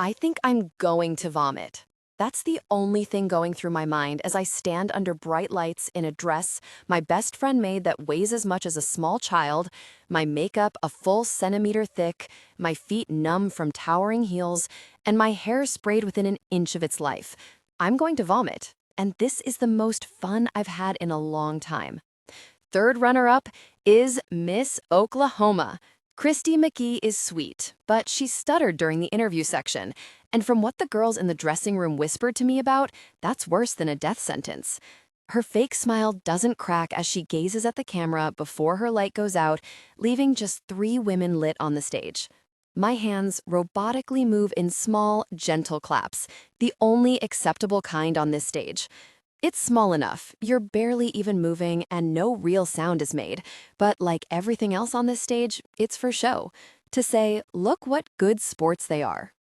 I think I'm going to vomit. That's the only thing going through my mind as I stand under bright lights in a dress my best friend made that weighs as much as a small child, my makeup a full centimeter thick, my feet numb from towering heels, and my hair sprayed within an inch of its life. I'm going to vomit, and this is the most fun I've had in a long time. Third runner-up is Miss Oklahoma. Christy McGee is sweet, but she stuttered during the interview section, and from what the girls in the dressing room whispered to me about, that's worse than a death sentence. Her fake smile doesn't crack as she gazes at the camera before her light goes out, leaving just 3 women lit on the stage. My hands robotically move in small, gentle claps, the only acceptable kind on this stage. It's small enough, you're barely even moving and no real sound is made, but like everything else on this stage, it's for show. To say, look what good sports they are.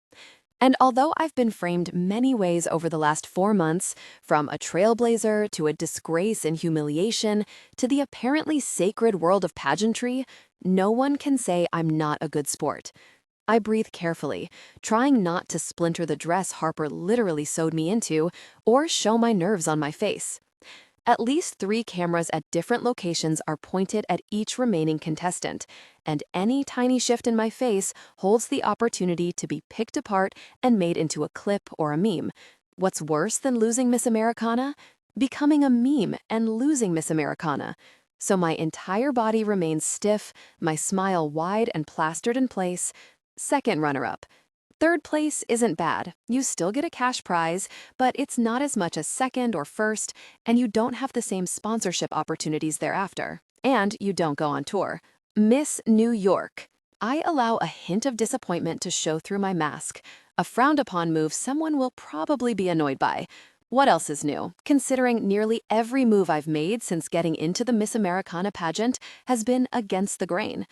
And although I've been framed many ways over the last 4 months, from a trailblazer to a disgrace and humiliation to the apparently sacred world of pageantry, no one can say I'm not a good sport. I breathe carefully, trying not to splinter the dress Harper literally sewed me into or show my nerves on my face. At least 3 cameras at different locations are pointed at each remaining contestant, and any tiny shift in my face holds the opportunity to be picked apart and made into a clip or a meme. What's worse than losing Miss Americana? Becoming a meme and losing Miss Americana. So my entire body remains stiff, my smile wide and plastered in place. Second runner-up. Third place isn't bad. You still get a cash prize, but it's not as much as second or first, and you don't have the same sponsorship opportunities thereafter. And you don't go on tour. Miss New York. I allow a hint of disappointment to show through my mask, a frowned-upon move someone will probably be annoyed by. What else is new, considering nearly every move I've made since getting into the Miss Americana pageant has been against the grain?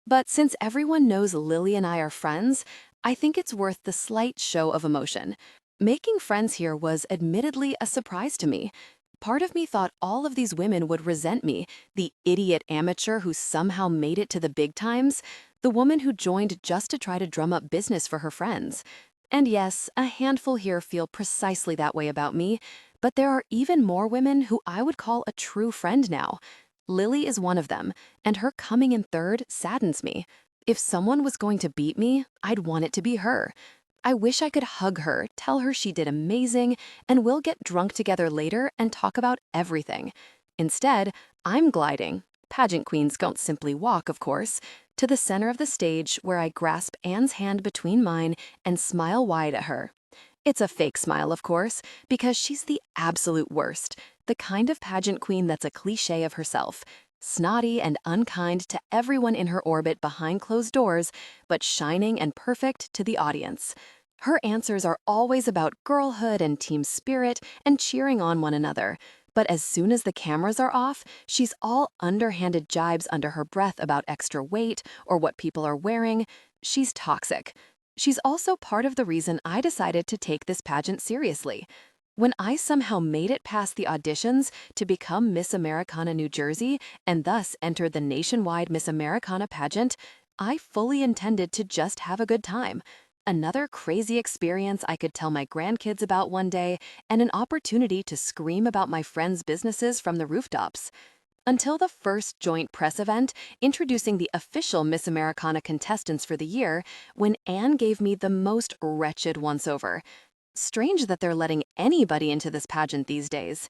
But since everyone knows Lily and I are friends, I think it's worth the slight show of emotion. Making friends here was admittedly a surprise to me. Part of me thought all of these women would resent me, the idiot amateur who somehow made it to the big times, the woman who joined just to try to drum up business for her friends. And yes, a handful here feel precisely that way about me, but there are even more women who I would call a true friend now. Lily is one of them, and her coming in third saddens me. If someone was going to beat me, I'd want it to be her. I wish I could hug her, tell her she did amazing, and we'll get drunk together later and talk about everything. Instead, I'm gliding. Pageant queens don't simply walk, of course, to the center of the stage where I grasp Anne's hand between mine and smile wide at her. It's a fake smile, of course, because she's the absolute worst, the kind of pageant queen that's a cliché of herself, snotty and unkind to everyone in her orbit behind closed doors, but shining and perfect to the audience. Her answers are always about girlhood and team spirit and cheering on one another. But as soon as the cameras are off, she's all underhanded jibes under her breath about extra weight or what people are wearing. She's toxic. She's also part of the reason I decided to take this pageant seriously. When I somehow made it past the auditions to become Miss Americana New Jersey and thus entered the nationwide Miss Americana pageant, I fully intended to just have a good time. Another crazy experience I could tell my grandkids about one day, and an opportunity to scream about my friends' businesses from the rooftops. Until the first joint press event introducing the official Miss Americana contestants for the year, when Anne gave me the most wretched once-over. Strange that they're letting anybody into this pageant these days.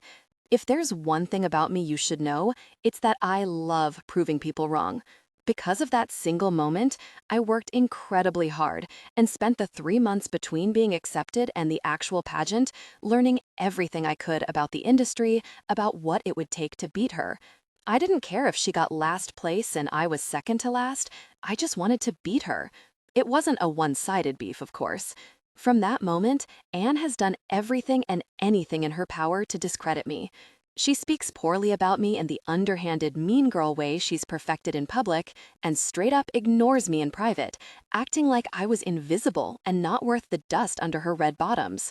If there's one thing about me you should know, it's that I love proving people wrong. Because of that single moment, I worked incredibly hard and spent the 3 months between being accepted and the actual pageant learning everything I could about the industry, about what it would take to beat her. I didn't care if she got last place and I was second to last. I just wanted to beat her. It wasn't a one-sided beef, of course. From that moment, Anne has done everything and anything in her power to discredit me. She speaks poorly about me in the underhanded mean girl way she's perfected in public, and straight up ignores me in private, acting like I was invisible and not worth the dust under her red bottoms.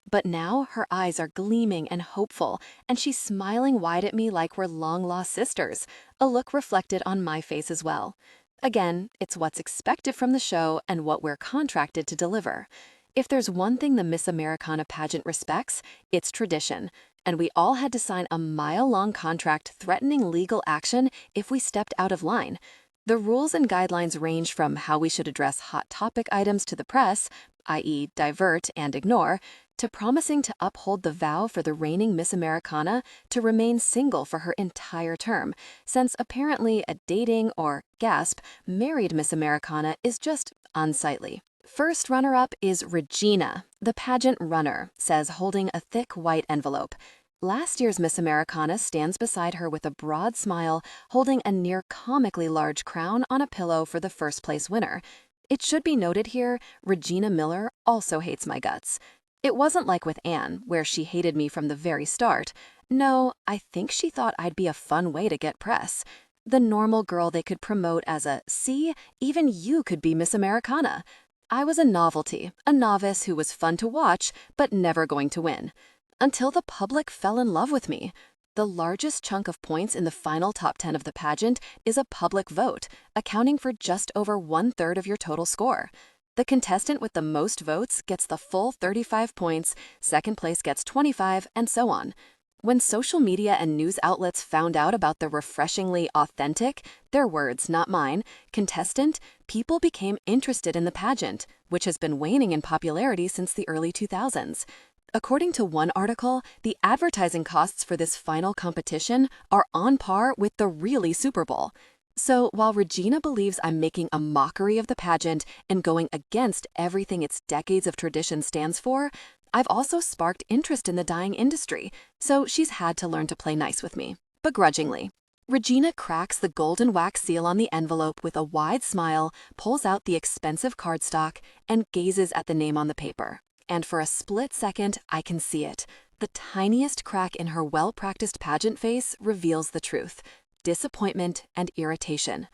But now her eyes are gleaming and hopeful, and she's smiling wide at me like we're long-lost sisters, a look reflected on my face as well. Again, it's what's expected from the show and what we're contracted to deliver. If there's one thing the Miss Americana pageant respects, it's tradition, and we all had to sign a mile-long contract threatening legal action if we stepped out of line. The rules and guidelines range from how we should address hot topic items to the press, i.e., divert and ignore, to promising to uphold the vow for the reigning Miss Americana to remain single for her entire term, since apparently a dating or, gasp, married Miss Americana is just unsightly. First runner-up is Regina, the pageant runner, says holding a thick white envelope. Last year's Miss Americana stands beside her with a broad smile, holding a near comically large crown on a pillow for the first place winner. It should be noted here, Regina Miller also hates my guts. It wasn't like with Anne, where she hated me from the very start. No, I think she thought I'd be a fun way to get press. The normal girl they could promote as a, see, even you could be Miss Americana. I was a novelty, a novice who was fun to watch, but never going to win. Until the public fell in love with me. The largest chunk of points in the final top 10 of the pageant is a public vote, accounting for just over 1/3 of your total score. The contestant with the most votes gets the full 35 points, second place gets 25, and so on. When social media and news outlets found out about the refreshingly authentic, their words, not mine, contestant, people became interested in the pageant, which has been waning in popularity since the early 2000s. According to one article, the advertising costs for this final competition are on par with the really Super Bowl. So while Regina believes I'm making a mockery of the pageant and going against everything its decades of tradition stands for, I've also sparked interest in the dyeing industry, so she's had to learn to play nice with me, begrudgingly. Regina cracks the golden wax seal on the envelope with a wide smile, pulls out the expensive cardstock, and gazes at the name on the paper. And for a split second, I can see it. The tiniest crack in her well-practiced pageant face reveals the truth: disappointment and irritation.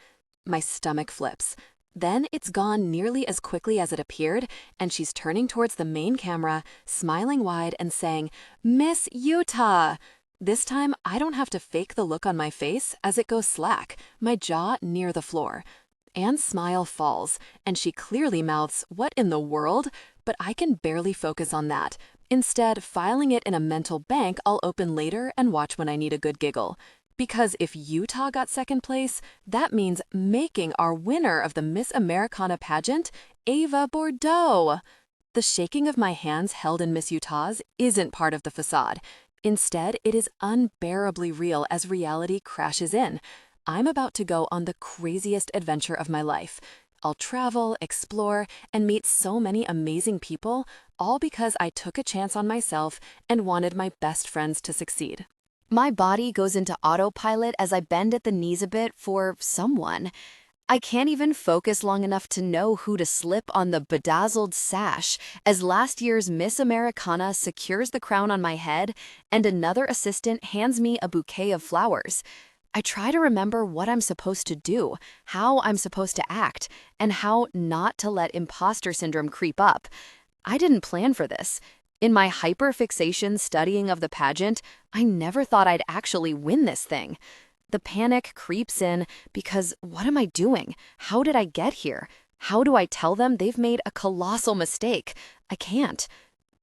My stomach flips. Then it's gone nearly as quickly as it appeared, and she's turning towards the main camera, smiling wide and saying, "Miss Utah!" This time, I don't have to fake the look on my face as it goes slack, my jaw near the floor. Anne's smile falls, and she clearly mouths, "What in the world?" But I can barely focus on that. Instead, filing it in a mental bank I'll open later and watch when I need a good giggle. Because if Utah got second place, that means making our winner of the Miss Americana pageant, Ava Bordeaux. The shaking of my hands held in Miss Utah's isn't part of the facade. Instead, it is unbearably real as reality crashes in. I'm about to go on the craziest adventure of my life. I'll travel, explore, and meet so many amazing people, all because I took a chance on myself and wanted my best friends to succeed. My body goes into autopilot as I bend at the knees a bit for someone. I can't even focus long enough to know who to slip on the bedazzled sash as last year's Miss Americana secures the crown on my head and another assistant hands me a bouquet of flowers. I try to remember what I'm supposed to do, how I'm supposed to act, and how not to let imposter syndrome creep up. I didn't plan for this. In my hyperfixation studying of the pageant, I never thought I'd actually win this thing. The panic creeps in because what am I doing? How did I get here? How do I tell them they've made a colossal mistake? I can't.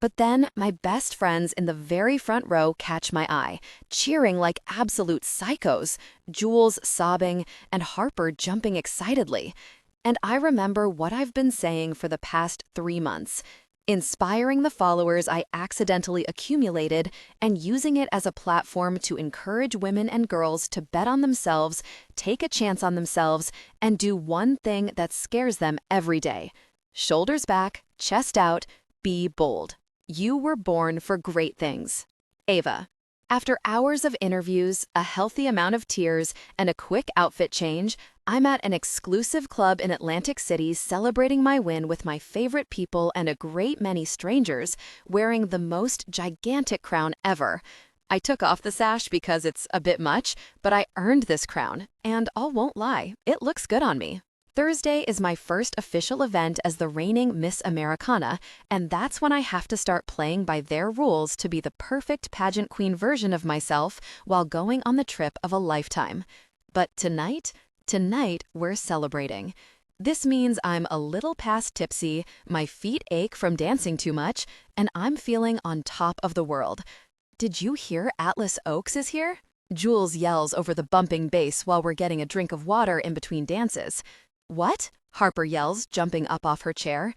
But then my best friends in the very front row catch my eye, cheering like absolute psychos, Jules sobbing, and Harper jumping excitedly. And I remember what I've been saying for the past 3 months. Inspiring the followers I accidentally accumulated and using it as a platform to encourage women and girls to bet on themselves, take a chance on themselves, and do one thing that scares them every day. Shoulders back, chest out, be bold. You were born for great things. Ava. After hours of interviews, a healthy amount of tears, and a quick outfit change, I'm at an exclusive club in Atlantic City celebrating my win with my favorite people and a great many strangers, wearing the most gigantic crown ever. I took off the sash because it's a bit much, but I earned this crown, and I won't lie, it looks good on me. Thursday is my first official event as the reigning Miss Americana, and that's when I have to start playing by their rules to be the perfect pageant queen version of myself while going on the trip of a lifetime. But tonight we're celebrating. This means I'm a little past tipsy, my feet ache from dancing too much, and I'm feeling on top of the world. Did you hear Atlas Oaks is here? Jules yells over the bumping bass while we're getting a drink of water in between dances. What? Harper yells, jumping up off her chair.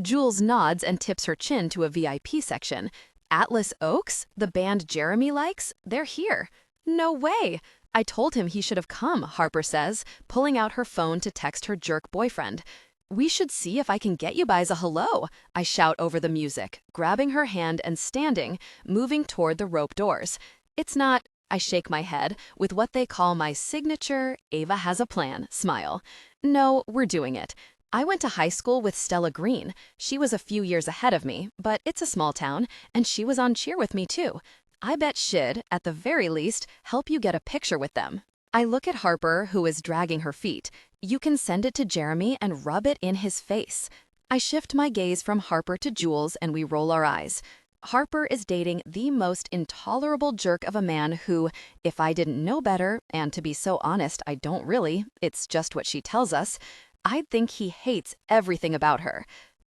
Jules nods and tips her chin to a VIP section. Atlas Oaks? The band Jeremy likes? They're here. No way! I told him he should have come, Harper says, pulling out her phone to text her jerk boyfriend. We should see if I can get you guys a hello, I shout over the music, grabbing her hand and standing, moving toward the rope doors. It's not, I shake my head, with what they call my signature, Ava has a plan, smile. No, we're doing it. I went to high school with Stella Green. She was a few years ahead of me, but it's a small town, and she was on cheer with me too. I bet she'd, at the very least, help you get a picture with them. I look at Harper, who is dragging her feet. You can send it to Jeremy and rub it in his face. I shift my gaze from Harper to Jules and we roll our eyes. Harper is dating the most intolerable jerk of a man who, if I didn't know better, and to be so honest, I don't really, it's just what she tells us, I'd think he hates everything about her.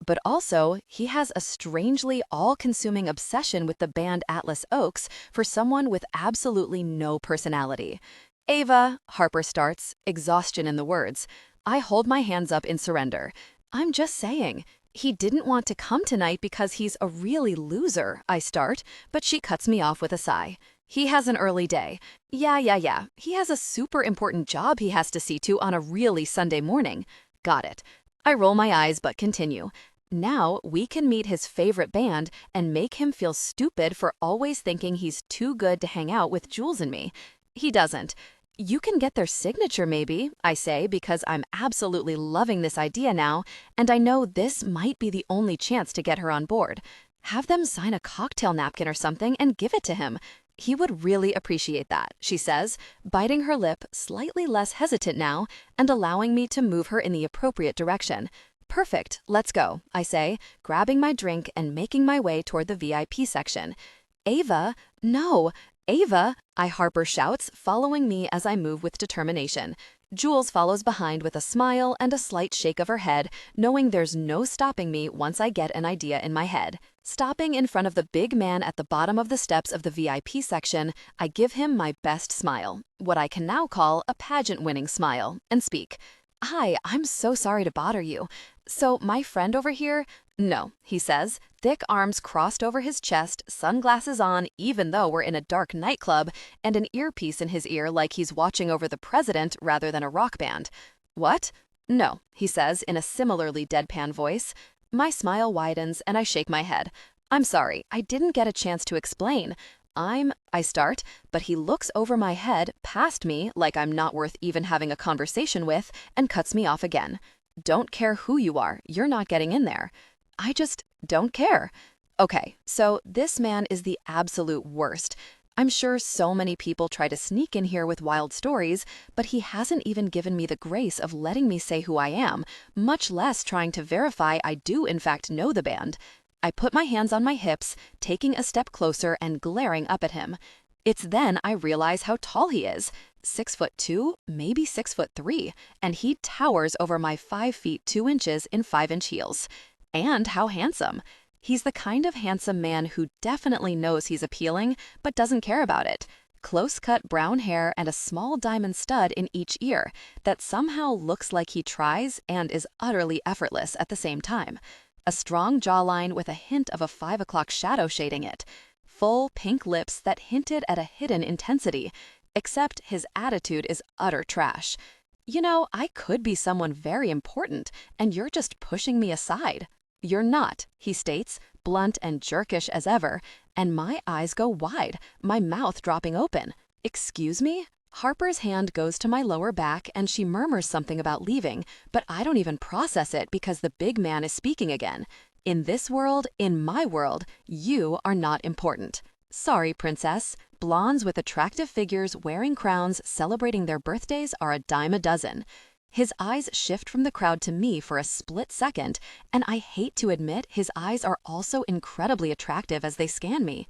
But also, he has a strangely all-consuming obsession with the band Atlas Oaks for someone with absolutely no personality. Ava, Harper starts, exhaustion in the words. I hold my hands up in surrender. I'm just saying. He didn't want to come tonight because he's a really loser, I start, but she cuts me off with a sigh. He has an early day. Yeah. He has a super important job he has to see to on a really Sunday morning. Got it. I roll my eyes but continue. Now we can meet his favorite band and make him feel stupid for always thinking he's too good to hang out with Jules and me. He doesn't. You can get their signature maybe, I say, because I'm absolutely loving this idea now, and I know this might be the only chance to get her on board. Have them sign a cocktail napkin or something and give it to him. He would really appreciate that, she says, biting her lip, slightly less hesitant now, and allowing me to move her in the appropriate direction. Perfect, let's go, I say, grabbing my drink and making my way toward the VIP section. Ava, no, Ava, Harper shouts, following me as I move with determination. Jules follows behind with a smile and a slight shake of her head, knowing there's no stopping me once I get an idea in my head. Stopping in front of the big man at the bottom of the steps of the VIP section, I give him my best smile, what I can now call a pageant-winning smile, and speak. Hi, I'm so sorry to bother you. So my friend over here? No, he says, thick arms crossed over his chest, sunglasses on even though we're in a dark nightclub, and an earpiece in his ear like he's watching over the president rather than a rock band. What? No, he says in a similarly deadpan voice. My smile widens and I shake my head. I'm sorry, I didn't get a chance to explain. I start, but he looks over my head, past me, like I'm not worth even having a conversation with, and cuts me off again. Don't care who you are, you're not getting in there. I just don't care. Okay, so this man is the absolute worst. I'm sure so many people try to sneak in here with wild stories, but he hasn't even given me the grace of letting me say who I am, much less trying to verify I do in fact know the band. I put my hands on my hips, taking a step closer and glaring up at him. It's then I realize how tall he is. 6'2", maybe 6'3", and he towers over my 5 feet 2 inches in 5-inch heels. And how handsome. He's the kind of handsome man who definitely knows he's appealing, but doesn't care about it. Close-cut brown hair and a small diamond stud in each ear that somehow looks like he tries and is utterly effortless at the same time. A strong jawline with a hint of a 5 o'clock shadow shading it. Full pink lips that hinted at a hidden intensity, except his attitude is utter trash. You know, I could be someone very important, and you're just pushing me aside. You're not, he states, blunt and jerkish as ever, and my eyes go wide, my mouth dropping open. Excuse me? Harper's hand goes to my lower back and she murmurs something about leaving, but I don't even process it because the big man is speaking again. In this world, in my world, you are not important. Sorry, princess. Blondes with attractive figures wearing crowns celebrating their birthdays are a dime a dozen. His eyes shift from the crowd to me for a split second, and I hate to admit his eyes are also incredibly attractive as they scan me.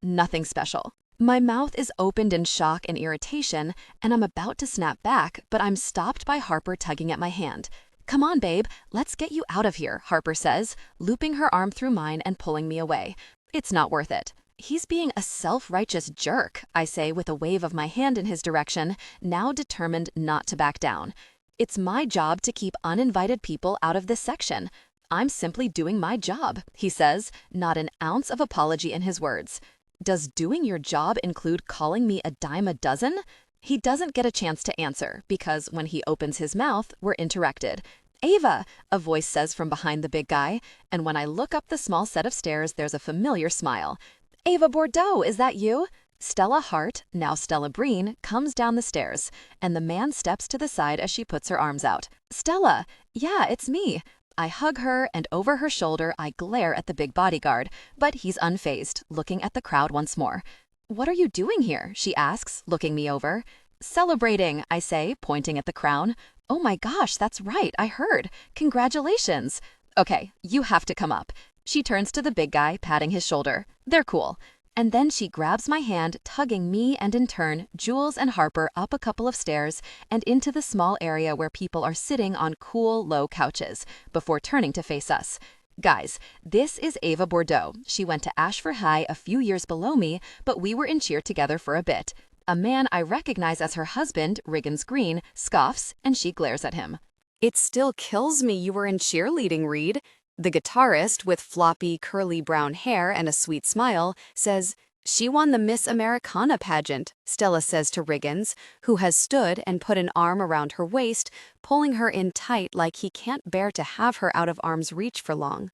Nothing special. My mouth is opened in shock and irritation, and I'm about to snap back, but I'm stopped by Harper tugging at my hand. "Come on, babe, let's get you out of here," Harper says, looping her arm through mine and pulling me away. "It's not worth it." "He's being a self-righteous jerk," I say with a wave of my hand in his direction, now determined not to back down. "It's my job to keep uninvited people out of this section. I'm simply doing my job," he says, not an ounce of apology in his words. "Does doing your job include calling me a dime a dozen?" He doesn't get a chance to answer because when he opens his mouth, we're interrupted. "Ava," a voice says from behind the big guy, and when I look up the small set of stairs, there's a familiar smile. "Ava Bordeaux, is that you?" Stella Hart, now Stella Breen, comes down the stairs, and the man steps to the side as she puts her arms out. "Stella, yeah, it's me." I hug her, and over her shoulder, I glare at the big bodyguard, but he's unfazed, looking at the crowd once more. "What are you doing here?" she asks, looking me over. "Celebrating," I say, pointing at the crown. "Oh my gosh, that's right, I heard. Congratulations." "Okay, you have to come up." She turns to the big guy, patting his shoulder. "They're cool." And then she grabs my hand, tugging me and in turn, Jules and Harper up a couple of stairs and into the small area where people are sitting on cool, low couches, before turning to face us. "Guys, this is Ava Bordeaux. She went to Ashford High a few years below me, but we were in cheer together for a bit." A man I recognize as her husband, Riggins Green, scoffs, and she glares at him. "It still kills me you were in cheerleading, Reed." The guitarist, with floppy, curly brown hair and a sweet smile, says, "She won the Miss Americana pageant," Stella says to Riggins, who has stood and put an arm around her waist, pulling her in tight like he can't bear to have her out of arm's reach for long.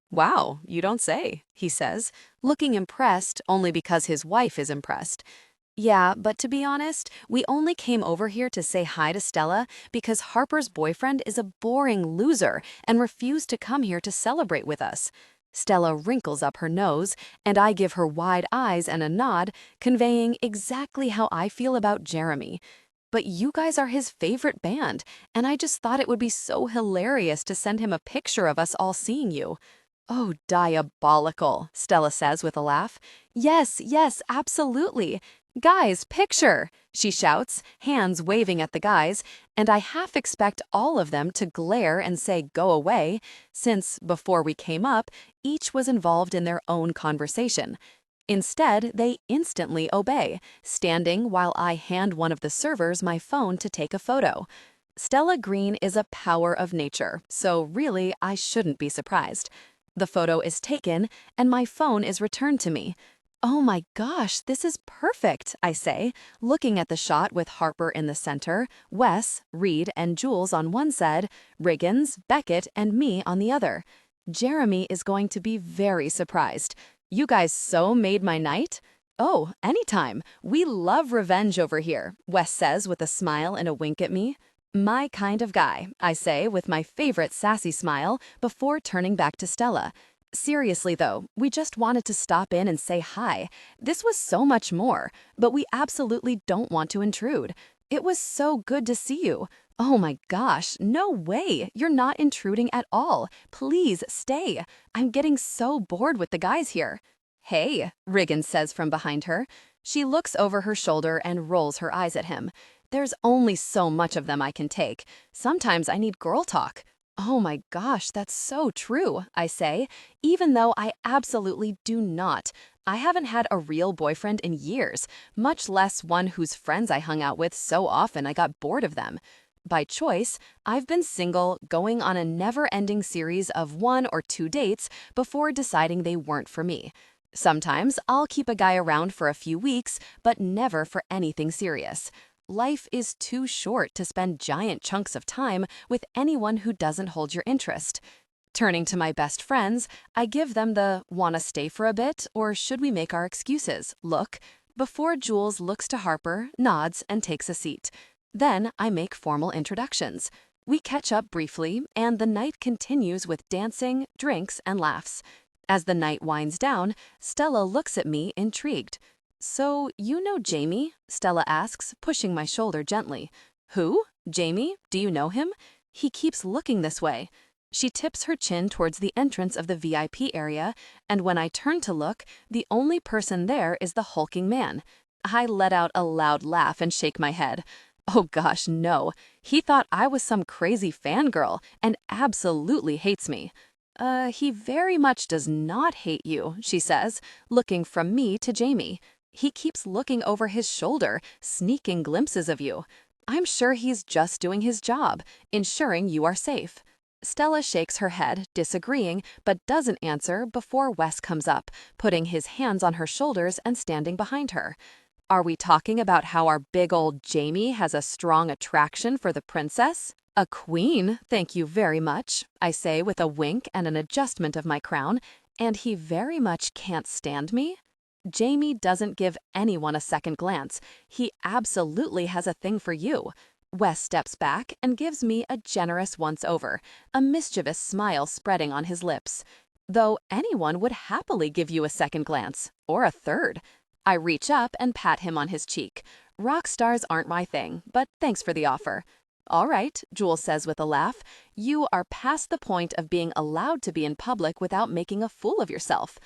"Wow, you don't say," he says, looking impressed only because his wife is impressed. "Yeah, but to be honest, we only came over here to say hi to Stella because Harper's boyfriend is a boring loser and refused to come here to celebrate with us." Stella wrinkles up her nose, and I give her wide eyes and a nod, conveying exactly how I feel about Jeremy. "But you guys are his favorite band, and I just thought it would be so hilarious to send him a picture of us all seeing you." "Oh, diabolical," Stella says with a laugh. Yes, absolutely. "Guys, picture!" she shouts, hands waving at the guys, and I half expect all of them to glare and say go away, since, before we came up, each was involved in their own conversation. Instead, they instantly obey, standing while I hand one of the servers my phone to take a photo. Stella Green is a power of nature, so really I shouldn't be surprised. The photo is taken, and my phone is returned to me. "Oh my gosh, this is perfect," I say, looking at the shot with Harper in the center, Wes, Reed, and Jules on one side, Riggins, Beckett, and me on the other. Jeremy is going to be very surprised. "You guys so made my night?" "Oh, anytime. We love revenge over here," Wes says with a smile and a wink at me. "My kind of guy," I say with my favorite sassy smile before turning back to Stella. "Seriously though, we just wanted to stop in and say hi. This was so much more, but we absolutely don't want to intrude. It was so good to see you. Oh my gosh, no way, you're not intruding at all. Please stay. I'm getting so bored with the guys here." "Hey," Riggins says from behind her. She looks over her shoulder and rolls her eyes at him. "There's only so much of them I can take. Sometimes I need girl talk." "Oh my gosh, that's so true," I say, even though I absolutely do not. I haven't had a real boyfriend in years, much less one whose friends I hung out with so often I got bored of them. By choice, I've been single, going on a never-ending series of 1 or 2 dates before deciding they weren't for me. Sometimes I'll keep a guy around for a few weeks, but never for anything serious. Life is too short to spend giant chunks of time with anyone who doesn't hold your interest. Turning to my best friends, I give them the "wanna stay for a bit, or should we make our excuses?" look, before Jules looks to Harper, nods, and takes a seat. Then I make formal introductions. We catch up briefly, and the night continues with dancing, drinks, and laughs. As the night winds down, Stella looks at me intrigued. "So, you know Jaime?" Stella asks, pushing my shoulder gently. "Who? Jaime? Do you know him? He keeps looking this way." She tips her chin towards the entrance of the VIP area, and when I turn to look, the only person there is the hulking man. I let out a loud laugh and shake my head. Oh gosh, no. He thought I was some crazy fangirl and absolutely hates me. He very much does not hate you, she says, looking from me to Jaime. He keeps looking over his shoulder, sneaking glimpses of you. I'm sure he's just doing his job, ensuring you are safe. Stella shakes her head, disagreeing, but doesn't answer before Wes comes up, putting his hands on her shoulders and standing behind her. Are we talking about how our big old Jaime has a strong attraction for the princess? A queen, thank you very much, I say with a wink and an adjustment of my crown, and he very much can't stand me? Jaime doesn't give anyone a second glance. He absolutely has a thing for you. Wes steps back and gives me a generous once-over, a mischievous smile spreading on his lips. Though anyone would happily give you a second glance, or a third. I reach up and pat him on his cheek. Rock stars aren't my thing, but thanks for the offer. All right, Jules says with a laugh. You are past the point of being allowed to be in public without making a fool of yourself.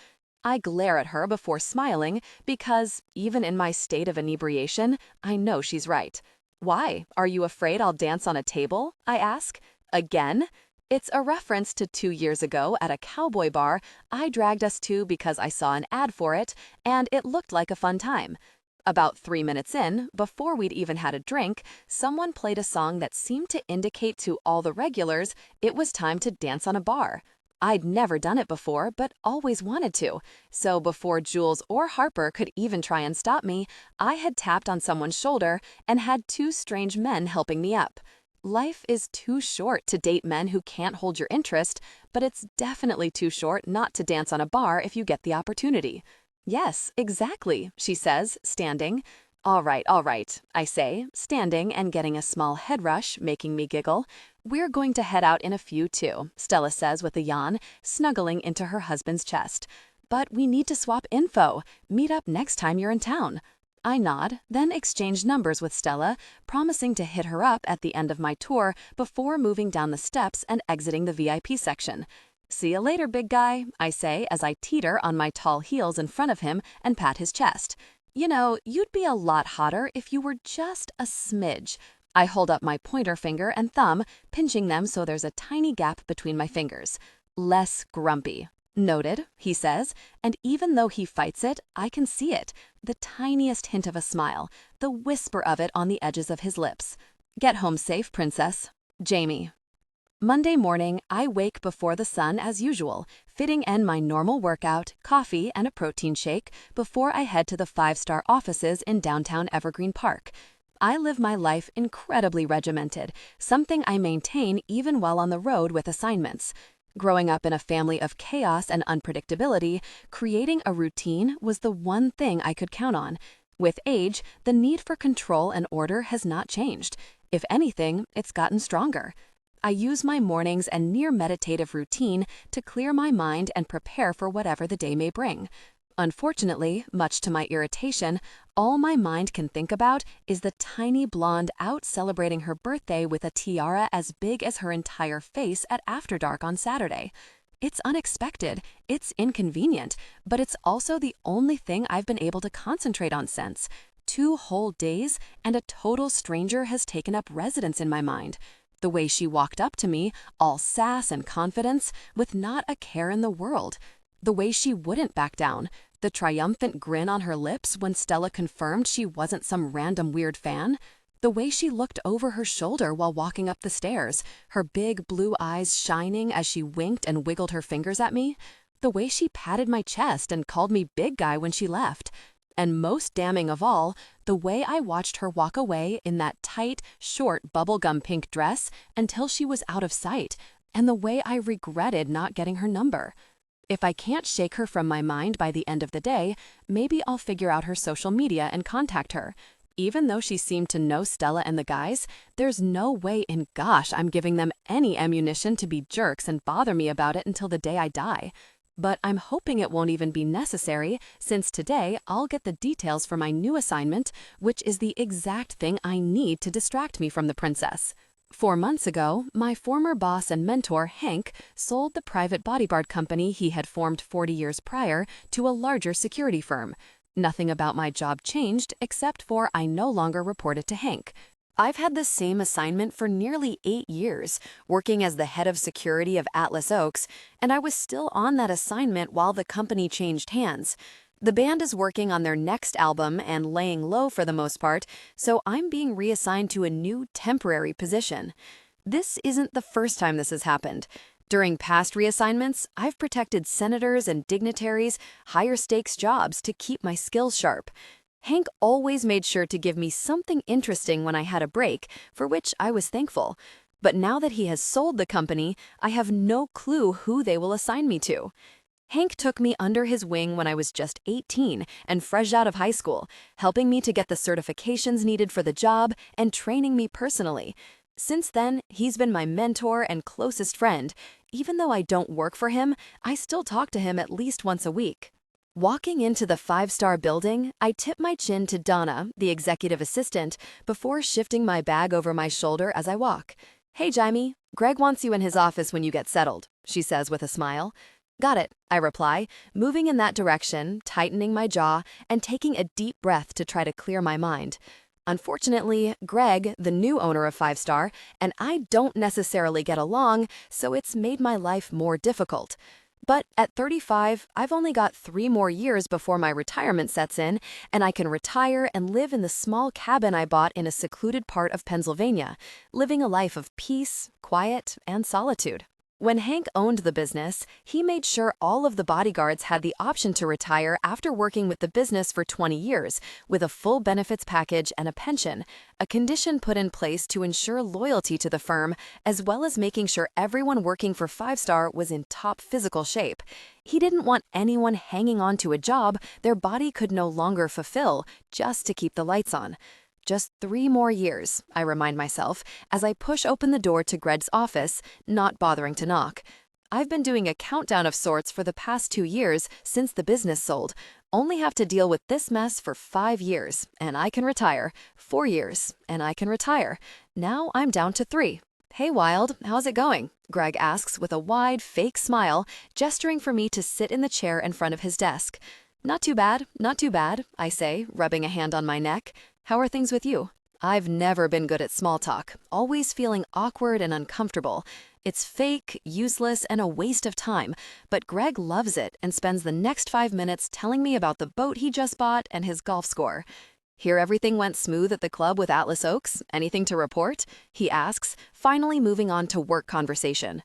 I glare at her before smiling because, even in my state of inebriation, I know she's right. Why? Are you afraid I'll dance on a table? I ask. Again? It's a reference to 2 years ago at a cowboy bar I dragged us to because I saw an ad for it, and it looked like a fun time. About 3 minutes in, before we'd even had a drink, someone played a song that seemed to indicate to all the regulars it was time to dance on a bar. I'd never done it before, but always wanted to. So before Jules or Harper could even try and stop me, I had tapped on someone's shoulder and had 2 strange men helping me up. Life is too short to date men who can't hold your interest, but it's definitely too short not to dance on a bar if you get the opportunity. Yes, exactly, she says, standing. All right, I say, standing and getting a small head rush, making me giggle. We're going to head out in a few too, Stella says with a yawn, snuggling into her husband's chest. But we need to swap info. Meet up next time you're in town. I nod, then exchange numbers with Stella, promising to hit her up at the end of my tour before moving down the steps and exiting the VIP section. See you later, big guy, I say as I teeter on my tall heels in front of him and pat his chest. You know, you'd be a lot hotter if you were just a smidge. I hold up my pointer finger and thumb, pinching them so there's a tiny gap between my fingers. Less grumpy. Noted, he says, and even though he fights it, I can see it. The tiniest hint of a smile, the whisper of it on the edges of his lips. Get home safe, princess. Jaime. Monday morning, I wake before the sun as usual, fitting in my normal workout, coffee, and a protein shake before I head to the 5-star offices in downtown Evergreen Park. I live my life incredibly regimented, something I maintain even while on the road with assignments. Growing up in a family of chaos and unpredictability, creating a routine was the one thing I could count on. With age, the need for control and order has not changed. If anything, it's gotten stronger. I use my mornings and near-meditative routine to clear my mind and prepare for whatever the day may bring. Unfortunately, much to my irritation, all my mind can think about is the tiny blonde out celebrating her birthday with a tiara as big as her entire face at After Dark on Saturday. It's unexpected, it's inconvenient, but it's also the only thing I've been able to concentrate on since. 2 whole days, and a total stranger has taken up residence in my mind. The way she walked up to me, all sass and confidence, with not a care in the world. The way she wouldn't back down. The triumphant grin on her lips when Stella confirmed she wasn't some random weird fan. The way she looked over her shoulder while walking up the stairs, her big blue eyes shining as she winked and wiggled her fingers at me. The way she patted my chest and called me big guy when she left. And most damning of all, the way I watched her walk away in that tight, short bubblegum pink dress until she was out of sight, and the way I regretted not getting her number. If I can't shake her from my mind by the end of the day, maybe I'll figure out her social media and contact her. Even though she seemed to know Stella and the guys, there's no way in gosh I'm giving them any ammunition to be jerks and bother me about it until the day I die. But I'm hoping it won't even be necessary, since today I'll get the details for my new assignment, which is the exact thing I need to distract me from the princess. 4 months ago, my former boss and mentor, Hank, sold the private bodyguard company he had formed 40 years prior to a larger security firm. Nothing about my job changed except for I no longer reported to Hank. I've had the same assignment for nearly 8 years, working as the head of security of Atlas Oaks, and I was still on that assignment while the company changed hands. The band is working on their next album and laying low for the most part, so I'm being reassigned to a new temporary position. This isn't the first time this has happened. During past reassignments, I've protected senators and dignitaries, higher stakes jobs to keep my skills sharp. Hank always made sure to give me something interesting when I had a break, for which I was thankful. But now that he has sold the company, I have no clue who they will assign me to. Hank took me under his wing when I was just 18 and fresh out of high school, helping me to get the certifications needed for the job and training me personally. Since then, he's been my mentor and closest friend. Even though I don't work for him, I still talk to him at least once a week. Walking into the five-star building, I tip my chin to Donna, the executive assistant, before shifting my bag over my shoulder as I walk. "Hey, Jaime, Greg wants you in his office when you get settled," she says with a smile. "Got it," I reply, moving in that direction, tightening my jaw, and taking a deep breath to try to clear my mind. Unfortunately, Greg, the new owner of Five Star, and I don't necessarily get along, so it's made my life more difficult. But at 35, I've only got 3 more years before my retirement sets in, and I can retire and live in the small cabin I bought in a secluded part of Pennsylvania, living a life of peace, quiet, and solitude. When Hank owned the business, he made sure all of the bodyguards had the option to retire after working with the business for 20 years, with a full benefits package and a pension, a condition put in place to ensure loyalty to the firm, as well as making sure everyone working for Five Star was in top physical shape. He didn't want anyone hanging on to a job their body could no longer fulfill just to keep the lights on. Just 3 more years, I remind myself, as I push open the door to Greg's office, not bothering to knock. I've been doing a countdown of sorts for the past 2 years since the business sold. Only have to deal with this mess for 5 years, and I can retire. 4 years, and I can retire. Now I'm down to 3. "Hey, Wild, how's it going?" Greg asks with a wide, fake smile, gesturing for me to sit in the chair in front of his desk. Not too bad, I say, rubbing a hand on my neck. "How are things with you?" I've never been good at small talk, always feeling awkward and uncomfortable. It's fake, useless, and a waste of time, but Greg loves it and spends the next 5 minutes telling me about the boat he just bought and his golf score. "Hear everything went smooth at the club with Atlas Oaks? Anything to report?" he asks, finally moving on to work conversation.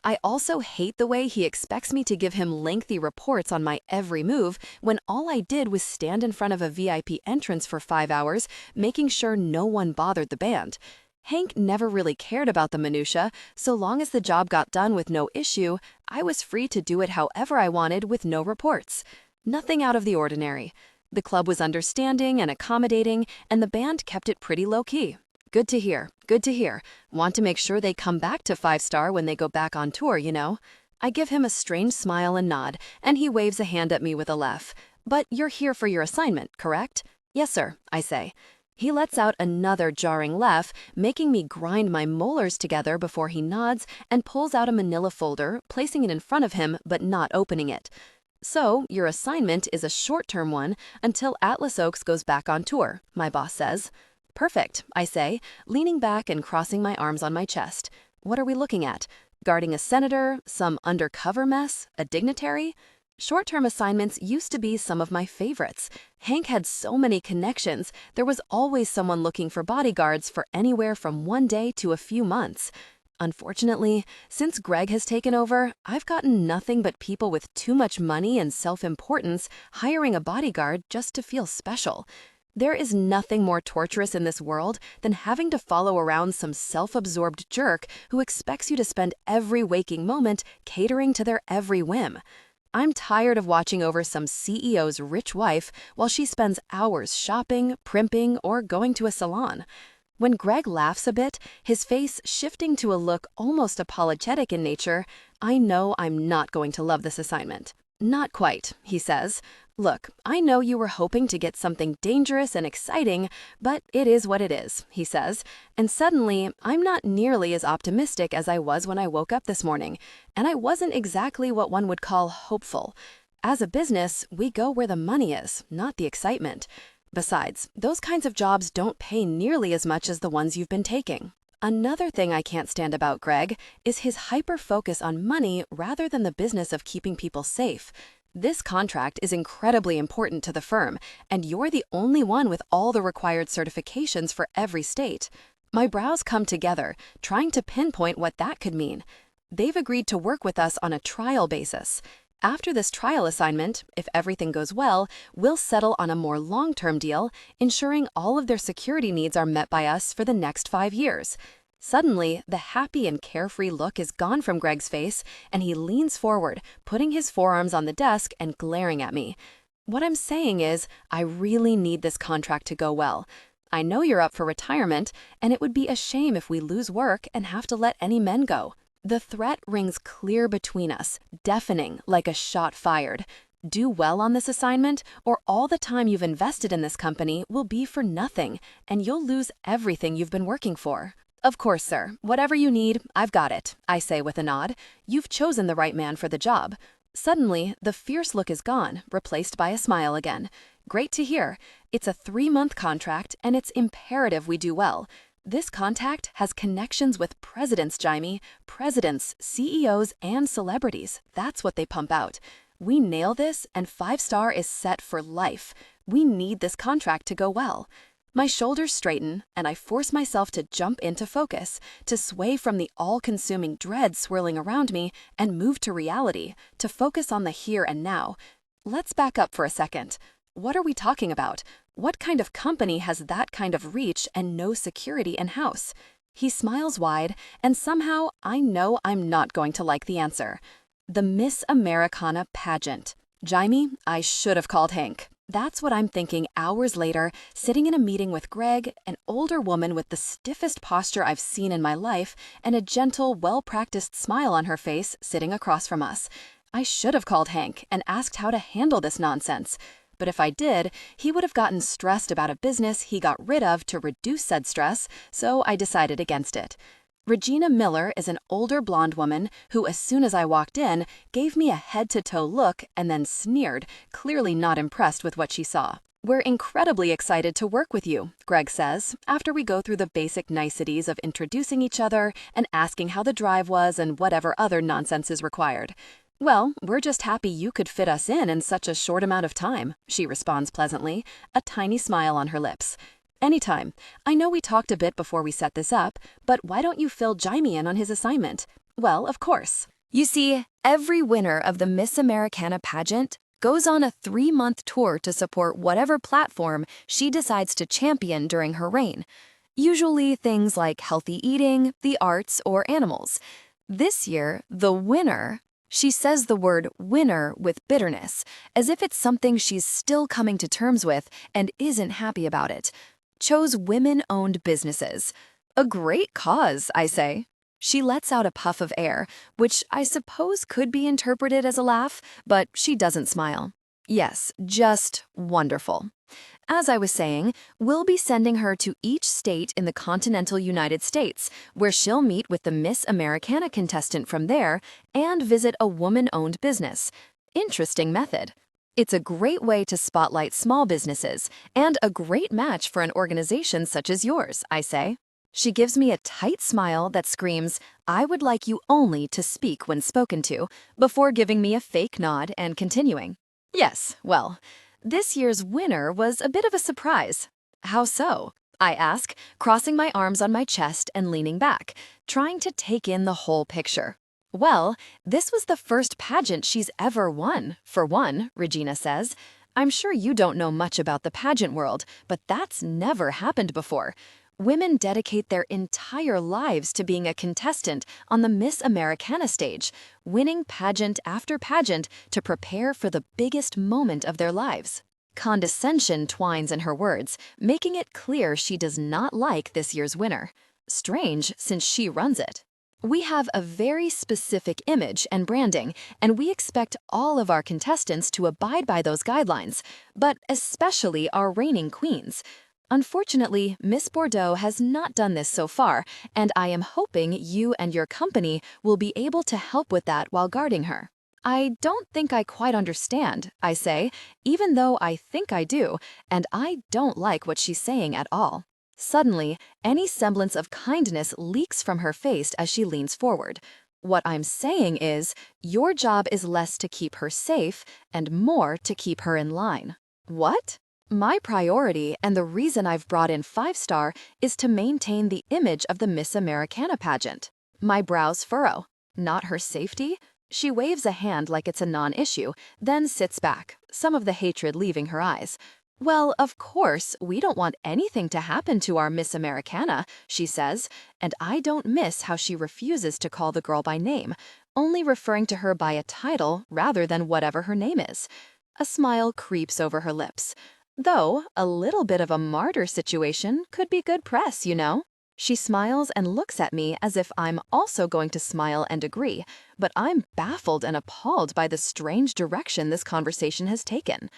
I also hate the way he expects me to give him lengthy reports on my every move when all I did was stand in front of a VIP entrance for 5 hours, making sure no one bothered the band. Hank never really cared about the minutia. So long as the job got done with no issue, I was free to do it however I wanted with no reports. Nothing out of the ordinary. The club was understanding and accommodating, and the band kept it pretty low-key. Good to hear. Want to make sure they come back to Five Star when they go back on tour, you know. I give him a strange smile and nod, and he waves a hand at me with a laugh. "But you're here for your assignment, correct?" "Yes, sir," I say. He lets out another jarring laugh, making me grind my molars together before he nods and pulls out a manila folder, placing it in front of him but not opening it. "So, your assignment is a short-term one until Atlas Oaks goes back on tour," my boss says. "Perfect," I say, leaning back and crossing my arms on my chest. What are we looking at? Guarding a senator? Some undercover mess? A dignitary? Short-term assignments used to be some of my favorites. Hank had so many connections. There was always someone looking for bodyguards for anywhere from 1 day to a few months. Unfortunately, since Greg has taken over, I've gotten nothing but people with too much money and self-importance hiring a bodyguard just to feel special. There is nothing more torturous in this world than having to follow around some self-absorbed jerk who expects you to spend every waking moment catering to their every whim. I'm tired of watching over some CEO's rich wife while she spends hours shopping, primping, or going to a salon. When Greg laughs a bit, his face shifting to a look almost apologetic in nature, I know I'm not going to love this assignment. "Not quite," he says. "Look, I know you were hoping to get something dangerous and exciting, but it is what it is," he says. And suddenly, I'm not nearly as optimistic as I was when I woke up this morning, and I wasn't exactly what one would call hopeful. As a business, we go where the money is, not the excitement. Besides, those kinds of jobs don't pay nearly as much as the ones you've been taking. Another thing I can't stand about Greg is his hyper-focus on money rather than the business of keeping people safe. This contract is incredibly important to the firm, and you're the only one with all the required certifications for every state. My brows come together, trying to pinpoint what that could mean. They've agreed to work with us on a trial basis. After this trial assignment, if everything goes well, we'll settle on a more long-term deal, ensuring all of their security needs are met by us for the next 5 years. Suddenly, the happy and carefree look is gone from Greg's face, and he leans forward, putting his forearms on the desk and glaring at me. What I'm saying is, I really need this contract to go well. I know you're up for retirement, and it would be a shame if we lose work and have to let any men go. The threat rings clear between us, deafening like a shot fired. Do well on this assignment, or all the time you've invested in this company will be for nothing, and you'll lose everything you've been working for. Of course, sir. Whatever you need, I've got it, I say with a nod. You've chosen the right man for the job. Suddenly, the fierce look is gone, replaced by a smile again. Great to hear. It's a 3-month contract, and it's imperative we do well. This contact has connections with presidents, Jaime. Presidents, CEOs, and celebrities. That's what they pump out. We nail this, and 5-star is set for life. We need this contract to go well. My shoulders straighten, and I force myself to jump into focus, to sway from the all-consuming dread swirling around me and move to reality, to focus on the here and now. Let's back up for a second. What are we talking about? What kind of company has that kind of reach and no security in-house? He smiles wide, and somehow I know I'm not going to like the answer. The Miss Americana pageant. Jaime, I should have called Hank. That's what I'm thinking hours later, sitting in a meeting with Greg, an older woman with the stiffest posture I've seen in my life, and a gentle, well-practiced smile on her face sitting across from us. I should have called Hank and asked how to handle this nonsense. But if I did, he would have gotten stressed about a business he got rid of to reduce said stress, so I decided against it. Regina Miller is an older blonde woman who, as soon as I walked in, gave me a head-to-toe look and then sneered, clearly not impressed with what she saw. We're incredibly excited to work with you, Greg says, after we go through the basic niceties of introducing each other and asking how the drive was and whatever other nonsense is required. Well, we're just happy you could fit us in such a short amount of time, she responds pleasantly, a tiny smile on her lips. Anytime. I know we talked a bit before we set this up, but why don't you fill Jaime in on his assignment? Well, of course. You see, every winner of the Miss Americana pageant goes on a 3-month tour to support whatever platform she decides to champion during her reign. Usually things like healthy eating, the arts, or animals. This year, the winner... She says the word winner with bitterness, as if it's something she's still coming to terms with and isn't happy about it. Chose women-owned businesses. A great cause, I say. She lets out a puff of air, which I suppose could be interpreted as a laugh, but she doesn't smile. Yes, just wonderful. As I was saying, we'll be sending her to each state in the continental United States, where she'll meet with the Miss Americana contestant from there and visit a woman-owned business. Interesting method. It's a great way to spotlight small businesses and a great match for an organization such as yours, I say. She gives me a tight smile that screams, "I would like you only to speak when spoken to," before giving me a fake nod and continuing. Yes, well, this year's winner was a bit of a surprise. How so? I ask, crossing my arms on my chest and leaning back, trying to take in the whole picture. Well, this was the first pageant she's ever won, for one, Regina says. I'm sure you don't know much about the pageant world, but that's never happened before. Women dedicate their entire lives to being a contestant on the Miss Americana stage, winning pageant after pageant to prepare for the biggest moment of their lives. Condescension twines in her words, making it clear she does not like this year's winner. Strange, since she runs it. We have a very specific image and branding, and we expect all of our contestants to abide by those guidelines, but especially our reigning queens. Unfortunately, Miss Bordeaux has not done this so far, and I am hoping you and your company will be able to help with that while guarding her. I don't think I quite understand, I say, even though I think I do, and I don't like what she's saying at all. Suddenly, any semblance of kindness leaks from her face as she leans forward. What I'm saying is, your job is less to keep her safe and more to keep her in line. What? My priority and the reason I've brought in 5-star is to maintain the image of the Miss Americana pageant. My brows furrow. Not her safety? She waves a hand like it's a non-issue, then sits back, some of the hatred leaving her eyes. Well, of course, we don't want anything to happen to our Miss Americana, she says, and I don't miss how she refuses to call the girl by name, only referring to her by a title rather than whatever her name is. A smile creeps over her lips. Though, a little bit of a martyr situation could be good press, you know. She smiles and looks at me as if I'm also going to smile and agree, but I'm baffled and appalled by the strange direction this conversation has taken.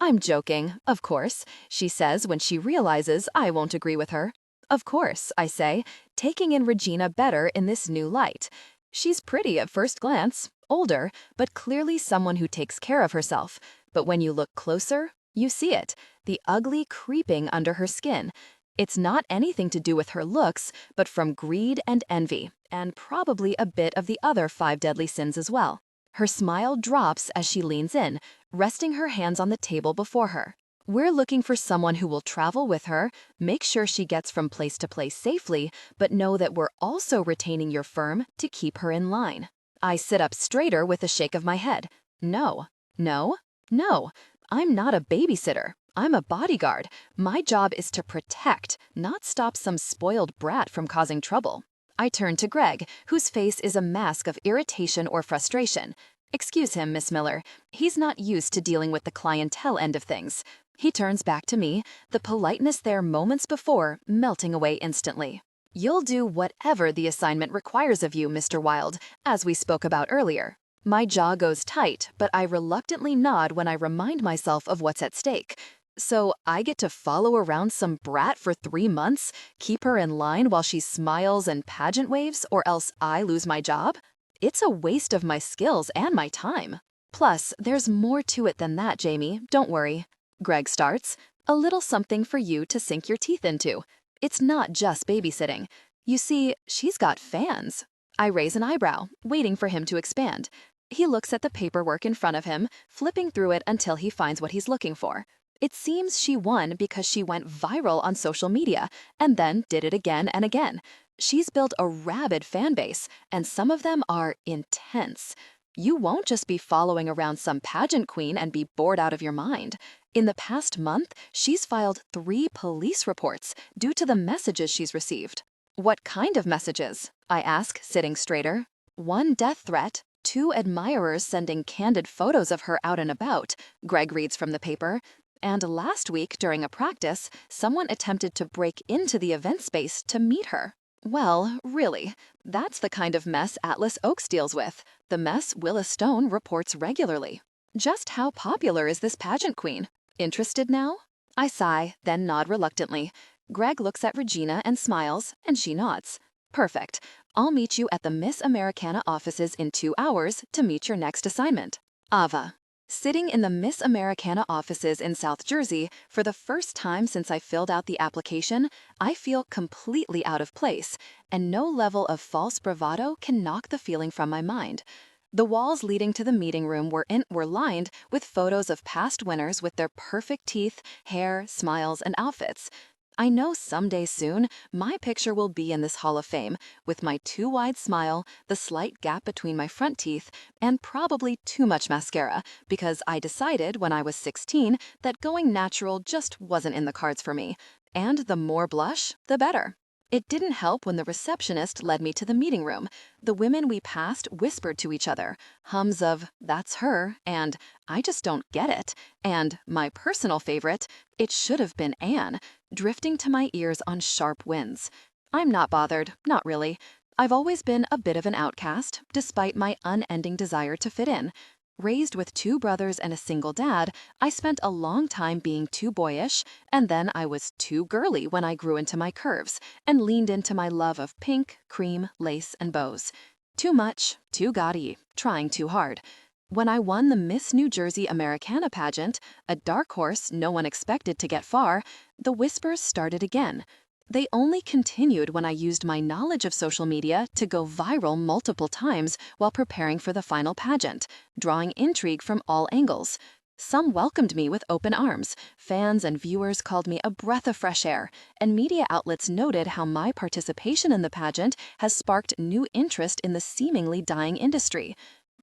I'm joking, of course, she says when she realizes I won't agree with her. Of course, I say, taking in Regina better in this new light. She's pretty at first glance, older, but clearly someone who takes care of herself. But when you look closer, you see it, the ugly creeping under her skin. It's not anything to do with her looks, but from greed and envy, and probably a bit of the other 5 deadly sins as well. Her smile drops as she leans in, resting her hands on the table before her. We're looking for someone who will travel with her, make sure she gets from place to place safely, but know that we're also retaining your firm to keep her in line. I sit up straighter with a shake of my head. No, no, no. I'm not a babysitter. I'm a bodyguard. My job is to protect, not stop some spoiled brat from causing trouble. I turn to Greg, whose face is a mask of irritation or frustration. Excuse him, Miss Miller. He's not used to dealing with the clientele end of things. He turns back to me, the politeness there moments before melting away instantly. You'll do whatever the assignment requires of you, Mr. Wilde, as we spoke about earlier. My jaw goes tight, but I reluctantly nod when I remind myself of what's at stake. So I get to follow around some brat for 3 months, keep her in line while she smiles and pageant waves, or else I lose my job? It's a waste of my skills and my time. Plus, there's more to it than that, Jaime, don't worry. Greg starts. A little something for you to sink your teeth into. It's not just babysitting. You see, she's got fans. I raise an eyebrow, waiting for him to expand. He looks at the paperwork in front of him, flipping through it until he finds what he's looking for. It seems she won because she went viral on social media, and then did it again and again. She's built a rabid fan base, and some of them are intense. You won't just be following around some pageant queen and be bored out of your mind. In the past month, she's filed 3 police reports due to the messages she's received. What kind of messages? I ask, sitting straighter. 1 death threat, 2 admirers sending candid photos of her out and about, Greg reads from the paper. And last week, during a practice, someone attempted to break into the event space to meet her. Well, really, that's the kind of mess Atlas Oaks deals with, the mess Willis Stone reports regularly. Just how popular is this pageant queen? Interested now? I sigh, then nod reluctantly. Greg looks at Regina and smiles, and she nods. Perfect. I'll meet you at the Miss Americana offices in 2 hours to meet your next assignment. Ava. Sitting in the Miss Americana offices in South Jersey, for the first time since I filled out the application, I feel completely out of place, and no level of false bravado can knock the feeling from my mind. The walls leading to the meeting room were lined with photos of past winners with their perfect teeth, hair, smiles, and outfits. I know someday soon, my picture will be in this Hall of Fame, with my too wide smile, the slight gap between my front teeth, and probably too much mascara, because I decided when I was 16 that going natural just wasn't in the cards for me. And the more blush, the better. It didn't help when the receptionist led me to the meeting room. The women we passed whispered to each other, hums of, "That's her," and "I just don't get it," and my personal favorite, "It should have been Anne," drifting to my ears on sharp winds. I'm not bothered, not really. I've always been a bit of an outcast, despite my unending desire to fit in. Raised with 2 brothers and a single dad, I spent a long time being too boyish, and then I was too girly when I grew into my curves and leaned into my love of pink, cream, lace, and bows. Too much, too gaudy, trying too hard. When I won the Miss New Jersey Americana pageant, a dark horse no one expected to get far, the whispers started again. They only continued when I used my knowledge of social media to go viral multiple times while preparing for the final pageant, drawing intrigue from all angles. Some welcomed me with open arms, fans and viewers called me a breath of fresh air, and media outlets noted how my participation in the pageant has sparked new interest in the seemingly dying industry.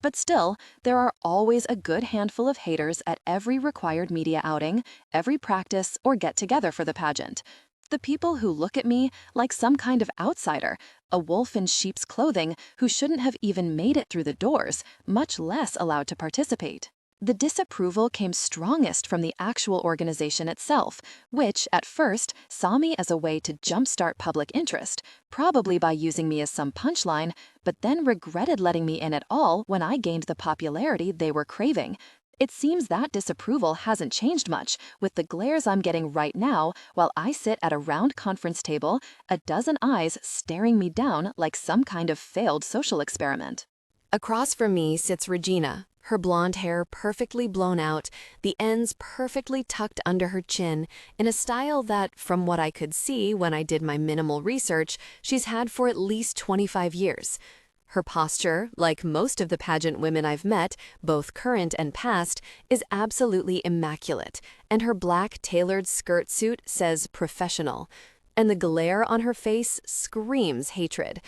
But still, there are always a good handful of haters at every required media outing, every practice, or get-together for the pageant. The people who look at me like some kind of outsider, a wolf in sheep's clothing who shouldn't have even made it through the doors, much less allowed to participate. The disapproval came strongest from the actual organization itself, which, at first, saw me as a way to jumpstart public interest, probably by using me as some punchline, but then regretted letting me in at all when I gained the popularity they were craving. It seems that disapproval hasn't changed much, with the glares I'm getting right now while I sit at a round conference table, a dozen eyes staring me down like some kind of failed social experiment. Across from me sits Regina, her blonde hair perfectly blown out, the ends perfectly tucked under her chin, in a style that, from what I could see when I did my minimal research, she's had for at least 25 years. Her posture, like most of the pageant women I've met, both current and past, is absolutely immaculate, and her black tailored skirt suit says professional. And the glare on her face screams hatred.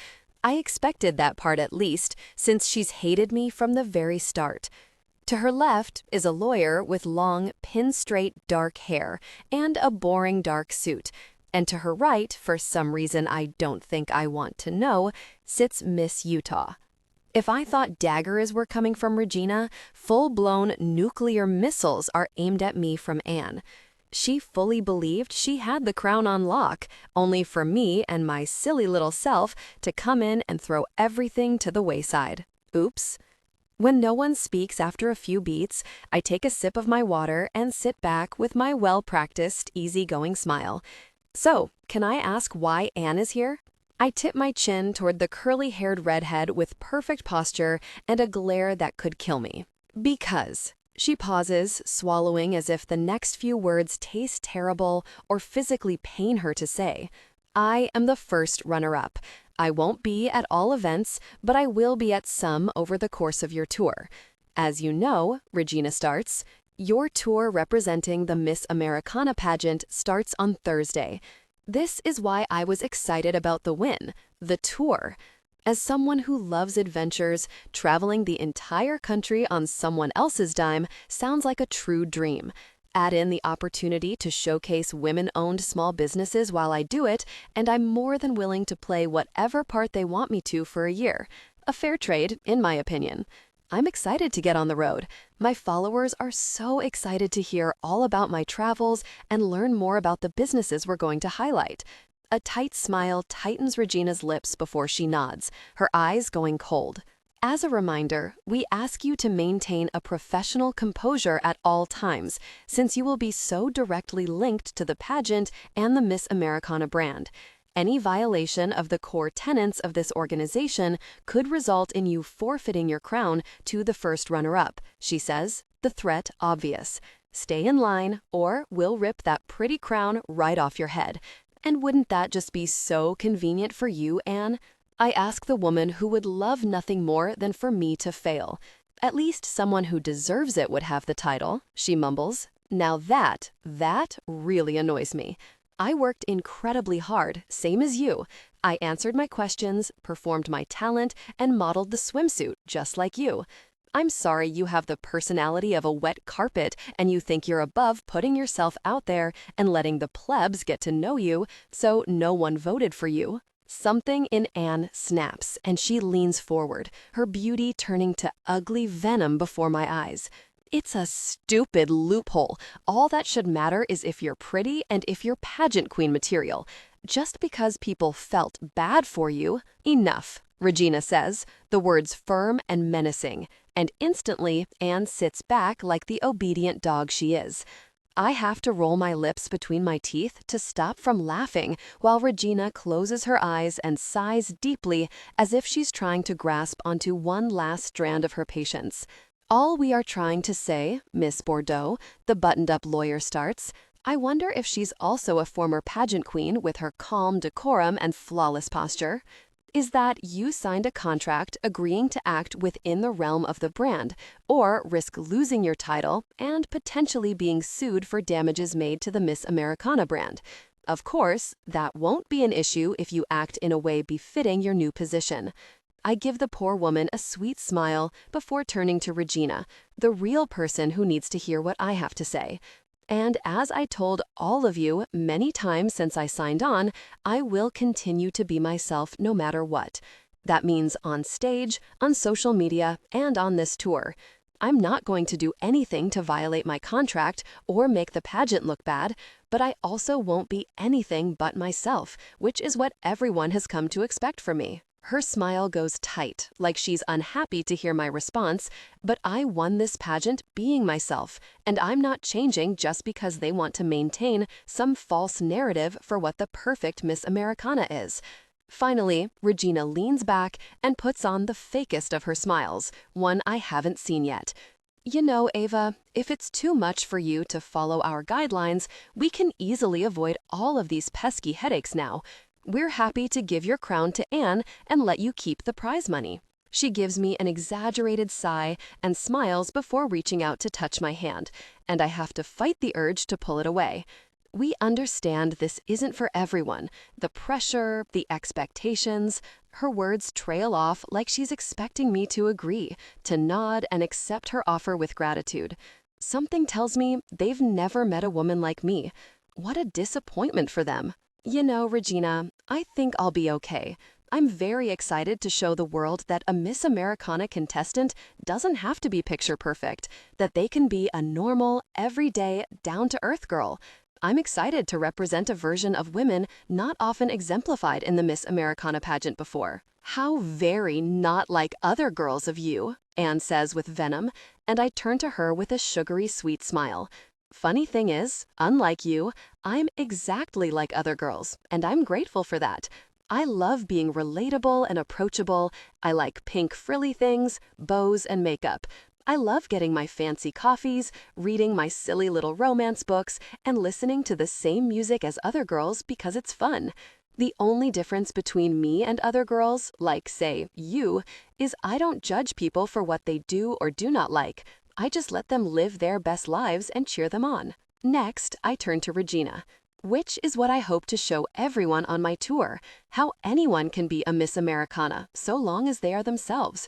I expected that part at least, since she's hated me from the very start. To her left is a lawyer with long, pin-straight dark hair and a boring dark suit. And to her right, for some reason I don't think I want to know, sits Miss Utah. If I thought daggers were coming from Regina, full-blown nuclear missiles are aimed at me from Anne. She fully believed she had the crown on lock, only for me and my silly little self to come in and throw everything to the wayside. Oops. When no one speaks after a few beats, I take a sip of my water and sit back with my well-practiced, easygoing smile. So, can I ask why Anne is here? I tip my chin toward the curly-haired redhead with perfect posture and a glare that could kill me. Because. She pauses, swallowing as if the next few words taste terrible or physically pain her to say. I am the first runner-up. I won't be at all events, but I will be at some over the course of your tour. As you know, Regina starts, your tour representing the Miss Americana pageant starts on Thursday. This is why I was excited about the win, the tour. As someone who loves adventures, traveling the entire country on someone else's dime sounds like a true dream. Add in the opportunity to showcase women-owned small businesses while I do it, and I'm more than willing to play whatever part they want me to for a year. A fair trade, in my opinion. I'm excited to get on the road. My followers are so excited to hear all about my travels and learn more about the businesses we're going to highlight. A tight smile tightens Regina's lips before she nods, her eyes going cold. As a reminder, we ask you to maintain a professional composure at all times, since you will be so directly linked to the pageant and the Miss Americana brand. Any violation of the core tenets of this organization could result in you forfeiting your crown to the first runner-up, she says, the threat obvious. Stay in line, or we'll rip that pretty crown right off your head. And wouldn't that just be so convenient for you, Anne? I ask the woman who would love nothing more than for me to fail. At least someone who deserves it would have the title, she mumbles. Now that really annoys me. I worked incredibly hard, same as you. I answered my questions, performed my talent, and modeled the swimsuit, just like you. I'm sorry you have the personality of a wet carpet and you think you're above putting yourself out there and letting the plebs get to know you, so no one voted for you. Something in Anne snaps, and she leans forward, her beauty turning to ugly venom before my eyes. It's a stupid loophole. All that should matter is if you're pretty and if you're pageant queen material. Just because people felt bad for you, enough, Regina says, the words firm and menacing. And instantly, Anne sits back like the obedient dog she is. I have to roll my lips between my teeth to stop from laughing while Regina closes her eyes and sighs deeply as if she's trying to grasp onto one last strand of her patience. All we are trying to say, Miss Bordeaux, the buttoned-up lawyer starts, I wonder if she's also a former pageant queen with her calm decorum and flawless posture, is that you signed a contract agreeing to act within the realm of the brand, or risk losing your title and potentially being sued for damages made to the Miss Americana brand. Of course, that won't be an issue if you act in a way befitting your new position. I give the poor woman a sweet smile before turning to Regina, the real person who needs to hear what I have to say. And as I told all of you many times since I signed on, I will continue to be myself no matter what. That means on stage, on social media, and on this tour. I'm not going to do anything to violate my contract or make the pageant look bad, but I also won't be anything but myself, which is what everyone has come to expect from me. Her smile goes tight, like she's unhappy to hear my response, but I won this pageant being myself, and I'm not changing just because they want to maintain some false narrative for what the perfect Miss Americana is. Finally, Regina leans back and puts on the fakest of her smiles, one I haven't seen yet. You know, Ava, if it's too much for you to follow our guidelines, we can easily avoid all of these pesky headaches now. We're happy to give your crown to Anne and let you keep the prize money. She gives me an exaggerated sigh and smiles before reaching out to touch my hand, and I have to fight the urge to pull it away. We understand this isn't for everyone. The pressure, the expectations. Her words trail off like she's expecting me to agree, to nod and accept her offer with gratitude. Something tells me they've never met a woman like me. What a disappointment for them. You know, Regina, I think I'll be okay. I'm very excited to show the world that a Miss Americana contestant doesn't have to be picture perfect, that they can be a normal, everyday, down-to-earth girl. I'm excited to represent a version of women not often exemplified in the Miss Americana pageant before. How very not like other girls of you, Anne says with venom, and I turn to her with a sugary sweet smile. Funny thing is, unlike you, I'm exactly like other girls, and I'm grateful for that. I love being relatable and approachable. I like pink frilly things, bows, and makeup. I love getting my fancy coffees, reading my silly little romance books, and listening to the same music as other girls because it's fun. The only difference between me and other girls, like, say, you, is I don't judge people for what they do or do not like. I just let them live their best lives and cheer them on. Next, I turn to Regina, which is what I hope to show everyone on my tour, how anyone can be a Miss Americana, so long as they are themselves.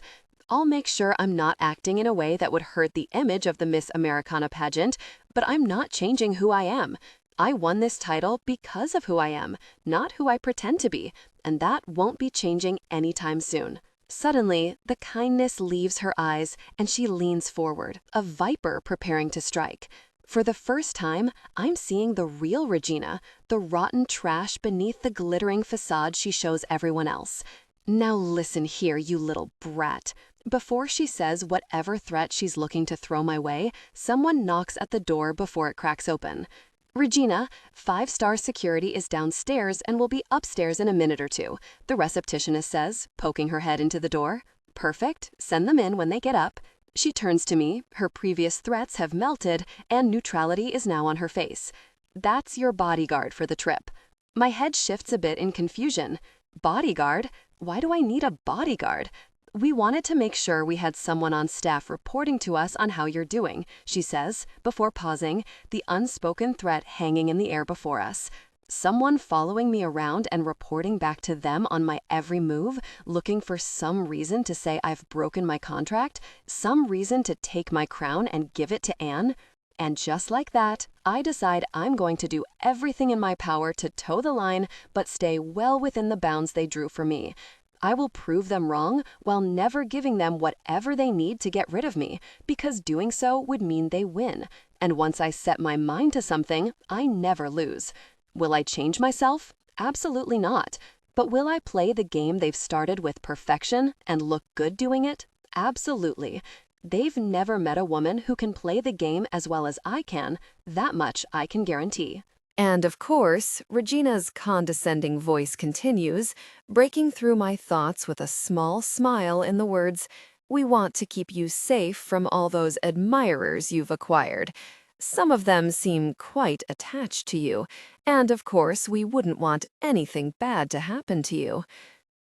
I'll make sure I'm not acting in a way that would hurt the image of the Miss Americana pageant, but I'm not changing who I am. I won this title because of who I am, not who I pretend to be, and that won't be changing anytime soon. Suddenly, the kindness leaves her eyes and she leans forward, a viper preparing to strike. For the first time, I'm seeing the real Regina, the rotten trash beneath the glittering facade she shows everyone else. Now listen here, you little brat. Before she says whatever threat she's looking to throw my way, someone knocks at the door before it cracks open. Regina, 5-star security is downstairs and will be upstairs in a minute or two, the receptionist says, poking her head into the door. Perfect, send them in when they get up. She turns to me, her previous threats have melted, and neutrality is now on her face. That's your bodyguard for the trip. My head shifts a bit in confusion. Bodyguard? Why do I need a bodyguard? We wanted to make sure we had someone on staff reporting to us on how you're doing, she says, before pausing, the unspoken threat hanging in the air before us. Someone following me around and reporting back to them on my every move, looking for some reason to say I've broken my contract, some reason to take my crown and give it to Anne. And just like that, I decide I'm going to do everything in my power to toe the line, but stay well within the bounds they drew for me. I will prove them wrong while never giving them whatever they need to get rid of me, because doing so would mean they win. And once I set my mind to something, I never lose. Will I change myself? Absolutely not. But will I play the game they've started with perfection and look good doing it? Absolutely. They've never met a woman who can play the game as well as I can. That much I can guarantee. And of course, Regina's condescending voice continues, breaking through my thoughts with a small smile in the words, We want to keep you safe from all those admirers you've acquired. Some of them seem quite attached to you, and of course, we wouldn't want anything bad to happen to you.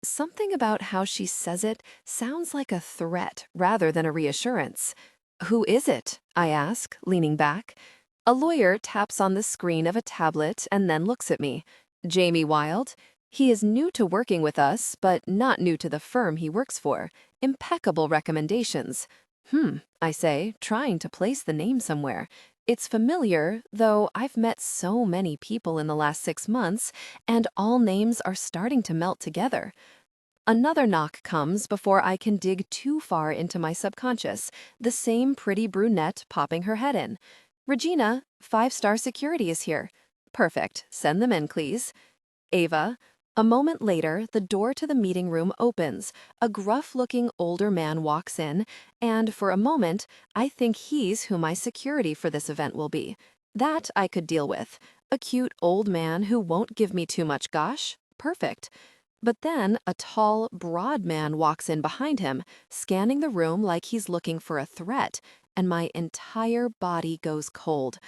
Something about how she says it sounds like a threat rather than a reassurance. Who is it? I ask, leaning back. A lawyer taps on the screen of a tablet and then looks at me. Jaime Wild? He is new to working with us, but not new to the firm he works for. Impeccable recommendations. I say, trying to place the name somewhere. It's familiar, though I've met so many people in the last 6 months, and all names are starting to melt together. Another knock comes before I can dig too far into my subconscious, the same pretty brunette popping her head in. Regina, 5-star security is here. Perfect. Send them in, please. Ava. A moment later, the door to the meeting room opens. A gruff-looking older man walks in, and for a moment, I think he's who my security for this event will be. That I could deal with. A cute old man who won't give me too much gosh? Perfect. But then a tall, broad man walks in behind him, scanning the room like he's looking for a threat, and my entire body goes cold.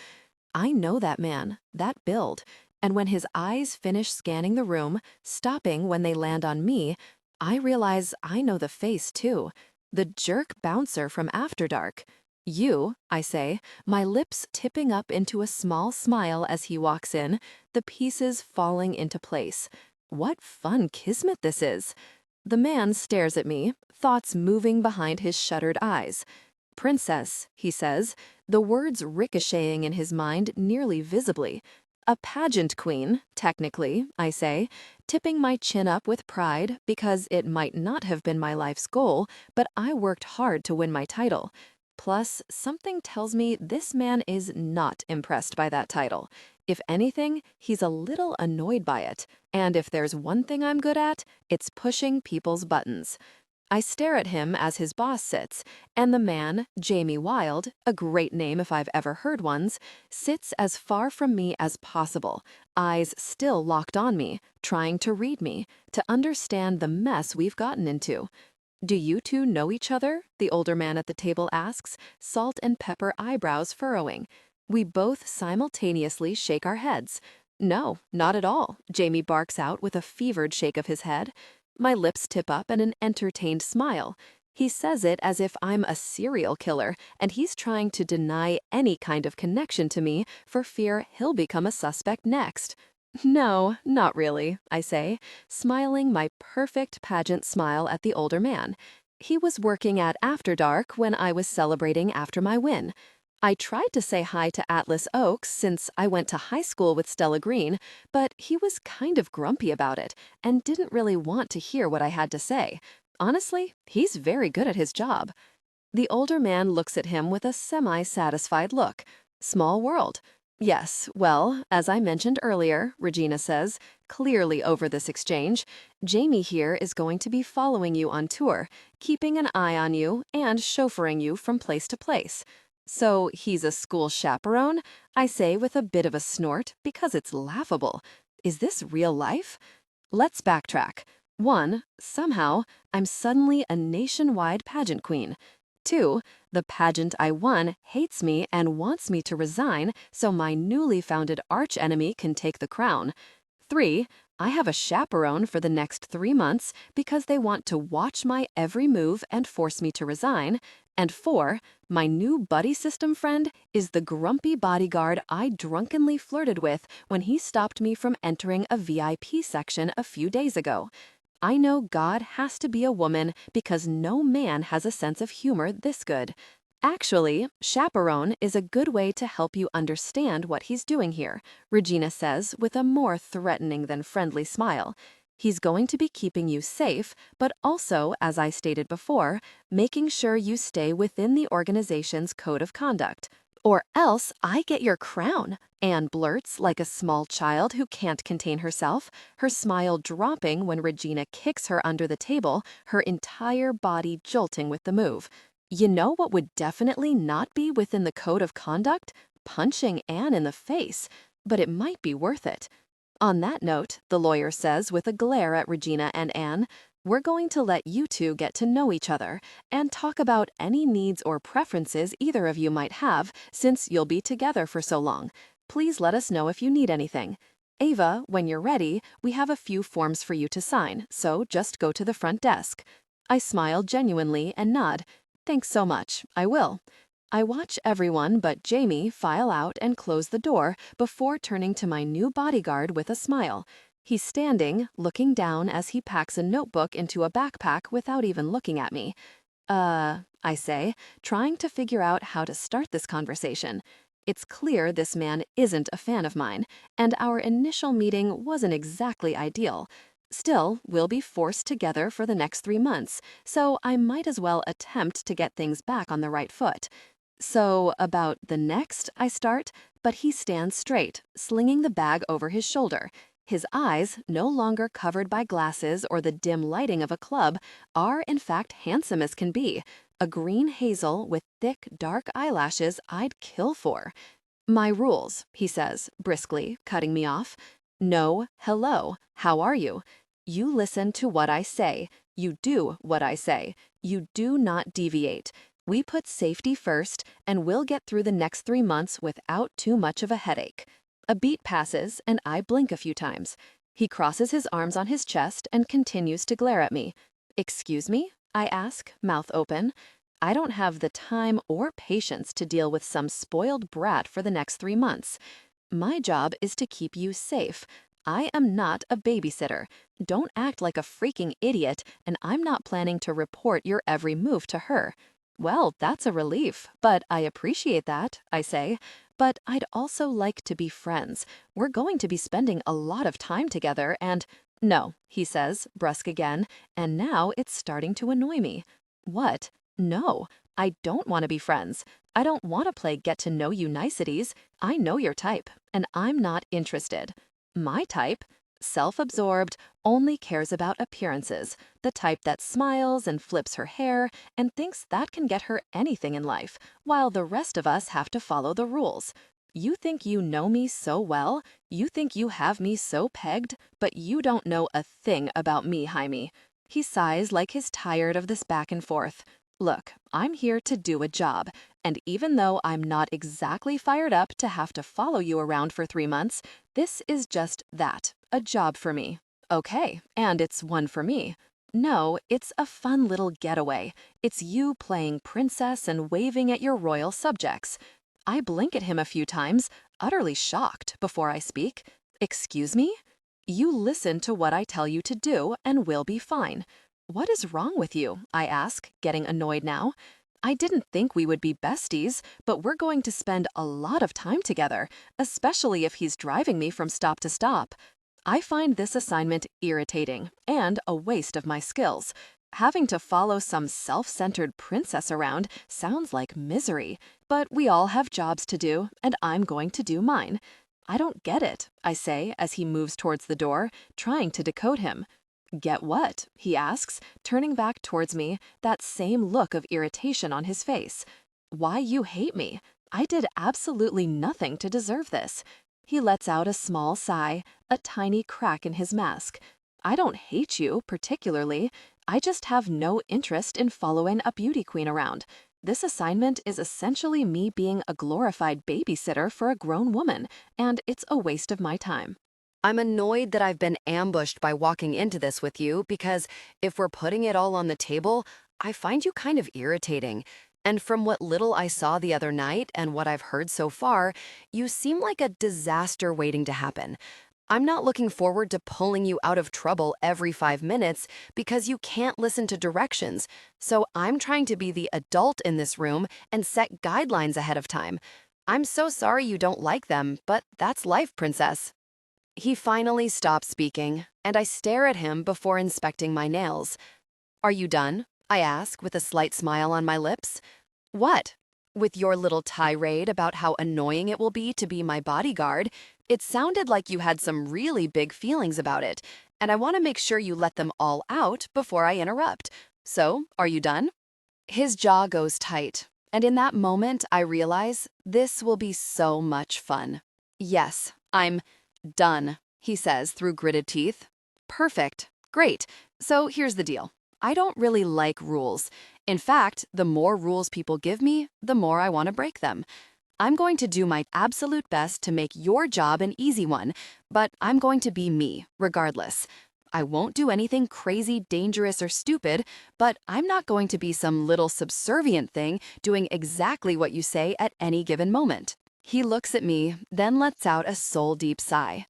I know that man, that build, and when his eyes finish scanning the room, stopping when they land on me, I realize I know the face too. The jerk bouncer from After Dark. You, I say, my lips tipping up into a small smile as he walks in, the pieces falling into place. What fun kismet this is. The man stares at me, thoughts moving behind his shuttered eyes. Princess, he says, the words ricocheting in his mind nearly visibly. A pageant queen, technically, I say, tipping my chin up with pride because it might not have been my life's goal, but I worked hard to win my title. Plus, something tells me this man is not impressed by that title. If anything, he's a little annoyed by it. And if there's one thing I'm good at, it's pushing people's buttons. I stare at him as his boss sits, and the man, Jaime Wild, a great name if I've ever heard one's, sits as far from me as possible, eyes still locked on me, trying to read me, to understand the mess we've gotten into. Do you two know each other? The older man at the table asks, salt and pepper eyebrows furrowing. We both simultaneously shake our heads. No, not at all, Jaime barks out with a fevered shake of his head. My lips tip up in an entertained smile. He says it as if I'm a serial killer, and he's trying to deny any kind of connection to me for fear he'll become a suspect next. No, not really, I say, smiling my perfect pageant smile at the older man. He was working at After Dark when I was celebrating after my win. I tried to say hi to Atlas Oaks since I went to high school with Stella Green, but he was kind of grumpy about it and didn't really want to hear what I had to say. Honestly, he's very good at his job. The older man looks at him with a semi-satisfied look. Small world. Yes, well, as I mentioned earlier, Regina says, clearly over this exchange, Jaime here is going to be following you on tour, keeping an eye on you and chauffeuring you from place to place. So he's a school chaperone? I say with a bit of a snort because it's laughable. Is this real life? Let's backtrack. 1, somehow, I'm suddenly a nationwide pageant queen. 2, the pageant I won hates me and wants me to resign so my newly founded archenemy can take the crown. 3, I have a chaperone for the next 3 months because they want to watch my every move and force me to resign. And 4, my new buddy system friend is the grumpy bodyguard I drunkenly flirted with when he stopped me from entering a VIP section a few days ago. I know God has to be a woman because no man has a sense of humor this good. Actually, chaperone is a good way to help you understand what he's doing here, Regina says with a more threatening than friendly smile. He's going to be keeping you safe, but also, as I stated before, making sure you stay within the organization's code of conduct. Or else I get your crown, Anne blurts like a small child who can't contain herself, her smile dropping when Regina kicks her under the table, her entire body jolting with the move. You know what would definitely not be within the code of conduct? Punching Anne in the face. But it might be worth it. On that note, the lawyer says with a glare at Regina and Anne, We're going to let you two get to know each other and talk about any needs or preferences either of you might have since you'll be together for so long. Please let us know if you need anything. Ava, when you're ready, we have a few forms for you to sign, so just go to the front desk. I smile genuinely and nod. Thanks so much, I will. I watch everyone but Jaime file out and close the door before turning to my new bodyguard with a smile. He's standing, looking down as he packs a notebook into a backpack without even looking at me. I say, trying to figure out how to start this conversation. It's clear this man isn't a fan of mine, and our initial meeting wasn't exactly ideal. Still, we'll be forced together for the next 3 months, so I might as well attempt to get things back on the right foot. So, about the next, I start, but he stands straight, slinging the bag over his shoulder. His eyes, no longer covered by glasses or the dim lighting of a club, are in fact handsome as can be. A green hazel with thick, dark eyelashes I'd kill for. My rules, he says, briskly, cutting me off. No, hello, how are you? You listen to what I say. You do what I say. You do not deviate. We put safety first, and we'll get through the next 3 months without too much of a headache. A beat passes, and I blink a few times. He crosses his arms on his chest and continues to glare at me. Excuse me? I ask, mouth open. I don't have the time or patience to deal with some spoiled brat for the next 3 months. My job is to keep you safe. I am not a babysitter. Don't act like a freaking idiot, and I'm not planning to report your every move to her. Well, that's a relief, but I appreciate that, I say. But I'd also like to be friends. We're going to be spending a lot of time together and… No, he says, brusque again, and now it's starting to annoy me. What? No, I don't want to be friends. I don't want to play get-to-know-you niceties. I know your type, and I'm not interested. My type? Self-absorbed, only cares about appearances, the type that smiles and flips her hair and thinks that can get her anything in life, while the rest of us have to follow the rules. You think you know me so well, you think you have me so pegged, but you don't know a thing about me, Jaime. He sighs like he's tired of this back and forth. Look, I'm here to do a job, and even though I'm not exactly fired up to have to follow you around for 3 months, this is just that, a job for me. Okay, and it's one for me. No, it's a fun little getaway. It's you playing princess and waving at your royal subjects. I blink at him a few times, utterly shocked, before I speak. Excuse me? You listen to what I tell you to do, and we'll be fine. What is wrong with you? I ask, getting annoyed now. I didn't think we would be besties, but we're going to spend a lot of time together, especially if he's driving me from stop to stop. I find this assignment irritating and a waste of my skills. Having to follow some self-centered princess around sounds like misery, but we all have jobs to do, and I'm going to do mine. I don't get it, I say as he moves towards the door, trying to decode him. Get what? He asks, turning back towards me, that same look of irritation on his face. Why you hate me? I did absolutely nothing to deserve this. He lets out a small sigh, a tiny crack in his mask. I don't hate you, particularly. I just have no interest in following a beauty queen around. This assignment is essentially me being a glorified babysitter for a grown woman, and it's a waste of my time. I'm annoyed that I've been ambushed by walking into this with you because if we're putting it all on the table, I find you kind of irritating. And from what little I saw the other night and what I've heard so far, you seem like a disaster waiting to happen. I'm not looking forward to pulling you out of trouble every 5 minutes because you can't listen to directions. So I'm trying to be the adult in this room and set guidelines ahead of time. I'm so sorry you don't like them, but that's life, princess. He finally stops speaking, and I stare at him before inspecting my nails. Are you done? I ask with a slight smile on my lips. What? With your little tirade about how annoying it will be to be my bodyguard, it sounded like you had some really big feelings about it, and I want to make sure you let them all out before I interrupt. So, are you done? His jaw goes tight, and in that moment I realize this will be so much fun. Yes, I'm done, he says through gritted teeth. Perfect. Great. So here's the deal. I don't really like rules. In fact, the more rules people give me, the more I want to break them. I'm going to do my absolute best to make your job an easy one, but I'm going to be me, regardless. I won't do anything crazy, dangerous, or stupid, but I'm not going to be some little subservient thing doing exactly what you say at any given moment. He looks at me, then lets out a soul-deep sigh.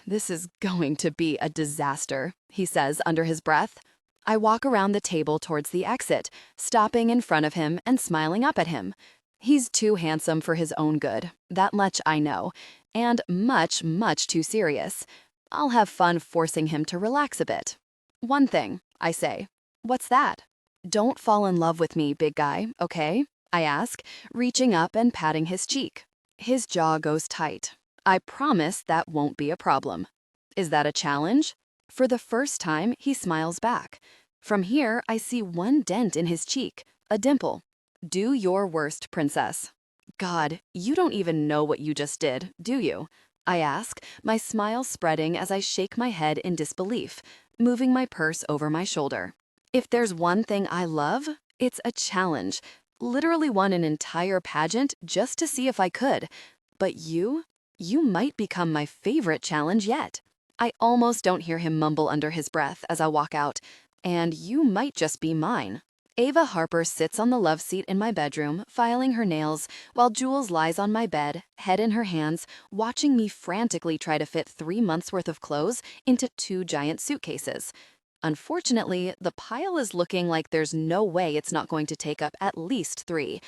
This is going to be a disaster, he says under his breath. I walk around the table towards the exit, stopping in front of him and smiling up at him. He's too handsome for his own good, that much I know, and much, much too serious. I'll have fun forcing him to relax a bit. One thing, I say. What's that? Don't fall in love with me, big guy, okay? I ask, reaching up and patting his cheek. His jaw goes tight. I promise that won't be a problem. Is that a challenge? For the first time, he smiles back. From here, I see one dent in his cheek, a dimple. Do your worst, princess. God, you don't even know what you just did, do you? I ask, my smile spreading as I shake my head in disbelief, moving my purse over my shoulder. If there's one thing I love, it's a challenge. Literally won an entire pageant just to see if I could. But you might become my favorite challenge yet. I almost don't hear him mumble under his breath as I walk out. And you might just be mine. Ava Harper sits on the love seat in my bedroom, filing her nails, while Jules lies on my bed, head in her hands, watching me frantically try to fit 3 months' worth of clothes into 2 giant suitcases. Unfortunately, the pile is looking like there's no way it's not going to take up at least 3.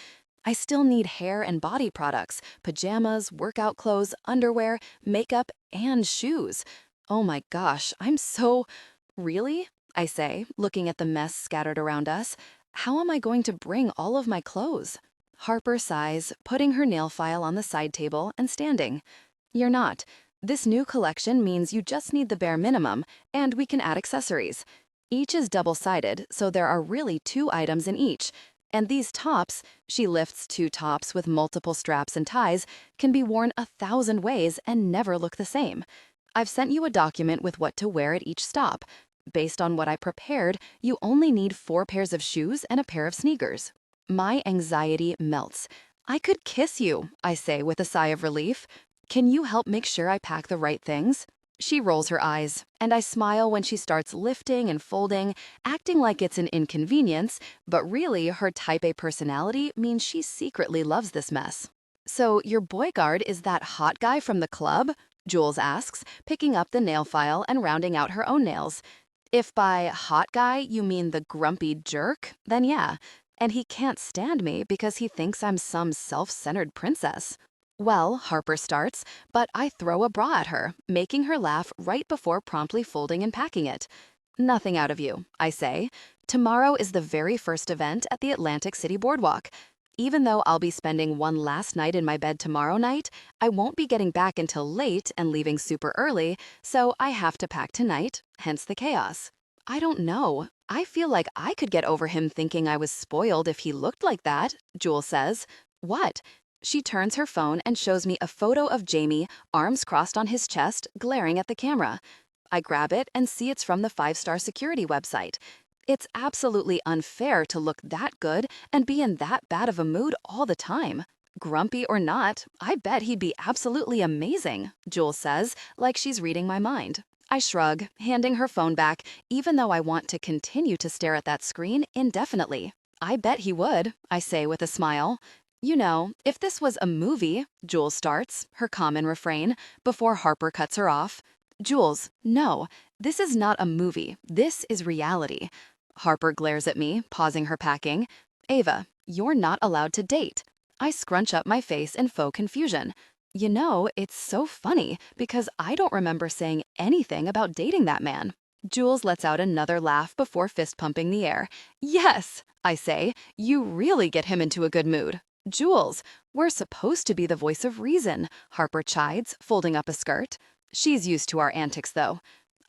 I still need hair and body products, pajamas, workout clothes, underwear, makeup, and shoes. Oh my gosh, I'm so... Really? I say, looking at the mess scattered around us. How am I going to bring all of my clothes? Harper sighs, putting her nail file on the side table and standing. You're not. This new collection means you just need the bare minimum, and we can add accessories. Each is double-sided, so there are really 2 items in each. And these tops, she lifts 2 tops with multiple straps and ties, can be worn 1,000 ways and never look the same. I've sent you a document with what to wear at each stop. Based on what I prepared, you only need 4 pairs of shoes and a pair of sneakers. My anxiety melts. I could kiss you, I say with a sigh of relief. Can you help make sure I pack the right things? She rolls her eyes, and I smile when she starts lifting and folding, acting like it's an inconvenience, but really her type A personality means she secretly loves this mess. So your bodyguard is that hot guy from the club? Jules asks, picking up the nail file and rounding out her own nails. If by hot guy you mean the grumpy jerk, then yeah. And he can't stand me because he thinks I'm some self-centered princess. Well, Harper starts, but I throw a bra at her, making her laugh right before promptly folding and packing it. Nothing out of you, I say. Tomorrow is the very first event at the Atlantic City Boardwalk. Even though I'll be spending one last night in my bed tomorrow night, I won't be getting back until late and leaving super early, so I have to pack tonight, hence the chaos. I don't know. I feel like I could get over him thinking I was spoiled if he looked like that, Jules says. What? She turns her phone and shows me a photo of Jaime, arms crossed on his chest, glaring at the camera. I grab it and see it's from the 5-star security website. It's absolutely unfair to look that good and be in that bad of a mood all the time. Grumpy or not, I bet he'd be absolutely amazing, Jules says, like she's reading my mind. I shrug, handing her phone back, even though I want to continue to stare at that screen indefinitely. I bet he would, I say with a smile. You know, if this was a movie, Jules starts, her common refrain, before Harper cuts her off. Jules, no, this is not a movie. This is reality. Harper glares at me, pausing her packing. Ava, you're not allowed to date. I scrunch up my face in faux confusion. You know, it's so funny because I don't remember saying anything about dating that man. Jules lets out another laugh before fist-pumping the air. Yes, I say, you really get him into a good mood. Jules, we're supposed to be the voice of reason, Harper chides, folding up a skirt. She's used to our antics, though.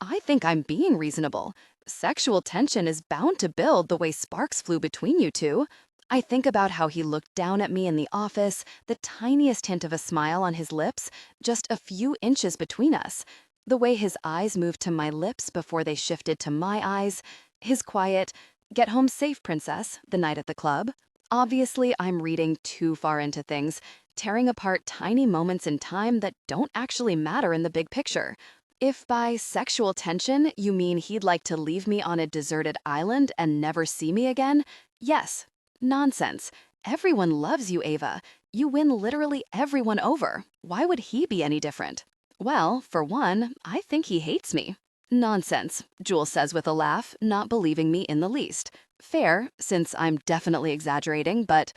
I think I'm being reasonable. Sexual tension is bound to build the way sparks flew between you two. I think about how he looked down at me in the office, the tiniest hint of a smile on his lips, just a few inches between us. The way his eyes moved to my lips before they shifted to my eyes, his quiet, "Get home safe, princess," the night at the club. Obviously, I'm reading too far into things, tearing apart tiny moments in time that don't actually matter in the big picture. If by sexual tension you mean he'd like to leave me on a deserted island and never see me again, yes. Nonsense. Everyone loves you, Ava. You win literally everyone over. Why would he be any different? Well, for one, I think he hates me. Nonsense, Jules says with a laugh, not believing me in the least. Fair, since I'm definitely exaggerating, but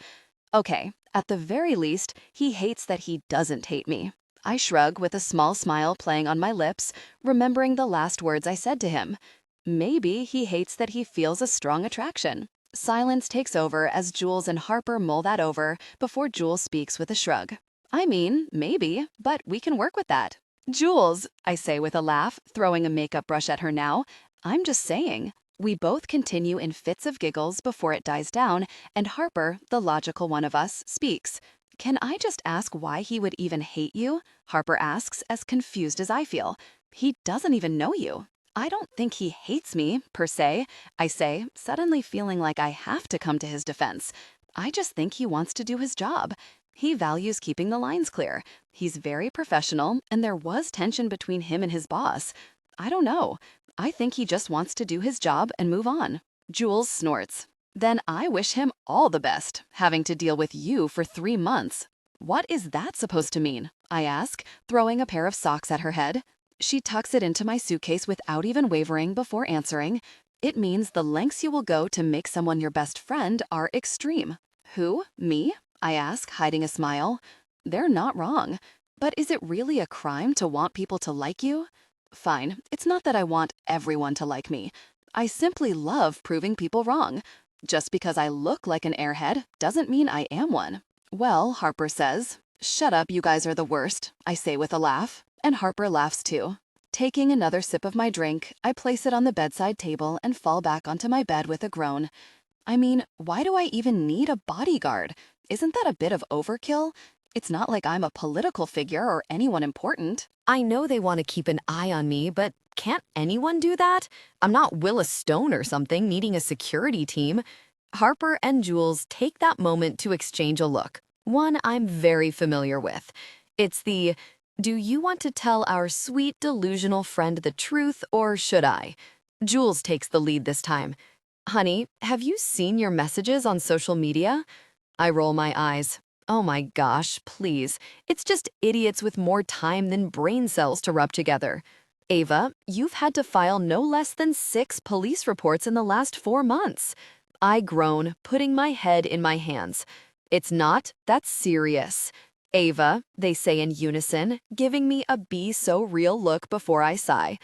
okay, at the very least, he hates that he doesn't hate me. I shrug with a small smile playing on my lips, remembering the last words I said to him. Maybe he hates that he feels a strong attraction. Silence takes over as Jules and Harper mull that over before Jules speaks with a shrug. I mean, maybe, but we can work with that. Jules, I say with a laugh, throwing a makeup brush at her now. I'm just saying. We both continue in fits of giggles before it dies down, and Harper, the logical one of us, speaks. Can I just ask why he would even hate you? Harper asks, as confused as I feel. He doesn't even know you. I don't think he hates me, per se, I say, suddenly feeling like I have to come to his defense. I just think he wants to do his job. He values keeping the lines clear. He's very professional, and there was tension between him and his boss. I don't know. I think he just wants to do his job and move on. Jules snorts. Then I wish him all the best, having to deal with you for 3 months. What is that supposed to mean? I ask, throwing a pair of socks at her head. She tucks it into my suitcase without even wavering before answering. It means the lengths you will go to make someone your best friend are extreme. Who? Me? I ask, hiding a smile. They're not wrong. But is it really a crime to want people to like you? Fine, it's not that I want everyone to like me. I simply love proving people wrong. Just because I look like an airhead doesn't mean I am one. Well, Harper says. Shut up, you guys are the worst, I say with a laugh. And Harper laughs too. Taking another sip of my drink, I place it on the bedside table and fall back onto my bed with a groan. I mean, why do I even need a bodyguard? Isn't that a bit of overkill? It's not like I'm a political figure or anyone important. I know they want to keep an eye on me, but can't anyone do that? I'm not Willa Stone or something needing a security team. Harper and Jules take that moment to exchange a look, one I'm very familiar with. It's the, "Do you want to tell our sweet, delusional friend the truth, or should I?" Jules takes the lead this time. "Honey, have you seen your messages on social media?" I roll my eyes. Oh my gosh, please. It's just idiots with more time than brain cells to rub together. Ava, you've had to file no less than 6 police reports in the last 4 months. I groan, putting my head in my hands. It's not, that's serious. Ava, they say in unison, giving me a be-so-real look before I sigh.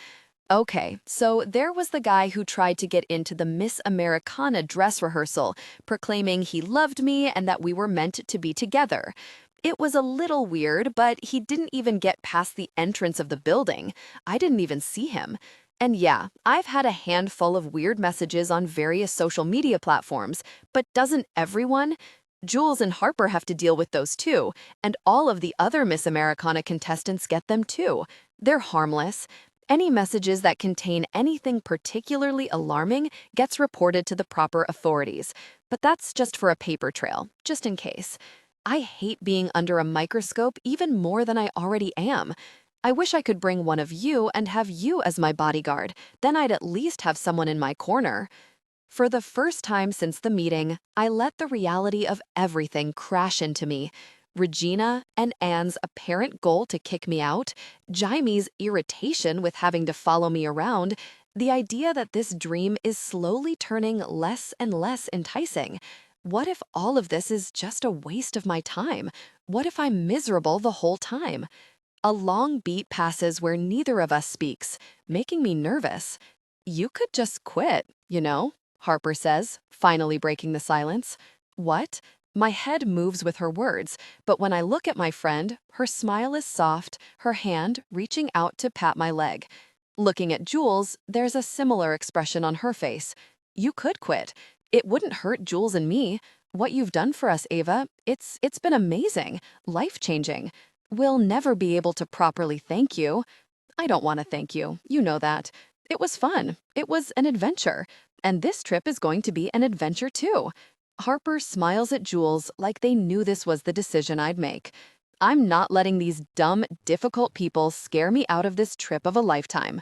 Okay, so there was the guy who tried to get into the Miss Americana dress rehearsal, proclaiming he loved me and that we were meant to be together. It was a little weird, but he didn't even get past the entrance of the building. I didn't even see him. And yeah, I've had a handful of weird messages on various social media platforms, but doesn't everyone? Jules and Harper have to deal with those too, and all of the other Miss Americana contestants get them too. They're harmless. Any messages that contain anything particularly alarming gets reported to the proper authorities, but that's just for a paper trail, just in case. I hate being under a microscope even more than I already am. I wish I could bring one of you and have you as my bodyguard, then I'd at least have someone in my corner. For the first time since the meeting, I let the reality of everything crash into me. Regina and Anne's apparent goal to kick me out, Jaime's irritation with having to follow me around, the idea that this dream is slowly turning less and less enticing. What if all of this is just a waste of my time? What if I'm miserable the whole time? A long beat passes where neither of us speaks, making me nervous. You could just quit, you know, Harper says, finally breaking the silence. What? My head moves with her words, but when I look at my friend, her smile is soft, her hand reaching out to pat my leg. Looking at Jules, there's a similar expression on her face. You could quit. It wouldn't hurt Jules and me. What you've done for us, Ava, it's been amazing, life-changing. We'll never be able to properly thank you. I don't want to thank you. You know that. It was fun. It was an adventure. And this trip is going to be an adventure too. Harper smiles at Jules like they knew this was the decision I'd make. I'm not letting these dumb, difficult people scare me out of this trip of a lifetime.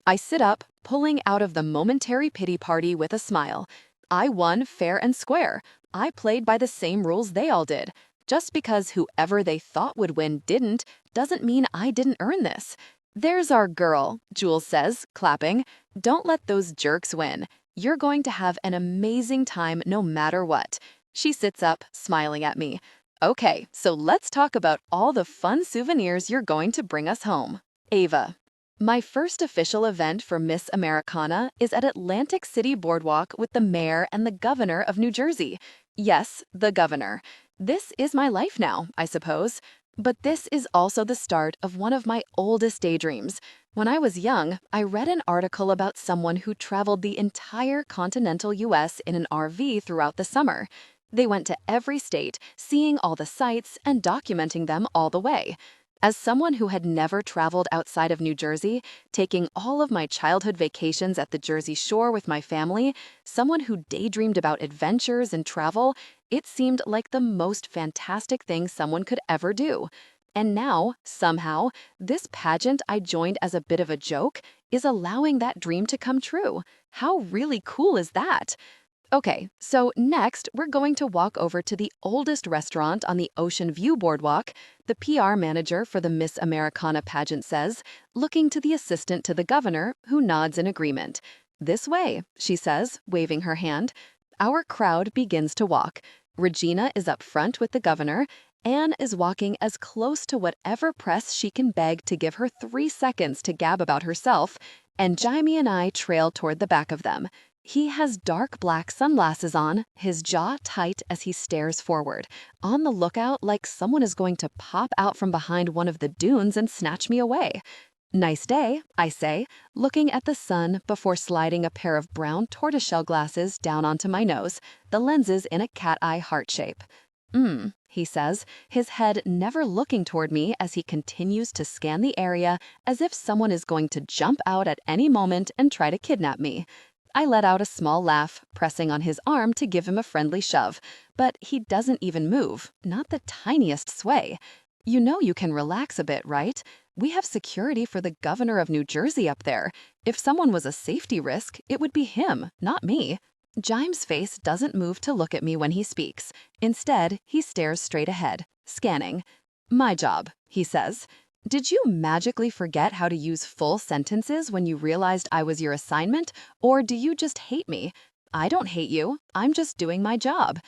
I sit up, pulling out of the momentary pity party with a smile. I won fair and square. I played by the same rules they all did. Just because whoever they thought would win didn't, doesn't mean I didn't earn this. There's our girl, Jules says, clapping. Don't let those jerks win. You're going to have an amazing time no matter what. She sits up, smiling at me. Okay, so let's talk about all the fun souvenirs you're going to bring us home. Ava. My first official event for Miss Americana is at Atlantic City Boardwalk with the mayor and the governor of New Jersey. Yes, the governor. This is my life now, I suppose. But this is also the start of one of my oldest daydreams. When I was young, I read an article about someone who traveled the entire continental US in an RV throughout the summer. They went to every state, seeing all the sights and documenting them all the way. As someone who had never traveled outside of New Jersey, taking all of my childhood vacations at the Jersey Shore with my family, someone who daydreamed about adventures and travel, it seemed like the most fantastic thing someone could ever do. And now, somehow, this pageant I joined as a bit of a joke is allowing that dream to come true. How really cool is that? Okay, so next we're going to walk over to the oldest restaurant on the Ocean View Boardwalk, the PR manager for the Miss Americana pageant says, looking to the assistant to the governor, who nods in agreement. This way, she says, waving her hand. Our crowd begins to walk. Regina is up front with the governor. Anne is walking as close to whatever press she can beg to give her 3 seconds to gab about herself, and Jaime and I trail toward the back of them. He has dark black sunglasses on, his jaw tight as he stares forward, on the lookout like someone is going to pop out from behind one of the dunes and snatch me away. Nice day, I say, looking at the sun before sliding a pair of brown tortoiseshell glasses down onto my nose, the lenses in a cat-eye heart shape. He says, his head never looking toward me as he continues to scan the area as if someone is going to jump out at any moment and try to kidnap me. I let out a small laugh, pressing on his arm to give him a friendly shove, but he doesn't even move, not the tiniest sway. You know you can relax a bit, right? We have security for the governor of New Jersey up there. If someone was a safety risk, it would be him, not me. Jaime's face doesn't move to look at me when he speaks. Instead, he stares straight ahead, scanning. My job, he says. Did you magically forget how to use full sentences when you realized I was your assignment, or do you just hate me? I don't hate you. I'm just doing my job.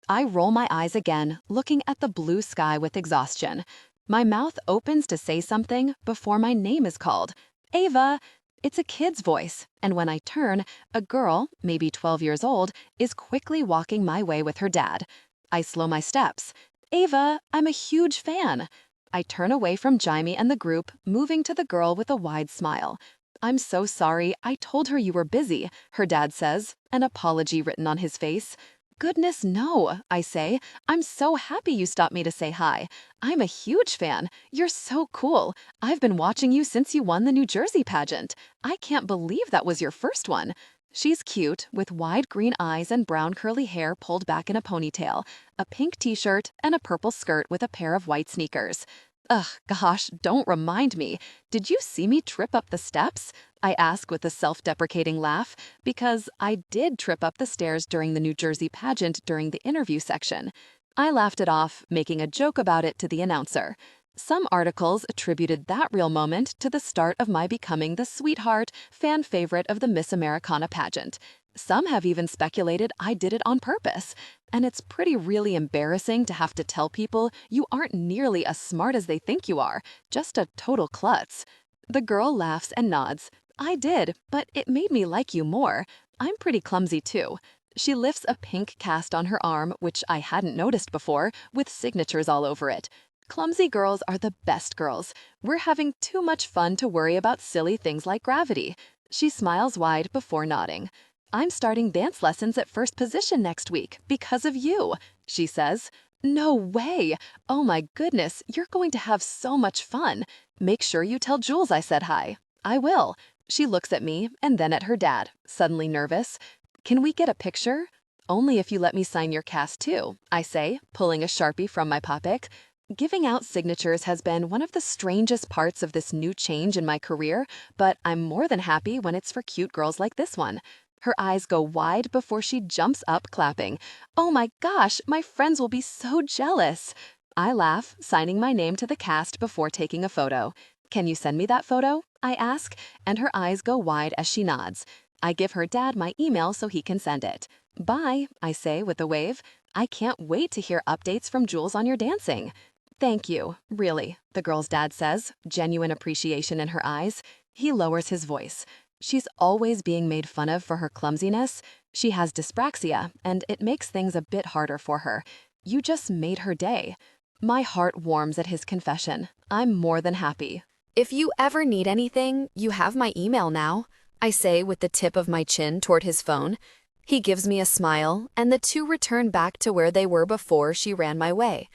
I roll my eyes again, looking at the blue sky with exhaustion. My mouth opens to say something before my name is called. Ava! It's a kid's voice, and when I turn, a girl, maybe 12 years old, is quickly walking my way with her dad. I slow my steps. Ava, I'm a huge fan. I turn away from Jaime and the group, moving to the girl with a wide smile. I'm so sorry, I told her you were busy, her dad says, an apology written on his face. Goodness, no, I say. I'm so happy you stopped me to say hi. I'm a huge fan. You're so cool. I've been watching you since you won the New Jersey pageant. I can't believe that was your first one. She's cute, with wide green eyes and brown curly hair pulled back in a ponytail, a pink t-shirt, and a purple skirt with a pair of white sneakers. Ugh, gosh, don't remind me. Did you see me trip up the steps? I ask with a self-deprecating laugh, because I did trip up the stairs during the New Jersey pageant during the interview section. I laughed it off, making a joke about it to the announcer. Some articles attributed that real moment to the start of my becoming the sweetheart, fan favorite of the Miss Americana pageant. Some have even speculated I did it on purpose. And it's really embarrassing to have to tell people you aren't nearly as smart as they think you are, just a total klutz. The girl laughs and nods. I did, but it made me like you more. I'm pretty clumsy too. She lifts a pink cast on her arm, which I hadn't noticed before, with signatures all over it. Clumsy girls are the best girls. We're having too much fun to worry about silly things like gravity. She smiles wide before nodding. I'm starting dance lessons at first position next week because of you, she says. No way! Oh my goodness, you're going to have so much fun. Make sure you tell Jules I said hi. I will. She looks at me and then at her dad, suddenly nervous. Can we get a picture? Only if you let me sign your cast too, I say, pulling a Sharpie from my pocket. Giving out signatures has been one of the strangest parts of this new change in my career, but I'm more than happy when it's for cute girls like this one. Her eyes go wide before she jumps up clapping. Oh my gosh, my friends will be so jealous. I laugh, signing my name to the cast before taking a photo. Can you send me that photo? I ask, and her eyes go wide as she nods. I give her dad my email so he can send it. Bye, I say with a wave. I can't wait to hear updates from Jules on your dancing. Thank you, really, the girl's dad says, genuine appreciation in her eyes. He lowers his voice. She's always being made fun of for her clumsiness. She has dyspraxia, and it makes things a bit harder for her. You just made her day. My heart warms at his confession. I'm more than happy. If you ever need anything, you have my email now, I say with the tip of my chin toward his phone. He gives me a smile, and the two return back to where they were before she ran my way.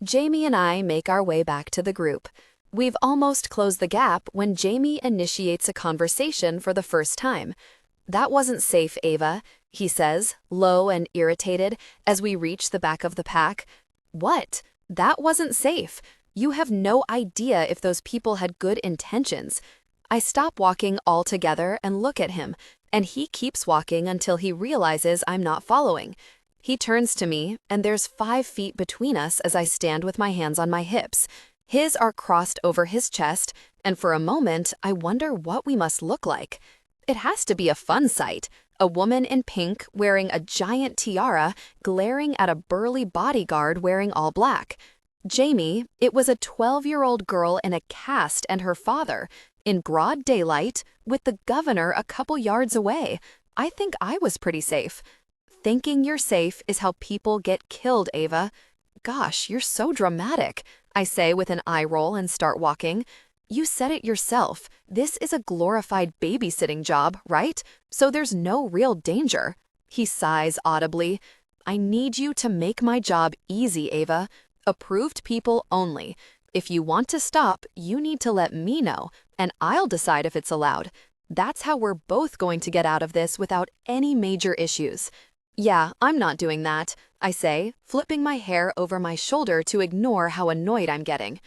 Jaime and I make our way back to the group. We've almost closed the gap when Jaime initiates a conversation for the first time. That wasn't safe, Ava, he says, low and irritated, as we reach the back of the pack. What? That wasn't safe. You have no idea if those people had good intentions. I stop walking altogether and look at him, and he keeps walking until he realizes I'm not following. He turns to me, and there's 5 feet between us as I stand with my hands on my hips. His are crossed over his chest, and for a moment, I wonder what we must look like. It has to be a fun sight. A woman in pink wearing a giant tiara, glaring at a burly bodyguard wearing all black. Jaime, it was a 12-year-old girl in a cast and her father, in broad daylight, with the governor a couple yards away. I think I was pretty safe. Thinking you're safe is how people get killed, Ava. Gosh, you're so dramatic, I say with an eye roll and start walking. You said it yourself. This is a glorified babysitting job, right? So there's no real danger. He sighs audibly. I need you to make my job easy, Ava. Approved people only. If you want to stop, you need to let me know, and I'll decide if it's allowed. That's how we're both going to get out of this without any major issues. Yeah, I'm not doing that, I say, flipping my hair over my shoulder to ignore how annoyed I'm getting.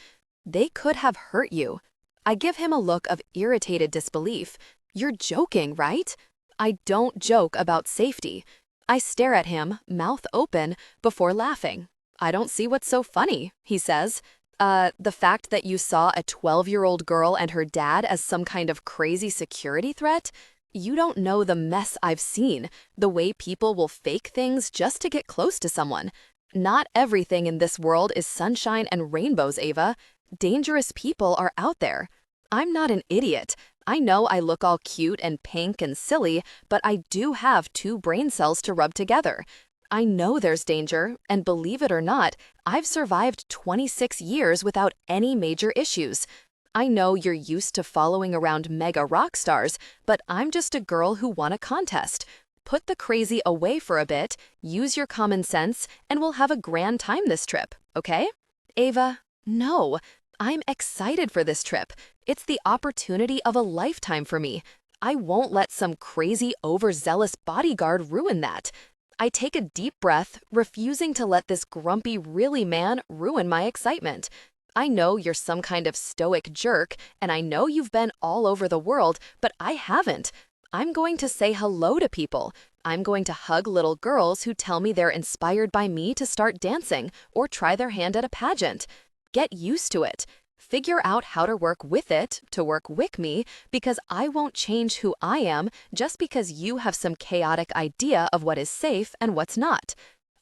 They could have hurt you. I give him a look of irritated disbelief. You're joking, right? I don't joke about safety. I stare at him, mouth open, before laughing. I don't see what's so funny, he says. The fact that you saw a 12-year-old girl and her dad as some kind of crazy security threat? You don't know the mess I've seen, the way people will fake things just to get close to someone. Not everything in this world is sunshine and rainbows, Ava. Dangerous people are out there. I'm not an idiot. I know I look all cute and pink and silly, but I do have 2 brain cells to rub together. I know there's danger, and believe it or not, I've survived 26 years without any major issues. I know you're used to following around mega rock stars, but I'm just a girl who won a contest. Put the crazy away for a bit, use your common sense, and we'll have a grand time this trip, okay? Ava, no. I'm excited for this trip. It's the opportunity of a lifetime for me. I won't let some crazy, overzealous bodyguard ruin that. I take a deep breath, refusing to let this grumpy, really man ruin my excitement. I know you're some kind of stoic jerk, and I know you've been all over the world, but I haven't. I'm going to say hello to people. I'm going to hug little girls who tell me they're inspired by me to start dancing or try their hand at a pageant. Get used to it. Figure out how to work with it, to work with me, because I won't change who I am just because you have some chaotic idea of what is safe and what's not.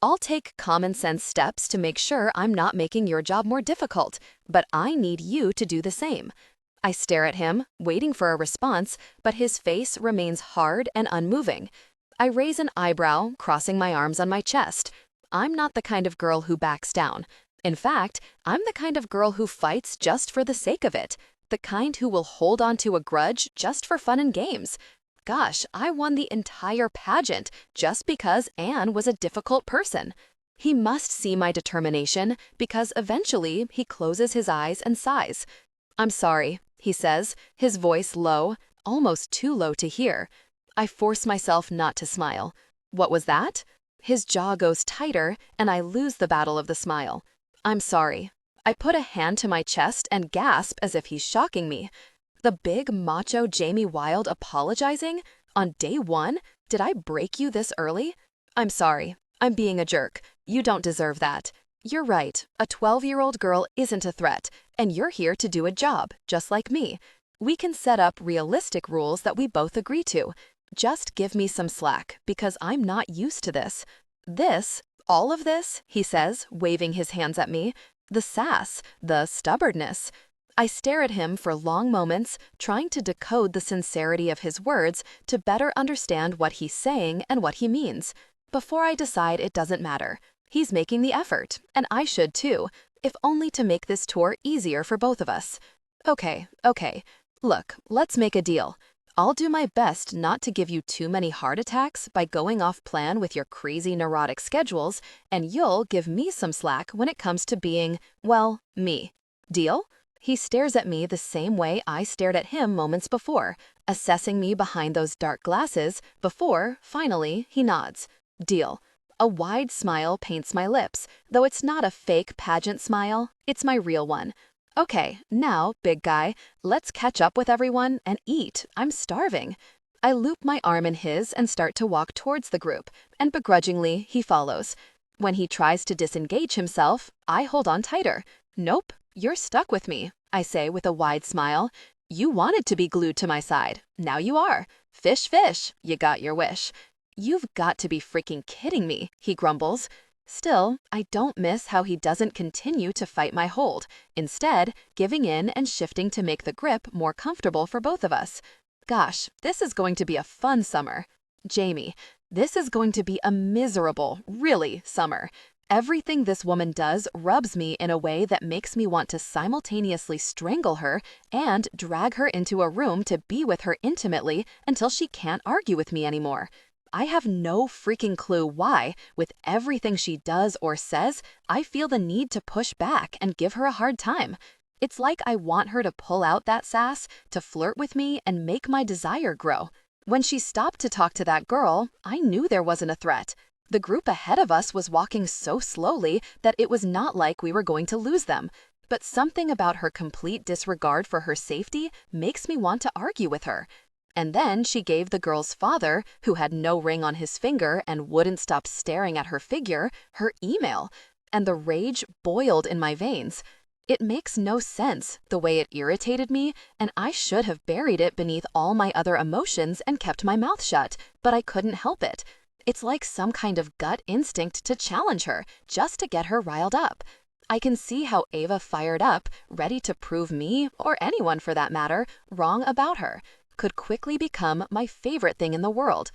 I'll take common sense steps to make sure I'm not making your job more difficult, but I need you to do the same. I stare at him, waiting for a response, but his face remains hard and unmoving. I raise an eyebrow, crossing my arms on my chest. I'm not the kind of girl who backs down. In fact, I'm the kind of girl who fights just for the sake of it, the kind who will hold on to a grudge just for fun and games. Gosh, I won the entire pageant just because Anne was a difficult person. He must see my determination because eventually he closes his eyes and sighs. "I'm sorry," he says, his voice low, almost too low to hear. I force myself not to smile. "What was that?" His jaw goes tighter, and I lose the battle of the smile. "I'm sorry." I put a hand to my chest and gasp as if he's shocking me. The big macho Jaime Wilde apologizing? On day one? Did I break you this early? "I'm sorry. I'm being a jerk. You don't deserve that. You're right. A 12-year-old girl isn't a threat, and you're here to do a job, just like me. We can set up realistic rules that we both agree to. Just give me some slack, because I'm not used to this." "This? All of this?" he says, waving his hands at me. The sass, the stubbornness. I stare at him for long moments, trying to decode the sincerity of his words to better understand what he's saying and what he means. Before I decide, it doesn't matter. He's making the effort, and I should too, if only to make this tour easier for both of us. Okay. Look, let's make a deal. I'll do my best not to give you too many heart attacks by going off plan with your crazy neurotic schedules, and you'll give me some slack when it comes to being, well, me. Deal? He stares at me the same way I stared at him moments before, assessing me behind those dark glasses before, finally, he nods. Deal. A wide smile paints my lips, though it's not a fake pageant smile, it's my real one. Okay, now, big guy, let's catch up with everyone and eat. I'm starving. I loop my arm in his and start to walk towards the group, and begrudgingly, he follows. When he tries to disengage himself, I hold on tighter. "Nope, you're stuck with me," I say with a wide smile. "You wanted to be glued to my side. Now you are. Fish, fish, you got your wish." "You've got to be freaking kidding me," he grumbles. Still, I don't miss how he doesn't continue to fight my hold, instead giving in and shifting to make the grip more comfortable for both of us. Gosh, this is going to be a fun summer. Jaime, this is going to be a miserable, really, summer. Everything this woman does rubs me in a way that makes me want to simultaneously strangle her and drag her into a room to be with her intimately until she can't argue with me anymore. I have no freaking clue why, with everything she does or says, I feel the need to push back and give her a hard time. It's like I want her to pull out that sass, to flirt with me and make my desire grow. When she stopped to talk to that girl, I knew there wasn't a threat. The group ahead of us was walking so slowly that it was not like we were going to lose them. But something about her complete disregard for her safety makes me want to argue with her. And then she gave the girl's father, who had no ring on his finger and wouldn't stop staring at her figure, her email, and the rage boiled in my veins. It makes no sense, the way it irritated me, and I should have buried it beneath all my other emotions and kept my mouth shut, but I couldn't help it. It's like some kind of gut instinct to challenge her, just to get her riled up. I can see how Ava fired up, ready to prove me, or anyone for that matter, wrong about her, could quickly become my favorite thing in the world.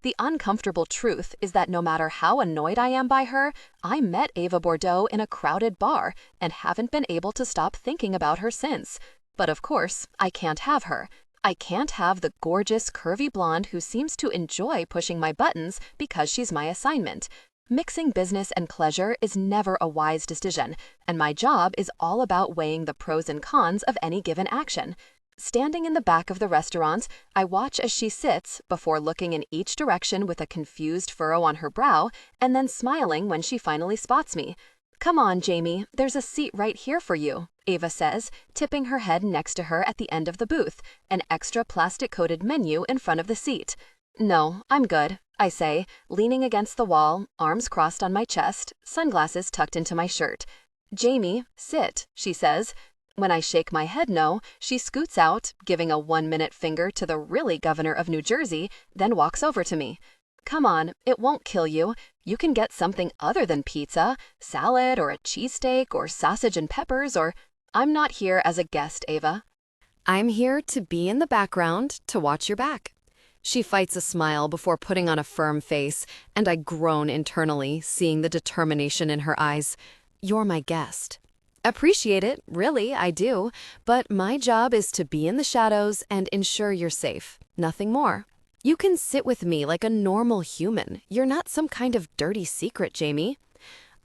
The uncomfortable truth is that no matter how annoyed I am by her, I met Ava Bordeaux in a crowded bar and haven't been able to stop thinking about her since. But of course, I can't have her. I can't have the gorgeous, curvy blonde who seems to enjoy pushing my buttons because she's my assignment. Mixing business and pleasure is never a wise decision, and my job is all about weighing the pros and cons of any given action. Standing in the back of the restaurant, I watch as she sits before looking in each direction with a confused furrow on her brow and then smiling when she finally spots me. "Come on, Jaime, there's a seat right here for you," Ava says, tipping her head next to her at the end of the booth, an extra plastic-coated menu in front of the seat. "No, I'm good," I say, leaning against the wall, arms crossed on my chest, sunglasses tucked into my shirt. "Jaime, sit," she says. When I shake my head no, she scoots out, giving a 1-minute finger to the really governor of New Jersey, then walks over to me. "Come on, it won't kill you. You can get something other than pizza, salad or a cheesesteak or sausage and peppers or—" "I'm not here as a guest, Ava. I'm here to be in the background, to watch your back." She fights a smile before putting on a firm face, and I groan internally, seeing the determination in her eyes. "You're my guest." "Appreciate it, really, I do. But my job is to be in the shadows and ensure you're safe. Nothing more. You can sit with me like a normal human. You're not some kind of dirty secret, Jaime."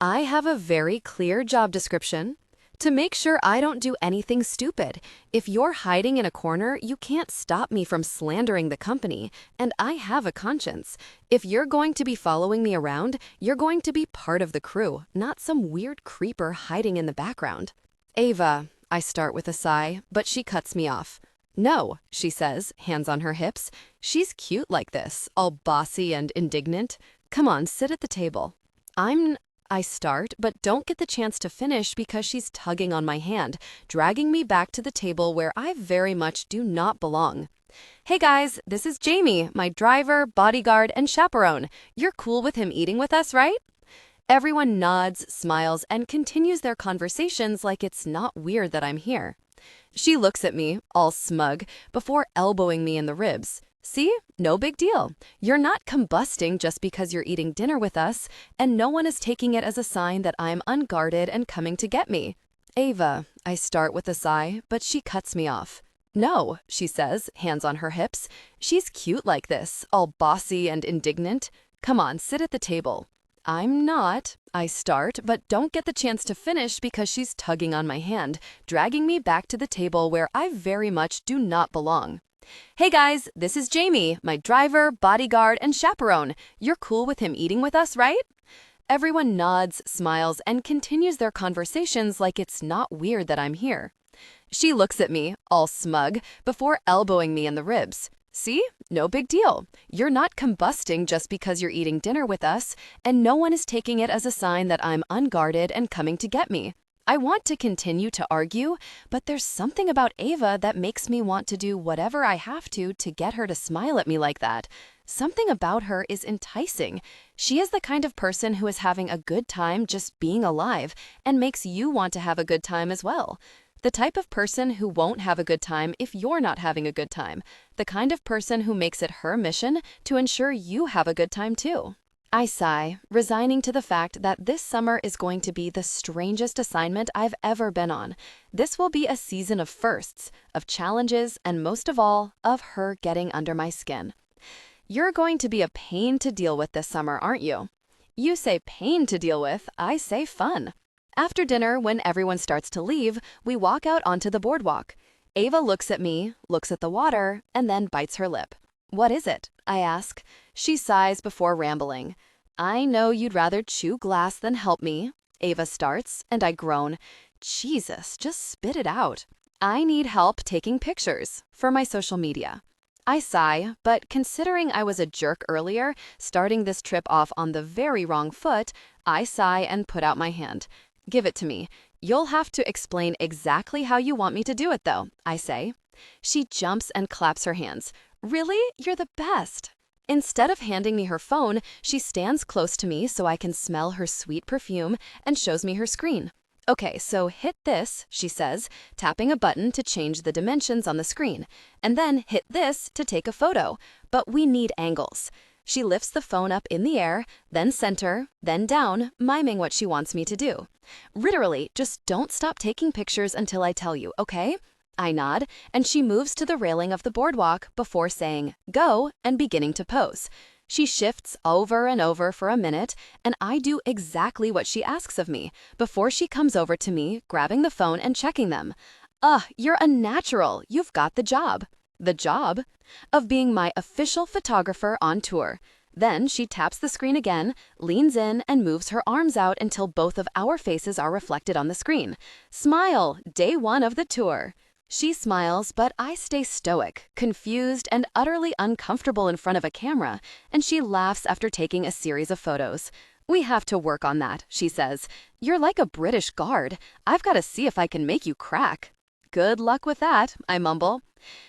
I have a very clear job description. To make sure I don't do anything stupid. If you're hiding in a corner, you can't stop me from slandering the company, and I have a conscience. If you're going to be following me around, you're going to be part of the crew, not some weird creeper hiding in the background. Ava, I start with a sigh, but she cuts me off. No, she says, hands on her hips. She's cute like this, all bossy and indignant. Come on, sit at the table. I start, but don't get the chance to finish because she's tugging on my hand, dragging me back to the table where I very much do not belong. Hey guys, this is Jaime, my driver, bodyguard, and chaperone. You're cool with him eating with us, right? Everyone nods, smiles, and continues their conversations like it's not weird that I'm here. She looks at me, all smug, before elbowing me in the ribs. See? No big deal. You're not combusting just because you're eating dinner with us, and no one is taking it as a sign that I'm unguarded and coming to get me. Ava, I start with a sigh, but she cuts me off. No, she says, hands on her hips. She's cute like this, all bossy and indignant. Come on, sit at the table. I'm not. I start, but don't get the chance to finish because she's tugging on my hand, dragging me back to the table where I very much do not belong. Hey guys, this is Jaime, my driver, bodyguard, and chaperone. You're cool with him eating with us, right? Everyone nods, smiles, and continues their conversations like it's not weird that I'm here. She looks at me, all smug, before elbowing me in the ribs. See? No big deal. You're not combusting just because you're eating dinner with us, and no one is taking it as a sign that I'm unguarded and coming to get me. I want to continue to argue, but there's something about Ava that makes me want to do whatever I have to get her to smile at me like that. Something about her is enticing. She is the kind of person who is having a good time just being alive and makes you want to have a good time as well. The type of person who won't have a good time if you're not having a good time. The kind of person who makes it her mission to ensure you have a good time too. I sigh, resigning to the fact that this summer is going to be the strangest assignment I've ever been on. This will be a season of firsts, of challenges, and most of all, of her getting under my skin. You're going to be a pain to deal with this summer, aren't you? You say pain to deal with, I say fun. After dinner, when everyone starts to leave, we walk out onto the boardwalk. Ava looks at me, looks at the water, and then bites her lip. What is it? I ask. She sighs before rambling. I know you'd rather chew glass than help me. Ava starts, and I groan. Jesus, just spit it out. I need help taking pictures for my social media. I sigh, but considering I was a jerk earlier, starting this trip off on the very wrong foot, I sigh and put out my hand. Give it to me. You'll have to explain exactly how you want me to do it, though, I say. She jumps and claps her hands. Really? You're the best. Instead of handing me her phone, she stands close to me so I can smell her sweet perfume and shows me her screen. Okay, so hit this, she says, tapping a button to change the dimensions on the screen, and then hit this to take a photo, but we need angles. She lifts the phone up in the air, then center, then down, miming what she wants me to do. Literally, just don't stop taking pictures until I tell you, okay? I nod, and she moves to the railing of the boardwalk before saying, go, and beginning to pose. She shifts over and over for a minute, and I do exactly what she asks of me, before she comes over to me, grabbing the phone and checking them. You're a natural. You've got the job. The job? Of being my official photographer on tour. Then she taps the screen again, leans in, and moves her arms out until both of our faces are reflected on the screen. Smile, day one of the tour. She smiles, but I stay stoic, confused, and utterly uncomfortable in front of a camera, and she laughs after taking a series of photos. We have to work on that, she says. You're like a British guard. I've got to see if I can make you crack. Good luck with that, I mumble.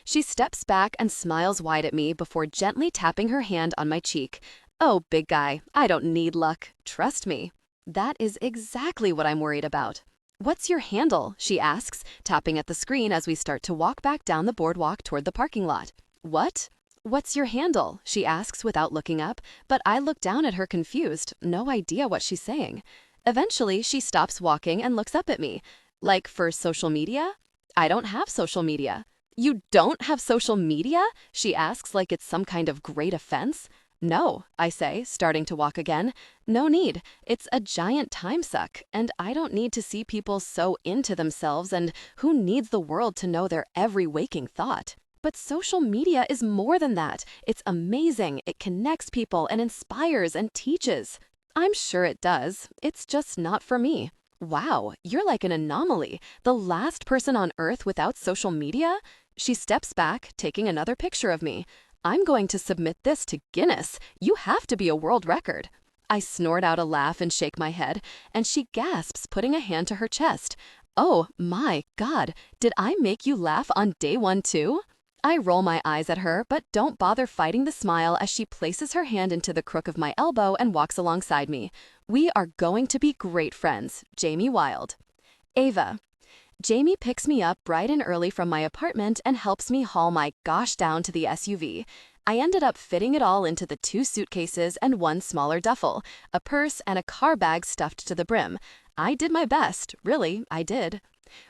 She steps back and smiles wide at me before gently tapping her hand on my cheek. Oh, big guy, I don't need luck. Trust me. That is exactly what I'm worried about. What's your handle? She asks, tapping at the screen as we start to walk back down the boardwalk toward the parking lot. What? What's your handle? She asks without looking up, but I look down at her confused, no idea what she's saying. Eventually, she stops walking and looks up at me. Like for social media? I don't have social media. You don't have social media? She asks like it's some kind of great offense. No, I say, starting to walk again. No need. It's a giant time suck, and I don't need to see people so into themselves, and who needs the world to know their every waking thought? But social media is more than that. It's amazing. It connects people and inspires and teaches. I'm sure it does. It's just not for me. Wow, you're like an anomaly. The last person on Earth without social media? She steps back, taking another picture of me. I'm going to submit this to Guinness. You have to be a world record. I snort out a laugh and shake my head, and she gasps, putting a hand to her chest. Oh my God, did I make you laugh on day one too? I roll my eyes at her, but don't bother fighting the smile as she places her hand into the crook of my elbow and walks alongside me. We are going to be great friends. Jaime Wild. Ava. Jaime picks me up bright and early from my apartment and helps me haul my gosh down to the SUV. I ended up fitting it all into the 2 suitcases and 1 smaller duffel, a purse and a car bag stuffed to the brim. I did my best, really, I did.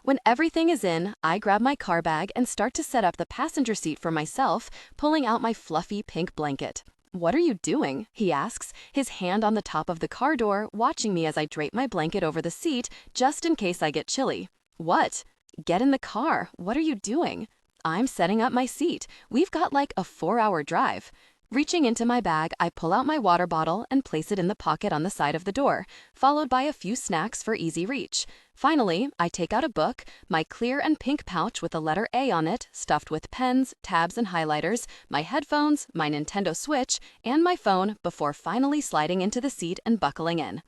When everything is in, I grab my car bag and start to set up the passenger seat for myself, pulling out my fluffy pink blanket. What are you doing? He asks, his hand on the top of the car door, watching me as I drape my blanket over the seat, just in case I get chilly. What? Get in the car. What are you doing? I'm setting up my seat. We've got like a 4-hour drive. Reaching into my bag, I pull out my water bottle and place it in the pocket on the side of the door, followed by a few snacks for easy reach. Finally, I take out a book, my clear and pink pouch with the letter A on it, stuffed with pens, tabs, and highlighters, my headphones, my Nintendo Switch, and my phone before finally sliding into the seat and buckling in.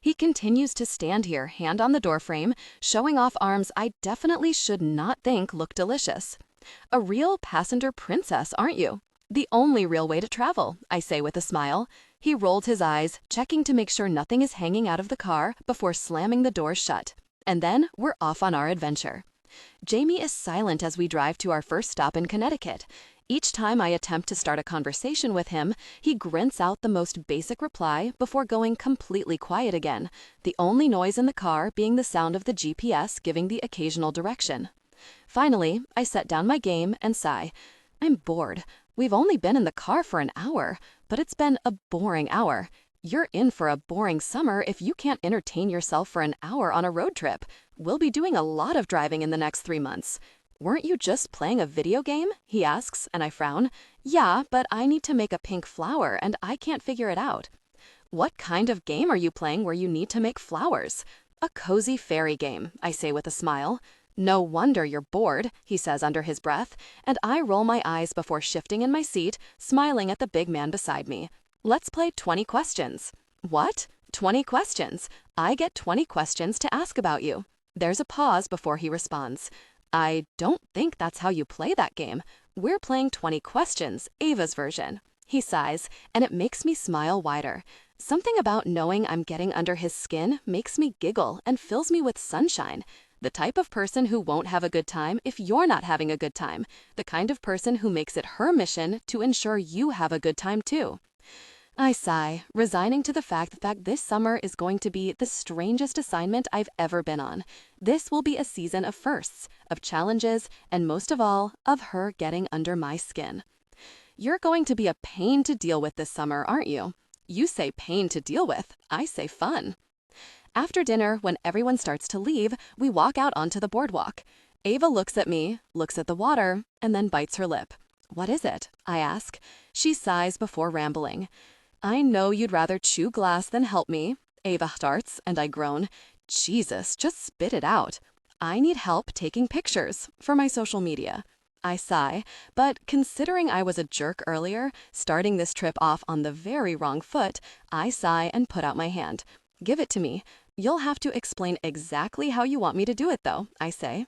He continues to stand here, hand on the doorframe, showing off arms I definitely should not think look delicious. A real passenger princess, aren't you? The only real way to travel, I say with a smile. He rolled his eyes, checking to make sure nothing is hanging out of the car before slamming the door shut. And then we're off on our adventure. Jaime is silent as we drive to our first stop in Connecticut. Each time I attempt to start a conversation with him, he grunts out the most basic reply before going completely quiet again, the only noise in the car being the sound of the GPS giving the occasional direction. Finally, I set down my game and sigh. I'm bored. We've only been in the car for an hour, but it's been a boring hour. You're in for a boring summer if you can't entertain yourself for an hour on a road trip. We'll be doing a lot of driving in the next 3 months. Weren't you just playing a video game? He asks, and I frown. Yeah, but I need to make a pink flower, and I can't figure it out. What kind of game are you playing where you need to make flowers? A cozy fairy game, I say with a smile. No wonder you're bored, he says under his breath, and I roll my eyes before shifting in my seat, smiling at the big man beside me. Let's play 20 questions. What? 20 questions. I get 20 questions to ask about you. There's a pause before he responds. I don't think that's how you play that game. We're playing 20 questions, Ava's version. He sighs, and it makes me smile wider. Something about knowing I'm getting under his skin makes me giggle and fills me with sunshine. The type of person who won't have a good time if you're not having a good time. The kind of person who makes it her mission to ensure you have a good time too. I sigh, resigning to the fact that this summer is going to be the strangest assignment I've ever been on. This will be a season of firsts, of challenges, and most of all, of her getting under my skin. You're going to be a pain to deal with this summer, aren't you? You say pain to deal with, I say fun. After dinner, when everyone starts to leave, we walk out onto the boardwalk. Ava looks at me, looks at the water, and then bites her lip. What is it? I ask. She sighs before rambling. I know you'd rather chew glass than help me. Ava starts, and I groan. Jesus, just spit it out. I need help taking pictures for my social media. I sigh, but considering I was a jerk earlier, starting this trip off on the very wrong foot, I sigh and put out my hand. Give it to me. You'll have to explain exactly how you want me to do it, though, I say.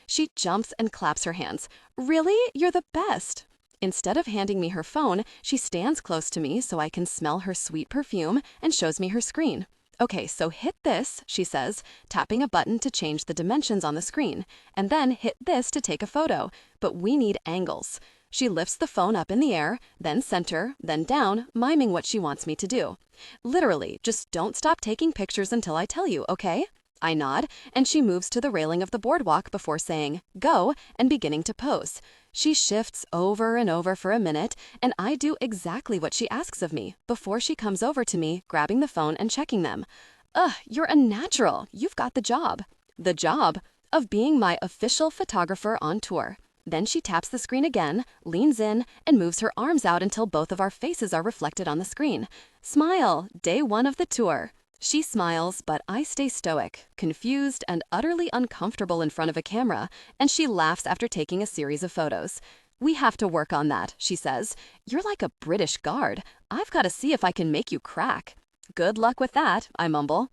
She jumps and claps her hands. Really? You're the best. Instead of handing me her phone, she stands close to me so I can smell her sweet perfume and shows me her screen. Okay, so hit this, she says, tapping a button to change the dimensions on the screen, and then hit this to take a photo, but we need angles. She lifts the phone up in the air, then center, then down, miming what she wants me to do. Literally, just don't stop taking pictures until I tell you, okay? I nod, and she moves to the railing of the boardwalk before saying, "Go," and beginning to pose. She shifts over and over for a minute, and I do exactly what she asks of me before she comes over to me, grabbing the phone and checking them. Ugh, you're a natural. You've got the job. The job of being my official photographer on tour. Then she taps the screen again, leans in, and moves her arms out until both of our faces are reflected on the screen. Smile, day 1 of the tour. She smiles, but I stay stoic, confused, and utterly uncomfortable in front of a camera, and she laughs after taking a series of photos. "We have to work on that," she says. "You're like a British guard. I've got to see if I can make you crack." "Good luck with that," I mumble.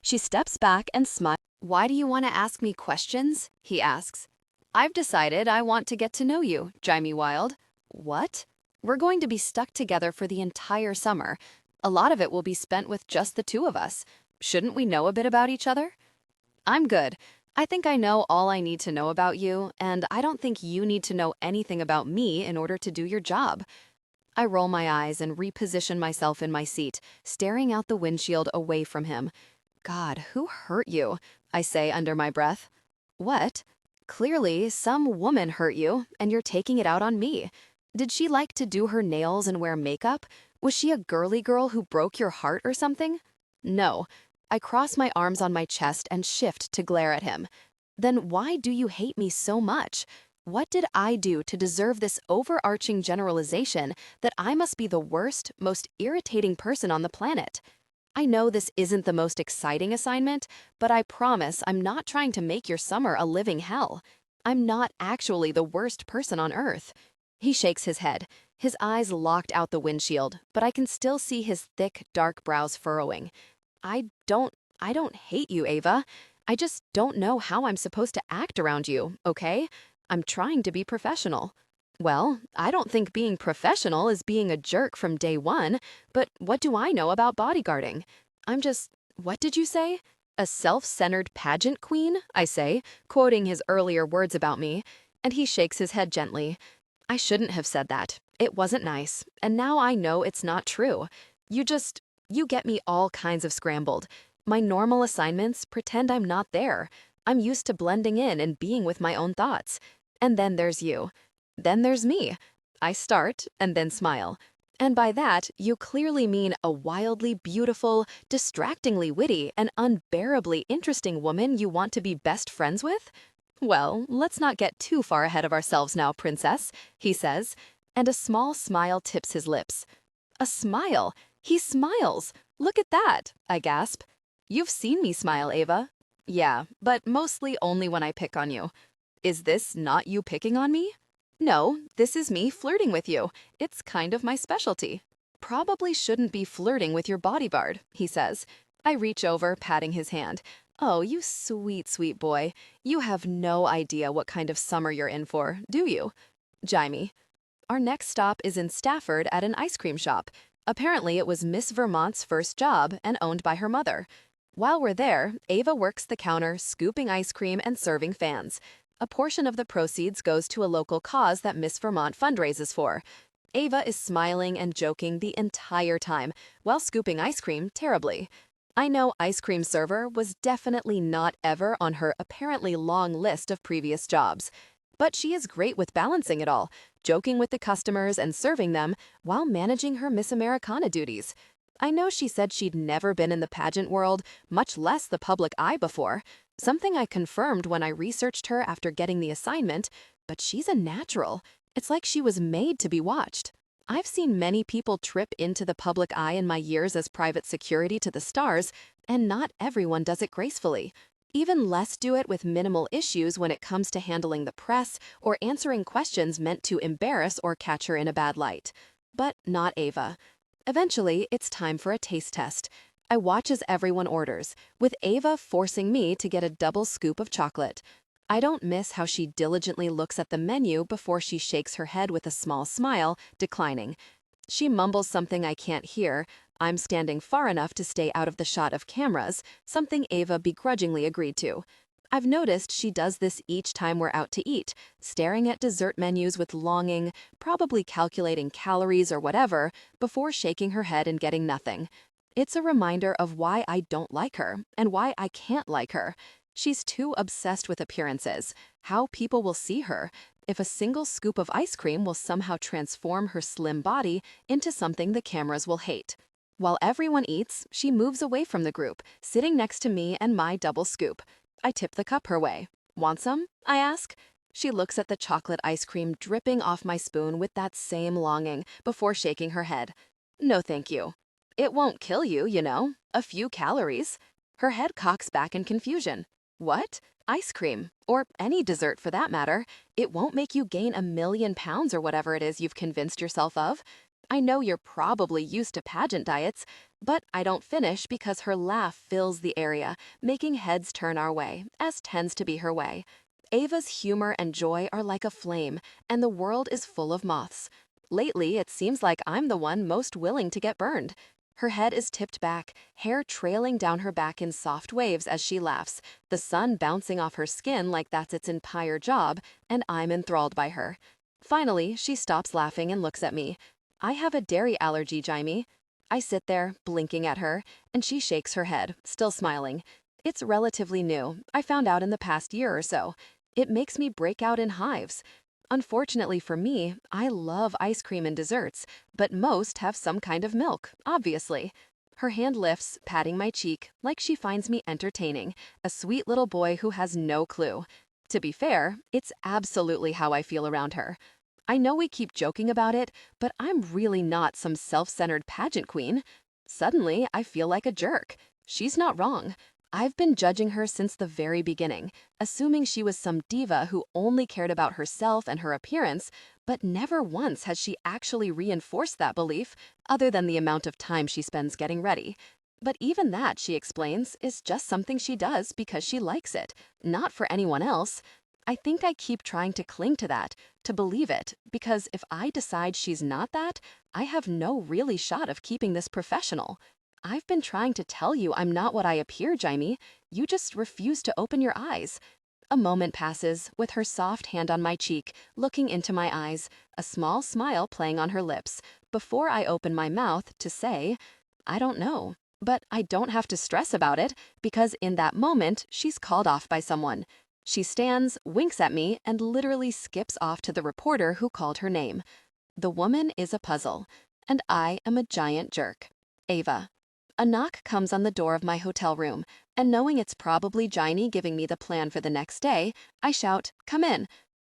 She steps back and smiles. Why do you want to ask me questions? He asks. I've decided I want to get to know you, Jaime Wild. What? We're going to be stuck together for the entire summer. A lot of it will be spent with just the two of us. Shouldn't we know a bit about each other? I'm good. I think I know all I need to know about you, and I don't think you need to know anything about me in order to do your job. I roll my eyes and reposition myself in my seat, staring out the windshield away from him. God, who hurt you? I say under my breath. What? Clearly, some woman hurt you, and you're taking it out on me. Did she like to do her nails and wear makeup? Was she a girly girl who broke your heart or something? No. I cross my arms on my chest and shift to glare at him. Then why do you hate me so much? What did I do to deserve this overarching generalization that I must be the worst, most irritating person on the planet? I know this isn't the most exciting assignment, but I promise I'm not trying to make your summer a living hell. I'm not actually the worst person on earth. He shakes his head, his eyes locked out the windshield, but I can still see his thick, dark brows furrowing. I don't hate you, Ava. I just don't know how I'm supposed to act around you, okay? I'm trying to be professional. Well, I don't think being professional is being a jerk from day 1, but what do I know about bodyguarding? What did you say? A self-centered pageant queen, I say, quoting his earlier words about me, and he shakes his head gently. I shouldn't have said that. It wasn't nice, and now I know it's not true. You get me all kinds of scrambled. My normal assignments pretend I'm not there. I'm used to blending in and being with my own thoughts. And then there's you. Then there's me. I start and then smile. And by that, you clearly mean a wildly beautiful, distractingly witty, and unbearably interesting woman you want to be best friends with? Well, let's not get too far ahead of ourselves now, princess, he says, and a small smile tips his lips. A smile! He smiles! Look at that, I gasp. You've seen me smile, Ava. Yeah, but mostly only when I pick on you. Is this not you picking on me? No, this is me flirting with you. It's kind of my specialty. Probably shouldn't be flirting with your bodyguard, he says. I reach over, patting his hand. Oh, you sweet, sweet boy. You have no idea what kind of summer you're in for, do you? Jaime. Our next stop is in Stafford at an ice cream shop. Apparently, it was Miss Vermont's first job and owned by her mother. While we're there, Ava works the counter, scooping ice cream and serving fans. A portion of the proceeds goes to a local cause that Miss Vermont fundraises for. Ava is smiling and joking the entire time, while scooping ice cream terribly. I know ice cream server was definitely not ever on her apparently long list of previous jobs. But she is great with balancing it all, joking with the customers and serving them while managing her Miss Americana duties. I know she said she'd never been in the pageant world, much less the public eye before, something I confirmed when I researched her after getting the assignment, but she's a natural. It's like she was made to be watched. I've seen many people trip into the public eye in my years as private security to the stars, and not everyone does it gracefully. Even less do it with minimal issues when it comes to handling the press or answering questions meant to embarrass or catch her in a bad light. But not Ava. Eventually, it's time for a taste test. I watch as everyone orders, with Ava forcing me to get a double scoop of chocolate. I don't miss how she diligently looks at the menu before she shakes her head with a small smile, declining. She mumbles something I can't hear. I'm standing far enough to stay out of the shot of cameras, something Ava begrudgingly agreed to. I've noticed she does this each time we're out to eat, staring at dessert menus with longing, probably calculating calories or whatever, before shaking her head and getting nothing. It's a reminder of why I don't like her and why I can't like her. She's too obsessed with appearances, how people will see her, if a single scoop of ice cream will somehow transform her slim body into something the cameras will hate. While everyone eats, she moves away from the group, sitting next to me and my double scoop. I tip the cup her way. Want some? I ask. She looks at the chocolate ice cream dripping off my spoon with that same longing before shaking her head. No, thank you. It won't kill you, you know. A few calories. Her head cocks back in confusion. What? Ice cream, or any dessert for that matter, it won't make you gain 1,000,000 pounds or whatever it is you've convinced yourself of. I know you're probably used to pageant diets, but I don't finish because her laugh fills the area, making heads turn our way, as tends to be her way. Ava's humor and joy are like a flame, and the world is full of moths. Lately, it seems like I'm the one most willing to get burned. Her head is tipped back, hair trailing down her back in soft waves as she laughs, the sun bouncing off her skin like that's its entire job, and I'm enthralled by her. Finally, she stops laughing and looks at me. I have a dairy allergy, Jaime. I sit there, blinking at her, and she shakes her head, still smiling. It's relatively new. I found out in the past year or so. It makes me break out in hives. Unfortunately for me, I love ice cream and desserts, but most have some kind of milk, obviously. Her hand lifts, patting my cheek, like she finds me entertaining, a sweet little boy who has no clue. To be fair, it's absolutely how I feel around her. I know we keep joking about it, but I'm really not some self-centered pageant queen. Suddenly, I feel like a jerk. She's not wrong. I've been judging her since the very beginning, assuming she was some diva who only cared about herself and her appearance, but never once has she actually reinforced that belief, other than the amount of time she spends getting ready. But even that, she explains, is just something she does because she likes it, not for anyone else. I think I keep trying to cling to that, to believe it, because if I decide she's not that, I have no really shot of keeping this professional. I've been trying to tell you I'm not what I appear, Jaime. You just refuse to open your eyes. A moment passes, with her soft hand on my cheek, looking into my eyes, a small smile playing on her lips, before I open my mouth to say, I don't know. But I don't have to stress about it, because in that moment, she's called off by someone. She stands, winks at me, and literally skips off to the reporter who called her name. The woman is a puzzle, and I am a giant jerk. Ava. A knock comes on the door of my hotel room, and knowing it's probably Jaime giving me the plan for the next day, I shout, "Come in."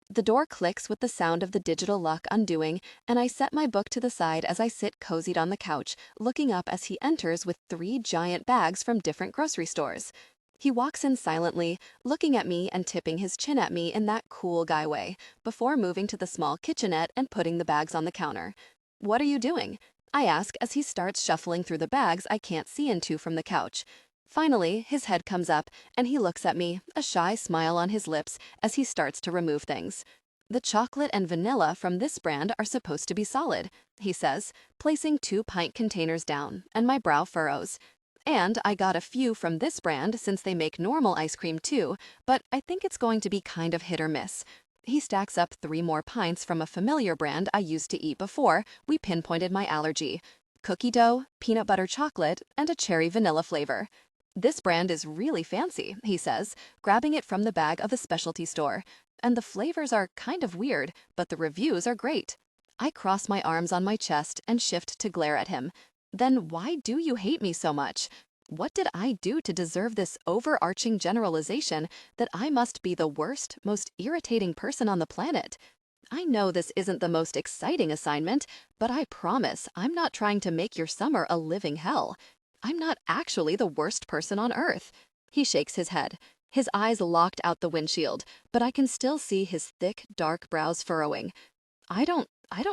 The door clicks with the sound of the digital lock undoing, and I set my book to the side as I sit cozied on the couch, looking up as he enters with 3 giant bags from different grocery stores. He walks in silently, looking at me and tipping his chin at me in that cool guy way, before moving to the small kitchenette and putting the bags on the counter. "What are you doing?" I ask as he starts shuffling through the bags I can't see into from the couch. Finally, his head comes up, and he looks at me, a shy smile on his lips, as he starts to remove things. "The chocolate and vanilla from this brand are supposed to be solid," he says, placing 2-pint containers down, and my brow furrows. "And I got a few from this brand since they make normal ice cream too, but I think it's going to be kind of hit or miss." He stacks up 3 more pints from a familiar brand I used to eat before we pinpointed my allergy: cookie dough, peanut butter chocolate, and a cherry vanilla flavor. "This brand is really fancy," he says, grabbing it from the bag of the specialty store. "And the flavors are kind of weird, but the reviews are great." I cross my arms on my chest and shift to glare at him. Then why do you hate me so much? What did I do to deserve this overarching generalization that I must be the worst, most irritating person on the planet? I know this isn't the most exciting assignment, but I promise I'm not trying to make your summer a living hell. I'm not actually the worst person on earth. He shakes his head, his eyes locked out the windshield, but I can still see his thick, dark brows furrowing. I don't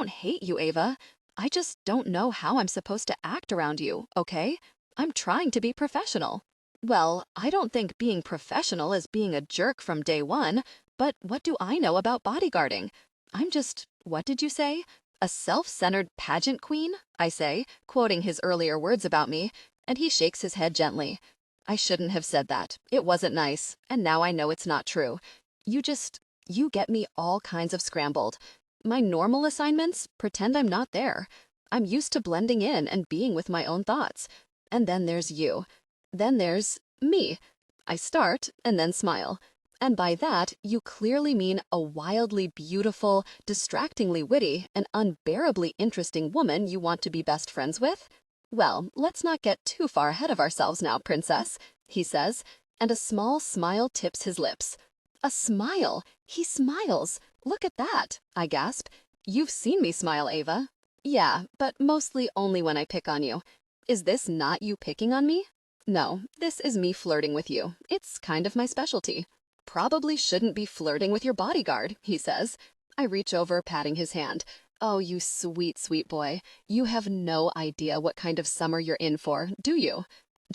hate you, Ava. I just don't know how I'm supposed to act around you, okay? I'm trying to be professional. Well, I don't think being professional is being a jerk from day one, but what do I know about bodyguarding? I'm just, what did you say? A self-centered pageant queen, I say, quoting his earlier words about me, and he shakes his head gently. I shouldn't have said that. It wasn't nice, and now I know it's not true. You get me all kinds of scrambled. My normal assignments, pretend I'm not there. I'm used to blending in and being with my own thoughts. And then there's you. Then there's me. I start and then smile. And by that, you clearly mean a wildly beautiful, distractingly witty, and unbearably interesting woman you want to be best friends with? Well, let's not get too far ahead of ourselves now, princess, he says, and a small smile tips his lips. A smile! He smiles! Look at that, I gasp. You've seen me smile, Ava. Yeah, but mostly only when I pick on you. Is this not you picking on me? No, this is me flirting with you. It's kind of my specialty. Probably shouldn't be flirting with your bodyguard, he says. I reach over, patting his hand. Oh, you sweet, sweet boy. You have no idea what kind of summer you're in for, do you?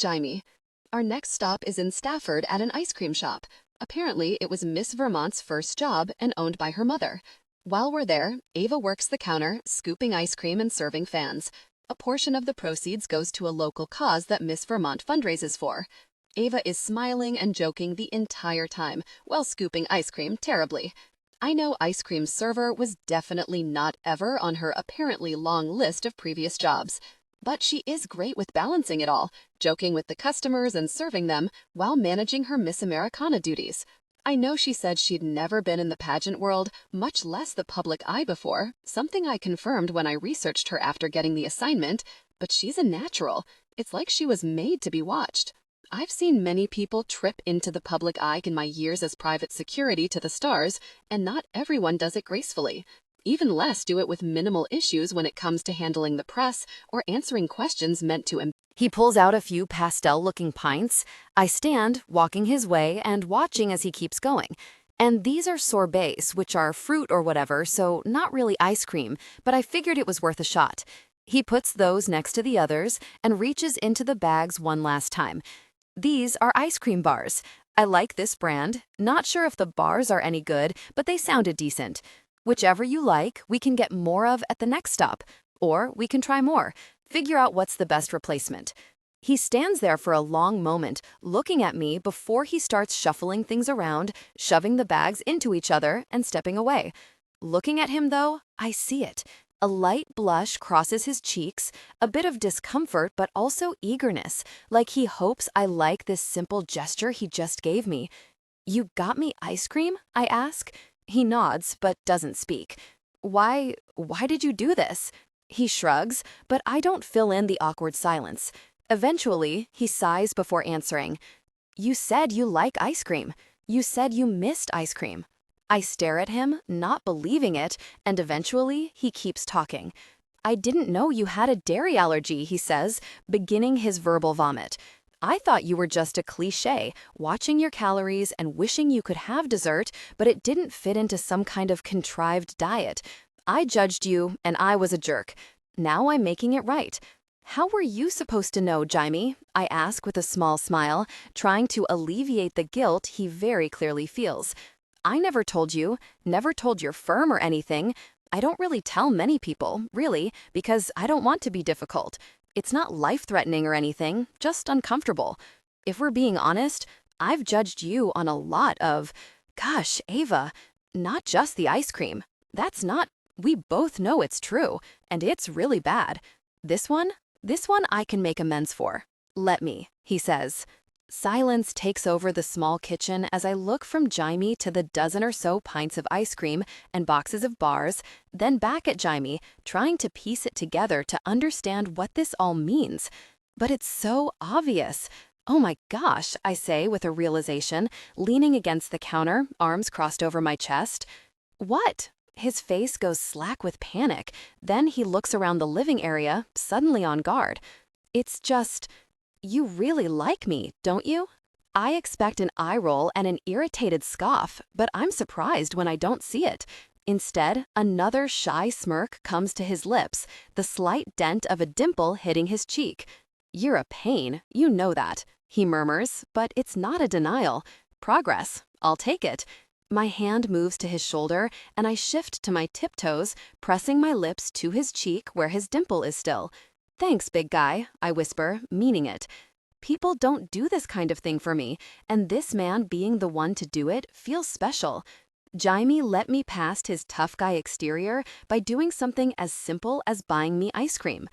Jaime. Our next stop is in Stafford at an ice cream shop. Apparently, it was Miss Vermont's first job and owned by her mother. While we're there, Ava works the counter, scooping ice cream and serving fans. A portion of the proceeds goes to a local cause that Miss Vermont fundraises for. Ava is smiling and joking the entire time, while scooping ice cream terribly. I know ice cream server was definitely not ever on her apparently long list of previous jobs. But she is great with balancing it all, joking with the customers and serving them, while managing her Miss Americana duties. I know she said she'd never been in the pageant world, much less the public eye before, something I confirmed when I researched her after getting the assignment, but she's a natural. It's like she was made to be watched. I've seen many people trip into the public eye in my years as private security to the stars, and not everyone does it gracefully. Even less do it with minimal issues when it comes to handling the press or answering questions meant to He pulls out a few pastel-looking pints. I stand, walking his way and watching as he keeps going. And these are sorbets, which are fruit or whatever, so not really ice cream, but I figured it was worth a shot. He puts those next to the others and reaches into the bags one last time. These are ice cream bars. I like this brand. Not sure if the bars are any good, but they sounded decent. Whichever you like, we can get more of at the next stop. Or we can try more. Figure out what's the best replacement. He stands there for a long moment, looking at me before he starts shuffling things around, shoving the bags into each other, and stepping away. Looking at him, though, I see it. A light blush crosses his cheeks, a bit of discomfort but also eagerness, like he hopes I like this simple gesture he just gave me. "You got me ice cream?" I ask. He nods but doesn't speak. Why did you do this?" He shrugs, but I don't fill in the awkward silence. Eventually, he sighs before answering. "You said you like ice cream. You said you missed ice cream." I stare at him, not believing it, and eventually he keeps talking. "I didn't know you had a dairy allergy," he says, beginning his verbal vomit. "I thought you were just a cliché, watching your calories and wishing you could have dessert, but it didn't fit into some kind of contrived diet. I judged you, and I was a jerk. Now I'm making it right." "How were you supposed to know, Jaime?" I ask with a small smile, trying to alleviate the guilt he very clearly feels. "I never told you, never told your firm or anything. I don't really tell many people, really, because I don't want to be difficult. It's not life-threatening or anything, just uncomfortable. If we're being honest, I've judged you on a lot of, gosh, Ava, not just the ice cream. That's not, we both know it's true, and it's really bad. This one I can make amends for. Let me," he says. Silence takes over the small kitchen as I look from Jaime to the dozen or so pints of ice cream and boxes of bars, then back at Jaime, trying to piece it together to understand what this all means. But it's so obvious. "Oh my gosh," I say with a realization, leaning against the counter, arms crossed over my chest. "What?" His face goes slack with panic. Then he looks around the living area, suddenly on guard. "It's just, you really like me, don't you?" I expect an eye roll and an irritated scoff, but I'm surprised when I don't see it. Instead, another shy smirk comes to his lips, the slight dent of a dimple hitting his cheek. "You're a pain, you know that," he murmurs, but it's not a denial. Progress. I'll take it. My hand moves to his shoulder, and I shift to my tiptoes, pressing my lips to his cheek where his dimple is still. "Thanks, big guy," I whisper, meaning it. People don't do this kind of thing for me, and this man being the one to do it feels special. Jaime let me past his tough guy exterior by doing something as simple as buying me ice cream.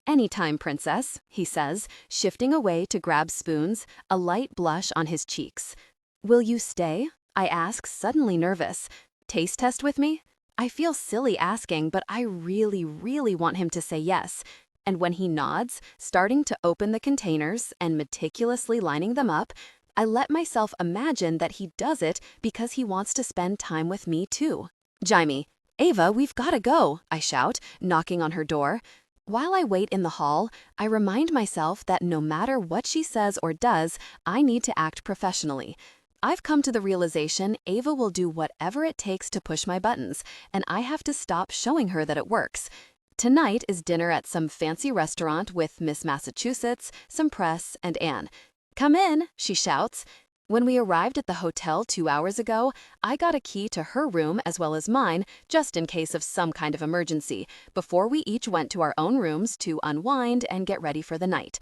Anytime, princess, he says, shifting away to grab spoons, a light blush on his cheeks. Will you stay? I ask, suddenly nervous. Taste test with me? I feel silly asking, but I really, really want him to say yes. And when he nods, starting to open the containers and meticulously lining them up, I let myself imagine that he does it because he wants to spend time with me too. Jaime, Ava, we've gotta go, I shout, knocking on her door. While I wait in the hall, I remind myself that no matter what she says or does, I need to act professionally. I've come to the realization Ava will do whatever it takes to push my buttons, and I have to stop showing her that it works. Tonight is dinner at some fancy restaurant with Miss Massachusetts, some press, and Anne. Come in, she shouts. When we arrived at the hotel 2 hours ago, I got a key to her room as well as mine, just in case of some kind of emergency, before we each went to our own rooms to unwind and get ready for the night.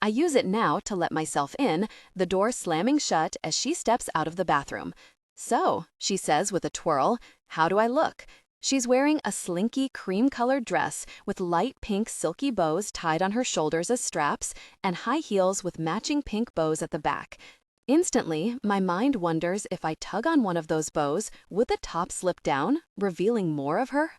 I use it now to let myself in, the door slamming shut as she steps out of the bathroom. So, she says with a twirl, how do I look? She's wearing a slinky cream-colored dress with light pink silky bows tied on her shoulders as straps and high heels with matching pink bows at the back. Instantly, my mind wonders if I tug on one of those bows, would the top slip down, revealing more of her?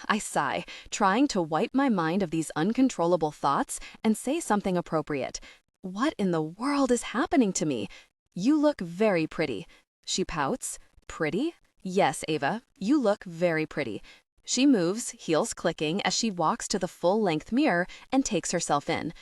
I sigh, trying to wipe my mind of these uncontrollable thoughts and say something appropriate. What in the world is happening to me? You look very pretty. She pouts. Pretty? Yes, Ava, you look very pretty. She moves, heels clicking, as she walks to the full-length mirror and takes herself in.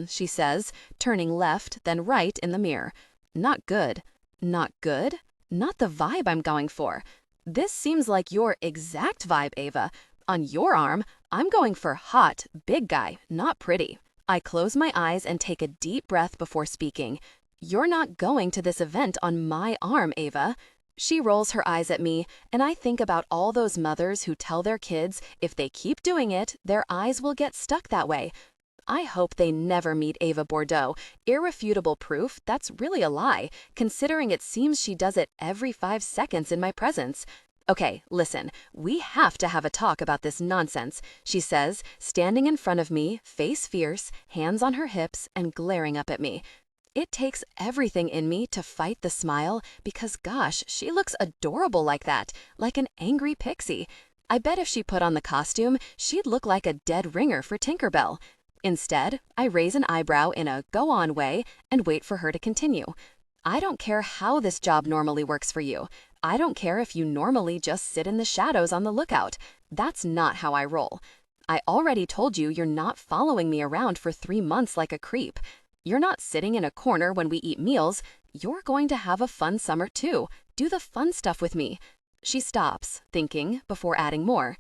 She says, turning left, then right in the mirror. Not good. Not good? Not the vibe I'm going for. This seems like your exact vibe, Ava. On your arm, I'm going for hot, big guy, not pretty. I close my eyes and take a deep breath before speaking. You're not going to this event on my arm, Ava. She rolls her eyes at me, and I think about all those mothers who tell their kids if they keep doing it, their eyes will get stuck that way. I hope they never meet Ava Bordeaux, irrefutable proof that's really a lie, considering it seems she does it every 5 seconds in my presence. Okay, listen, we have to have a talk about this nonsense, she says, standing in front of me, face fierce, hands on her hips, and glaring up at me. It takes everything in me to fight the smile because, gosh, she looks adorable like that, like an angry pixie. I bet if she put on the costume, she'd look like a dead ringer for Tinkerbell. Instead, I raise an eyebrow in a go-on way and wait for her to continue. I don't care how this job normally works for you. I don't care if you normally just sit in the shadows on the lookout. That's not how I roll. I already told you you're not following me around for 3 months like a creep. You're not sitting in a corner when we eat meals. You're going to have a fun summer too. Do the fun stuff with me. She stops, thinking, before adding more.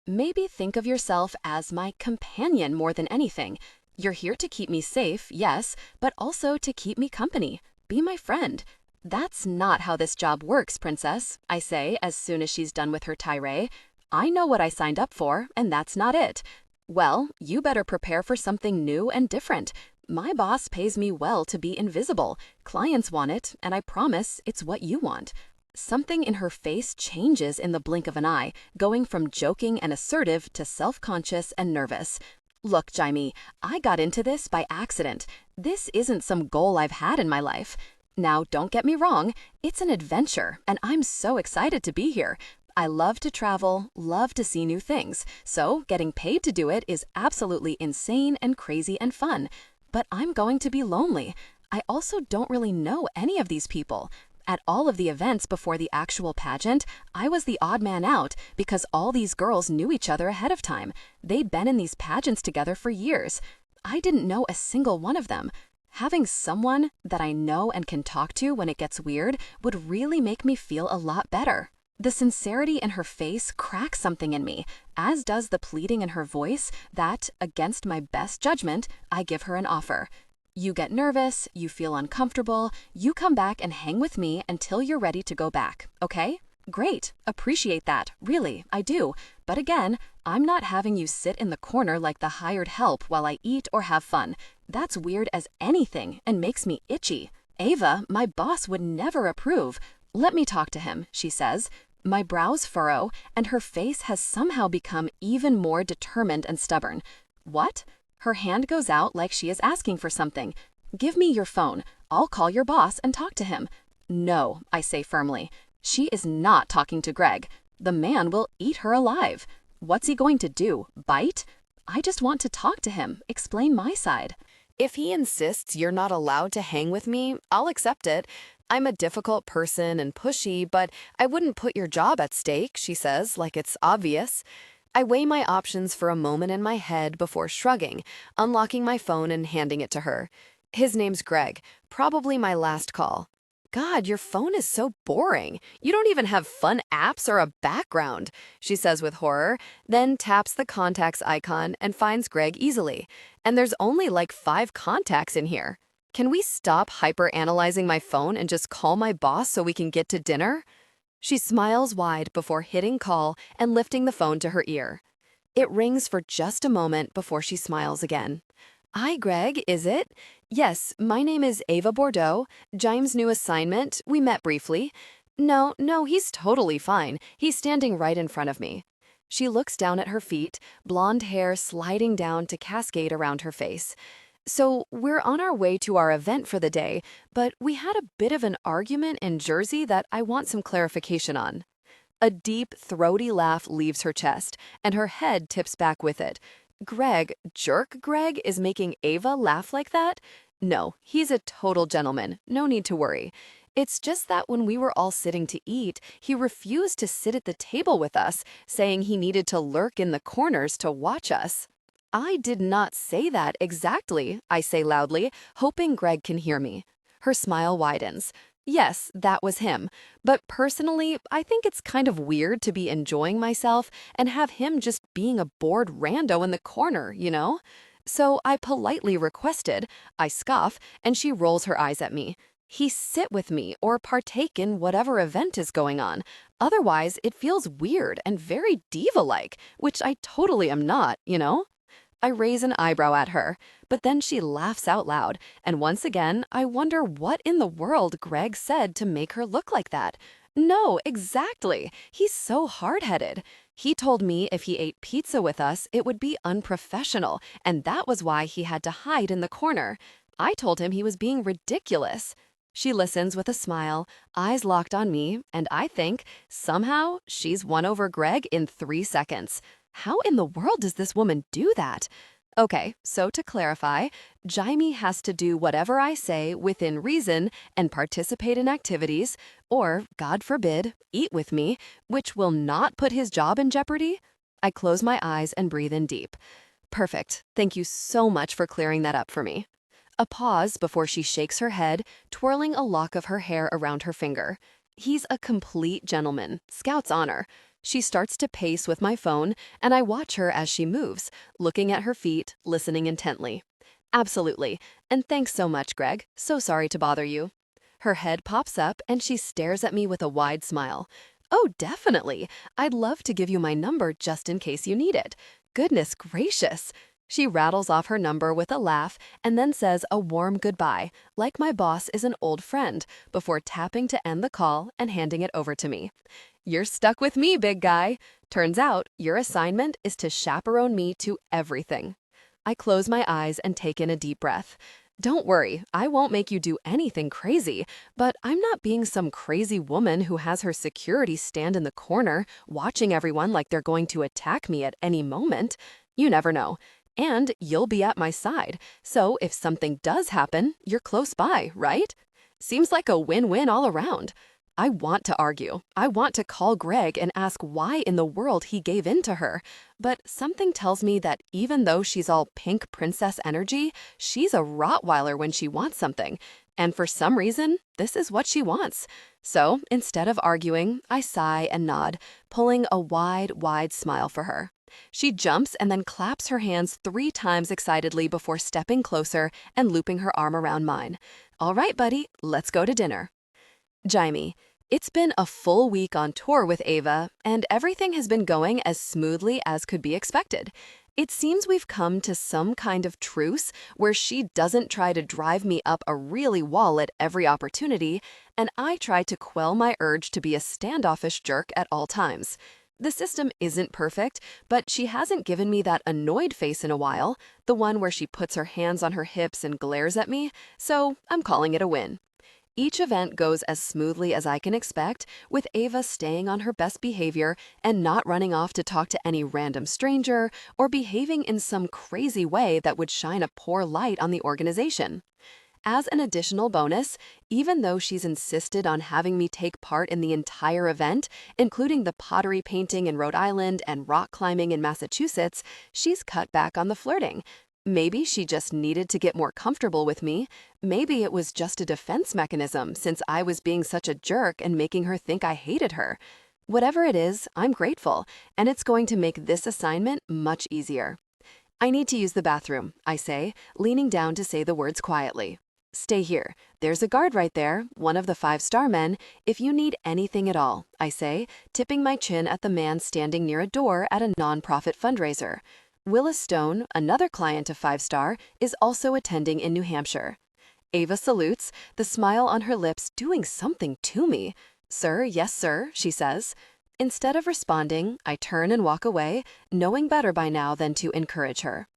Maybe think of yourself as my companion more than anything. You're here to keep me safe, yes, but also to keep me company. Be my friend. That's not how this job works, princess, I say as soon as she's done with her tirade. I know what I signed up for, and that's not it. Well, you better prepare for something new and different. My boss pays me well to be invisible. Clients want it, and I promise it's what you want. Something in her face changes in the blink of an eye, going from joking and assertive to self-conscious and nervous. Look, Jaime, I got into this by accident. This isn't some goal I've had in my life. Now, don't get me wrong, it's an adventure, and I'm so excited to be here. I love to travel, love to see new things, so getting paid to do it is absolutely insane and crazy and fun. But I'm going to be lonely. I also don't really know any of these people. At all of the events before the actual pageant, I was the odd man out because all these girls knew each other ahead of time. They'd been in these pageants together for years. I didn't know a single one of them. Having someone that I know and can talk to when it gets weird would really make me feel a lot better. The sincerity in her face cracks something in me, as does the pleading in her voice that, against my best judgment, I give her an offer. You get nervous, you feel uncomfortable, you come back and hang with me until you're ready to go back, okay? Great, appreciate that, really, I do. But again, I'm not having you sit in the corner like the hired help while I eat or have fun. That's weird as anything and makes me itchy. Ava, my boss would never approve. Let me talk to him, she says. My brows furrow, and her face has somehow become even more determined and stubborn. What? Her hand goes out like she is asking for something. Give me your phone. I'll call your boss and talk to him. No, I say firmly. She is not talking to Greg. The man will eat her alive. What's he going to do? Bite? I just want to talk to him, explain my side. If he insists you're not allowed to hang with me, I'll accept it. I'm a difficult person and pushy, but I wouldn't put your job at stake, she says, like it's obvious. I weigh my options for a moment in my head before shrugging, unlocking my phone and handing it to her. His name's Greg, probably my last call. God, your phone is so boring. You don't even have fun apps or a background, she says with horror, then taps the contacts icon and finds Greg easily. And there's only like 5 contacts in here. Can we stop hyper-analyzing my phone and just call my boss so we can get to dinner? She smiles wide before hitting call and lifting the phone to her ear. It rings for just a moment before she smiles again. Hi, Greg, is it? Yes, my name is Ava Bordeaux. Jaime's new assignment. We met briefly. No, he's totally fine. He's standing right in front of me. She looks down at her feet, blonde hair sliding down to cascade around her face. So we're on our way to our event for the day, but we had a bit of an argument in Jersey that I want some clarification on. A deep, throaty laugh leaves her chest, and her head tips back with it. Greg, jerk Greg, is making Ava laugh like that? No, he's a total gentleman. No need to worry. It's just that when we were all sitting to eat, he refused to sit at the table with us, saying he needed to lurk in the corners to watch us. I did not say that exactly, I say loudly, hoping Greg can hear me. Her smile widens. Yes, that was him. But personally, I think it's kind of weird to be enjoying myself and have him just being a bored rando in the corner, you know? So I politely requested, I scoff, and she rolls her eyes at me. He sit with me or partake in whatever event is going on. Otherwise, it feels weird and very diva-like, which I totally am not, you know? I raise an eyebrow at her, but then she laughs out loud, and once again, I wonder what in the world Greg said to make her look like that. No, exactly. He's so hard-headed. He told me if he ate pizza with us, it would be unprofessional, and that was why he had to hide in the corner. I told him he was being ridiculous. She listens with a smile, eyes locked on me, and I think, somehow, she's won over Greg in 3 seconds. How in the world does this woman do that? Okay, so to clarify, Jaime has to do whatever I say within reason and participate in activities, or, God forbid, eat with me, which will not put his job in jeopardy? I close my eyes and breathe in deep. Perfect. Thank you so much for clearing that up for me. A pause before she shakes her head, twirling a lock of her hair around her finger. He's a complete gentleman, Scout's honor. She starts to pace with my phone, and I watch her as she moves, looking at her feet, listening intently. Absolutely. And thanks so much, Greg. So sorry to bother you. Her head pops up, and she stares at me with a wide smile. Oh, definitely. I'd love to give you my number just in case you need it. Goodness gracious. She rattles off her number with a laugh and then says a warm goodbye, like my boss is an old friend, before tapping to end the call and handing it over to me. You're stuck with me, big guy. Turns out your assignment is to chaperone me to everything. I close my eyes and take in a deep breath. Don't worry, I won't make you do anything crazy, but I'm not being some crazy woman who has her security stand in the corner, watching everyone like they're going to attack me at any moment. You never know. And you'll be at my side, so if something does happen, you're close by, right? Seems like a win-win all around. I want to argue. I want to call Greg and ask why in the world he gave in to her. But something tells me that even though she's all pink princess energy, she's a Rottweiler when she wants something. And for some reason, this is what she wants. So instead of arguing, I sigh and nod, pulling a wide, wide smile for her. She jumps and then claps her hands 3 times excitedly before stepping closer and looping her arm around mine. All right, buddy, let's go to dinner. Jaime, it's been a full week on tour with Ava, and everything has been going as smoothly as could be expected. It seems we've come to some kind of truce where she doesn't try to drive me up a really wall at every opportunity, and I try to quell my urge to be a standoffish jerk at all times. The system isn't perfect, but she hasn't given me that annoyed face in a while, the one where she puts her hands on her hips and glares at me, so I'm calling it a win. Each event goes as smoothly as I can expect, with Ava staying on her best behavior and not running off to talk to any random stranger or behaving in some crazy way that would shine a poor light on the organization. As an additional bonus, even though she's insisted on having me take part in the entire event, including the pottery painting in Rhode Island and rock climbing in Massachusetts, she's cut back on the flirting. Maybe she just needed to get more comfortable with me. Maybe it was just a defense mechanism since I was being such a jerk and making her think I hated her. Whatever it is, I'm grateful, and it's going to make this assignment much easier. I need to use the bathroom, I say, leaning down to say the words quietly. Stay here. There's a guard right there, one of the 5-star men, if you need anything at all, I say, tipping my chin at the man standing near a door at a nonprofit fundraiser. Willis Stone, another client of 5-star, is also attending in New Hampshire. Ava salutes, the smile on her lips doing something to me. Sir, yes, sir, she says. Instead of responding, I turn and walk away, knowing better by now than to encourage her.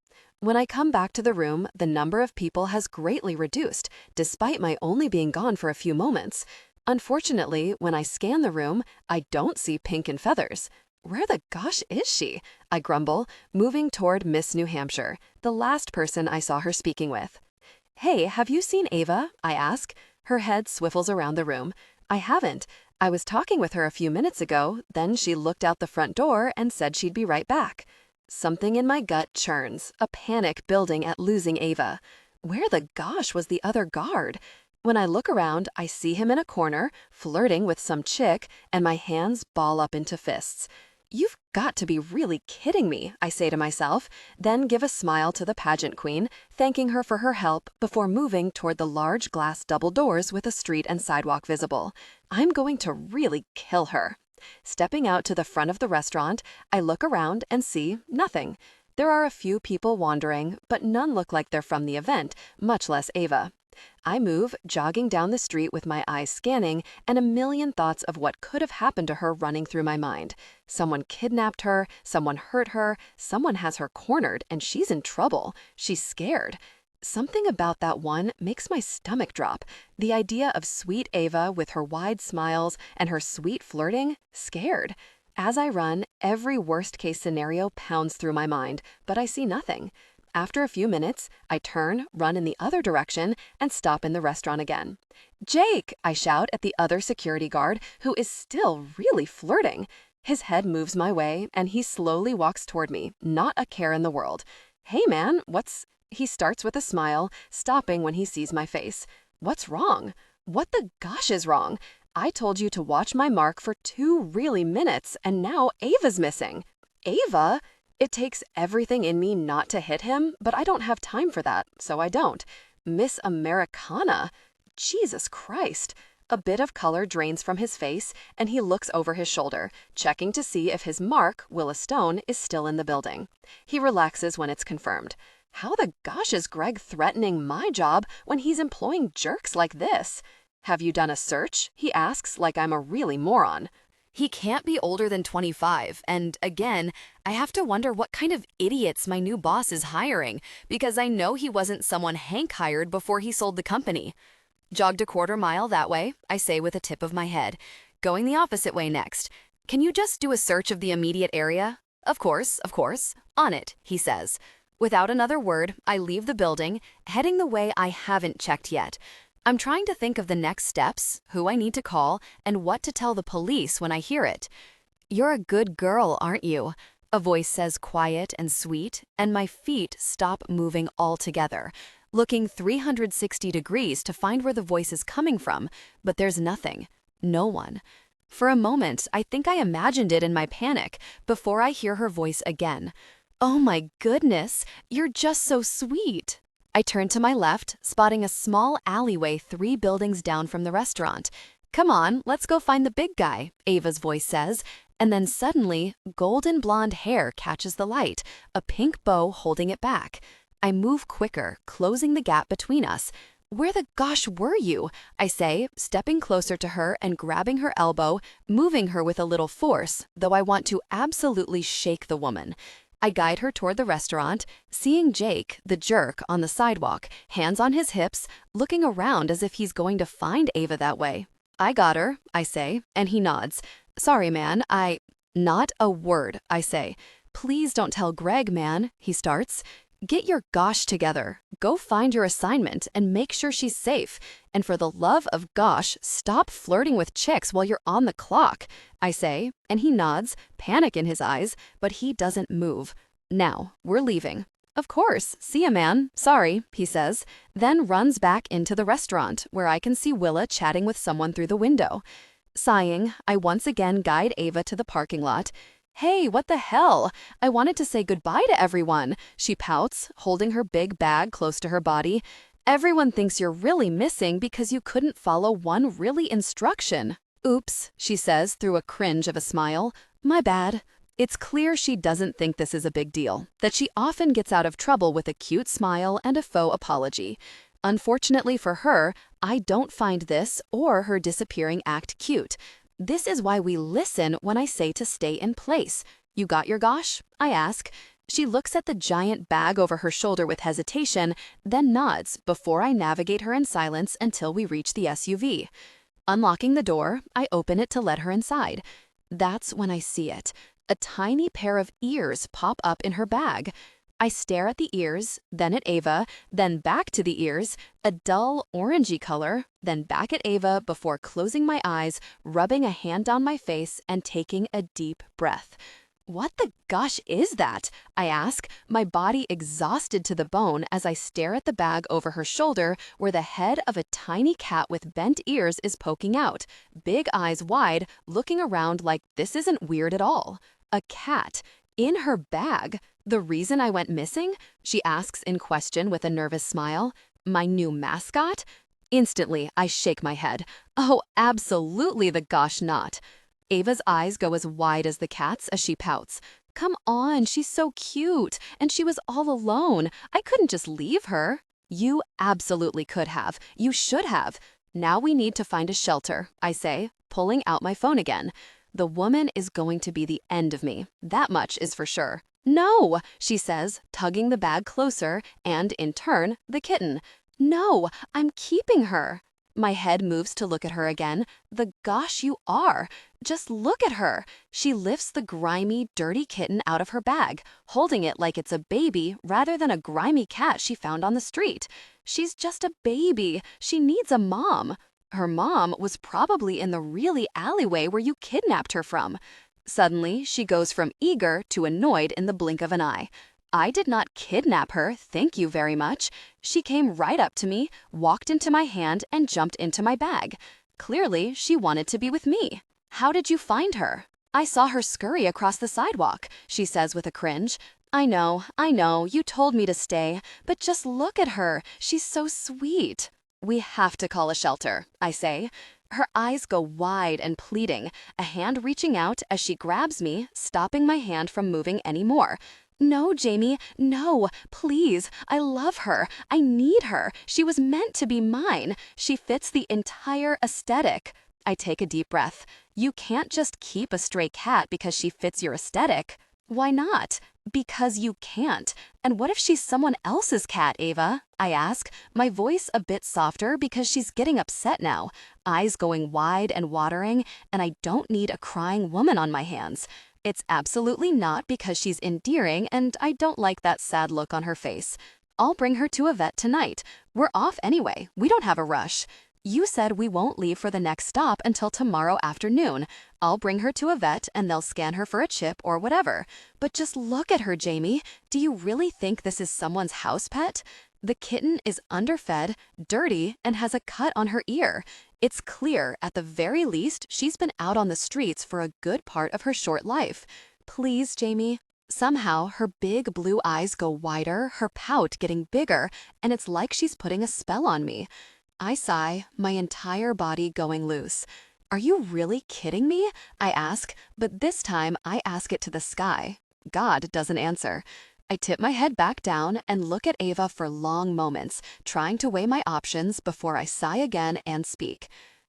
When I come back to the room, the number of people has greatly reduced, despite my only being gone for a few moments. Unfortunately, when I scan the room, I don't see Pink and Feathers. Where the gosh is she? I grumble, moving toward Miss New Hampshire, the last person I saw her speaking with. Hey, have you seen Ava? I ask. Her head swiffles around the room. I haven't. I was talking with her a few minutes ago, then she looked out the front door and said she'd be right back. Something in my gut churns, a panic building at losing Ava. Where the gosh was the other guard? When I look around, I see him in a corner, flirting with some chick, and my hands ball up into fists. You've got to be really kidding me, I say to myself, then give a smile to the pageant queen, thanking her for her help before moving toward the large glass double doors with a street and sidewalk visible. I'm going to really kill her. Stepping out to the front of the restaurant, I look around and see nothing. There are a few people wandering, but none look like they're from the event, much less Ava. I move, jogging down the street with my eyes scanning and a million thoughts of what could have happened to her running through my mind. Someone kidnapped her, someone hurt her, someone has her cornered, and she's in trouble. She's scared. Something about that one makes my stomach drop. The idea of sweet Ava with her wide smiles and her sweet flirting, scared. As I run, every worst-case scenario pounds through my mind, but I see nothing. After a few minutes, I turn, run in the other direction, and stop in the restaurant again. Jake! I shout at the other security guard, who is still really flirting. His head moves my way, and he slowly walks toward me, not a care in the world. Hey man, what's... He starts with a smile, stopping when he sees my face. What's wrong? What the gosh is wrong? I told you to watch my mark for 2 really minutes, and now Ava's missing. Ava? It takes everything in me not to hit him, but I don't have time for that, so I don't. Miss Americana? Jesus Christ. A bit of color drains from his face, and he looks over his shoulder, checking to see if his mark, Willis Stone, is still in the building. He relaxes when it's confirmed. How the gosh is Greg threatening my job when he's employing jerks like this? Have you done a search? He asks like I'm a really moron. He can't be older than 25, and again, I have to wonder what kind of idiots my new boss is hiring, because I know he wasn't someone Hank hired before he sold the company. Jogged a quarter mile that way, I say with a tip of my head. Going the opposite way next. Can you just do a search of the immediate area? Of course. On it, he says. Without another word, I leave the building, heading the way I haven't checked yet. I'm trying to think of the next steps, who I need to call, and what to tell the police when I hear it. You're a good girl, aren't you? A voice says quiet and sweet, and my feet stop moving altogether, looking 360 degrees to find where the voice is coming from, but there's nothing. No one. For a moment, I think I imagined it in my panic before I hear her voice again. Oh my goodness, you're just so sweet. I turn to my left, spotting a small alleyway 3 buildings down from the restaurant. Come on, let's go find the big guy, Ava's voice says, and then suddenly, golden blonde hair catches the light, a pink bow holding it back. I move quicker, closing the gap between us. Where the gosh were you? I say, stepping closer to her and grabbing her elbow, moving her with a little force, though I want to absolutely shake the woman. I guide her toward the restaurant, seeing Jake, the jerk, on the sidewalk, hands on his hips, looking around as if he's going to find Ava that way. I got her, I say, and he nods. Sorry, man, Not a word, I say. Please don't tell Greg, man, he starts. Get your gosh together. Go find your assignment and make sure she's safe. And for the love of gosh, stop flirting with chicks while you're on the clock, I say, and he nods, panic in his eyes, but he doesn't move. Now, we're leaving. Of course, see ya, man. Sorry, he says, then runs back into the restaurant where I can see Willa chatting with someone through the window. Sighing, I once again guide Ava to the parking lot. Hey, what the hell? I wanted to say goodbye to everyone, she pouts, holding her big bag close to her body. Everyone thinks you're really missing because you couldn't follow one really instruction. Oops, she says through a cringe of a smile. My bad. It's clear she doesn't think this is a big deal, that she often gets out of trouble with a cute smile and a faux apology. Unfortunately for her, I don't find this or her disappearing act cute. This is why we listen when I say to stay in place. You got your gosh? I ask. She looks at the giant bag over her shoulder with hesitation, then nods before I navigate her in silence until we reach the SUV. Unlocking the door, I open it to let her inside. That's when I see it. A tiny pair of ears pop up in her bag. I stare at the ears, then at Ava, then back to the ears, a dull orangey color, then back at Ava before closing my eyes, rubbing a hand down my face, and taking a deep breath. What the gosh is that? I ask, my body exhausted to the bone as I stare at the bag over her shoulder where the head of a tiny cat with bent ears is poking out, big eyes wide, looking around like this isn't weird at all. A cat. In her bag. The reason I went missing? She asks in question with a nervous smile. My new mascot? Instantly, I shake my head. Oh, absolutely the gosh not. Ava's eyes go as wide as the cat's as she pouts. Come on, she's so cute, and she was all alone. I couldn't just leave her. You absolutely could have. You should have. Now we need to find a shelter, I say, pulling out my phone again. The woman is going to be the end of me. That much is for sure. No, she says, tugging the bag closer, and in turn, the kitten. No, I'm keeping her. My head moves to look at her again. The gosh you are. Just look at her. She lifts the grimy, dirty kitten out of her bag, holding it like it's a baby rather than a grimy cat she found on the street. She's just a baby. She needs a mom. Her mom was probably in the really alleyway where you kidnapped her from. Suddenly, she goes from eager to annoyed in the blink of an eye. I did not kidnap her, thank you very much. She came right up to me, walked into my hand, and jumped into my bag. Clearly, she wanted to be with me. How did you find her? I saw her scurry across the sidewalk, she says with a cringe. I know, you told me to stay, but just look at her. She's so sweet. We have to call a shelter, I say. Her eyes go wide and pleading, a hand reaching out as she grabs me, stopping my hand from moving anymore. No, Jaime, no, please. I love her. I need her. She was meant to be mine. She fits the entire aesthetic. I take a deep breath. You can't just keep a stray cat because she fits your aesthetic. Why not? Because you can't. And what if she's someone else's cat, Ava? I ask, my voice a bit softer because she's getting upset now, eyes going wide and watering, and I don't need a crying woman on my hands. It's absolutely not because she's endearing and I don't like that sad look on her face. I'll bring her to a vet tonight. We're off anyway. We don't have a rush. You said we won't leave for the next stop until tomorrow afternoon. I'll bring her to a vet and they'll scan her for a chip or whatever. But just look at her, Jaime. Do you really think this is someone's house pet? The kitten is underfed, dirty, and has a cut on her ear. It's clear, at the very least, she's been out on the streets for a good part of her short life. Please, Jaime. Somehow, her big blue eyes go wider, her pout getting bigger, and it's like she's putting a spell on me. I sigh, my entire body going loose. Are you really kidding me? I ask, but this time I ask it to the sky. God doesn't answer. I tip my head back down and look at Ava for long moments, trying to weigh my options before I sigh again and speak.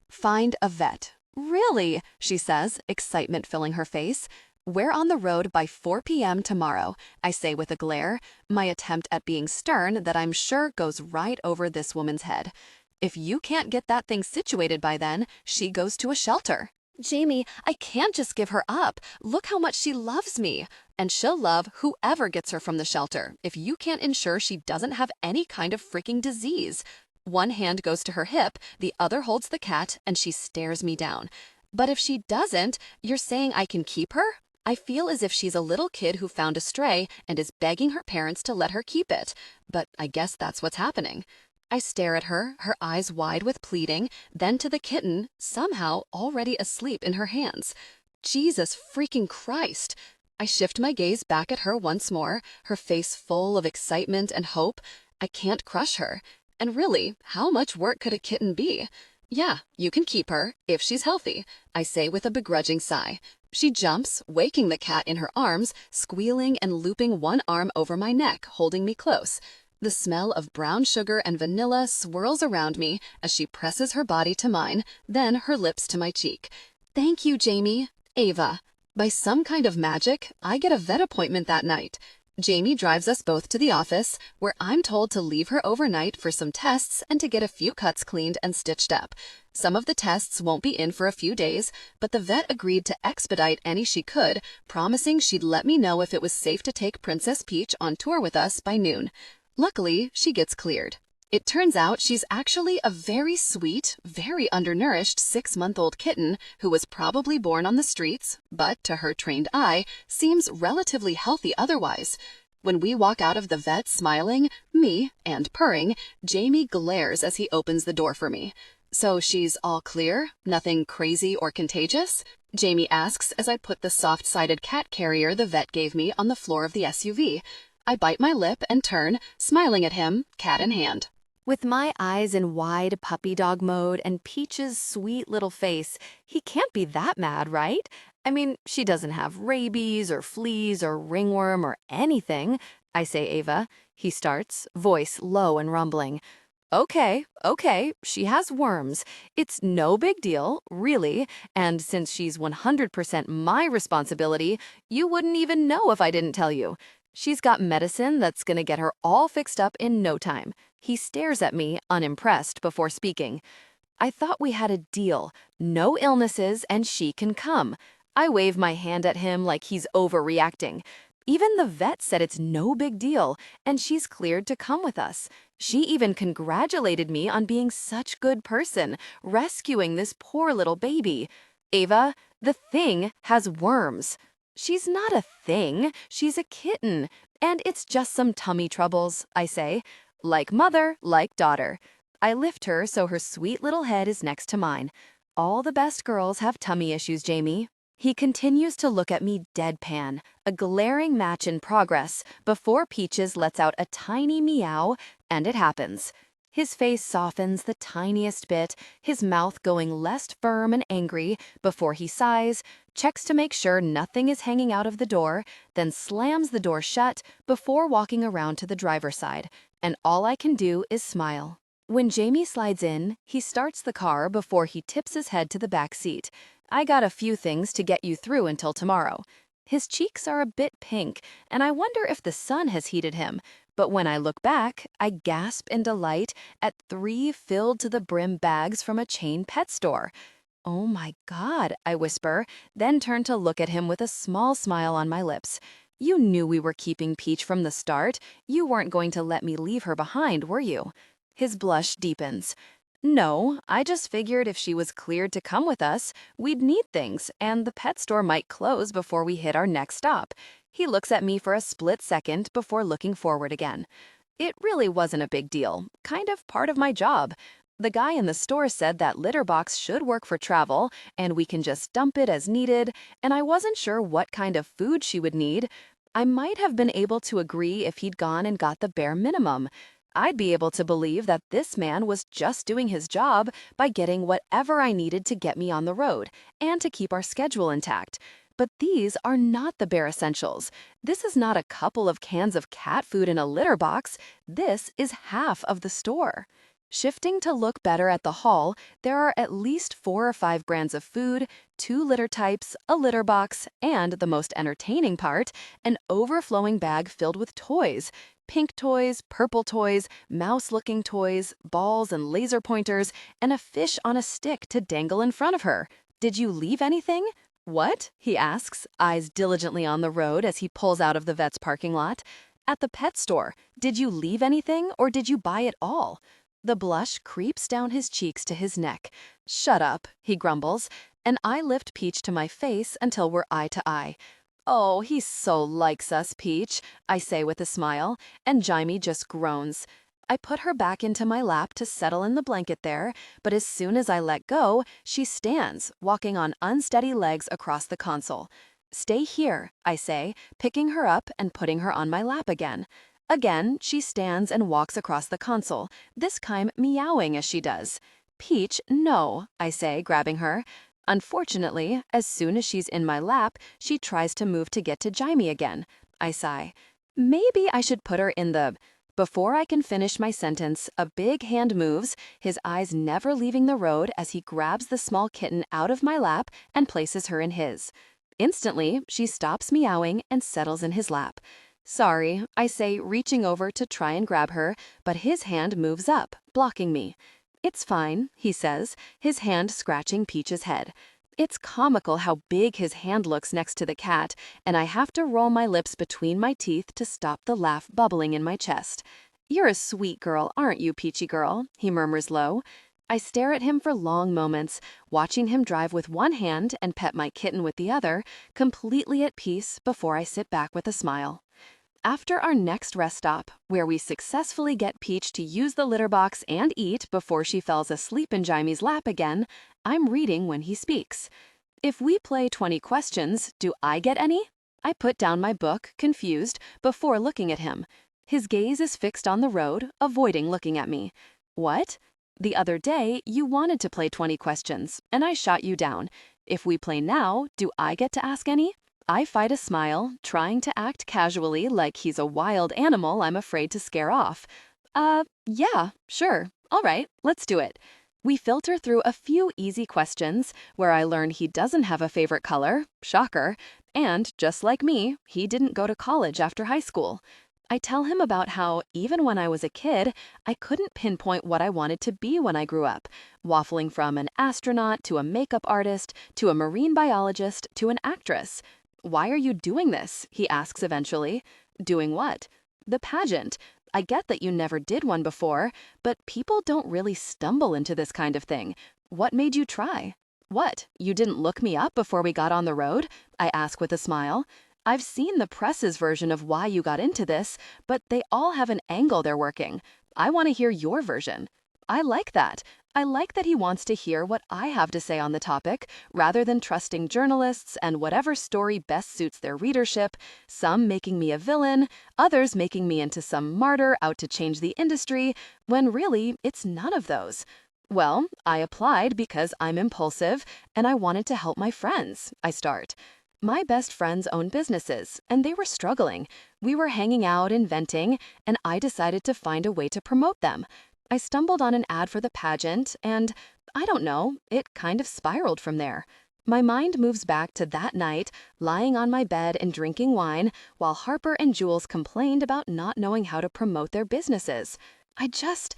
Find a vet. Really? She says, excitement filling her face. We're on the road by 4 p.m. tomorrow, I say with a glare, my attempt at being stern that I'm sure goes right over this woman's head. If you can't get that thing situated by then, she goes to a shelter. Jaime, I can't just give her up. Look how much she loves me. And she'll love whoever gets her from the shelter if you can't ensure she doesn't have any kind of freaking disease. One hand goes to her hip, the other holds the cat, and she stares me down. But if she doesn't, you're saying I can keep her? I feel as if she's a little kid who found a stray and is begging her parents to let her keep it. But I guess that's what's happening. I stare at her, her eyes wide with pleading, then to the kitten, somehow already asleep in her hands. Jesus freaking Christ! I shift my gaze back at her once more, her face full of excitement and hope. I can't crush her. And really, how much work could a kitten be? Yeah, you can keep her, if she's healthy, I say with a begrudging sigh. She jumps, waking the cat in her arms, squealing and looping one arm over my neck, holding me close. The smell of brown sugar and vanilla swirls around me as she presses her body to mine, then her lips to my cheek. Thank you, Jaime. Ava. By some kind of magic, I get a vet appointment that night. Jaime drives us both to the office, where I'm told to leave her overnight for some tests and to get a few cuts cleaned and stitched up. Some of the tests won't be in for a few days, but the vet agreed to expedite any she could, promising she'd let me know if it was safe to take Princess Peach on tour with us by noon. Luckily, she gets cleared. It turns out she's actually a very sweet, very undernourished 6-month-old kitten who was probably born on the streets, but to her trained eye, seems relatively healthy otherwise. When we walk out of the vet smiling, me, and purring, Jaime glares as he opens the door for me. So she's all clear? Nothing crazy or contagious? Jaime asks as I put the soft-sided cat carrier the vet gave me on the floor of the SUV. I bite my lip and turn, smiling at him, cat in hand. With my eyes in wide puppy dog mode and Peach's sweet little face, he can't be that mad, right? I mean, she doesn't have rabies or fleas or ringworm or anything, I say, Ava. He starts, voice low and rumbling. Okay, she has worms. It's no big deal, really, and since she's 100% my responsibility, you wouldn't even know if I didn't tell you. She's got medicine that's gonna get her all fixed up in no time. He stares at me, unimpressed, before speaking. I thought we had a deal. No illnesses and she can come. I wave my hand at him like he's overreacting. Even the vet said it's no big deal, and she's cleared to come with us. She even congratulated me on being such a good person, rescuing this poor little baby. Ava, the thing has worms. She's not a thing, she's a kitten, and it's just some tummy troubles, I say. Like mother, like daughter. I lift her so her sweet little head is next to mine. All the best girls have tummy issues, Jaime. He continues to look at me deadpan, a glaring match in progress, before Peaches lets out a tiny meow, and it happens. His face softens the tiniest bit, his mouth going less firm and angry, before he sighs, checks to make sure nothing is hanging out of the door, then slams the door shut before walking around to the driver's side, and all I can do is smile. When Jaime slides in, he starts the car before he tips his head to the back seat. I got a few things to get you through until tomorrow. His cheeks are a bit pink, and I wonder if the sun has heated him. But when I look back, I gasp in delight at 3 filled to the brim bags from a chain pet store. Oh my God, I whisper, then turn to look at him with a small smile on my lips. You knew we were keeping Peach from the start. You weren't going to let me leave her behind, were you? His blush deepens. No, I just figured if she was cleared to come with us, we'd need things, and the pet store might close before we hit our next stop. He looks at me for a split second before looking forward again. It really wasn't a big deal, kind of part of my job. The guy in the store said that litter box should work for travel, and we can just dump it as needed, and I wasn't sure what kind of food she would need. I might have been able to agree if he'd gone and got the bare minimum. I'd be able to believe that this man was just doing his job by getting whatever I needed to get me on the road and to keep our schedule intact. But these are not the bare essentials. This is not a couple of cans of cat food in a litter box. This is half of the store. Shifting to look better at the haul, there are at least 4 or 5 brands of food, 2 litter types, a litter box, and the most entertaining part, an overflowing bag filled with toys. Pink toys, purple toys, mouse-looking toys, balls and laser pointers, and a fish on a stick to dangle in front of her. Did you leave anything? What? He asks, eyes diligently on the road as he pulls out of the vet's parking lot. At the pet store, did you leave anything or did you buy it all? The blush creeps down his cheeks to his neck. Shut up, he grumbles, and I lift Peach to my face until we're eye to eye. Oh, he so likes us, Peach, I say with a smile, and Jaime just groans. I put her back into my lap to settle in the blanket there, but as soon as I let go, she stands, walking on unsteady legs across the console. Stay here, I say, picking her up and putting her on my lap again. Again, she stands and walks across the console, this time meowing as she does. Peach, no, I say, grabbing her. Unfortunately, as soon as she's in my lap, she tries to move to get to Jaime again. I sigh. Maybe I should put her in the... Before I can finish my sentence, a big hand moves, his eyes never leaving the road as he grabs the small kitten out of my lap and places her in his. Instantly, she stops meowing and settles in his lap. Sorry, I say, reaching over to try and grab her, but his hand moves up, blocking me. It's fine, he says, his hand scratching Peach's head. It's comical how big his hand looks next to the cat, and I have to roll my lips between my teeth to stop the laugh bubbling in my chest. You're a sweet girl, aren't you, Peachy girl? He murmurs low. I stare at him for long moments, watching him drive with one hand and pet my kitten with the other, completely at peace before I sit back with a smile. After our next rest stop, where we successfully get Peach to use the litter box and eat before she falls asleep in Jaime's lap again, I'm reading when he speaks. If we play 20 questions, do I get any? I put down my book, confused, before looking at him. His gaze is fixed on the road, avoiding looking at me. What? The other day, you wanted to play 20 questions, and I shot you down. If we play now, do I get to ask any? I fight a smile, trying to act casually like he's a wild animal I'm afraid to scare off. Yeah, sure. All right, let's do it. We filter through a few easy questions where I learn he doesn't have a favorite color, shocker, and just like me, he didn't go to college after high school. I tell him about how, even when I was a kid, I couldn't pinpoint what I wanted to be when I grew up, waffling from an astronaut to a makeup artist to a marine biologist to an actress. Why are you doing this? He asks eventually. Doing what? The pageant. I get that you never did one before, but people don't really stumble into this kind of thing. What made you try? What? You didn't look me up before we got on the road? I ask with a smile. I've seen the press's version of why you got into this, but they all have an angle they're working. I want to hear your version. I like that. I like that he wants to hear what I have to say on the topic, rather than trusting journalists and whatever story best suits their readership, some making me a villain, others making me into some martyr out to change the industry, when really it's none of those. Well, I applied because I'm impulsive and I wanted to help my friends, I start. My best friends own businesses, and they were struggling. We were hanging out and venting, and I decided to find a way to promote them. I stumbled on an ad for the pageant, and I don't know, it kind of spiraled from there. My mind moves back to that night, lying on my bed and drinking wine, while Harper and Jules complained about not knowing how to promote their businesses. I just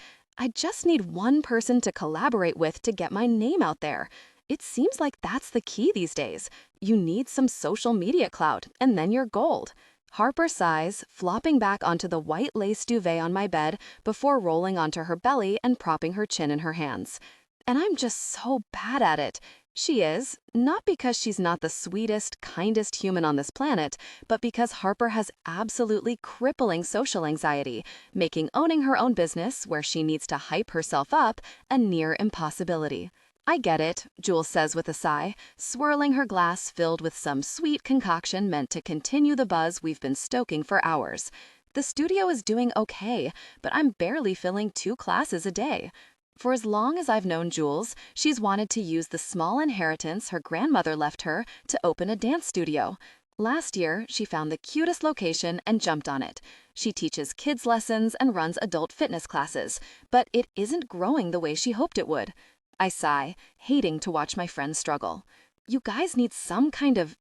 need one person to collaborate with to get my name out there. It seems like that's the key these days. You need some social media clout, and then you're gold. Harper sighs, flopping back onto the white lace duvet on my bed before rolling onto her belly and propping her chin in her hands. And I'm just so bad at it. She is, not because she's not the sweetest, kindest human on this planet, but because Harper has absolutely crippling social anxiety, making owning her own business, where she needs to hype herself up, a near impossibility. I get it, Jules says with a sigh, swirling her glass filled with some sweet concoction meant to continue the buzz we've been stoking for hours. The studio is doing okay, but I'm barely filling 2 classes a day. For as long as I've known Jules, she's wanted to use the small inheritance her grandmother left her to open a dance studio. Last year, she found the cutest location and jumped on it. She teaches kids lessons and runs adult fitness classes, but it isn't growing the way she hoped it would. I sigh, hating to watch my friends struggle. You guys need some kind of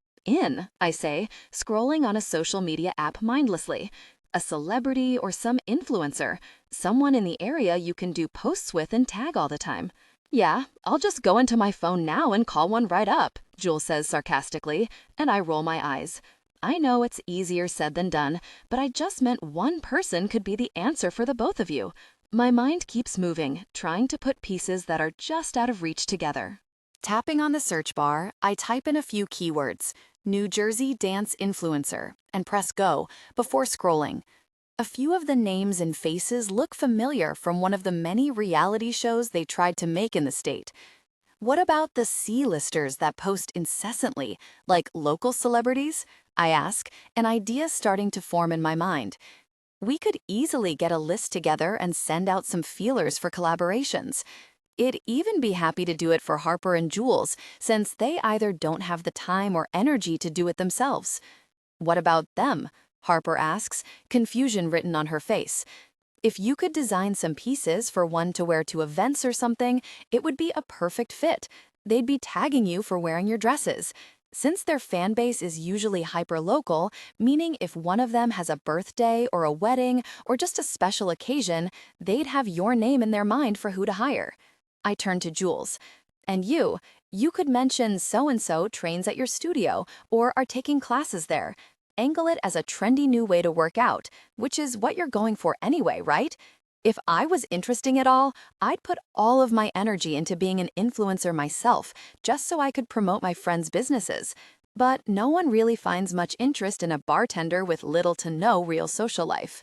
I say, scrolling on a social media app mindlessly. A celebrity or some influencer, someone in the area you can do posts with and tag all the time. Yeah, I'll just go into my phone now and call one right up, Jules says sarcastically, and I roll my eyes. I know it's easier said than done, but I just meant one person could be the answer for the both of you. My mind keeps moving, trying to put pieces that are just out of reach together. Tapping on the search bar, I type in a few keywords, New Jersey dance influencer, and press go before scrolling. A few of the names and faces look familiar from one of the many reality shows they tried to make in the state. What about the C-listers that post incessantly, like local celebrities? I ask, an idea starting to form in my mind. We could easily get a list together and send out some feelers for collaborations. I'd even be happy to do it for Harper and Jules, since they either don't have the time or energy to do it themselves. What about them? Harper asks, confusion written on her face. If you could design some pieces for one to wear to events or something, it would be a perfect fit. They'd be tagging you for wearing your dresses. Since their fan base is usually hyper-local, meaning if one of them has a birthday or a wedding or just a special occasion, they'd have your name in their mind for who to hire. I turn to Jules. And you could mention so-and-so trains at your studio or are taking classes there. Angle it as a trendy new way to work out, which is what you're going for anyway, right? If I was interesting at all, I'd put all of my energy into being an influencer myself, just so I could promote my friends' businesses. But no one really finds much interest in a bartender with little to no real social life.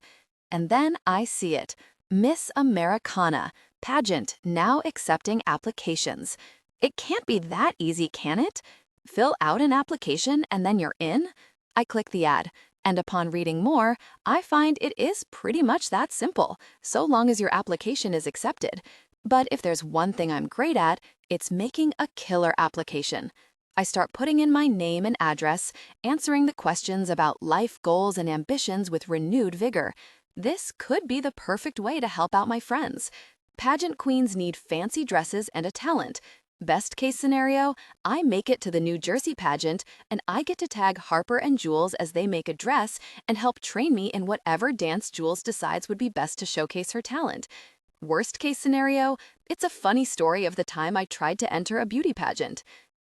And then I see it. Miss Americana. Pageant now accepting applications. It can't be that easy, can it? Fill out an application and then you're in? I click the ad, and upon reading more, I find it is pretty much that simple, so long as your application is accepted. But if there's one thing I'm great at, it's making a killer application. I start putting in my name and address, answering the questions about life goals and ambitions with renewed vigor. This could be the perfect way to help out my friends. Pageant queens need fancy dresses and a talent. Best case scenario, I make it to the New Jersey pageant and I get to tag Harper and Jules as they make a dress and help train me in whatever dance Jules decides would be best to showcase her talent. Worst case scenario, it's a funny story of the time I tried to enter a beauty pageant.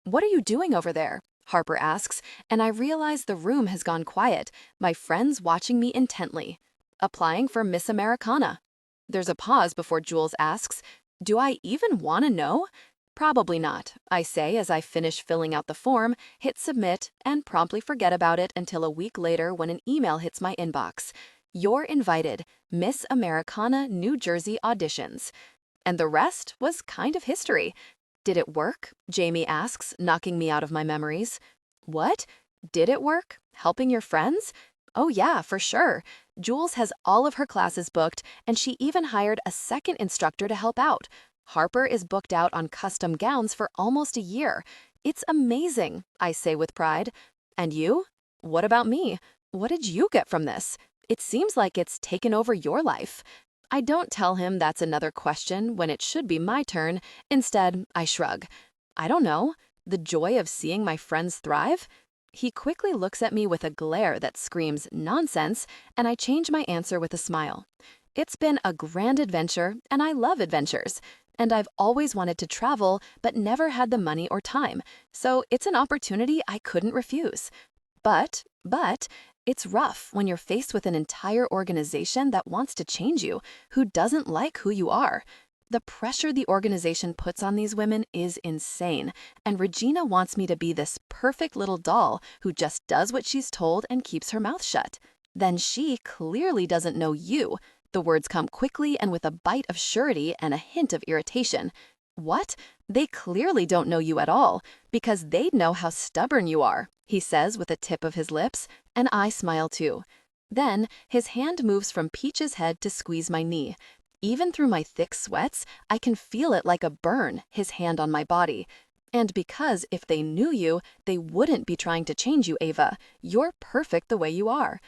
What are you doing over there? Harper asks, and I realize the room has gone quiet, my friends watching me intently. Applying for Miss Americana. There's a pause before Jules asks, do I even want to know? Probably not, I say as I finish filling out the form, hit submit, and promptly forget about it until a week later when an email hits my inbox. You're invited, Miss Americana New Jersey auditions. And the rest was kind of history. Did it work? Jaime asks, knocking me out of my memories. What? Did it work? Helping your friends? Oh yeah, for sure. Jules has all of her classes booked, and she even hired a second instructor to help out. Harper is booked out on custom gowns for almost a year. It's amazing, I say with pride. And you? What about me? What did you get from this? It seems like it's taken over your life. I don't tell him that's another question when it should be my turn. Instead, I shrug. I don't know. The joy of seeing my friends thrive? He quickly looks at me with a glare that screams nonsense, and I change my answer with a smile. It's been a grand adventure, and I love adventures. And I've always wanted to travel, but never had the money or time, so it's an opportunity I couldn't refuse. But, it's rough when you're faced with an entire organization that wants to change you, who doesn't like who you are. The pressure the organization puts on these women is insane, and Regina wants me to be this perfect little doll who just does what she's told and keeps her mouth shut. Then she clearly doesn't know you. The words come quickly and with a bite of surety and a hint of irritation. What? They clearly don't know you at all, because they'd know how stubborn you are, he says with a tip of his lips, and I smile too. Then his hand moves from Peach's head to squeeze my knee. Even through my thick sweats, I can feel it like a burn, his hand on my body. And because if they knew you, they wouldn't be trying to change you, Ava. You're perfect the way you are.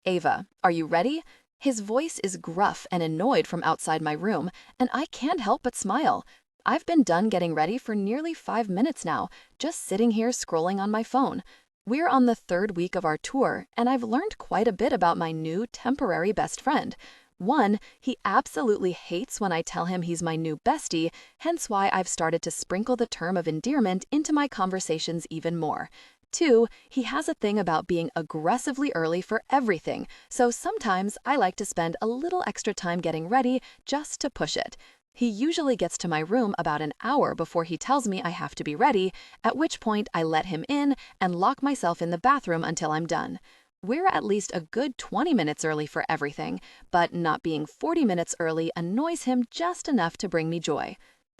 Ava, are you ready? His voice is gruff and annoyed from outside my room, and I can't help but smile. I've been done getting ready for nearly 5 minutes now, just sitting here scrolling on my phone. We're on the 3rd week of our tour, and I've learned quite a bit about my new temporary best friend. 1, he absolutely hates when I tell him he's my new bestie, hence why I've started to sprinkle the term of endearment into my conversations even more. 2, he has a thing about being aggressively early for everything, so sometimes I like to spend a little extra time getting ready just to push it. He usually gets to my room about an hour before he tells me I have to be ready, at which point I let him in and lock myself in the bathroom until I'm done. We're at least a good 20 minutes early for everything, but not being 40 minutes early annoys him just enough to bring me joy.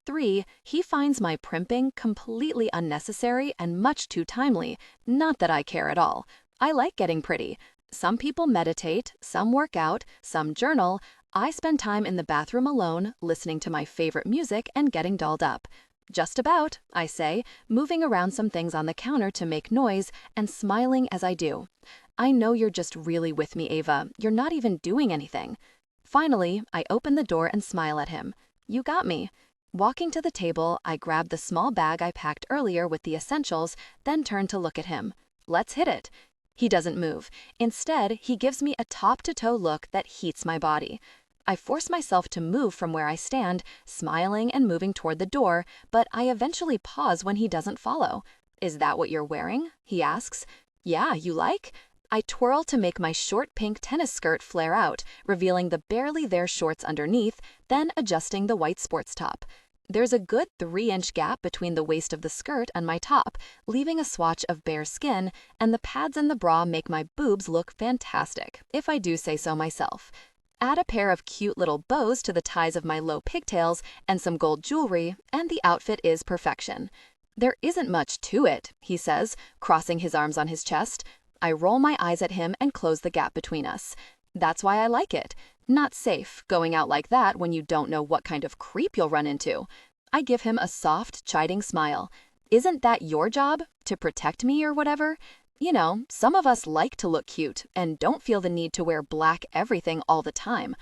3, he finds my primping completely unnecessary and much too timely. Not that I care at all. I like getting pretty. Some people meditate, some work out, some journal. I spend time in the bathroom alone, listening to my favorite music and getting dolled up. Just about, I say, moving around some things on the counter to make noise and smiling as I do. I know you're just really with me, Ava. You're not even doing anything. Finally, I open the door and smile at him. You got me. Walking to the table, I grab the small bag I packed earlier with the essentials, then turn to look at him. Let's hit it. He doesn't move. Instead, he gives me a top-to-toe look that heats my body. I force myself to move from where I stand, smiling and moving toward the door, but I eventually pause when he doesn't follow. Is that what you're wearing? He asks. Yeah, you like? I twirl to make my short pink tennis skirt flare out, revealing the barely there shorts underneath, then adjusting the white sports top. There's a good 3-inch gap between the waist of the skirt and my top, leaving a swatch of bare skin, and the pads in the bra make my boobs look fantastic, if I do say so myself. Add a pair of cute little bows to the ties of my low pigtails and some gold jewelry, and the outfit is perfection. There isn't much to it, he says, crossing his arms on his chest. I roll my eyes at him and close the gap between us. That's why I like it. Not safe, going out like that when you don't know what kind of creep you'll run into. I give him a soft, chiding smile. Isn't that your job? To protect me or whatever? You know, some of us like to look cute and don't feel the need to wear black everything all the time.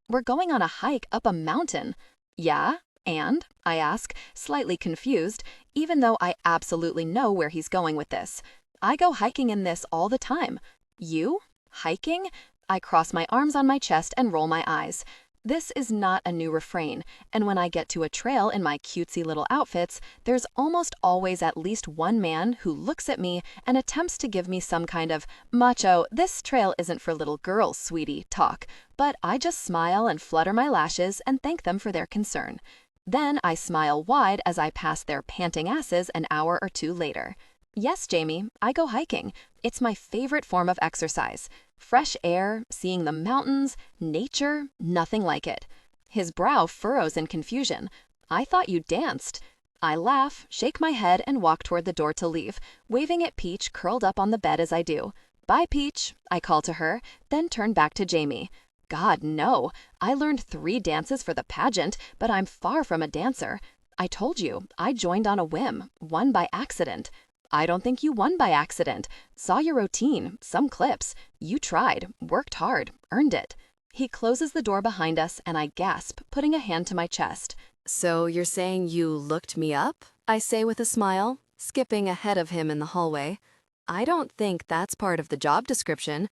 We're going on a hike up a mountain. Yeah? And? I ask, slightly confused, even though I absolutely know where he's going with this. I go hiking in this all the time. You? Hiking? I cross my arms on my chest and roll my eyes. This is not a new refrain, and when I get to a trail in my cutesy little outfits, there's almost always at least one man who looks at me and attempts to give me some kind of macho, this trail isn't for little girls, sweetie, talk, but I just smile and flutter my lashes and thank them for their concern. Then I smile wide as I pass their panting asses an hour or 2 later. Yes, Jaime, I go hiking. It's my favorite form of exercise. Fresh air, seeing the mountains, nature, nothing like it. His brow furrows in confusion. I thought you danced. I laugh, shake my head, and walk toward the door to leave, waving at Peach curled up on the bed as I do. Bye, Peach, I call to her, then turn back to Jaime. God, no. I learned 3 dances for the pageant, but I'm far from a dancer. I told you, I joined on a whim, won by accident. I don't think you won by accident. Saw your routine, some clips. You tried, worked hard, earned it. He closes the door behind us and I gasp, putting a hand to my chest. So you're saying you looked me up? I say with a smile, skipping ahead of him in the hallway. I don't think that's part of the job description.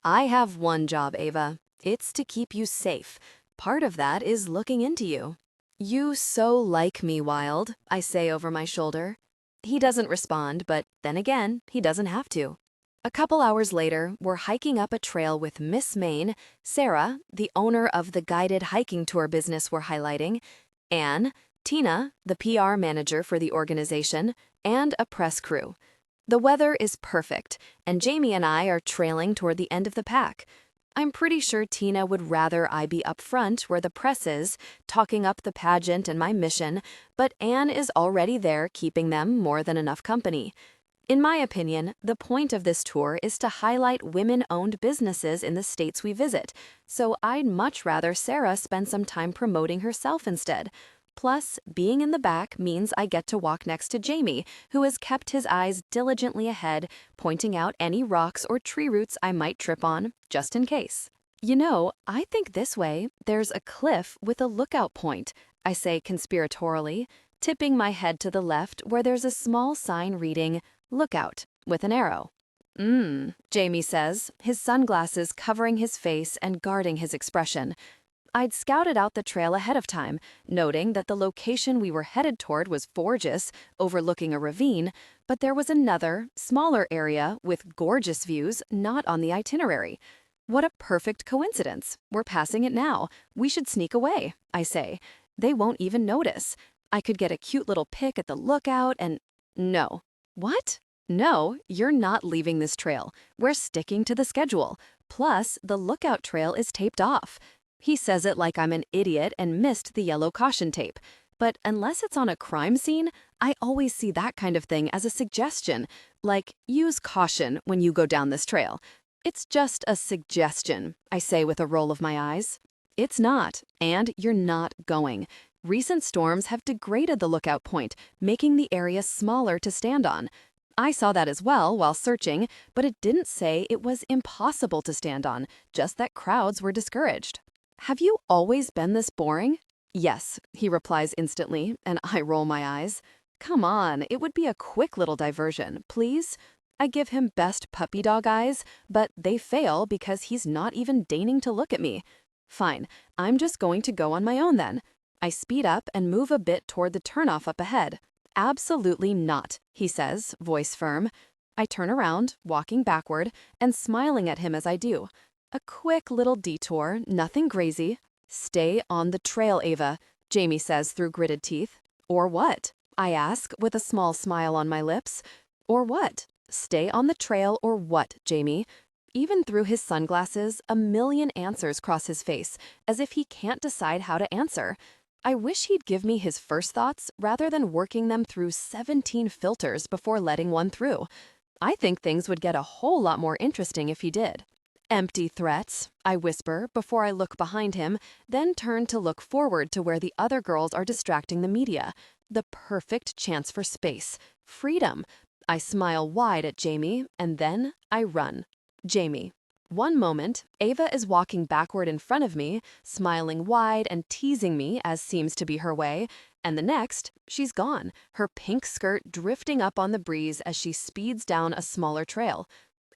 I have one job, Ava. It's to keep you safe. Part of that is looking into you. You so like me, Wild, I say over my shoulder. He doesn't respond, but then again, he doesn't have to. A couple hours later, we're hiking up a trail with Miss Maine, Sarah, the owner of the guided hiking tour business we're highlighting, Anne, Tina, the PR manager for the organization, and a press crew. The weather is perfect, and Jaime and I are trailing toward the end of the pack. I'm pretty sure Tina would rather I be up front where the press is, talking up the pageant and my mission, but Anne is already there keeping them more than enough company. In my opinion, the point of this tour is to highlight women-owned businesses in the states we visit, so I'd much rather Sarah spend some time promoting herself instead. Plus, being in the back means I get to walk next to Jaime, who has kept his eyes diligently ahead, pointing out any rocks or tree roots I might trip on, just in case. You know, I think this way, there's a cliff with a lookout point, I say conspiratorially, tipping my head to the left where there's a small sign reading, Lookout, with an arrow. Jaime says, his sunglasses covering his face and guarding his expression. I'd scouted out the trail ahead of time, noting that the location we were headed toward was gorgeous, overlooking a ravine, but there was another, smaller area with gorgeous views not on the itinerary. What a perfect coincidence. We're passing it now. We should sneak away, I say. They won't even notice. I could get a cute little pic at the lookout and... No. What? No, you're not leaving this trail. We're sticking to the schedule. Plus, the lookout trail is taped off. He says it like I'm an idiot and missed the yellow caution tape. But unless it's on a crime scene, I always see that kind of thing as a suggestion, like use caution when you go down this trail. It's just a suggestion, I say with a roll of my eyes. It's not, and you're not going. Recent storms have degraded the lookout point, making the area smaller to stand on. I saw that as well while searching, but it didn't say it was impossible to stand on, just that crowds were discouraged. Have you always been this boring? Yes, he replies instantly, and I roll my eyes. Come on, it would be a quick little diversion, please. I give him best puppy dog eyes, but they fail because he's not even deigning to look at me. Fine, I'm just going to go on my own then. I speed up and move a bit toward the turnoff up ahead. Absolutely not, he says, voice firm. I turn around, walking backward, and smiling at him as I do. A quick little detour, nothing crazy. Stay on the trail, Ava, Jaime says through gritted teeth. Or what? I ask, with a small smile on my lips. Or what? Stay on the trail or what, Jaime? Even through his sunglasses, a million answers cross his face, as if he can't decide how to answer. I wish he'd give me his first thoughts rather than working them through 17 filters before letting one through. I think things would get a whole lot more interesting if he did. Empty threats, I whisper before I look behind him, then turn to look forward to where the other girls are distracting the media. The perfect chance for space. Freedom. I smile wide at Jaime, and then I run. Jaime. One moment, Ava is walking backward in front of me, smiling wide and teasing me as seems to be her way, and the next, she's gone, her pink skirt drifting up on the breeze as she speeds down a smaller trail.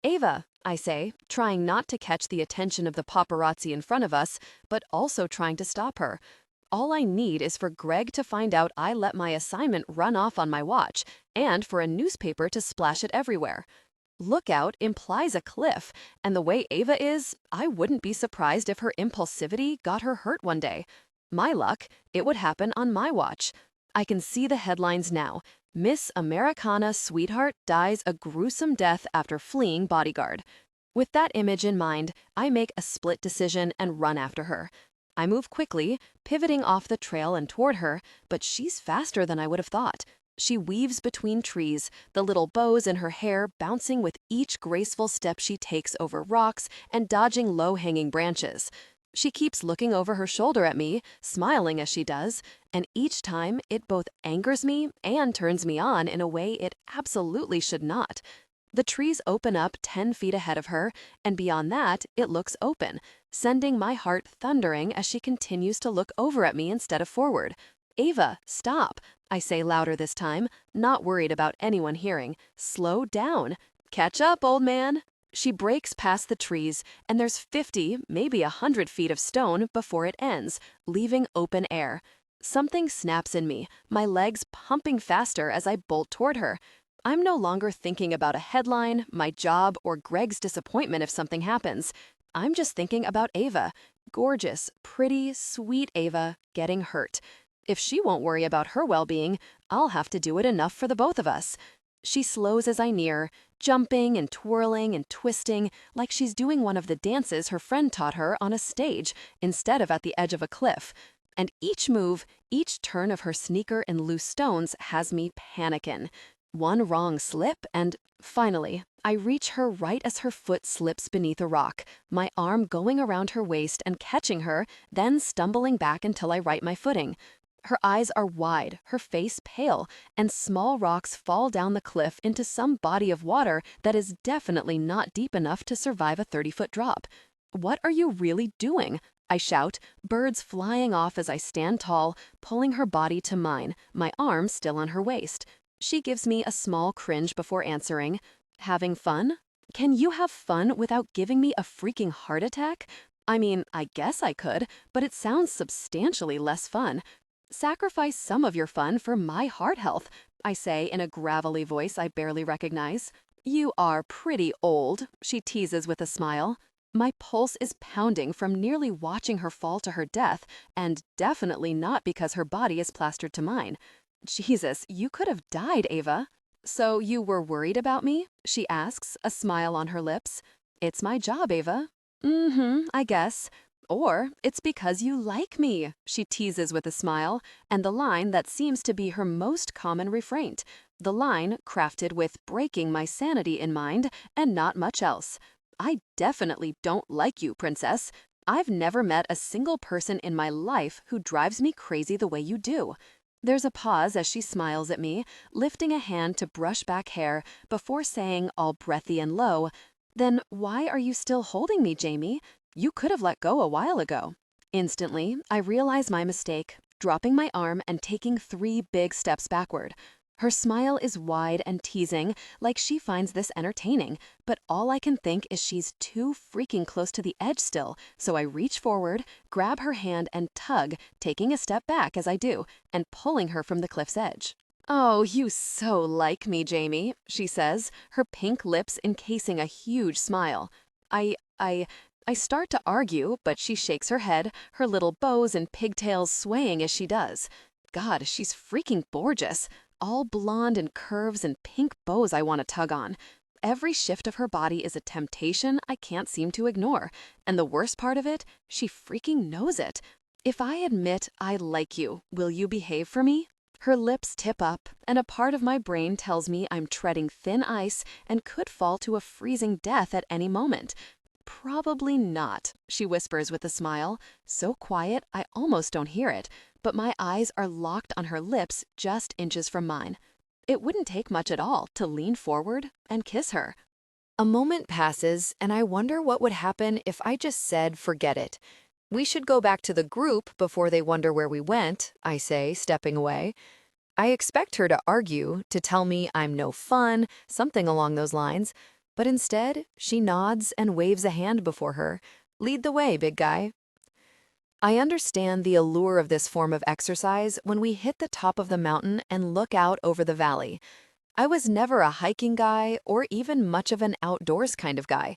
Ava, I say, trying not to catch the attention of the paparazzi in front of us, but also trying to stop her. All I need is for Greg to find out I let my assignment run off on my watch, and for a newspaper to splash it everywhere. Lookout implies a cliff, and the way Ava is, I wouldn't be surprised if her impulsivity got her hurt one day. My luck, it would happen on my watch. I can see the headlines now. Miss Americana sweetheart dies a gruesome death after fleeing bodyguard. With that image in mind, I make a split decision and run after her. I move quickly, pivoting off the trail and toward her, but she's faster than I would have thought. She weaves between trees, the little bows in her hair bouncing with each graceful step she takes over rocks and dodging low-hanging branches. She keeps looking over her shoulder at me, smiling as she does, and each time it both angers me and turns me on in a way it absolutely should not. The trees open up 10 feet ahead of her, and beyond that, it looks open, sending my heart thundering as she continues to look over at me instead of forward. Ava, stop, I say louder this time, not worried about anyone hearing. Slow down. Catch up, old man. She breaks past the trees, and there's 50, maybe 100 feet of stone before it ends, leaving open air. Something snaps in me, my legs pumping faster as I bolt toward her. I'm no longer thinking about a headline, my job, or Greg's disappointment if something happens. I'm just thinking about Ava. Gorgeous, pretty, sweet Ava getting hurt. If she won't worry about her well-being, I'll have to do it enough for the both of us. She slows as I near, jumping and twirling and twisting like she's doing one of the dances her friend taught her on a stage instead of at the edge of a cliff. And each move, each turn of her sneaker and loose stones has me panicking. One wrong slip, and finally, I reach her right as her foot slips beneath a rock, my arm going around her waist and catching her, then stumbling back until I right my footing. Her eyes are wide, her face pale, and small rocks fall down the cliff into some body of water that is definitely not deep enough to survive a 30-foot drop. "What are you really doing?" I shout, birds flying off as I stand tall, pulling her body to mine, my arm still on her waist. She gives me a small cringe before answering. "Having fun? Can you have fun without giving me a freaking heart attack? I mean, I guess I could, but it sounds substantially less fun. Sacrifice some of your fun for my heart health," I say in a gravelly voice I barely recognize. "You are pretty old," she teases with a smile. My pulse is pounding from nearly watching her fall to her death, and definitely not because her body is plastered to mine. "Jesus, you could have died, Ava." "So you were worried about me?" she asks, a smile on her lips. "It's my job, Ava." I guess. "Or it's because you like me," she teases with a smile, and the line that seems to be her most common refrain. The line crafted with breaking my sanity in mind and not much else. "I definitely don't like you, princess. I've never met a single person in my life who drives me crazy the way you do." There's a pause as she smiles at me, lifting a hand to brush back hair before saying, all breathy and low, "Then why are you still holding me, Jaime? You could have let go a while ago." Instantly, I realize my mistake, dropping my arm and taking 3 big steps backward. Her smile is wide and teasing, like she finds this entertaining, but all I can think is she's too freaking close to the edge still, so I reach forward, grab her hand and tug, taking a step back as I do, and pulling her from the cliff's edge. "Oh, you so like me, Jaime," she says, her pink lips encasing a huge smile. I start to argue, but she shakes her head, her little bows and pigtails swaying as she does. God, she's freaking gorgeous. All blonde and curves and pink bows I want to tug on. Every shift of her body is a temptation I can't seem to ignore. And the worst part of it, she freaking knows it. "If I admit I like you, will you behave for me?" Her lips tip up, and a part of my brain tells me I'm treading thin ice and could fall to a freezing death at any moment. "Probably not," she whispers with a smile, so quiet I almost don't hear it, but my eyes are locked on her lips just inches from mine. It wouldn't take much at all to lean forward and kiss her. A moment passes, and I wonder what would happen if I just said, "Forget it." "We should go back to the group before they wonder where we went," I say, stepping away. I expect her to argue, to tell me I'm no fun, something along those lines, but instead, she nods and waves a hand before her. "Lead the way, big guy." I understand the allure of this form of exercise when we hit the top of the mountain and look out over the valley. I was never a hiking guy or even much of an outdoors kind of guy.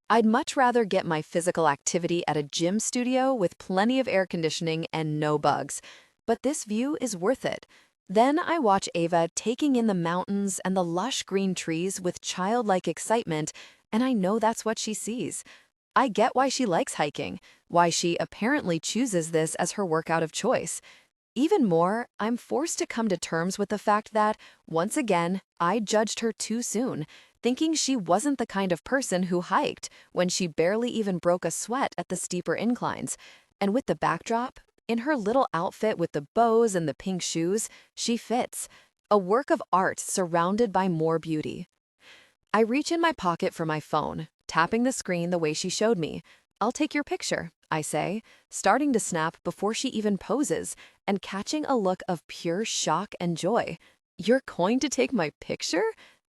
I'd much rather get my physical activity at a gym studio with plenty of air conditioning and no bugs. But this view is worth it. Then I watch Ava taking in the mountains and the lush green trees with childlike excitement, and I know that's what she sees. I get why she likes hiking, why she apparently chooses this as her workout of choice. Even more, I'm forced to come to terms with the fact that, once again, I judged her too soon, thinking she wasn't the kind of person who hiked when she barely even broke a sweat at the steeper inclines. And with the backdrop, in her little outfit with the bows and the pink shoes, she fits. A work of art surrounded by more beauty. I reach in my pocket for my phone, tapping the screen the way she showed me. "I'll take your picture," I say, starting to snap before she even poses, and catching a look of pure shock and joy. "You're going to take my picture?"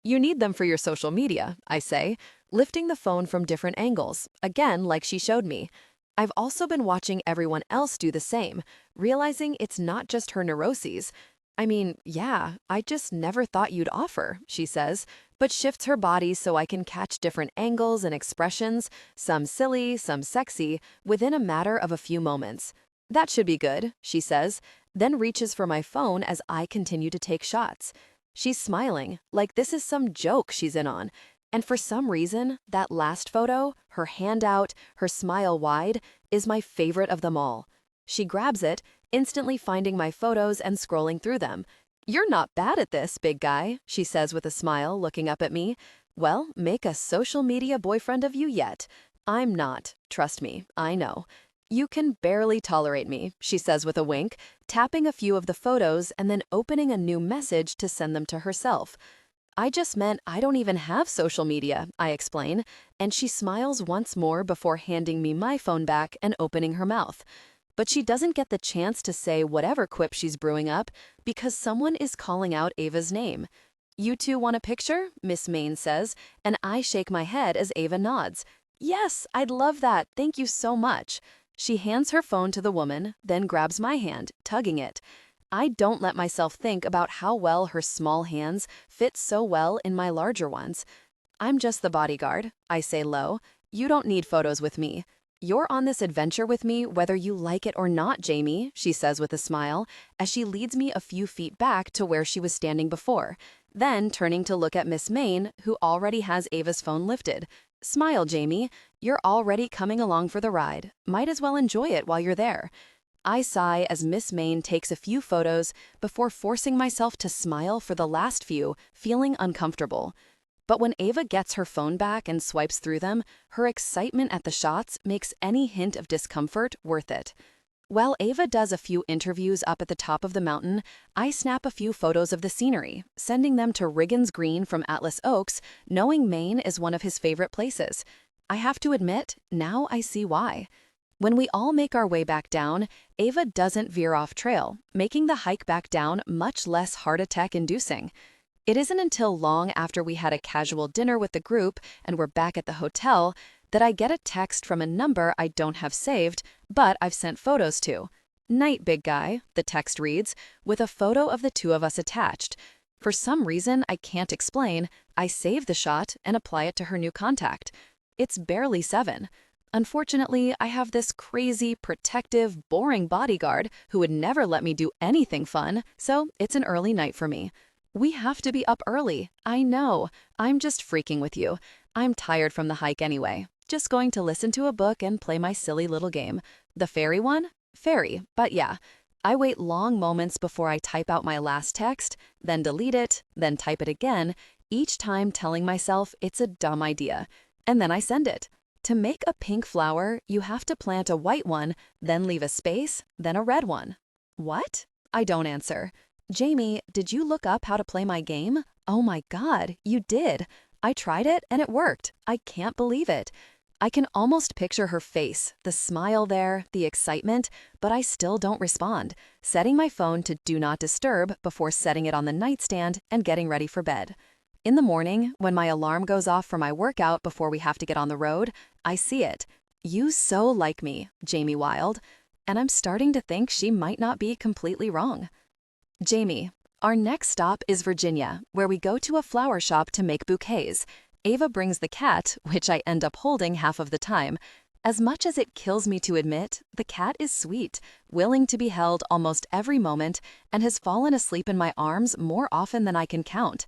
"You need them for your social media," I say, lifting the phone from different angles, again like she showed me. I've also been watching everyone else do the same, realizing it's not just her neuroses. "I mean, yeah, I just never thought you'd offer," she says, but shifts her body so I can catch different angles and expressions, some silly, some sexy, within a matter of a few moments. "That should be good," she says, then reaches for my phone as I continue to take shots. She's smiling, like this is some joke she's in on. And for some reason, that last photo, her hand out, her smile wide, is my favorite of them all. She grabs it, instantly finding my photos and scrolling through them. "You're not bad at this, big guy," she says with a smile, looking up at me. "Well, make a social media boyfriend of you yet. I'm not. Trust me, I know. You can barely tolerate me," she says with a wink, tapping a few of the photos and then opening a new message to send them to herself. "I just meant I don't even have social media," I explain, and she smiles once more before handing me my phone back and opening her mouth. But she doesn't get the chance to say whatever quip she's brewing up because someone is calling out Ava's name. "You two want a picture?" Miss Main says, and I shake my head as Ava nods. "Yes, I'd love that. Thank you so much." She hands her phone to the woman, then grabs my hand, tugging it. I don't let myself think about how well her small hands fit so well in my larger ones. "I'm just the bodyguard," I say low. "You don't need photos with me. You're on this adventure with me whether you like it or not, Jaime," she says with a smile, as she leads me a few feet back to where she was standing before, then turning to look at Miss Main, who already has Ava's phone lifted. "Smile, Jaime. You're already coming along for the ride. Might as well enjoy it while you're there." I sigh as Miss Main takes a few photos before forcing myself to smile for the last few, feeling uncomfortable. But when Ava gets her phone back and swipes through them, her excitement at the shots makes any hint of discomfort worth it. While Ava does a few interviews up at the top of the mountain, I snap a few photos of the scenery, sending them to Riggins Green from Atlas Oaks, knowing Maine is one of his favorite places. I have to admit, now I see why. When we all make our way back down, Ava doesn't veer off trail, making the hike back down much less heart attack inducing. It isn't until long after we had a casual dinner with the group and we're back at the hotel that I get a text from a number I don't have saved, but I've sent photos to. "Night, big guy," the text reads, with a photo of the two of us attached. For some reason I can't explain, I save the shot and apply it to her new contact. It's barely 7. Unfortunately, I have this crazy, protective, boring bodyguard who would never let me do anything fun, so it's an early night for me. We have to be up early. I know. I'm just freaking with you. I'm tired from the hike anyway. Just going to listen to a book and play my silly little game. The fairy one? Fairy, but yeah. I wait long moments before I type out my last text, then delete it, then type it again, each time telling myself it's a dumb idea. And then I send it. To make a pink flower, you have to plant a white one, then leave a space, then a red one. What? I don't answer. "Jaime, did you look up how to play my game?" "Oh my God, you did. I tried it and it worked. I can't believe it." I can almost picture her face, the smile there, the excitement, but I still don't respond, setting my phone to Do Not Disturb before setting it on the nightstand and getting ready for bed. In the morning, when my alarm goes off for my workout before we have to get on the road, I see it. "You so like me," Jaime Wild. And I'm starting to think she might not be completely wrong. Jaime, our next stop is Virginia, where we go to a flower shop to make bouquets. Ava brings the cat, which I end up holding half of the time. As much as it kills me to admit, the cat is sweet, willing to be held almost every moment, and has fallen asleep in my arms more often than I can count.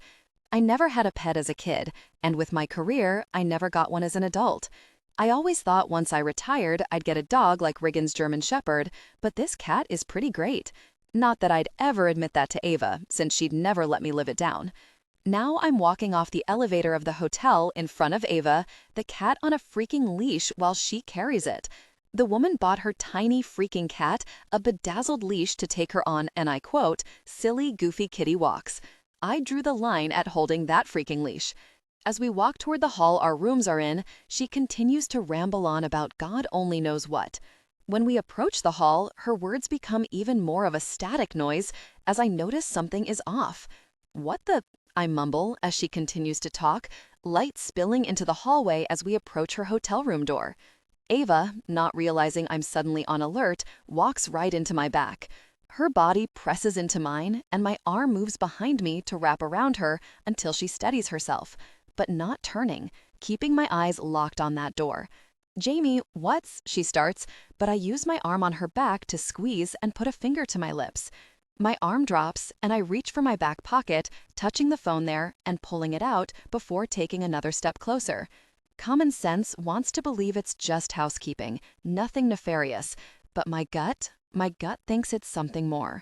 I never had a pet as a kid, and with my career, I never got one as an adult. I always thought once I retired, I'd get a dog like Riggins' German Shepherd, but this cat is pretty great. Not that I'd ever admit that to Ava, since she'd never let me live it down. Now I'm walking off the elevator of the hotel in front of Ava, the cat on a freaking leash while she carries it. The woman bought her tiny freaking cat a bedazzled leash to take her on, and I quote, "silly, goofy kitty walks." I drew the line at holding that freaking leash. As we walk toward the hall our rooms are in, she continues to ramble on about God only knows what. When we approach the hall, her words become even more of a static noise as I notice something is off. "What the?" I mumble as she continues to talk, light spilling into the hallway as we approach her hotel room door. Ava, not realizing I'm suddenly on alert, walks right into my back. Her body presses into mine, and my arm moves behind me to wrap around her until she steadies herself, but not turning, keeping my eyes locked on that door. "Jaime, what's," she starts, but I use my arm on her back to squeeze and put a finger to my lips. My arm drops, and I reach for my back pocket, touching the phone there and pulling it out before taking another step closer. Common sense wants to believe it's just housekeeping, nothing nefarious, but my gut thinks it's something more.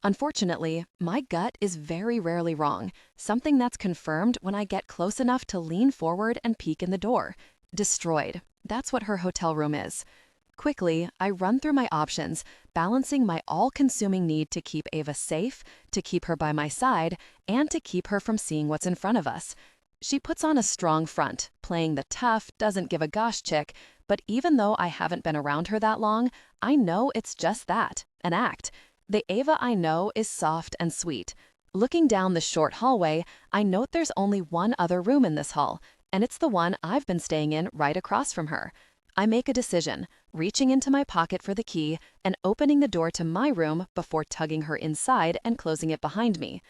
Unfortunately, my gut is very rarely wrong, something that's confirmed when I get close enough to lean forward and peek in the door. Destroyed. That's what her hotel room is. Quickly, I run through my options, balancing my all-consuming need to keep Ava safe, to keep her by my side, and to keep her from seeing what's in front of us. She puts on a strong front, playing the tough, doesn't give a gosh chick, but even though I haven't been around her that long, I know it's just that, an act. The Ava I know is soft and sweet. Looking down the short hallway, I note there's only one other room in this hall, and it's the one I've been staying in right across from her. I make a decision, reaching into my pocket for the key and opening the door to my room before tugging her inside and closing it behind me.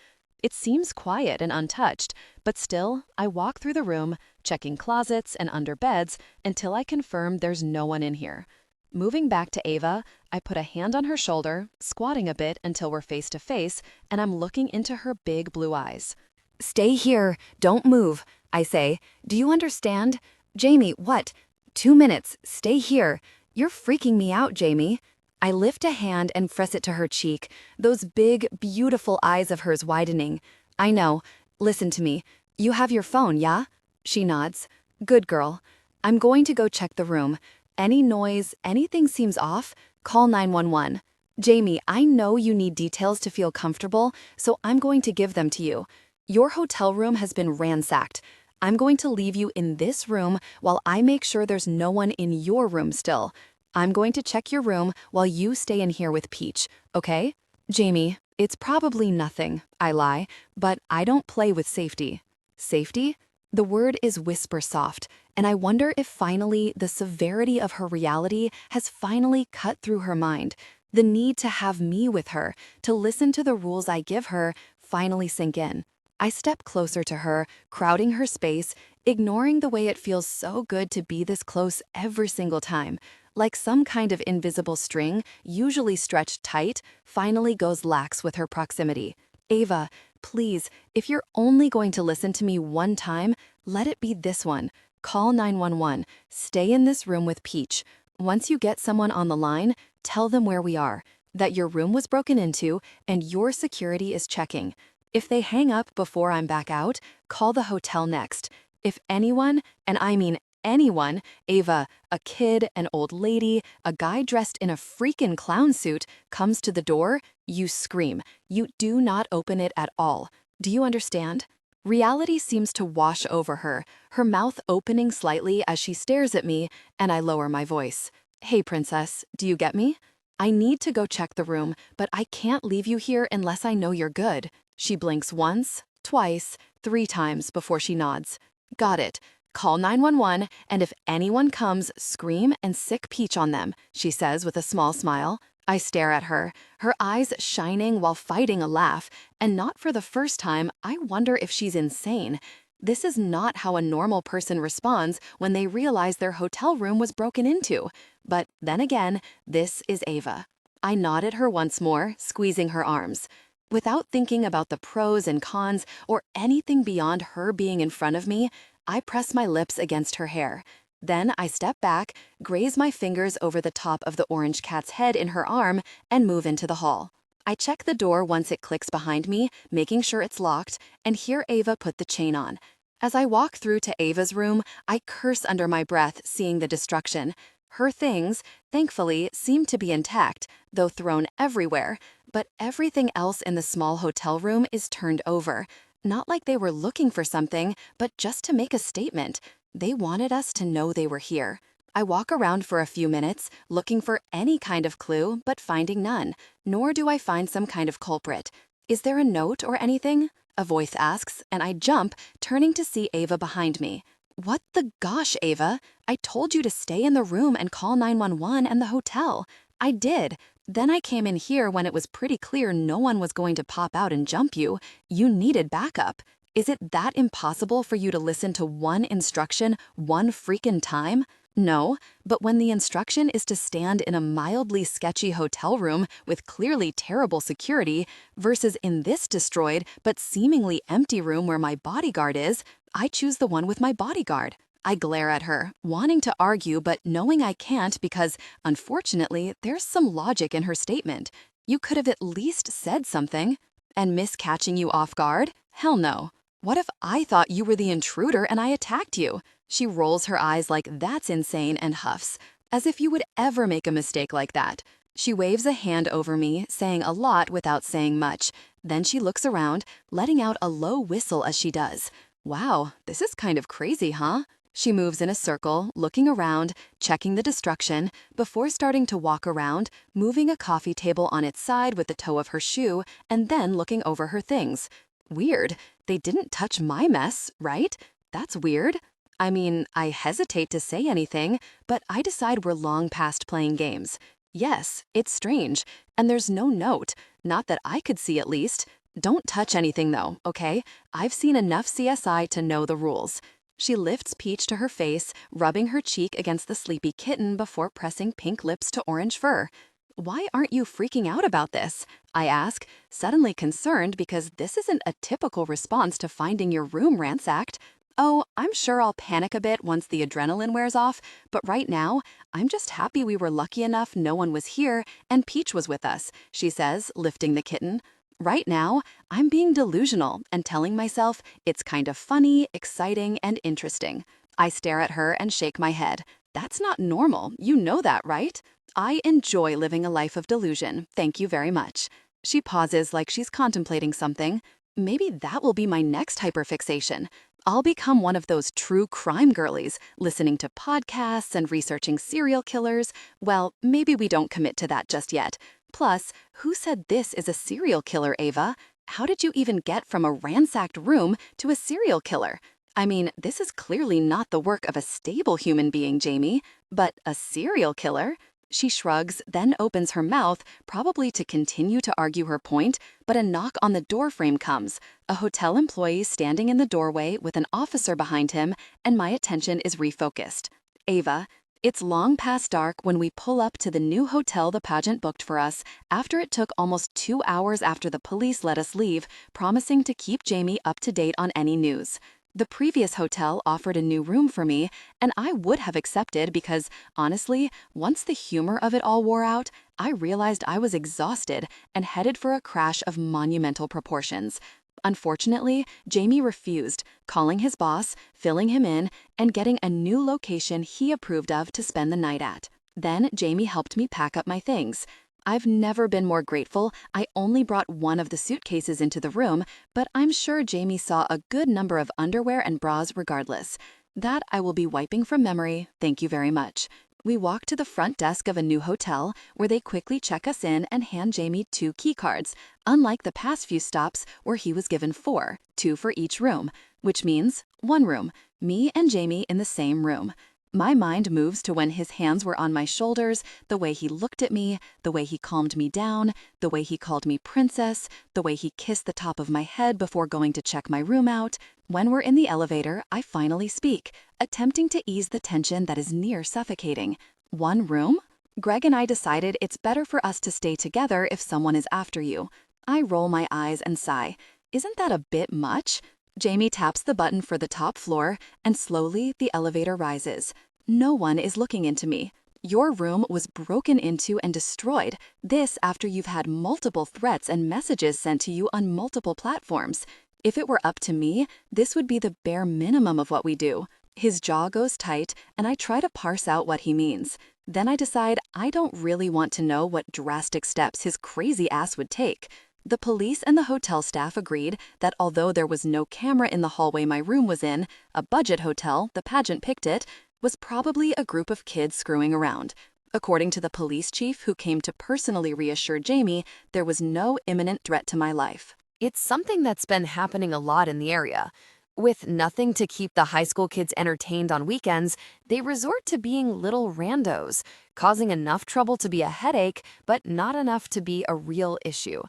It seems quiet and untouched, but still, I walk through the room, checking closets and under beds until I confirm there's no one in here. Moving back to Ava, I put a hand on her shoulder, squatting a bit until we're face to face, and I'm looking into her big blue eyes. "Stay here, don't move," I say. "Do you understand?" "Jaime, what?" "2 minutes, stay here. You're freaking me out, Jaime." I lift a hand and press it to her cheek, those big, beautiful eyes of hers widening. "I know. Listen to me. You have your phone, yeah?" She nods. "Good girl. I'm going to go check the room. Any noise, anything seems off, call 911. Jaime, I know you need details to feel comfortable, so I'm going to give them to you. Your hotel room has been ransacked. I'm going to leave you in this room while I make sure there's no one in your room still. I'm going to check your room while you stay in here with Peach, okay?" "Jaime, it's probably nothing," I lie, "but I don't play with safety." Safety? The word is whisper soft, and I wonder if finally the severity of her reality has finally cut through her mind. The need to have me with her, to listen to the rules I give her, finally sink in. I step closer to her, crowding her space, ignoring the way it feels so good to be this close every single time. Like some kind of invisible string, usually stretched tight, finally goes lax with her proximity. "Ava, please, if you're only going to listen to me one time, let it be this one. Call 911. Stay in this room with Peach. Once you get someone on the line, tell them where we are, that your room was broken into and your security is checking. If they hang up before I'm back out, call the hotel next. If anyone, and I mean anyone, Ava, a kid, an old lady, a guy dressed in a freaking clown suit, comes to the door, you scream. You do not open it at all. Do you understand?" Reality seems to wash over her, her mouth opening slightly as she stares at me, and I lower my voice. "Hey, princess, do you get me? I need to go check the room, but I can't leave you here unless I know you're good." She blinks once, twice, 3 times before she nods. "Got it. Call 911, and if anyone comes, scream and sick Peach on them," she says with a small smile. I stare at her, her eyes shining while fighting a laugh, and not for the first time, I wonder if she's insane. This is not how a normal person responds when they realize their hotel room was broken into. But then again, this is Ava. I nod at her once more, squeezing her arms. Without thinking about the pros and cons or anything beyond her being in front of me, I press my lips against her hair. Then I step back, graze my fingers over the top of the orange cat's head in her arm, and move into the hall. I check the door once it clicks behind me, making sure it's locked, and hear Ava put the chain on. As I walk through to Ava's room, I curse under my breath, seeing the destruction. Her things, thankfully, seem to be intact, though thrown everywhere, but everything else in the small hotel room is turned over. Not like they were looking for something, but just to make a statement. They wanted us to know they were here. I walk around for a few minutes, looking for any kind of clue, but finding none, nor do I find some kind of culprit. "Is there a note or anything?" a voice asks, and I jump, turning to see Ava behind me. "What the gosh, Ava? I told you to stay in the room and call 911 and the hotel. I did. Then I came in here when it was pretty clear no one was going to pop out and jump you. You needed backup. Is it that impossible for you to listen to one instruction one freaking time? No, but when the instruction is to stand in a mildly sketchy hotel room with clearly terrible security versus in this destroyed but seemingly empty room where my bodyguard is, I choose the one with my bodyguard. I glare at her, wanting to argue but knowing I can't because, unfortunately, there's some logic in her statement. You could have at least said something. And miss catching you off guard? Hell no. What if I thought you were the intruder and I attacked you? She rolls her eyes like that's insane and huffs, as if you would ever make a mistake like that. She waves a hand over me, saying a lot without saying much. Then she looks around, letting out a low whistle as she does. Wow, this is kind of crazy, huh? She moves in a circle, looking around, checking the destruction, before starting to walk around, moving a coffee table on its side with the toe of her shoe, and then looking over her things. Weird. They didn't touch my mess, right? That's weird. I mean, I hesitate to say anything, but I decide we're long past playing games. Yes, it's strange, and there's no note, not that I could see at least. Don't touch anything though, okay? I've seen enough CSI to know the rules. She lifts Peach to her face, rubbing her cheek against the sleepy kitten before pressing pink lips to orange fur. Why aren't you freaking out about this? I ask, suddenly concerned because this isn't a typical response to finding your room ransacked. Oh, I'm sure I'll panic a bit once the adrenaline wears off, but right now, I'm just happy we were lucky enough no one was here and Peach was with us, she says, lifting the kitten. Right now, I'm being delusional and telling myself it's kind of funny, exciting, and interesting. I stare at her and shake my head. That's not normal, you know that, right? I enjoy living a life of delusion, thank you very much. She pauses like she's contemplating something. Maybe that will be my next hyperfixation. I'll become one of those true crime girlies, listening to podcasts and researching serial killers. Well, maybe we don't commit to that just yet. Plus, who said this is a serial killer, Ava? How did you even get from a ransacked room to a serial killer? I mean, this is clearly not the work of a stable human being, Jaime, but a serial killer? She shrugs, then opens her mouth, probably to continue to argue her point, but a knock on the doorframe comes. A hotel employee standing in the doorway with an officer behind him, and my attention is refocused. Ava, it's long past dark when we pull up to the new hotel the pageant booked for us after it took almost 2 hours after the police let us leave, promising to keep Jaime up to date on any news. The previous hotel offered a new room for me, and I would have accepted because, honestly, once the humor of it all wore out, I realized I was exhausted and headed for a crash of monumental proportions. Unfortunately, Jaime refused, calling his boss, filling him in, and getting a new location he approved of to spend the night at. Then Jaime helped me pack up my things. I've never been more grateful. I only brought one of the suitcases into the room, but I'm sure Jaime saw a good number of underwear and bras regardless. That I will be wiping from memory, thank you very much. We walk to the front desk of a new hotel, where they quickly check us in and hand Jaime 2 key cards, unlike the past few stops where he was given 4, 2 for each room, which means 1 room, me and Jaime in the same room. My mind moves to when his hands were on my shoulders, the way he looked at me, the way he calmed me down, the way he called me princess, the way he kissed the top of my head before going to check my room out. When we're in the elevator, I finally speak, attempting to ease the tension that is near suffocating. 1 room? Greg and I decided it's better for us to stay together if someone is after you. I roll my eyes and sigh. Isn't that a bit much? Jaime taps the button for the top floor, and slowly the elevator rises. No one is looking into me. Your room was broken into and destroyed, this after you've had multiple threats and messages sent to you on multiple platforms. If it were up to me, this would be the bare minimum of what we do. His jaw goes tight, and I try to parse out what he means. Then I decide I don't really want to know what drastic steps his crazy ass would take. The police and the hotel staff agreed that although there was no camera in the hallway my room was in, a budget hotel, the pageant picked it, was probably a group of kids screwing around. According to the police chief who came to personally reassure Jaime, there was no imminent threat to my life. It's something that's been happening a lot in the area. With nothing to keep the high school kids entertained on weekends, they resort to being little randos, causing enough trouble to be a headache, but not enough to be a real issue.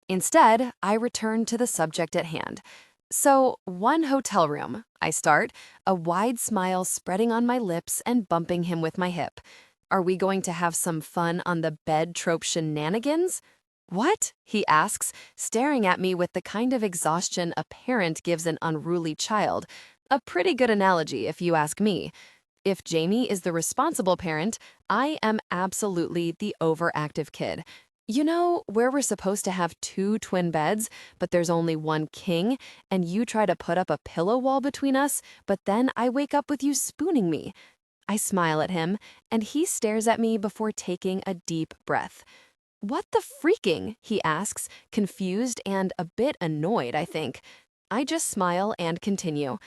Instead, I return to the subject at hand. So, 1 hotel room, I start, a wide smile spreading on my lips and bumping him with my hip. Are we going to have some fun on the bed trope shenanigans? What? He asks, staring at me with the kind of exhaustion a parent gives an unruly child. A pretty good analogy, if you ask me. If Jaime is the responsible parent, I am absolutely the overactive kid. You know, where we're supposed to have two twin beds, but there's only one king, and you try to put up a pillow wall between us, but then I wake up with you spooning me. I smile at him, and he stares at me before taking a deep breath. What the freaking? He asks, confused and a bit annoyed, I think. I just smile and continue.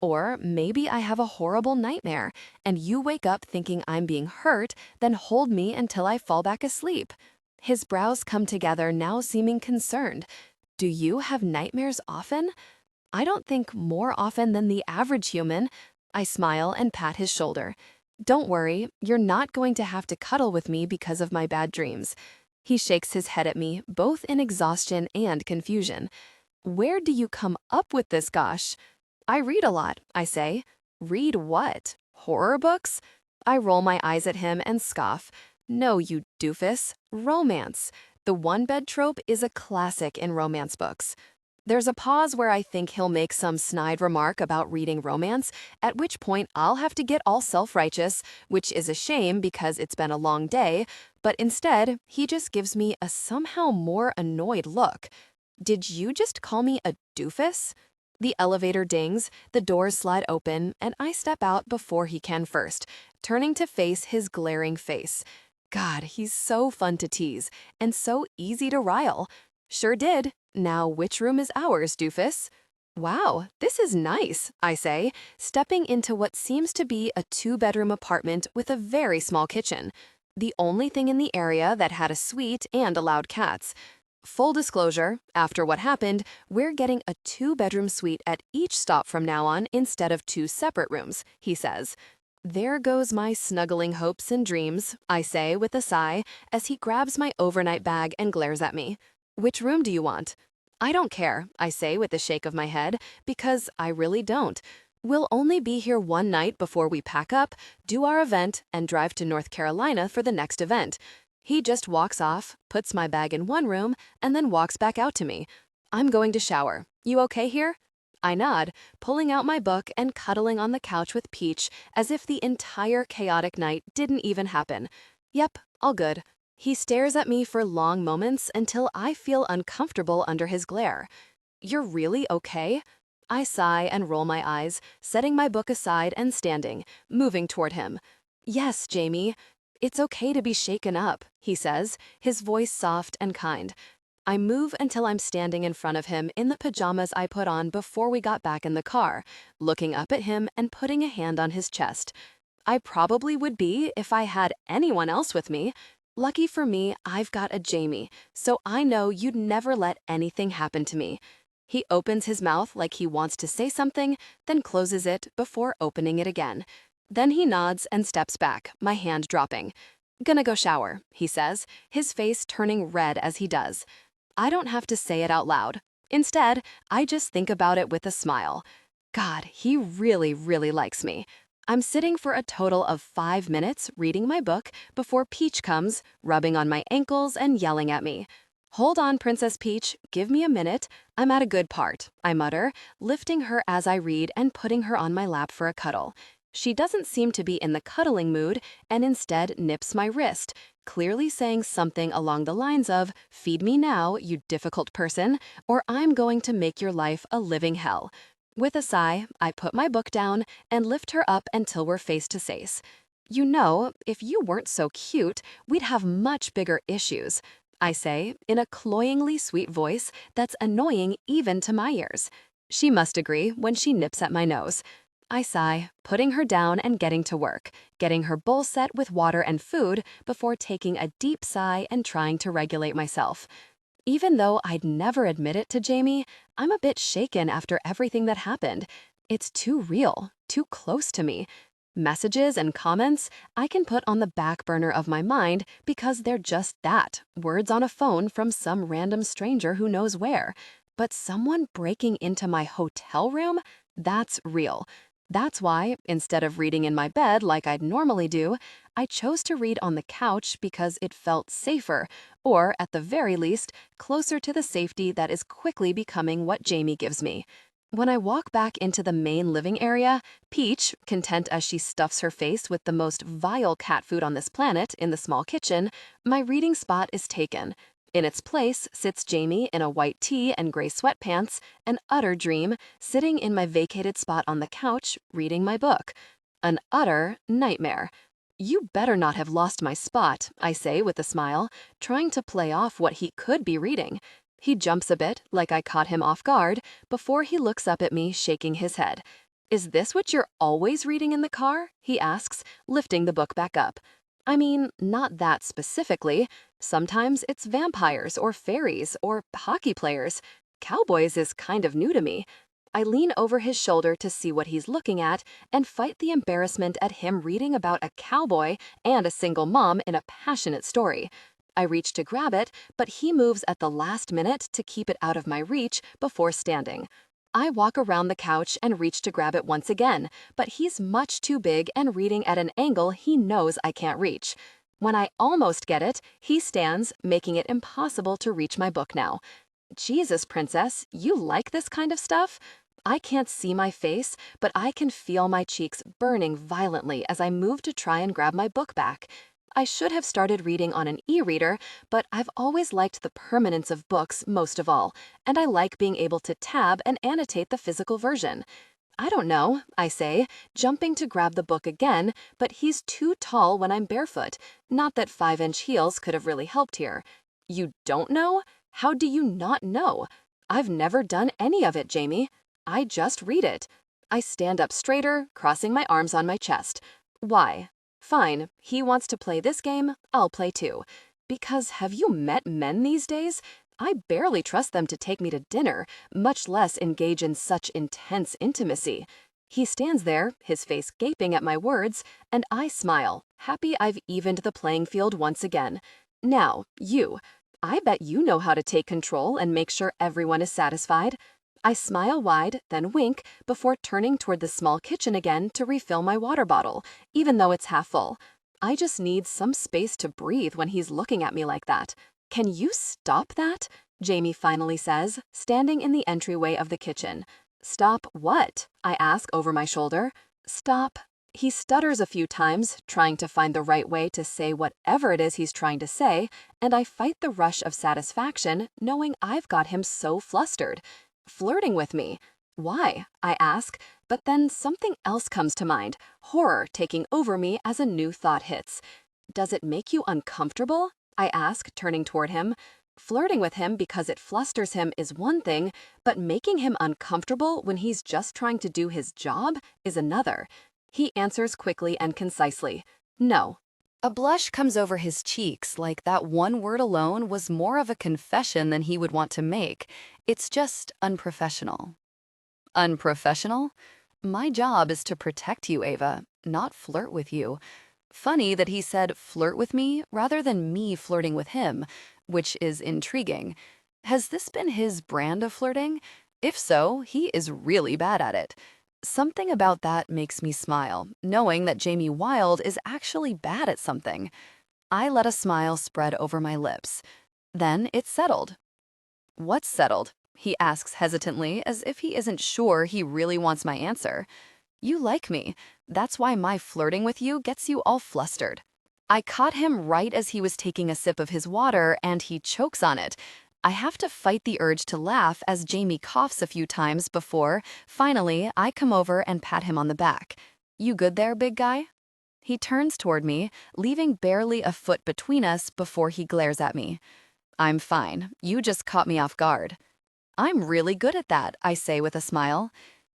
Or maybe I have a horrible nightmare, and you wake up thinking I'm being hurt, then hold me until I fall back asleep. His brows come together, now seeming concerned. Do you have nightmares often? I don't think more often than the average human. I smile and pat his shoulder. Don't worry, you're not going to have to cuddle with me because of my bad dreams. He shakes his head at me, both in exhaustion and confusion. Where do you come up with this, gosh? I read a lot, I say. Read what? Horror books? I roll my eyes at him and scoff. No, you doofus. Romance. The one-bed trope is a classic in romance books. There's a pause where I think he'll make some snide remark about reading romance, at which point I'll have to get all self-righteous, which is a shame because it's been a long day, but instead, he just gives me a somehow more annoyed look. Did you just call me a doofus? The elevator dings, the doors slide open, and I step out before he can first, turning to face his glaring face. God, he's so fun to tease, and so easy to rile. Sure did. Now, which room is ours, doofus? Wow, this is nice, I say, stepping into what seems to be a two-bedroom apartment with a very small kitchen. The only thing in the area that had a suite and allowed cats. Full disclosure, after what happened, we're getting a two-bedroom suite at each stop from now on instead of two separate rooms, he says. There goes my snuggling hopes and dreams, I say with a sigh as he grabs my overnight bag and glares at me. Which room do you want? I don't care, I say with a shake of my head, because I really don't. We'll only be here one night before we pack up, do our event, and drive to North Carolina for the next event. He just walks off, puts my bag in one room, and then walks back out to me. I'm going to shower. You okay here? I nod, pulling out my book and cuddling on the couch with Peach as if the entire chaotic night didn't even happen. Yep, all good. He stares at me for long moments until I feel uncomfortable under his glare. You're really okay? I sigh and roll my eyes, setting my book aside and standing, moving toward him. Yes, Jaime. It's okay to be shaken up, he says, his voice soft and kind. I move until I'm standing in front of him in the pajamas I put on before we got back in the car, looking up at him and putting a hand on his chest. I probably would be if I had anyone else with me. Lucky for me, I've got a Jaime, so I know you'd never let anything happen to me. He opens his mouth like he wants to say something, then closes it before opening it again. Then he nods and steps back, my hand dropping. Gonna go shower, he says, his face turning red as he does. I don't have to say it out loud. Instead, I just think about it with a smile. God, he really, really likes me. I'm sitting for a total of 5 minutes reading my book before Peach comes, rubbing on my ankles and yelling at me. Hold on, Princess Peach, give me a minute. I'm at a good part, I mutter, lifting her as I read and putting her on my lap for a cuddle. She doesn't seem to be in the cuddling mood and instead nips my wrist, clearly saying something along the lines of, "Feed me now, you difficult person, or I'm going to make your life a living hell." With a sigh, I put my book down and lift her up until we're face to face. You know, if you weren't so cute, we'd have much bigger issues, I say, in a cloyingly sweet voice that's annoying even to my ears. She must agree when she nips at my nose. I sigh, putting her down and getting to work, getting her bowl set with water and food before taking a deep sigh and trying to regulate myself. Even though I'd never admit it to Jaime, I'm a bit shaken after everything that happened. It's too real, too close to me. Messages and comments I can put on the back burner of my mind because they're just that, words on a phone from some random stranger who knows where. But someone breaking into my hotel room? That's real. That's why, instead of reading in my bed like I'd normally do, I chose to read on the couch because it felt safer, or, at the very least, closer to the safety that is quickly becoming what Jaime gives me. When I walk back into the main living area, Peach, content as she stuffs her face with the most vile cat food on this planet in the small kitchen, my reading spot is taken. In its place sits Jaime in a white tee and gray sweatpants, an utter dream, sitting in my vacated spot on the couch, reading my book. An utter nightmare. You better not have lost my spot, I say with a smile, trying to play off what he could be reading. He jumps a bit, like I caught him off guard, before he looks up at me, shaking his head. "Is this what you're always reading in the car?" he asks, lifting the book back up. I mean, not that specifically. Sometimes it's vampires or fairies or hockey players. Cowboys is kind of new to me. I lean over his shoulder to see what he's looking at and fight the embarrassment at him reading about a cowboy and a single mom in a passionate story. I reach to grab it, but he moves at the last minute to keep it out of my reach before standing. I walk around the couch and reach to grab it once again, but he's much too big and reading at an angle he knows I can't reach. When I almost get it, he stands, making it impossible to reach my book now. Jesus, Princess, you like this kind of stuff? I can't see my face, but I can feel my cheeks burning violently as I move to try and grab my book back. I should have started reading on an e-reader, but I've always liked the permanence of books most of all, and I like being able to tab and annotate the physical version. I don't know, I say, jumping to grab the book again, but he's too tall when I'm barefoot. Not that 5-inch heels could have really helped here. You don't know? How do you not know? I've never done any of it, Jaime. I just read it. I stand up straighter, crossing my arms on my chest. Why? Fine, he wants to play this game, I'll play too. Because have you met men these days? I barely trust them to take me to dinner, much less engage in such intense intimacy. He stands there, his face gaping at my words, and I smile, happy I've evened the playing field once again. Now, you. I bet you know how to take control and make sure everyone is satisfied. I smile wide, then wink, before turning toward the small kitchen again to refill my water bottle, even though it's half full. I just need some space to breathe when he's looking at me like that. "Can you stop that?" Jaime finally says, standing in the entryway of the kitchen. "Stop what?" I ask over my shoulder. "Stop." He stutters a few times, trying to find the right way to say whatever it is he's trying to say, and I fight the rush of satisfaction, knowing I've got him so flustered. Flirting with me. Why? I ask, but then something else comes to mind, horror taking over me as a new thought hits. "Does it make you uncomfortable?" I ask, turning toward him. Flirting with him because it flusters him is one thing, but making him uncomfortable when he's just trying to do his job is another. He answers quickly and concisely, "No." A blush comes over his cheeks, like that one word alone was more of a confession than he would want to make. It's just unprofessional. Unprofessional? My job is to protect you, Ava, not flirt with you. Funny that he said flirt with me rather than me flirting with him, which is intriguing. Has this been his brand of flirting? If so, he is really bad at it. Something about that makes me smile, knowing that Jaime Wilde is actually bad at something. I let a smile spread over my lips. Then it's settled. "What's settled?" he asks hesitantly, as if he isn't sure he really wants my answer. "You like me. That's why my flirting with you gets you all flustered." I caught him right as he was taking a sip of his water, and he chokes on it. I have to fight the urge to laugh as Jaime coughs a few times before, finally, I come over and pat him on the back. "You good there, big guy?" He turns toward me, leaving barely a foot between us before he glares at me. "I'm fine. You just caught me off guard." "I'm really good at that," I say with a smile.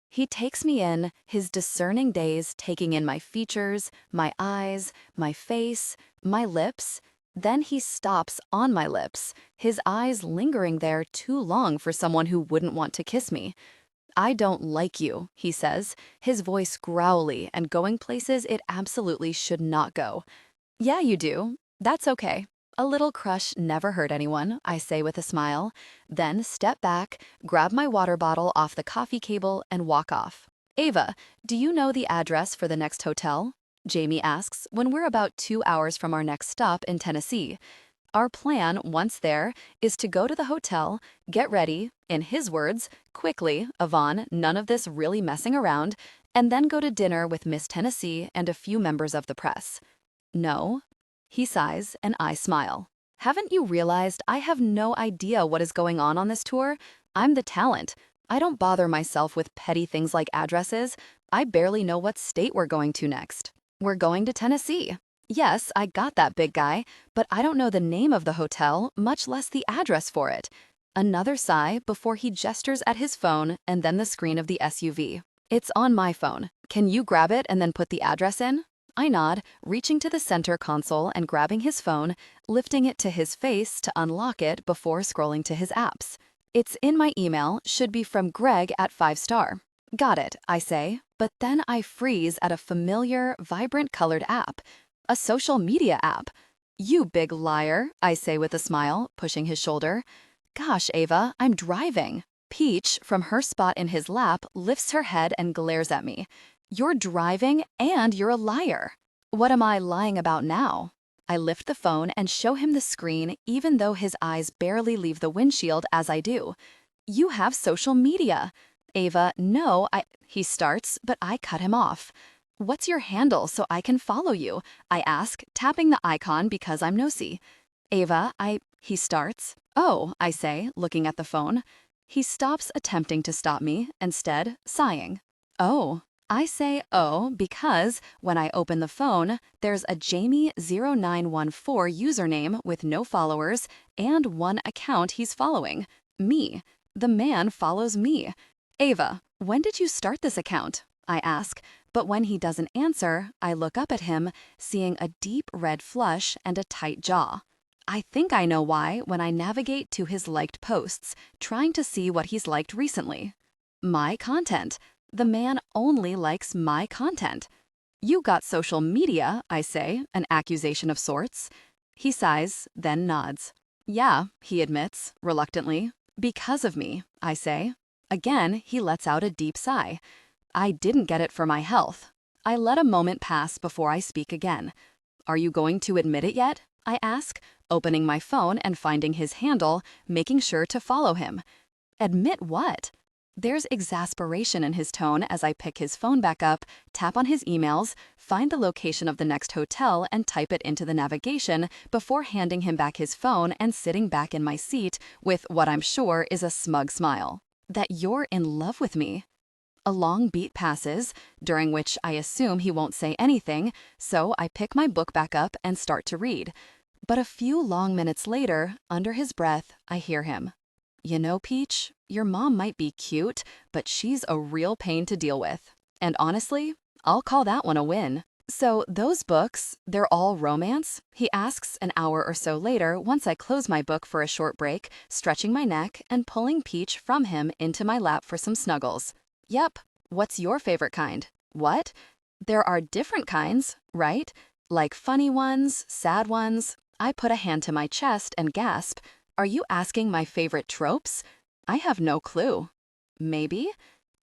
He takes me in, his discerning gaze taking in my features, my eyes, my face, my lips. Then he stops on my lips, his eyes lingering there too long for someone who wouldn't want to kiss me. "I don't like you," he says, his voice growly and going places it absolutely should not go. "Yeah, you do. That's okay. A little crush never hurt anyone," I say with a smile, then step back, grab my water bottle off the coffee cable, and walk off. "Ava, do you know the address for the next hotel?" Jaime asks when we're about 2 hours from our next stop in Tennessee. Our plan, once there, is to go to the hotel, get ready, in his words, quickly, Yvonne, none of this really messing around, and then go to dinner with Miss Tennessee and a few members of the press. No. He sighs, and I smile. Haven't you realized I have no idea what is going on this tour? I'm the talent. I don't bother myself with petty things like addresses. I barely know what state we're going to next. We're going to Tennessee. Yes, I got that, big guy, but I don't know the name of the hotel, much less the address for it. Another sigh before he gestures at his phone and then the screen of the SUV. It's on my phone. Can you grab it and then put the address in? I nod, reaching to the center console and grabbing his phone, lifting it to his face to unlock it before scrolling to his apps. It's in my email, should be from Greg at 5-star. Got it, I say, but then I freeze at a familiar, vibrant colored app. A social media app. You big liar, I say with a smile, pushing his shoulder. Gosh, Ava, I'm driving. Peach, from her spot in his lap, lifts her head and glares at me. You're driving and you're a liar. What am I lying about now? I lift the phone and show him the screen even though his eyes barely leave the windshield as I do. You have social media. Ava, no, he starts, but I cut him off. What's your handle so I can follow you? I ask, tapping the icon because I'm nosy. Ava, he starts. Oh, I say, looking at the phone. He stops attempting to stop me, instead, sighing. Oh. I say oh because when I open the phone, there's a Jaime0914 username with no followers and one account he's following. Me. The man follows me. Ava, when did you start this account? I ask, but when he doesn't answer, I look up at him, seeing a deep red flush and a tight jaw. I think I know why when I navigate to his liked posts, trying to see what he's liked recently. My content. The man only likes my content. You got social media, I say, an accusation of sorts. He sighs, then nods. Yeah, he admits, reluctantly. Because of me, I say. Again, he lets out a deep sigh. I didn't get it for my health. I let a moment pass before I speak again. Are you going to admit it yet? I ask, opening my phone and finding his handle, making sure to follow him. Admit what? There's exasperation in his tone as I pick his phone back up, tap on his emails, find the location of the next hotel and type it into the navigation before handing him back his phone and sitting back in my seat with what I'm sure is a smug smile. That you're in love with me. A long beat passes, during which I assume he won't say anything, so I pick my book back up and start to read. But a few long minutes later, under his breath, I hear him. You know, Peach, your mom might be cute, but she's a real pain to deal with. And honestly, I'll call that one a win. So those books, they're all romance? He asks an hour or so later once I close my book for a short break, stretching my neck and pulling Peach from him into my lap for some snuggles. Yep. What's your favorite kind? What? There are different kinds, right? Like funny ones, sad ones. I put a hand to my chest and gasp. Are you asking my favorite tropes? I have no clue. Maybe?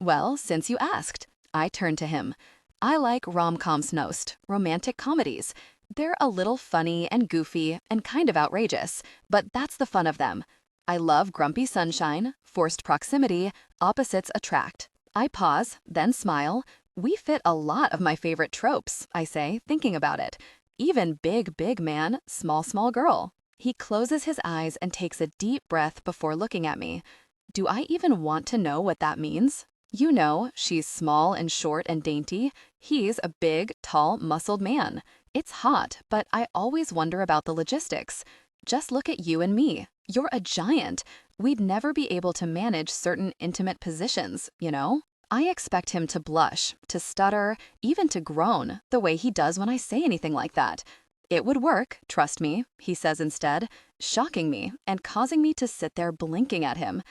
Well, since you asked, I turn to him. I like rom-coms most, romantic comedies. They're a little funny and goofy and kind of outrageous, but that's the fun of them. I love grumpy sunshine, forced proximity, opposites attract. I pause, then smile. We fit a lot of my favorite tropes, I say, thinking about it. Even big, big man, small, small girl. He closes his eyes and takes a deep breath before looking at me. Do I even want to know what that means? You know, she's small and short and dainty. He's a big, tall, muscled man. It's hot, but I always wonder about the logistics. Just look at you and me. You're a giant. We'd never be able to manage certain intimate positions, you know? I expect him to blush, to stutter, even to groan, the way he does when I say anything like that. It would work, trust me, he says instead, shocking me and causing me to sit there blinking at him.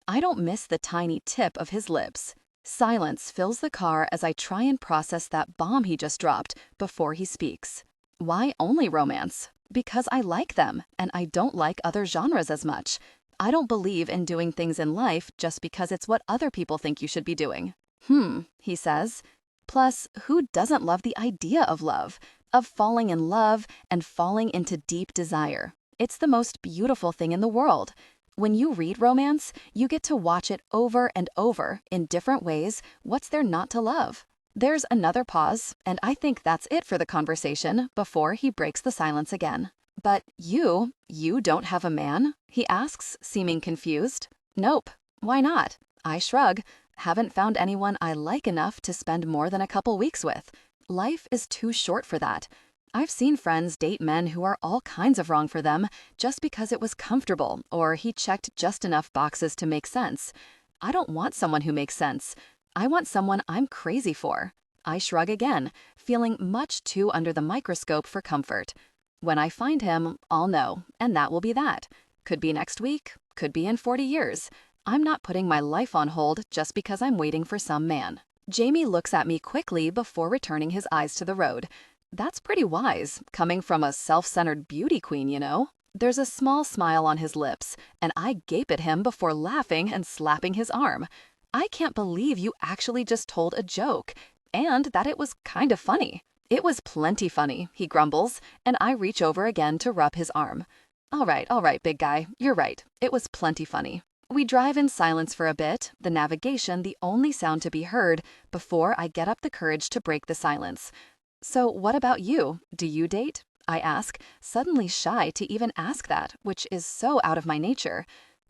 I don't miss the tiny tip of his lips. Silence fills the car as I try and process that bomb he just dropped before he speaks. Why only romance? Because I like them, and I don't like other genres as much. I don't believe in doing things in life just because it's what other people think you should be doing. He says. Plus, who doesn't love the idea of love? Of falling in love and falling into deep desire. It's the most beautiful thing in the world. When you read romance, you get to watch it over and over in different ways. What's there not to love? There's another pause, and I think that's it for the conversation before he breaks the silence again. But you don't have a man? He asks, seeming confused. Nope. Why not? I shrug. Haven't found anyone I like enough to spend more than a couple weeks with. Life is too short for that. I've seen friends date men who are all kinds of wrong for them just because it was comfortable or he checked just enough boxes to make sense. I don't want someone who makes sense. I want someone I'm crazy for. I shrug again, feeling much too under the microscope for comfort. When I find him, I'll know, and that will be that. Could be next week, could be in 40 years. I'm not putting my life on hold just because I'm waiting for some man. Jaime looks at me quickly before returning his eyes to the road. That's pretty wise, coming from a self-centered beauty queen, you know? There's a small smile on his lips, and I gape at him before laughing and slapping his arm. I can't believe you actually just told a joke, and that it was kind of funny. It was plenty funny, he grumbles, and I reach over again to rub his arm. All right, big guy, you're right. It was plenty funny. We drive in silence for a bit, the navigation the only sound to be heard, before I get up the courage to break the silence. So what about you? Do you date? I ask, suddenly shy to even ask that, which is so out of my nature.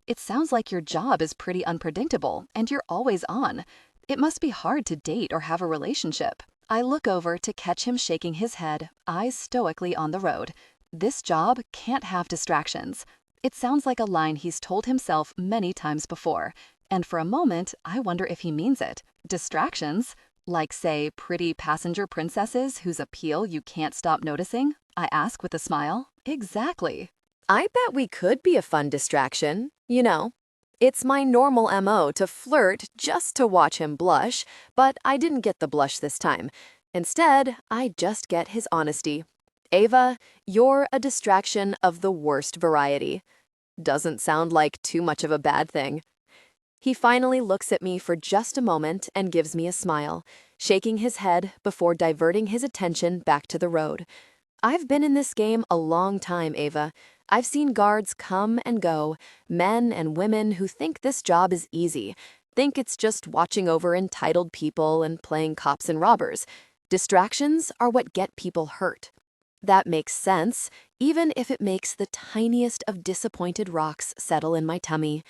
It sounds like your job is pretty unpredictable, and you're always on. It must be hard to date or have a relationship. I look over to catch him shaking his head, eyes stoically on the road. This job can't have distractions. It sounds like a line he's told himself many times before, and for a moment, I wonder if he means it. Distractions? Like, say, pretty passenger princesses whose appeal you can't stop noticing? I ask with a smile. Exactly. I bet we could be a fun distraction, you know. It's my normal MO to flirt just to watch him blush, but I didn't get the blush this time. Instead, I just get his honesty. Ava, you're a distraction of the worst variety. Doesn't sound like too much of a bad thing. He finally looks at me for just a moment and gives me a smile, shaking his head before diverting his attention back to the road. I've been in this game a long time, Ava. I've seen guards come and go, men and women who think this job is easy, think it's just watching over entitled people and playing cops and robbers. Distractions are what get people hurt. That makes sense, even if it makes the tiniest of disappointed rocks settle in my tummy.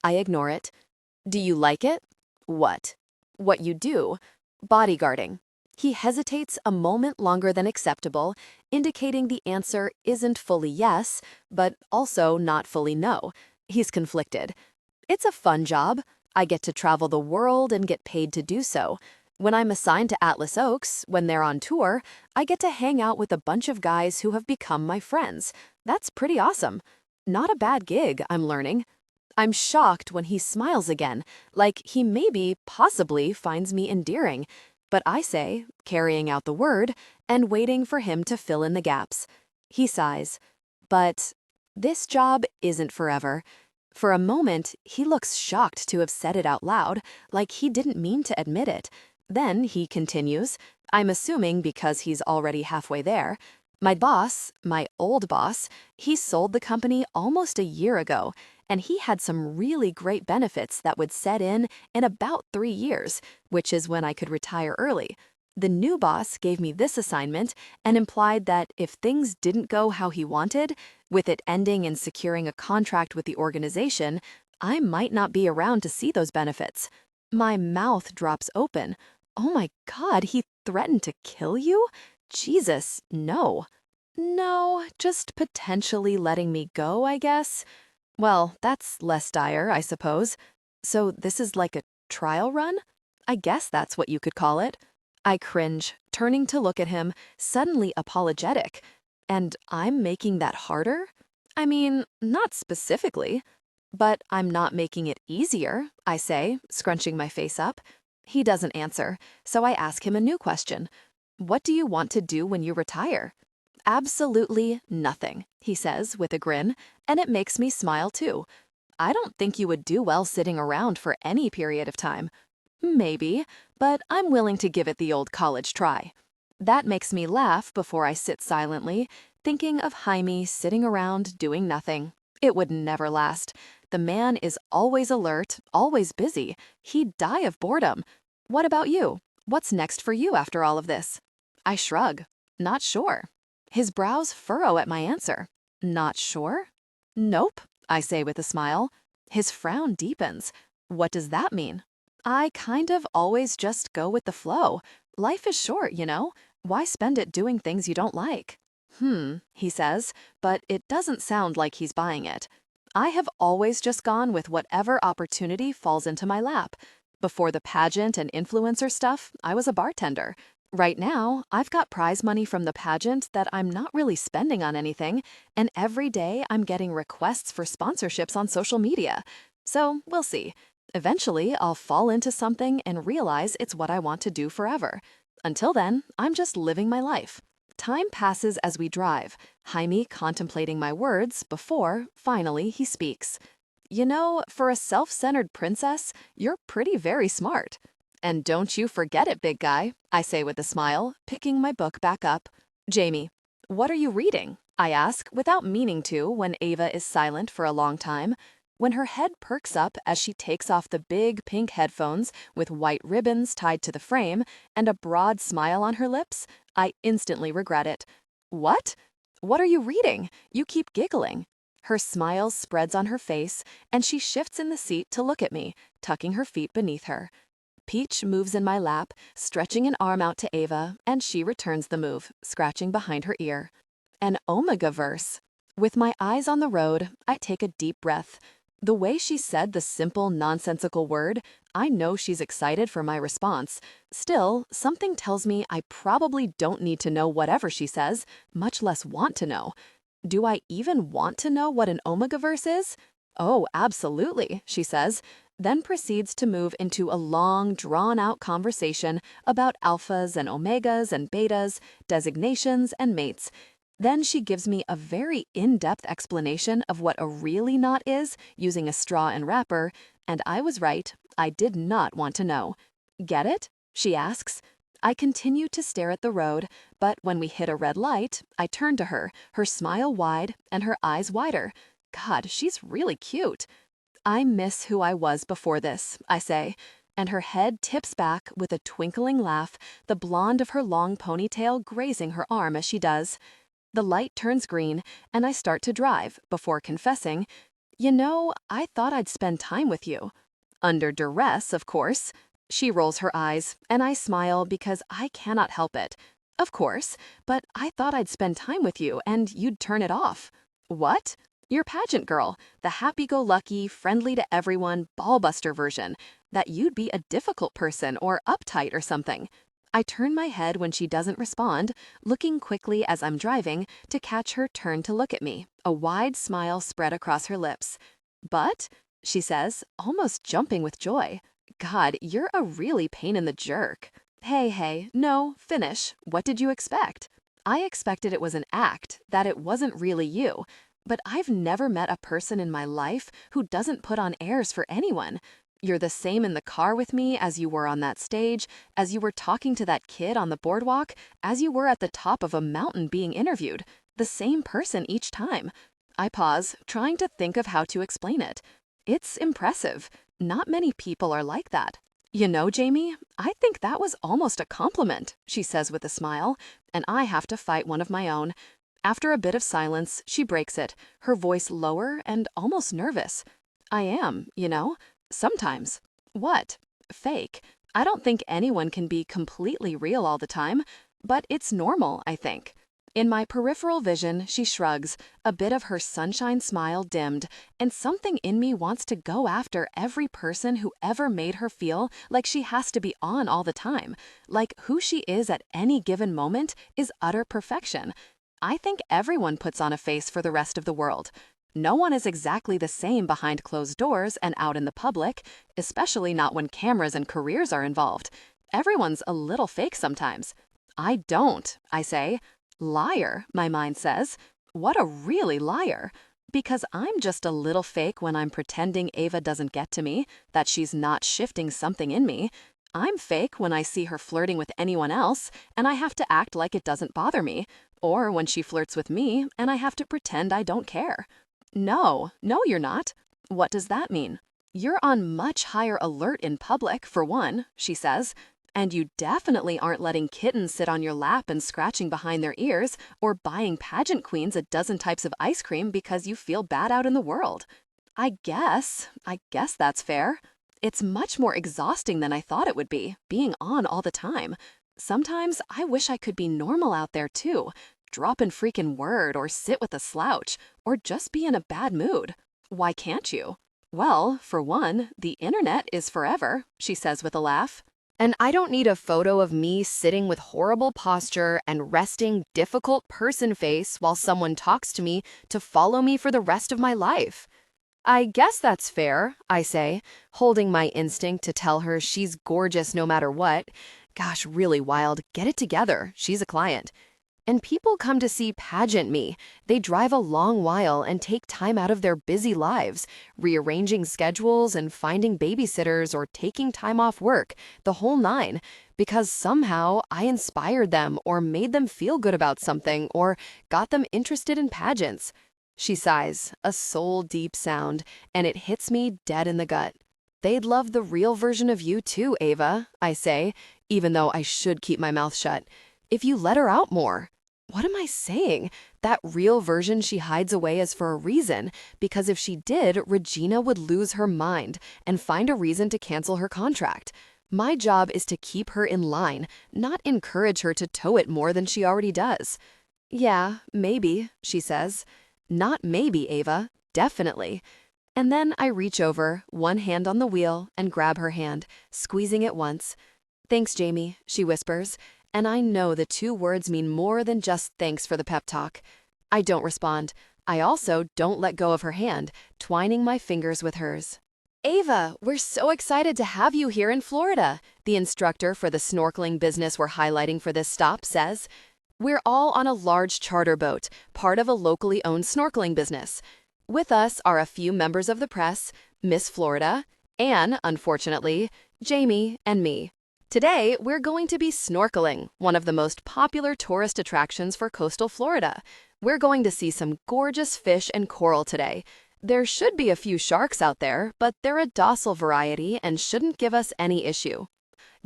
I ignore it. Do you like it? What? What you do? Bodyguarding. He hesitates a moment longer than acceptable, indicating the answer isn't fully yes, but also not fully no. He's conflicted. It's a fun job. I get to travel the world and get paid to do so. When I'm assigned to Atlas Oaks, when they're on tour, I get to hang out with a bunch of guys who have become my friends. That's pretty awesome. Not a bad gig, I'm learning. I'm shocked when he smiles again, like he maybe, possibly, finds me endearing. But I say, carrying out the word, and waiting for him to fill in the gaps. He sighs. But this job isn't forever. For a moment, he looks shocked to have said it out loud, like he didn't mean to admit it. Then he continues, I'm assuming because he's already halfway there. My boss, my old boss, he sold the company almost a year ago, and he had some really great benefits that would set in about 3 years, which is when I could retire early. The new boss gave me this assignment and implied that if things didn't go how he wanted, with it ending in securing a contract with the organization, I might not be around to see those benefits. My mouth drops open. Oh my God, he threatened to kill you? Jesus, no. No, just potentially letting me go, I guess. Well, that's less dire, I suppose. So this is like a trial run? I guess that's what you could call it. I cringe, turning to look at him, suddenly apologetic. And I'm making that harder? I mean, not specifically. But I'm not making it easier, I say, scrunching my face up. He doesn't answer, so I ask him a new question. What do you want to do when you retire? Absolutely nothing, he says with a grin, and it makes me smile too. I don't think you would do well sitting around for any period of time. Maybe, but I'm willing to give it the old college try. That makes me laugh before I sit silently, thinking of Jaime sitting around doing nothing. It would never last. The man is always alert, always busy. He'd die of boredom. What about you? What's next for you after all of this? I shrug. Not sure. His brows furrow at my answer. Not sure? Nope, I say with a smile. His frown deepens. What does that mean? I kind of always just go with the flow. Life is short, you know? Why spend it doing things you don't like? He says, but it doesn't sound like he's buying it. I have always just gone with whatever opportunity falls into my lap. Before the pageant and influencer stuff, I was a bartender. Right now, I've got prize money from the pageant that I'm not really spending on anything, and every day I'm getting requests for sponsorships on social media. So, we'll see. Eventually, I'll fall into something and realize it's what I want to do forever. Until then, I'm just living my life. Time passes as we drive, Jaime contemplating my words before, finally, he speaks. You know, for a self-centered princess, you're pretty very smart. And don't you forget it, big guy, I say with a smile, picking my book back up. Jaime, what are you reading? I ask, without meaning to, when Ava is silent for a long time. When her head perks up as she takes off the big pink headphones with white ribbons tied to the frame and a broad smile on her lips, I instantly regret it. What? What are you reading? You keep giggling. Her smile spreads on her face, and she shifts in the seat to look at me, tucking her feet beneath her. Peach moves in my lap, stretching an arm out to Ava, and she returns the move, scratching behind her ear. An omega verse. With my eyes on the road, I take a deep breath. The way she said the simple, nonsensical word, I know she's excited for my response. Still, something tells me I probably don't need to know whatever she says, much less want to know. Do I even want to know what an omega verse is? Oh, absolutely, she says, then proceeds to move into a long, drawn-out conversation about alphas and omegas and betas, designations and mates. Then she gives me a very in-depth explanation of what a really knot is using a straw and wrapper, and I was right, I did not want to know. Get it? She asks. I continue to stare at the road, but when we hit a red light, I turn to her, her smile wide and her eyes wider. God, she's really cute. I miss who I was before this, I say, and her head tips back with a twinkling laugh, the blonde of her long ponytail grazing her arm as she does. The light turns green, and I start to drive before confessing, you know, I thought I'd spend time with you. Under duress, of course. She rolls her eyes, and I smile because I cannot help it. Of course, but I thought I'd spend time with you, and you'd turn it off. What? You're pageant girl, the happy-go-lucky, friendly-to-everyone, ball-buster version, that you'd be a difficult person or uptight or something. I turn my head when she doesn't respond, looking quickly as I'm driving to catch her turn to look at me, a wide smile spread across her lips. But, she says, almost jumping with joy, God, you're a really pain in the jerk. Hey, no, finish. What did you expect? I expected it was an act, that it wasn't really you. But I've never met a person in my life who doesn't put on airs for anyone. You're the same in the car with me as you were on that stage, as you were talking to that kid on the boardwalk, as you were at the top of a mountain being interviewed. The same person each time. I pause, trying to think of how to explain it. It's impressive. Not many people are like that. You know, Jaime, I think that was almost a compliment, she says with a smile, and I have to fight one of my own. After a bit of silence, she breaks it, her voice lower and almost nervous. I am, you know. Sometimes. What? Fake. I don't think anyone can be completely real all the time, but it's normal, I think. In my peripheral vision, she shrugs, a bit of her sunshine smile dimmed, and something in me wants to go after every person who ever made her feel like she has to be on all the time, like who she is at any given moment is utter perfection. I think everyone puts on a face for the rest of the world. No one is exactly the same behind closed doors and out in the public, especially not when cameras and careers are involved. Everyone's a little fake sometimes. I don't, I say. Liar, my mind says. What a really liar. Because I'm just a little fake when I'm pretending Ava doesn't get to me, that she's not shifting something in me. I'm fake when I see her flirting with anyone else, and I have to act like it doesn't bother me, or when she flirts with me, and I have to pretend I don't care. No, you're not. What does that mean? You're on much higher alert in public, for one, she says, and you definitely aren't letting kittens sit on your lap and scratching behind their ears, or buying pageant queens a dozen types of ice cream because you feel bad out in the world. I guess that's fair. It's much more exhausting than I thought it would be, being on all the time. Sometimes I wish I could be normal out there too. Drop in freaking word or sit with a slouch, or just be in a bad mood. Why can't you? Well, for one, the internet is forever, she says with a laugh. And I don't need a photo of me sitting with horrible posture and resting difficult person face while someone talks to me to follow me for the rest of my life. I guess that's fair, I say, holding my instinct to tell her she's gorgeous no matter what. Gosh, really wild. Get it together. She's a client. And people come to see Pageant me. They drive a long while and take time out of their busy lives, rearranging schedules and finding babysitters or taking time off work, the whole nine, because somehow I inspired them or made them feel good about something or got them interested in pageants. She sighs, a soul-deep sound, and it hits me dead in the gut. They'd love the real version of you too, Ava, I say, even though I should keep my mouth shut. If you let her out more. What am I saying? That real version she hides away is for a reason, because if she did, Regina would lose her mind and find a reason to cancel her contract. My job is to keep her in line, not encourage her to tow it more than she already does. Yeah, maybe, she says. Not maybe, Ava, definitely. And then I reach over, one hand on the wheel, and grab her hand, squeezing it once. Thanks, Jaime, she whispers, and I know the two words mean more than just thanks for the pep talk. I don't respond. I also don't let go of her hand, twining my fingers with hers. Ava, we're so excited to have you here in Florida, the instructor for the snorkeling business we're highlighting for this stop says. We're all on a large charter boat, part of a locally owned snorkeling business. With us are a few members of the press, Miss Florida, Anne, unfortunately, Jaime, and me. Today, we're going to be snorkeling, one of the most popular tourist attractions for coastal Florida. We're going to see some gorgeous fish and coral today. There should be a few sharks out there, but they're a docile variety and shouldn't give us any issue.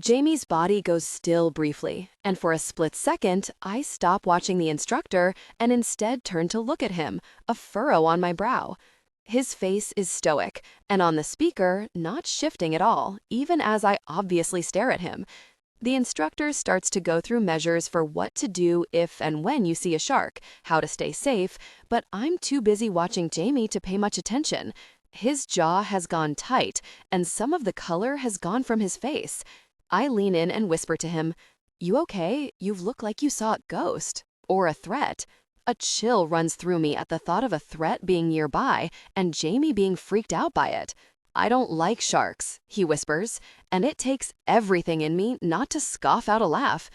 Jaime's body goes still briefly, and for a split second, I stop watching the instructor and instead turn to look at him, a furrow on my brow. His face is stoic, and on the speaker, not shifting at all, even as I obviously stare at him. The instructor starts to go through measures for what to do if and when you see a shark, how to stay safe, but I'm too busy watching Jaime to pay much attention. His jaw has gone tight, and some of the color has gone from his face. I lean in and whisper to him, "You okay? You look like you saw a ghost. Or a threat." A chill runs through me at the thought of a threat being nearby and Jaime being freaked out by it. "I don't like sharks," he whispers, and it takes everything in me not to scoff out a laugh.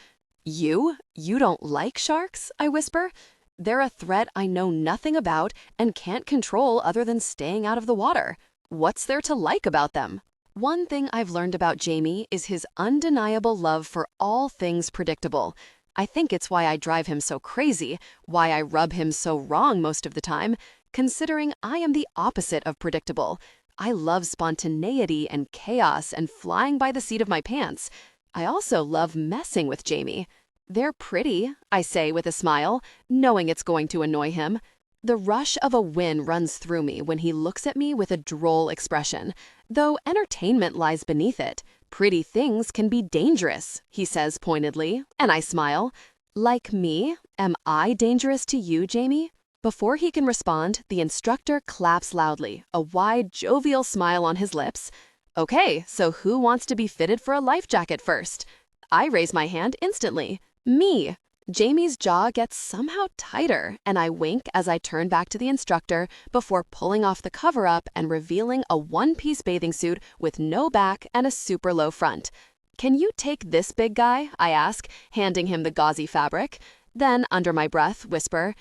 You don't like sharks?" I whisper. "They're a threat I know nothing about and can't control other than staying out of the water. What's there to like about them?" One thing I've learned about Jaime is his undeniable love for all things predictable. I think it's why I drive him so crazy, why I rub him so wrong most of the time, considering I am the opposite of predictable. I love spontaneity and chaos and flying by the seat of my pants. I also love messing with Jaime. "They're pretty," I say with a smile, knowing it's going to annoy him. The rush of a wind runs through me when he looks at me with a droll expression, though entertainment lies beneath it. "Pretty things can be dangerous," he says pointedly, and I smile. "Like me? Am I dangerous to you, Jaime?" Before he can respond, the instructor claps loudly, a wide, jovial smile on his lips. "Okay, so who wants to be fitted for a life jacket first?" I raise my hand instantly. Me! Jaime's jaw gets somehow tighter, and I wink as I turn back to the instructor before pulling off the cover-up and revealing a one-piece bathing suit with no back and a super low front. "Can you take this big guy?" I ask, handing him the gauzy fabric. Then, under my breath, whisper,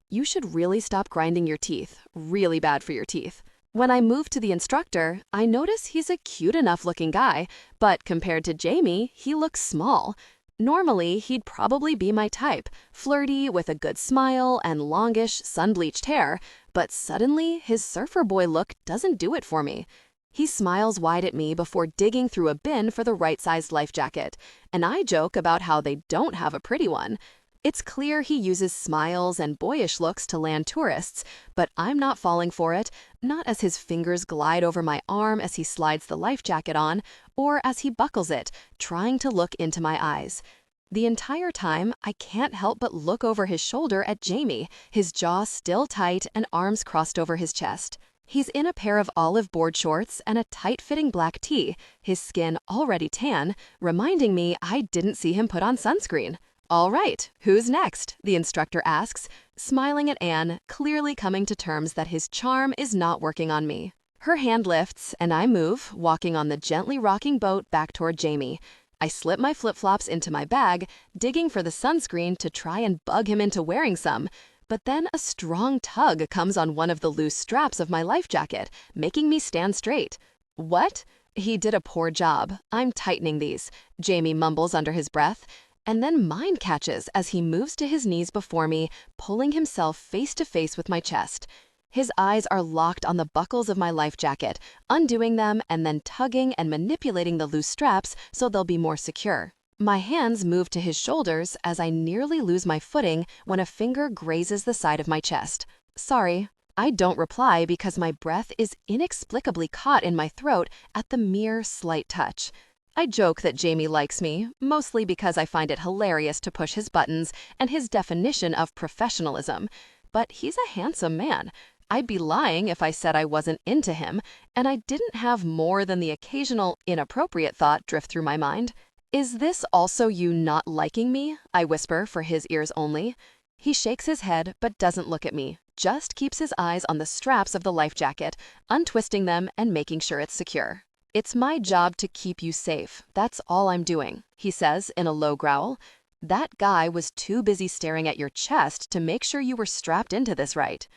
"You should really stop grinding your teeth. Really bad for your teeth." When I move to the instructor, I notice he's a cute enough looking guy, but compared to Jaime, he looks small. Normally, he'd probably be my type, flirty with a good smile and longish, sun-bleached hair, but suddenly his surfer boy look doesn't do it for me. He smiles wide at me before digging through a bin for the right-sized life jacket, and I joke about how they don't have a pretty one. It's clear he uses smiles and boyish looks to land tourists, but I'm not falling for it, not as his fingers glide over my arm as he slides the life jacket on, or as he buckles it, trying to look into my eyes. The entire time, I can't help but look over his shoulder at Jaime, his jaw still tight and arms crossed over his chest. He's in a pair of olive board shorts and a tight-fitting black tee, his skin already tan, reminding me I didn't see him put on sunscreen. "All right, who's next?" the instructor asks, smiling at Anne, clearly coming to terms that his charm is not working on me. Her hand lifts, and I move, walking on the gently rocking boat back toward Jaime. I slip my flip-flops into my bag, digging for the sunscreen to try and bug him into wearing some. But then a strong tug comes on one of the loose straps of my life jacket, making me stand straight. "What?" "He did a poor job. I'm tightening these," Jaime mumbles under his breath. And then mine catches as he moves to his knees before me, pulling himself face to face with my chest. His eyes are locked on the buckles of my life jacket, undoing them and then tugging and manipulating the loose straps so they'll be more secure. My hands move to his shoulders as I nearly lose my footing when a finger grazes the side of my chest. "Sorry." I don't reply because my breath is inexplicably caught in my throat at the mere slight touch. I joke that Jaime likes me, mostly because I find it hilarious to push his buttons and his definition of professionalism. But he's a handsome man. I'd be lying if I said I wasn't into him, and I didn't have more than the occasional inappropriate thought drift through my mind. "Is this also you not liking me?" I whisper for his ears only. He shakes his head but doesn't look at me, just keeps his eyes on the straps of the life jacket, untwisting them and making sure it's secure. "It's my job to keep you safe. That's all I'm doing," he says in a low growl. "That guy was too busy staring at your chest to make sure you were strapped into this right."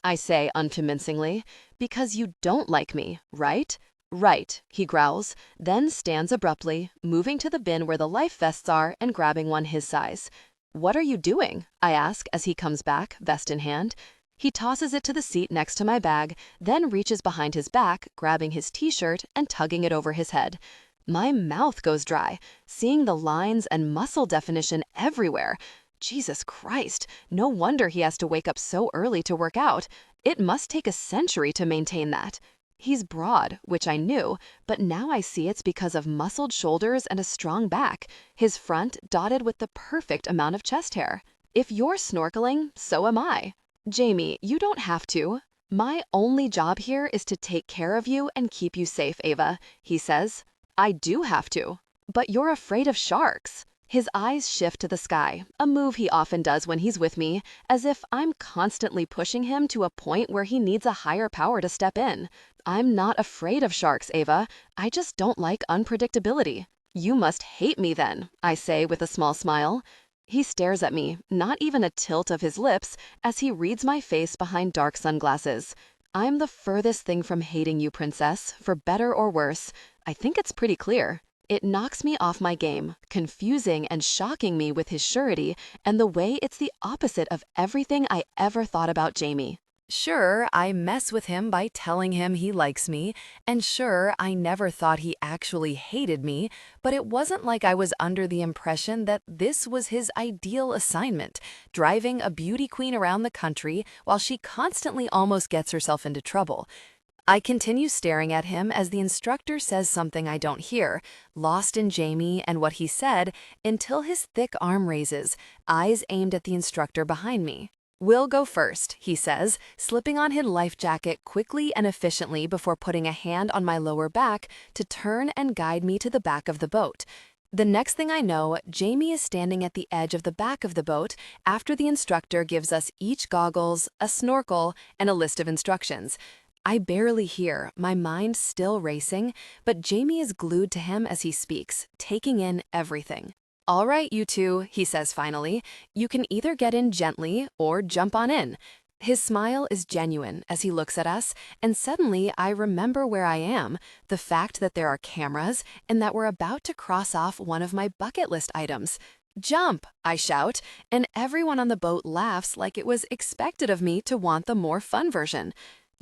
I say unconvincingly. "Because you don't like me, right?" "Right," he growls, then stands abruptly, moving to the bin where the life vests are and grabbing one his size. "What are you doing?" I ask as he comes back, vest in hand. He tosses it to the seat next to my bag, then reaches behind his back, grabbing his t-shirt and tugging it over his head. My mouth goes dry, seeing the lines and muscle definition everywhere. Jesus Christ, no wonder he has to wake up so early to work out. It must take a century to maintain that. He's broad, which I knew, but now I see it's because of muscled shoulders and a strong back, his front dotted with the perfect amount of chest hair. If you're snorkeling, so am I. "Jaime, you don't have to. My only job here is to take care of you and keep you safe, Ava," he says. "I do have to." "But you're afraid of sharks." His eyes shift to the sky, a move he often does when he's with me, as if I'm constantly pushing him to a point where he needs a higher power to step in. "I'm not afraid of sharks, Ava. I just don't like unpredictability." "You must hate me then," I say with a small smile. He stares at me, not even a tilt of his lips, as he reads my face behind dark sunglasses. "I'm the furthest thing from hating you, princess, for better or worse. I think it's pretty clear." It knocks me off my game, confusing and shocking me with his surety and the way it's the opposite of everything I ever thought about Jaime. Sure, I mess with him by telling him he likes me, and sure, I never thought he actually hated me, but it wasn't like I was under the impression that this was his ideal assignment, driving a beauty queen around the country while she constantly almost gets herself into trouble. I continue staring at him as the instructor says something I don't hear, lost in Jaime and what he said, until his thick arm raises, eyes aimed at the instructor behind me. "We'll go first," he says, slipping on his life jacket quickly and efficiently before putting a hand on my lower back to turn and guide me to the back of the boat. The next thing I know, Jaime is standing at the edge of the back of the boat after the instructor gives us each goggles, a snorkel, and a list of instructions. I barely hear, my mind still racing, but Jaime is glued to him as he speaks, taking in everything. "All right, you two," he says finally. "You can either get in gently or jump on in." His smile is genuine as he looks at us, and suddenly I remember where I am, the fact that there are cameras, and that we're about to cross off one of my bucket list items. "Jump!" I shout, and everyone on the boat laughs like it was expected of me to want the more fun version.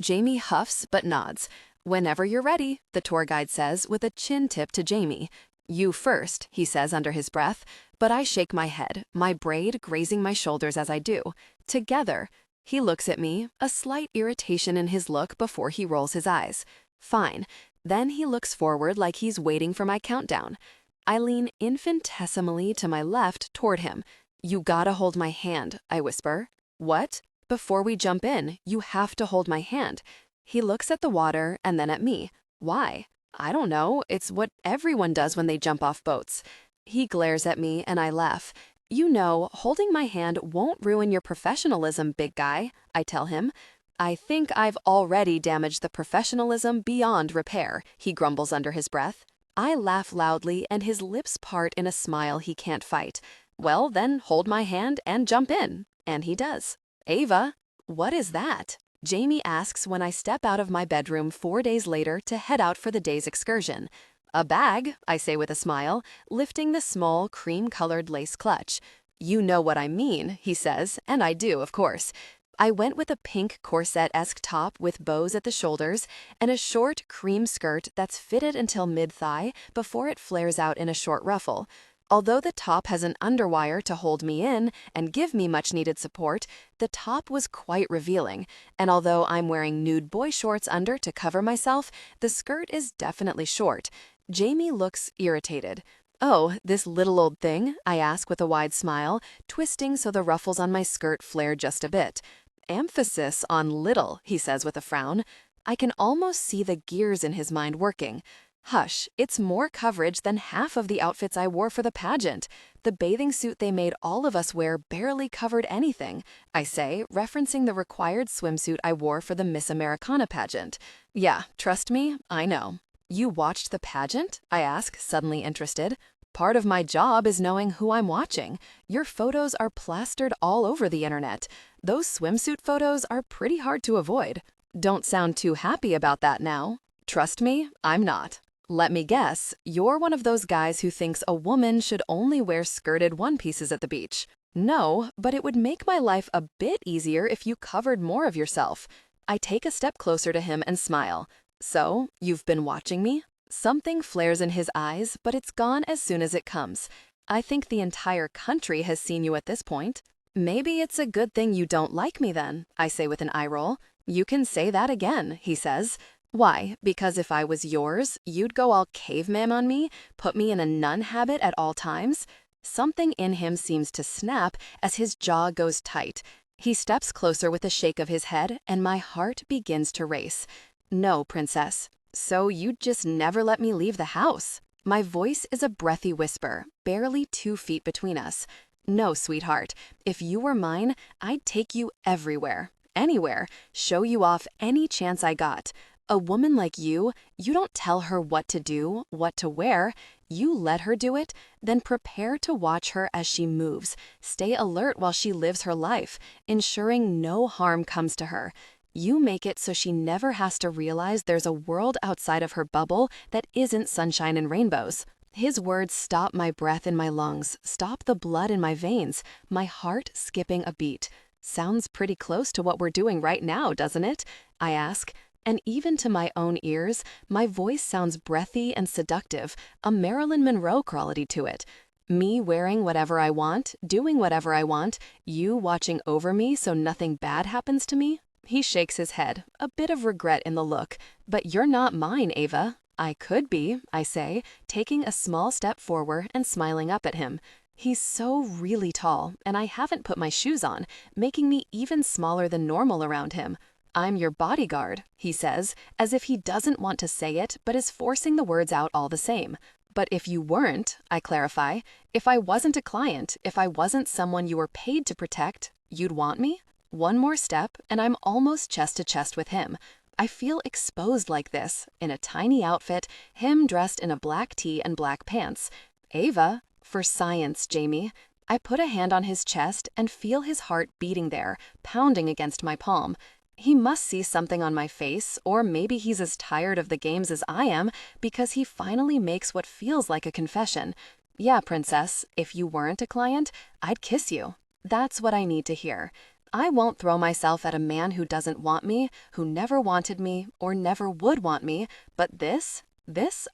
Jaime huffs but nods. "Whenever you're ready," the tour guide says with a chin tip to Jaime. "You first," he says under his breath, but I shake my head, my braid grazing my shoulders as I do. "Together." He looks at me, a slight irritation in his look before he rolls his eyes. Fine. Then he looks forward like he's waiting for my countdown. I lean infinitesimally to my left toward him. "You gotta hold my hand," I whisper. "What?" "Before we jump in, you have to hold my hand." He looks at the water and then at me. "Why?" "I don't know. It's what everyone does when they jump off boats." He glares at me and I laugh. "You know, holding my hand won't ruin your professionalism, big guy," I tell him. "I think I've already damaged the professionalism beyond repair," he grumbles under his breath. I laugh loudly and his lips part in a smile he can't fight. "Well, then hold my hand and jump in." And he does. "Ava." "What is that?" Jaime asks when I step out of my bedroom 4 days later to head out for the day's excursion. "A bag," I say with a smile, lifting the small, cream-colored lace clutch. "You know what I mean," he says, and I do, of course. I went with a pink corset-esque top with bows at the shoulders and a short, cream skirt that's fitted until mid-thigh before it flares out in a short ruffle. Although the top has an underwire to hold me in and give me much-needed support, the top was quite revealing, and although I'm wearing nude boy shorts under to cover myself, the skirt is definitely short. Jaime looks irritated. "Oh, this little old thing?" I ask with a wide smile, twisting so the ruffles on my skirt flare just a bit. "Emphasis on little," he says with a frown. I can almost see the gears in his mind working. "Hush, it's more coverage than half of the outfits I wore for the pageant. The bathing suit they made all of us wear barely covered anything," I say, referencing the required swimsuit I wore for the Miss Americana pageant. "Yeah, trust me, I know." "You watched the pageant?" I ask, suddenly interested. "Part of my job is knowing who I'm watching. Your photos are plastered all over the internet. Those swimsuit photos are pretty hard to avoid." "Don't sound too happy about that now." "Trust me, I'm not." "Let me guess, you're one of those guys who thinks a woman should only wear skirted one-pieces at the beach." "No, but it would make my life a bit easier if you covered more of yourself." I take a step closer to him and smile. "So, you've been watching me?" Something flares in his eyes, but it's gone as soon as it comes. "I think the entire country has seen you at this point." "Maybe it's a good thing you don't like me then," I say with an eye roll. "You can say that again," he says. "Why, because if I was yours, you'd go all caveman on me, put me in a nun habit at all times?" Something in him seems to snap as his jaw goes tight. He steps closer with a shake of his head, and my heart begins to race. "No, princess. So you'd just never let me leave the house?" My voice is a breathy whisper, barely 2 feet between us. "No, sweetheart. If you were mine, I'd take you everywhere, anywhere, show you off any chance I got. A woman like you don't tell her what to do, what to wear. You let her do it, then prepare to watch her as she moves. Stay alert while she lives her life, ensuring no harm comes to her. You make it so she never has to realize there's a world outside of her bubble that isn't sunshine and rainbows." His words stop my breath in my lungs, stop the blood in my veins, my heart skipping a beat. "Sounds pretty close to what we're doing right now, doesn't it?" I ask. And even to my own ears, my voice sounds breathy and seductive, a Marilyn Monroe quality to it. Me wearing whatever I want, doing whatever I want, you watching over me so nothing bad happens to me? He shakes his head, a bit of regret in the look. "But you're not mine, Ava." "I could be," I say, taking a small step forward and smiling up at him. He's so really tall, and I haven't put my shoes on, making me even smaller than normal around him. "I'm your bodyguard," he says, as if he doesn't want to say it but is forcing the words out all the same. "But if you weren't," I clarify, "if I wasn't a client, if I wasn't someone you were paid to protect, you'd want me?" One more step, and I'm almost chest to chest with him. I feel exposed like this, in a tiny outfit, him dressed in a black tee and black pants. "Ava," for science, Jaime. I put a hand on his chest and feel his heart beating there, pounding against my palm. He must see something on my face, or maybe he's as tired of the games as I am, because he finally makes what feels like a confession. Yeah, princess, if you weren't a client, I'd kiss you. That's what I need to hear. I won't throw myself at a man who doesn't want me, who never wanted me, or never would want me, but this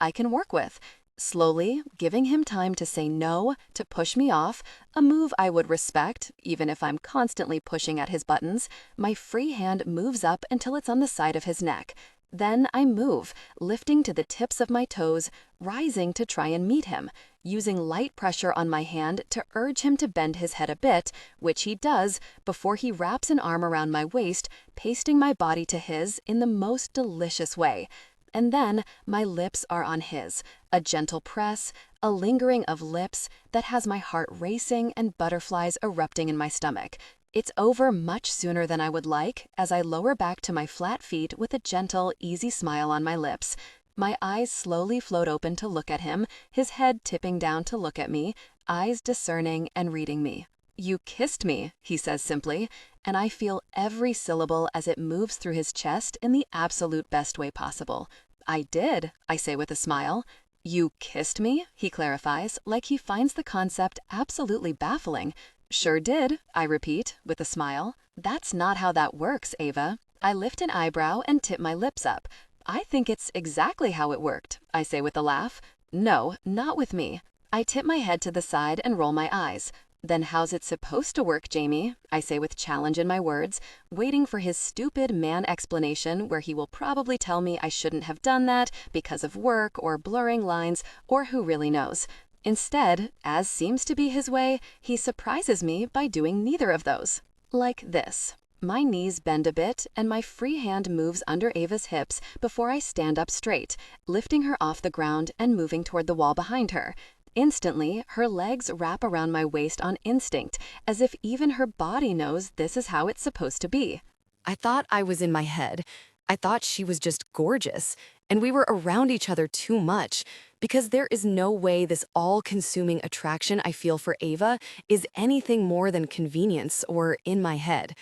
I can work with. Slowly, giving him time to say no, to push me off, a move I would respect, even if I'm constantly pushing at his buttons, my free hand moves up until it's on the side of his neck. Then I move, lifting to the tips of my toes, rising to try and meet him, using light pressure on my hand to urge him to bend his head a bit, which he does before he wraps an arm around my waist, pasting my body to his in the most delicious way. And then my lips are on his, a gentle press, a lingering of lips that has my heart racing and butterflies erupting in my stomach. It's over much sooner than I would like as I lower back to my flat feet with a gentle, easy smile on my lips. My eyes slowly float open to look at him, his head tipping down to look at me, eyes discerning and reading me. "You kissed me," he says simply, and I feel every syllable as it moves through his chest in the absolute best way possible. "I did," I say with a smile. "You kissed me?" he clarifies, like he finds the concept absolutely baffling. "Sure did," I repeat, with a smile. "That's not how that works, Ava." I lift an eyebrow and tip my lips up. "I think it's exactly how it worked," I say with a laugh. "No, not with me." I tip my head to the side and roll my eyes. "Then how's it supposed to work, Jaime?" I say with challenge in my words, waiting for his stupid man explanation where he will probably tell me I shouldn't have done that because of work or blurring lines or who really knows. Instead, as seems to be his way, he surprises me by doing neither of those. Like this. My knees bend a bit and my free hand moves under Ava's hips before I stand up straight, lifting her off the ground and moving toward the wall behind her. Instantly, her legs wrap around my waist on instinct, as if even her body knows this is how it's supposed to be. I thought I was in my head. I thought she was just gorgeous, and we were around each other too much, because there is no way this all-consuming attraction I feel for Ava is anything more than convenience or in my head.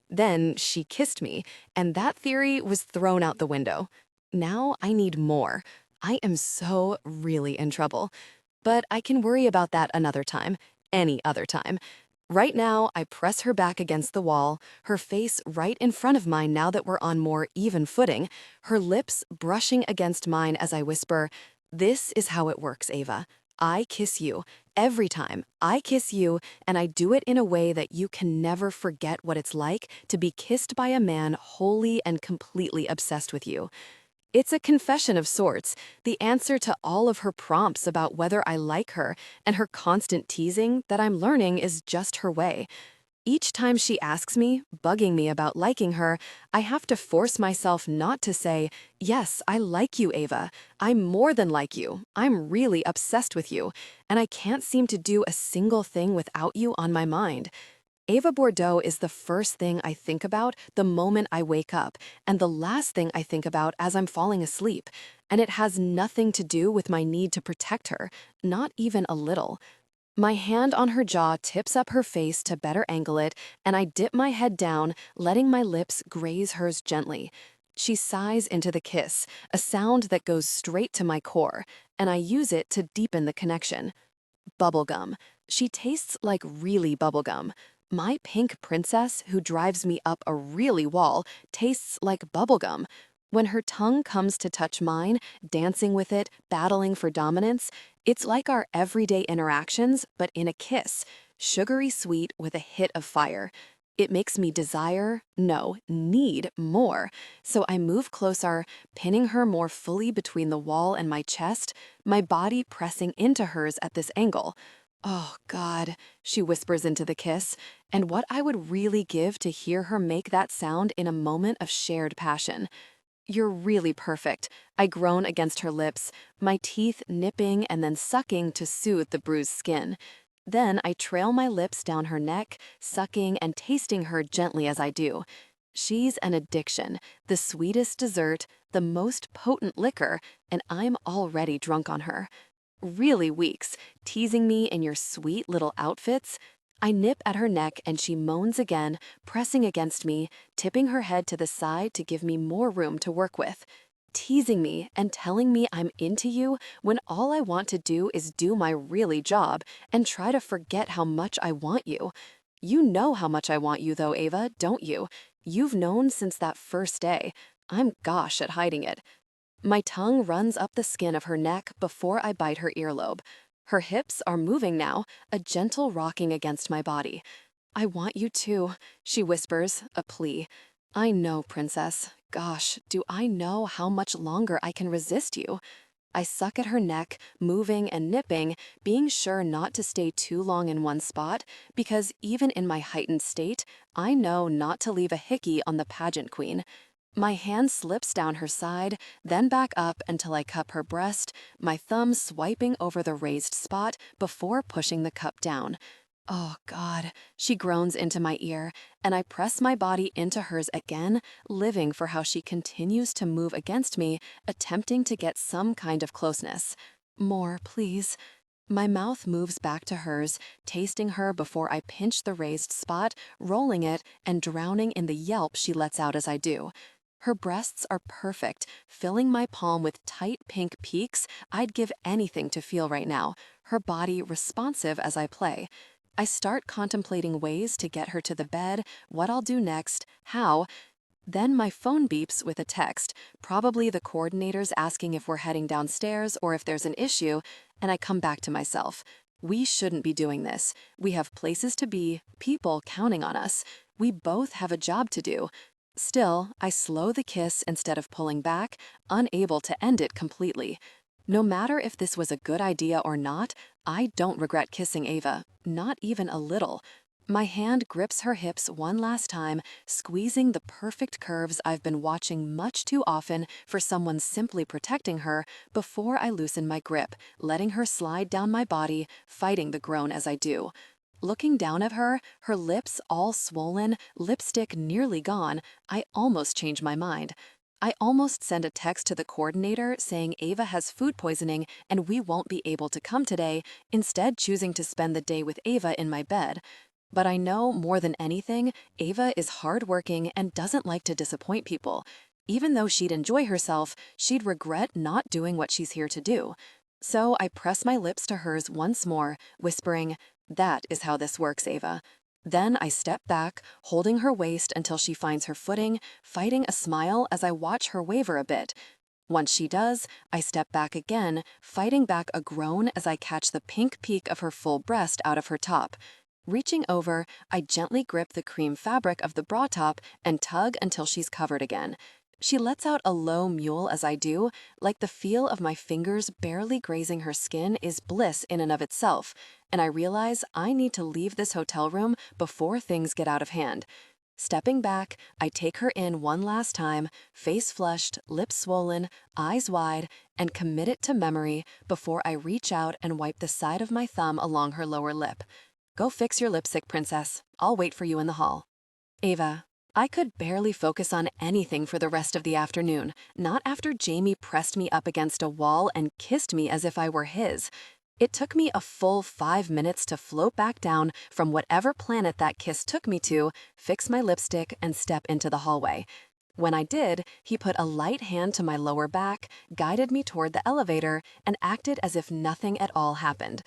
Then she kissed me, and that theory was thrown out the window. Now I need more. I am so really in trouble. But I can worry about that another time, any other time. Right now, I press her back against the wall, her face right in front of mine now that we're on more even footing, her lips brushing against mine as I whisper, "This is how it works, Ava. I kiss you. Every time, I kiss you, and I do it in a way that you can never forget what it's like to be kissed by a man wholly and completely obsessed with you." It's a confession of sorts, the answer to all of her prompts about whether I like her and her constant teasing that I'm learning is just her way. Each time she asks me, bugging me about liking her, I have to force myself not to say, "Yes, I like you, Ava. I'm more than like you. I'm really obsessed with you, and I can't seem to do a single thing without you on my mind." Ava Bordeaux is the first thing I think about the moment I wake up, and the last thing I think about as I'm falling asleep. And it has nothing to do with my need to protect her, not even a little. My hand on her jaw tips up her face to better angle it, and I dip my head down, letting my lips graze hers gently. She sighs into the kiss, a sound that goes straight to my core, and I use it to deepen the connection. Bubblegum. She tastes like really bubblegum. My pink princess, who drives me up a really wall, tastes like bubblegum. When her tongue comes to touch mine, dancing with it, battling for dominance, it's like our everyday interactions, but in a kiss, sugary sweet with a hit of fire. It makes me desire, no, need more. So I move closer, pinning her more fully between the wall and my chest, my body pressing into hers at this angle. "Oh, God," she whispers into the kiss, and what I would really give to hear her make that sound in a moment of shared passion. "You're really perfect," I groan against her lips, my teeth nipping and then sucking to soothe the bruised skin. Then I trail my lips down her neck, sucking and tasting her gently as I do. She's an addiction, the sweetest dessert, the most potent liquor, and I'm already drunk on her. Really weeks, teasing me in your sweet little outfits. I nip at her neck and she moans again, pressing against me, tipping her head to the side to give me more room to work with. Teasing me and telling me I'm into you when all I want to do is do my really job and try to forget how much I want you. You know how much I want you though, Ava, don't you? You've known since that first day. I'm gosh at hiding it. My tongue runs up the skin of her neck before I bite her earlobe. Her hips are moving now, a gentle rocking against my body. I want you too, she whispers, a plea. I know, princess. Gosh, do I know how much longer I can resist you? I suck at her neck, moving and nipping, being sure not to stay too long in one spot, because even in my heightened state, I know not to leave a hickey on the pageant queen. My hand slips down her side, then back up until I cup her breast, my thumb swiping over the raised spot before pushing the cup down. Oh, God, she groans into my ear, and I press my body into hers again, living for how she continues to move against me, attempting to get some kind of closeness. More, please. My mouth moves back to hers, tasting her before I pinch the raised spot, rolling it, and drowning in the yelp she lets out as I do. Her breasts are perfect, filling my palm with tight pink peaks I'd give anything to feel right now, her body responsive as I play. I start contemplating ways to get her to the bed, what I'll do next, how. Then my phone beeps with a text, probably the coordinators asking if we're heading downstairs or if there's an issue, and I come back to myself. We shouldn't be doing this. We have places to be, people counting on us. We both have a job to do. Still, I slow the kiss instead of pulling back, unable to end it completely. No matter if this was a good idea or not, I don't regret kissing Ava, not even a little. My hand grips her hips one last time, squeezing the perfect curves I've been watching much too often for someone simply protecting her before I loosen my grip, letting her slide down my body, fighting the groan as I do. Looking down at her, her lips all swollen, lipstick nearly gone, I almost change my mind. I almost send a text to the coordinator saying Ava has food poisoning and we won't be able to come today, instead choosing to spend the day with Ava in my bed. But I know more than anything, Ava is hardworking and doesn't like to disappoint people. Even though she'd enjoy herself, she'd regret not doing what she's here to do. So I press my lips to hers once more, whispering, "That is how this works, Ava." Then I step back, holding her waist until she finds her footing, fighting a smile as I watch her waver a bit. Once she does, I step back again, fighting back a groan as I catch the pink peak of her full breast out of her top. Reaching over, I gently grip the cream fabric of the bra top and tug until she's covered again. She lets out a low mewl as I do, like the feel of my fingers barely grazing her skin is bliss in and of itself, and I realize I need to leave this hotel room before things get out of hand. Stepping back, I take her in one last time, face flushed, lips swollen, eyes wide, and commit it to memory before I reach out and wipe the side of my thumb along her lower lip. Go fix your lipstick, princess. I'll wait for you in the hall. Ava. I could barely focus on anything for the rest of the afternoon, not after Jaime pressed me up against a wall and kissed me as if I were his. It took me a full 5 minutes to float back down from whatever planet that kiss took me to, fix my lipstick, and step into the hallway. When I did, he put a light hand to my lower back, guided me toward the elevator, and acted as if nothing at all happened.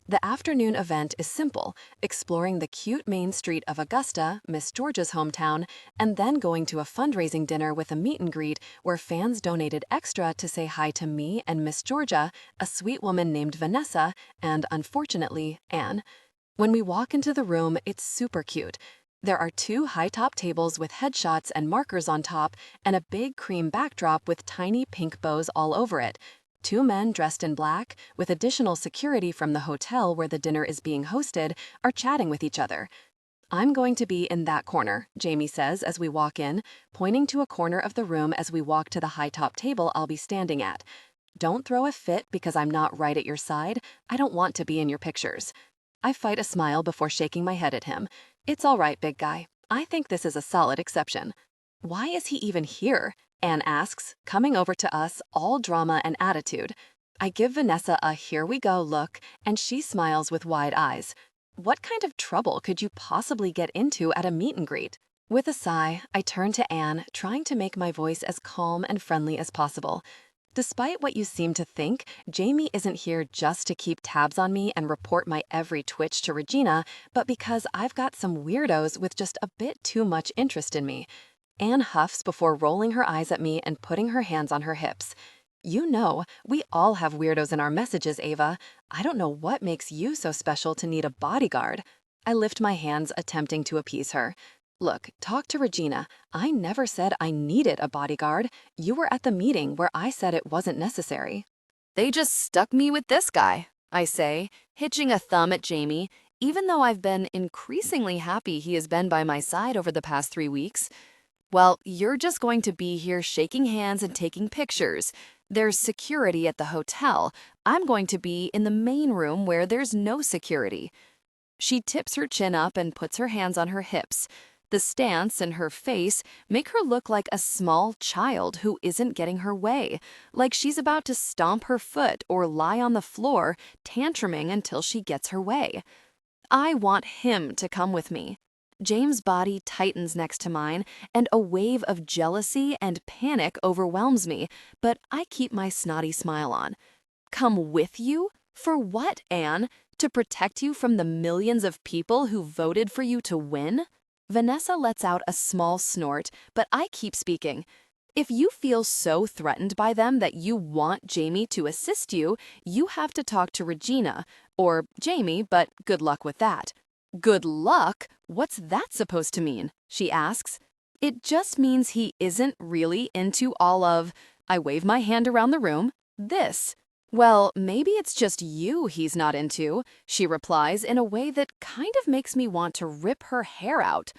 The afternoon event is simple, exploring the cute main street of Augusta, Miss Georgia's hometown, and then going to a fundraising dinner with a meet and greet where fans donated extra to say hi to me and Miss Georgia, a sweet woman named Vanessa, and, unfortunately, Anne. When we walk into the room, it's super cute. There are 2 high-top tables with headshots and markers on top, and a big cream backdrop with tiny pink bows all over it. 2 men dressed in black, with additional security from the hotel where the dinner is being hosted, are chatting with each other. "I'm going to be in that corner," Jaime says as we walk in, pointing to a corner of the room as we walk to the high-top table I'll be standing at. "Don't throw a fit because I'm not right at your side. I don't want to be in your pictures." I fight a smile before shaking my head at him. "It's all right, big guy. I think this is a solid exception." "Why is he even here?" Anne asks, coming over to us, all drama and attitude. I give Vanessa a here we go look, and she smiles with wide eyes. What kind of trouble could you possibly get into at a meet and greet? With a sigh, I turn to Anne, trying to make my voice as calm and friendly as possible. Despite what you seem to think, Jaime isn't here just to keep tabs on me and report my every twitch to Regina, but because I've got some weirdos with just a bit too much interest in me. Anne huffs before rolling her eyes at me and putting her hands on her hips. You know, we all have weirdos in our messages, Ava. I don't know what makes you so special to need a bodyguard. I lift my hands, attempting to appease her. Look, talk to Regina. I never said I needed a bodyguard. You were at the meeting where I said it wasn't necessary. They just stuck me with this guy, I say, hitching a thumb at Jaime, even though I've been increasingly happy he has been by my side over the past 3 weeks. Well, you're just going to be here shaking hands and taking pictures. There's security at the hotel. I'm going to be in the main room where there's no security. She tips her chin up and puts her hands on her hips. The stance and her face make her look like a small child who isn't getting her way, like she's about to stomp her foot or lie on the floor, tantruming until she gets her way. I want him to come with me. James' body tightens next to mine, and a wave of jealousy and panic overwhelms me, but I keep my snotty smile on. Come with you? For what, Anne? To protect you from the millions of people who voted for you to win? Vanessa lets out a small snort, but I keep speaking. If you feel so threatened by them that you want Jaime to assist you, you have to talk to Regina, or Jaime, but good luck with that. Good luck? What's that supposed to mean? She asks. It just means he isn't really into all of, I wave my hand around the room, this. Well, maybe it's just you he's not into, she replies in a way that kind of makes me want to rip her hair out.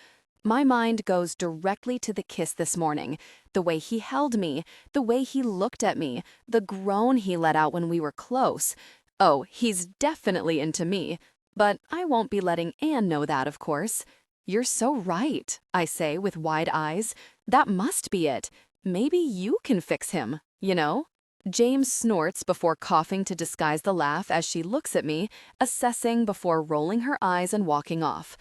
My mind goes directly to the kiss this morning, the way he held me, the way he looked at me, the groan he let out when we were close. Oh, he's definitely into me. But I won't be letting Anne know that, of course. You're so right, I say with wide eyes. That must be it. Maybe you can fix him, you know? James snorts before coughing to disguise the laugh as she looks at me, assessing before rolling her eyes and walking off.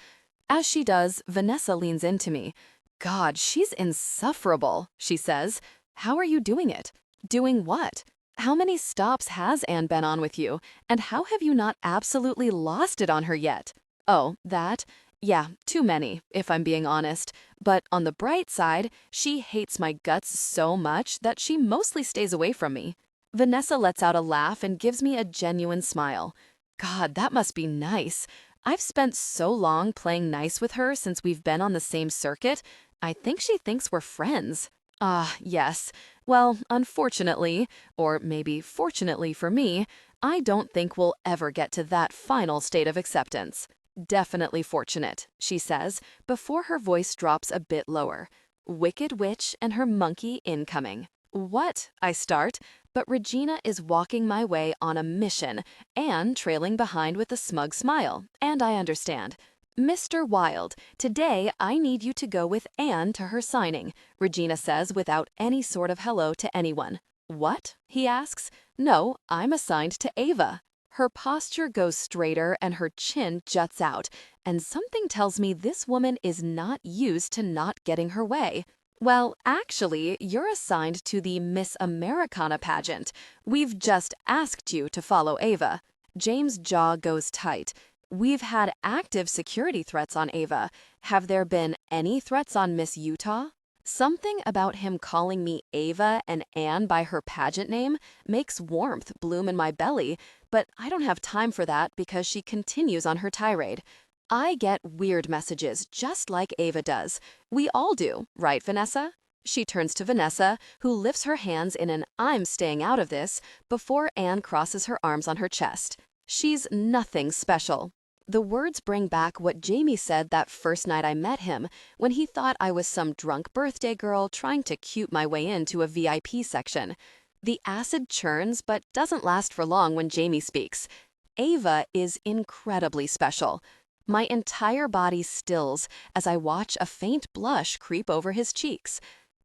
As she does, Vanessa leans into me. God, she's insufferable, she says. How are you doing it? Doing what? How many stops has Anne been on with you, and how have you not absolutely lost it on her yet? Oh, that? Yeah, too many, if I'm being honest. But on the bright side, she hates my guts so much that she mostly stays away from me. Vanessa lets out a laugh and gives me a genuine smile. God, that must be nice. I've spent so long playing nice with her since we've been on the same circuit. I think she thinks we're friends. Ah, yes. Well, unfortunately, or maybe fortunately for me, I don't think we'll ever get to that final state of acceptance. Definitely fortunate, she says, before her voice drops a bit lower. Wicked witch and her monkey incoming. What? I start, but Regina is walking my way on a mission, Anne trailing behind with a smug smile, and I understand. Mr. Wilde, today I need you to go with Anne to her signing, Regina says without any sort of hello to anyone. What? He asks. No, I'm assigned to Ava. Her posture goes straighter and her chin juts out, and something tells me this woman is not used to not getting her way. Well, actually, you're assigned to the Miss Americana pageant. We've just asked you to follow Ava. James' jaw goes tight. We've had active security threats on Ava. Have there been any threats on Miss Utah? Something about him calling me Ava and Anne by her pageant name makes warmth bloom in my belly, but I don't have time for that because she continues on her tirade. I get weird messages just like Ava does. We all do, right, Vanessa? She turns to Vanessa, who lifts her hands in an I'm staying out of this before Anne crosses her arms on her chest. She's nothing special. The words bring back what Jaime said that first night I met him, when he thought I was some drunk birthday girl trying to cute my way into a VIP section. The acid churns but doesn't last for long when Jaime speaks. Ava is incredibly special. My entire body stills as I watch a faint blush creep over his cheeks.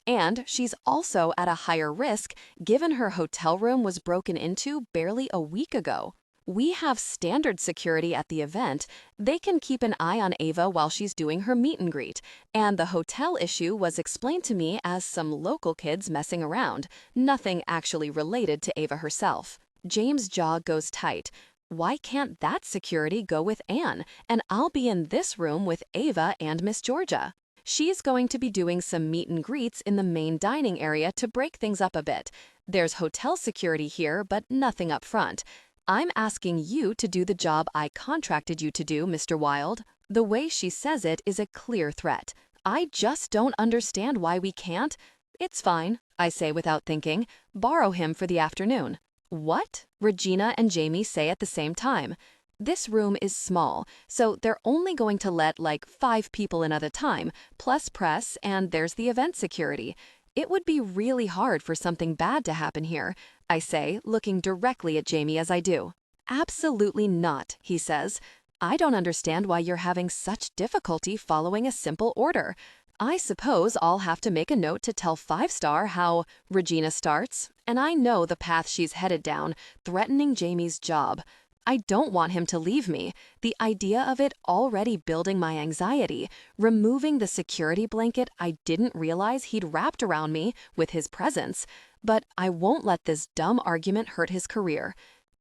And she's also at a higher risk given her hotel room was broken into barely a week ago. We have standard security at the event. They can keep an eye on Ava while she's doing her meet and greet. And the hotel issue was explained to me as some local kids messing around, nothing actually related to Ava herself. James' jaw goes tight. Why can't that security go with Anne, and I'll be in this room with Ava and Miss Georgia? She's going to be doing some meet and greets in the main dining area to break things up a bit. There's hotel security here, but nothing up front. I'm asking you to do the job I contracted you to do, Mr. Wilde. The way she says it is a clear threat. I just don't understand why we can't. It's fine, I say without thinking. Borrow him for the afternoon. What? Regina and Jaime say at the same time. This room is small, so they're only going to let like 5 people in at a time, plus press, and there's the event security. It would be really hard for something bad to happen here, I say, looking directly at Jaime as I do. Absolutely not, he says. I don't understand why you're having such difficulty following a simple order. I suppose I'll have to make a note to tell 5-star how Regina starts, and I know the path she's headed down, threatening Jaime's job. I don't want him to leave me. The idea of it already building my anxiety, removing the security blanket I didn't realize he'd wrapped around me with his presence. But I won't let this dumb argument hurt his career.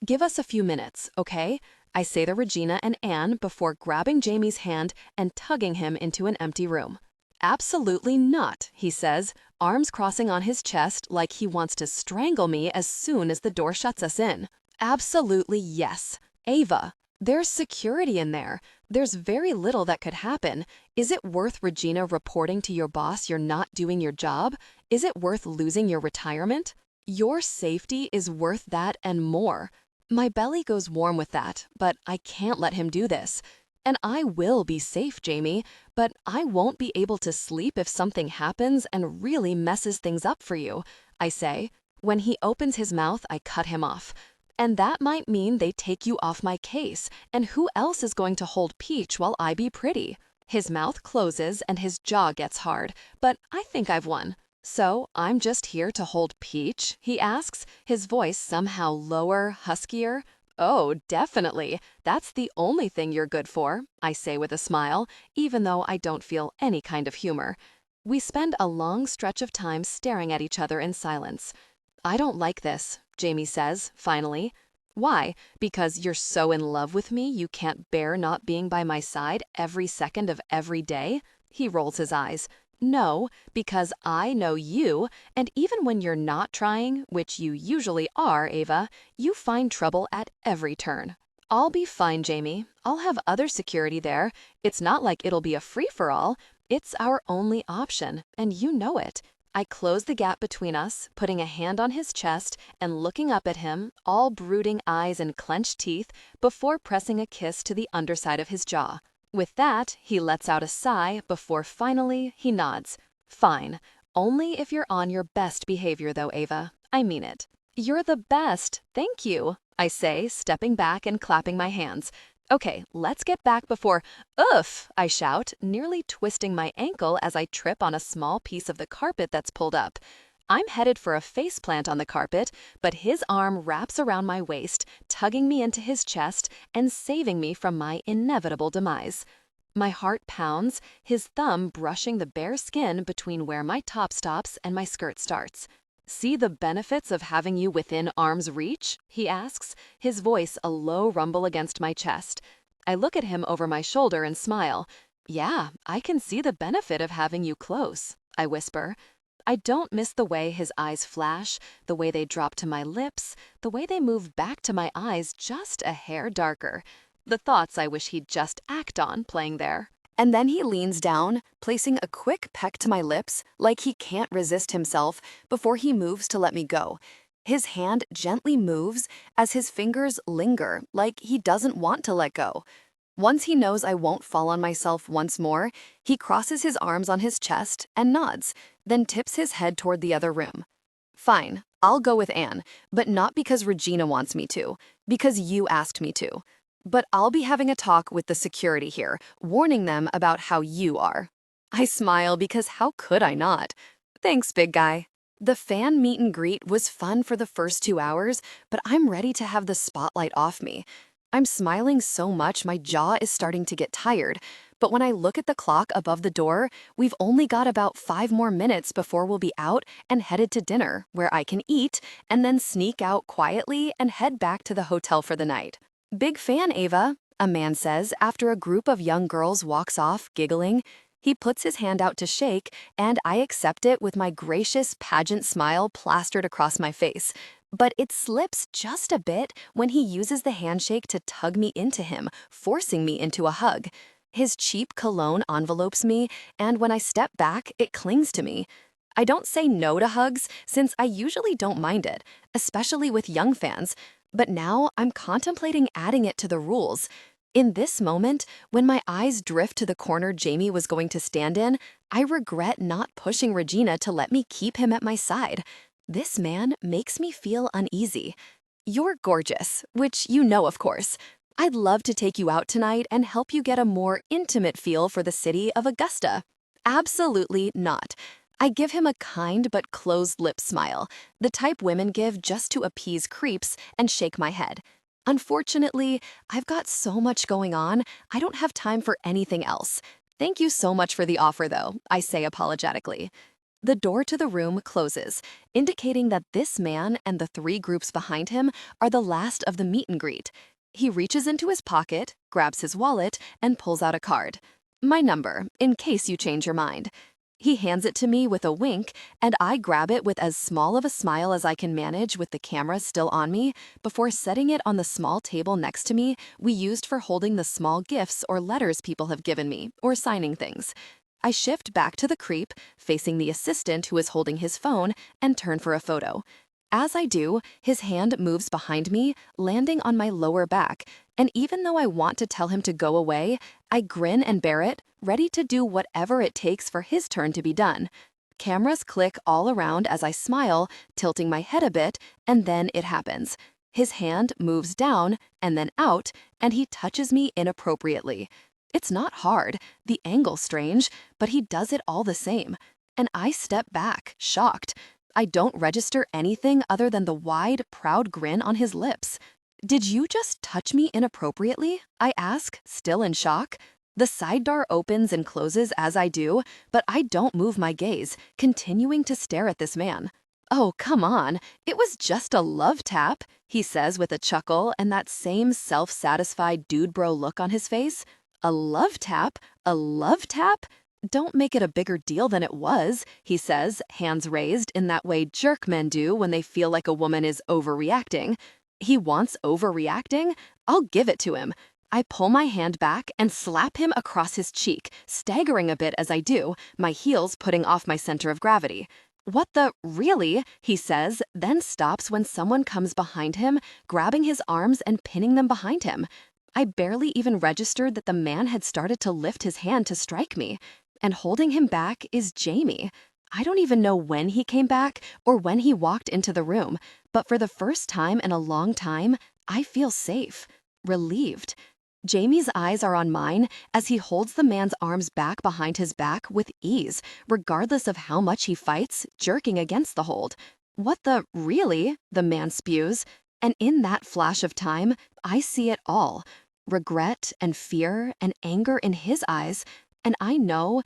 Give us a few minutes, okay? I say to Regina and Anne before grabbing Jaime's hand and tugging him into an empty room. Absolutely not, he says, arms crossing on his chest like he wants to strangle me as soon as the door shuts us in. Absolutely yes. Ava, there's security in there. There's very little that could happen. Is it worth Regina reporting to your boss you're not doing your job? Is it worth losing your retirement? Your safety is worth that and more. My belly goes warm with that, but I can't let him do this. And I will be safe, Jaime, but I won't be able to sleep if something happens and really messes things up for you, I say. When he opens his mouth, I cut him off. And that might mean they take you off my case, and who else is going to hold Peach while I be pretty? His mouth closes and his jaw gets hard, but I think I've won. So I'm just here to hold Peach, he asks, his voice somehow lower, huskier. Oh, definitely. That's the only thing you're good for, I say with a smile, even though I don't feel any kind of humor. We spend a long stretch of time staring at each other in silence. I don't like this, Jaime says, finally. Why? Because you're so in love with me you can't bear not being by my side every second of every day? He rolls his eyes. No, because I know you, and even when you're not trying, which you usually are, Ava, you find trouble at every turn. I'll be fine, Jaime. I'll have other security there. It's not like it'll be a free-for-all. It's our only option, and you know it. I close the gap between us, putting a hand on his chest and looking up at him, all brooding eyes and clenched teeth, before pressing a kiss to the underside of his jaw. With that, he lets out a sigh before finally he nods. Fine. Only if you're on your best behavior though, Ava. I mean it. You're the best. Thank you, I say, stepping back and clapping my hands. Okay, let's get back before— Oof, I shout, nearly twisting my ankle as I trip on a small piece of the carpet that's pulled up. I'm headed for a faceplant on the carpet, but his arm wraps around my waist, tugging me into his chest and saving me from my inevitable demise. My heart pounds, his thumb brushing the bare skin between where my top stops and my skirt starts. See the benefits of having you within arm's reach? He asks, his voice a low rumble against my chest. I look at him over my shoulder and smile. Yeah, I can see the benefit of having you close, I whisper. I don't miss the way his eyes flash, the way they drop to my lips, the way they move back to my eyes just a hair darker. The thoughts I wish he'd just act on playing there. And then he leans down, placing a quick peck to my lips, like he can't resist himself, before he moves to let me go. His hand gently moves as his fingers linger, like he doesn't want to let go. Once he knows I won't fall on myself once more, he crosses his arms on his chest and nods, then tips his head toward the other room. Fine, I'll go with Anne, but not because Regina wants me to, because you asked me to. But I'll be having a talk with the security here, warning them about how you are. I smile because how could I not? Thanks, big guy. The fan meet and greet was fun for the first 2 hours, but I'm ready to have the spotlight off me. I'm smiling so much my jaw is starting to get tired, but when I look at the clock above the door, we've only got about 5 more minutes before we'll be out and headed to dinner, where I can eat and then sneak out quietly and head back to the hotel for the night. Big fan, Ava, a man says after a group of young girls walks off, giggling. He puts his hand out to shake, and I accept it with my gracious pageant smile plastered across my face. But it slips just a bit when he uses the handshake to tug me into him, forcing me into a hug. His cheap cologne envelopes me, and when I step back, it clings to me. I don't say no to hugs since I usually don't mind it, especially with young fans, but now I'm contemplating adding it to the rules. In this moment, when my eyes drift to the corner Jaime was going to stand in, I regret not pushing Regina to let me keep him at my side. This man makes me feel uneasy. You're gorgeous, which you know, of course. I'd love to take you out tonight and help you get a more intimate feel for the city of Augusta. Absolutely not. I give him a kind but closed-lipped smile, the type women give just to appease creeps, and shake my head. Unfortunately, I've got so much going on, I don't have time for anything else. Thank you so much for the offer, though, I say apologetically. The door to the room closes, indicating that this man and the 3 groups behind him are the last of the meet and greet. He reaches into his pocket, grabs his wallet, and pulls out a card. My number, in case you change your mind. He hands it to me with a wink, and I grab it with as small of a smile as I can manage with the camera still on me before setting it on the small table next to me we used for holding the small gifts or letters people have given me or signing things. I shift back to the creep, facing the assistant who is holding his phone, and turn for a photo. As I do, his hand moves behind me, landing on my lower back, and even though I want to tell him to go away, I grin and bear it, ready to do whatever it takes for his turn to be done. Cameras click all around as I smile, tilting my head a bit, and then it happens. His hand moves down and then out, and he touches me inappropriately. It's not hard, the angle's strange, but he does it all the same. And I step back, shocked. I don't register anything other than the wide, proud grin on his lips. Did you just touch me inappropriately? I ask, still in shock. The side door opens and closes as I do, but I don't move my gaze, continuing to stare at this man. Oh, come on, it was just a love tap, he says with a chuckle and that same self-satisfied dude bro look on his face. A love tap? A love tap? Don't make it a bigger deal than it was, he says, hands raised in that way jerk men do when they feel like a woman is overreacting. He wants overreacting? I'll give it to him. I pull my hand back and slap him across his cheek, staggering a bit as I do, my heels putting off my center of gravity. What the, really? He says, then stops when someone comes behind him, grabbing his arms and pinning them behind him. I barely even registered that the man had started to lift his hand to strike me. And holding him back is Jaime. I don't even know when he came back or when he walked into the room, but for the first time in a long time, I feel safe, relieved. Jaime's eyes are on mine as he holds the man's arms back behind his back with ease, regardless of how much he fights, jerking against the hold. What the, really? The man spews. And in that flash of time, I see it all. Regret and fear and anger in his eyes. And I know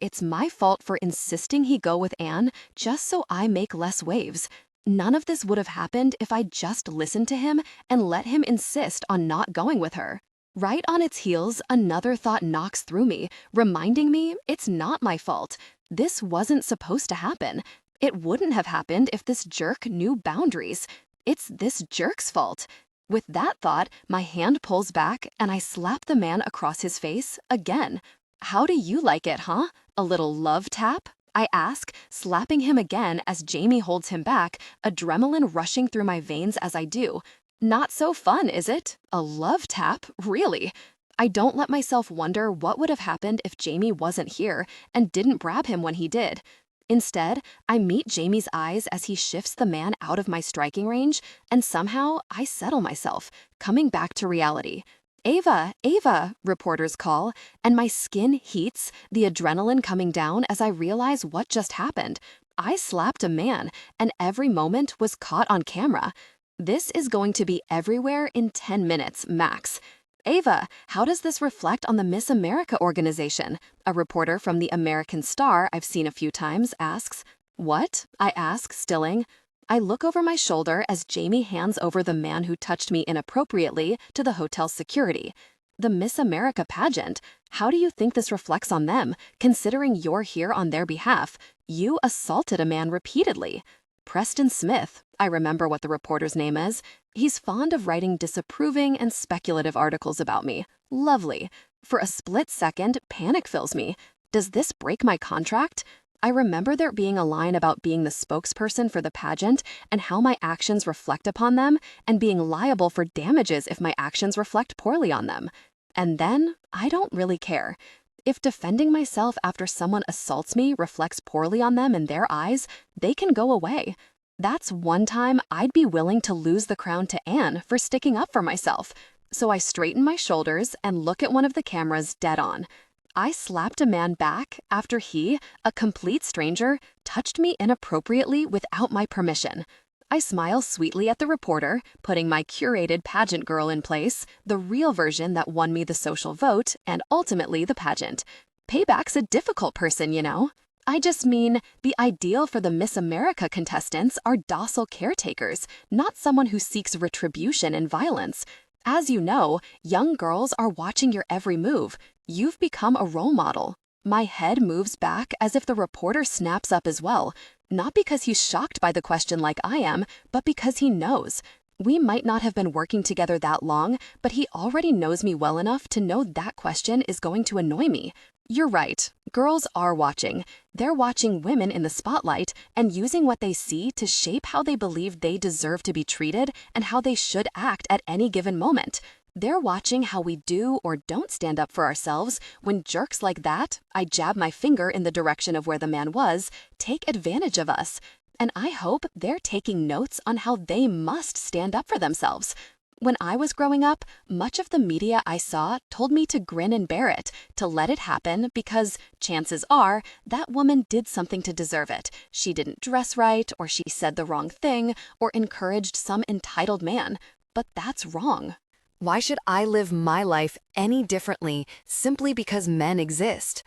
it's my fault for insisting he go with Anne just so I make less waves. None of this would have happened if I just listened to him and let him insist on not going with her. Right on its heels, another thought knocks through me, reminding me it's not my fault. This wasn't supposed to happen. It wouldn't have happened if this jerk knew boundaries. It's this jerk's fault. With that thought, my hand pulls back and I slap the man across his face again. How do you like it, huh? A little love tap? I ask, slapping him again as Jaime holds him back, adrenaline rushing through my veins as I do. Not so fun, is it? A love tap? Really? I don't let myself wonder what would have happened if Jaime wasn't here and didn't grab him when he did. Instead, I meet Jaime's eyes as he shifts the man out of my striking range, and somehow I settle myself, coming back to reality. "Ava, Ava," reporters call, and my skin heats, the adrenaline coming down as I realize what just happened. I slapped a man, and every moment was caught on camera. This is going to be everywhere in 10 minutes, max. "Ava, how does this reflect on the Miss America organization?" A reporter from the American Star I've seen a few times asks. "What?" I ask, stilling. I look over my shoulder as Jaime hands over the man who touched me inappropriately to the hotel security. "The Miss America pageant? How do you think this reflects on them, considering you're here on their behalf? You assaulted a man repeatedly." "Preston Smith," I remember what the reporter's name is. "He's fond of writing disapproving and speculative articles about me. Lovely." For a split second, panic fills me. Does this break my contract? I remember there being a line about being the spokesperson for the pageant and how my actions reflect upon them, and being liable for damages if my actions reflect poorly on them. And then, I don't really care. If defending myself after someone assaults me reflects poorly on them in their eyes, they can go away. That's one time I'd be willing to lose the crown to Anne for sticking up for myself. So I straighten my shoulders and look at one of the cameras dead on. I slapped a man back after he, a complete stranger, touched me inappropriately without my permission. I smile sweetly at the reporter, putting my curated pageant girl in place, the real version that won me the social vote and ultimately the pageant. Payback's a difficult person, you know. I just mean, the ideal for the Miss America contestants are docile caretakers, not someone who seeks retribution and violence. As you know, young girls are watching your every move. You've become a role model. My head moves back as if the reporter snaps up as well. Not because he's shocked by the question like I am, but because he knows. We might not have been working together that long, but he already knows me well enough to know that question is going to annoy me. You're right. Girls are watching. They're watching women in the spotlight and using what they see to shape how they believe they deserve to be treated and how they should act at any given moment. They're watching how we do or don't stand up for ourselves when jerks like that, I jab my finger in the direction of where the man was, take advantage of us. And I hope they're taking notes on how they must stand up for themselves. When I was growing up, much of the media I saw told me to grin and bear it, to let it happen because, chances are, that woman did something to deserve it. She didn't dress right, or she said the wrong thing, or encouraged some entitled man. But that's wrong. Why should I live my life any differently simply because men exist?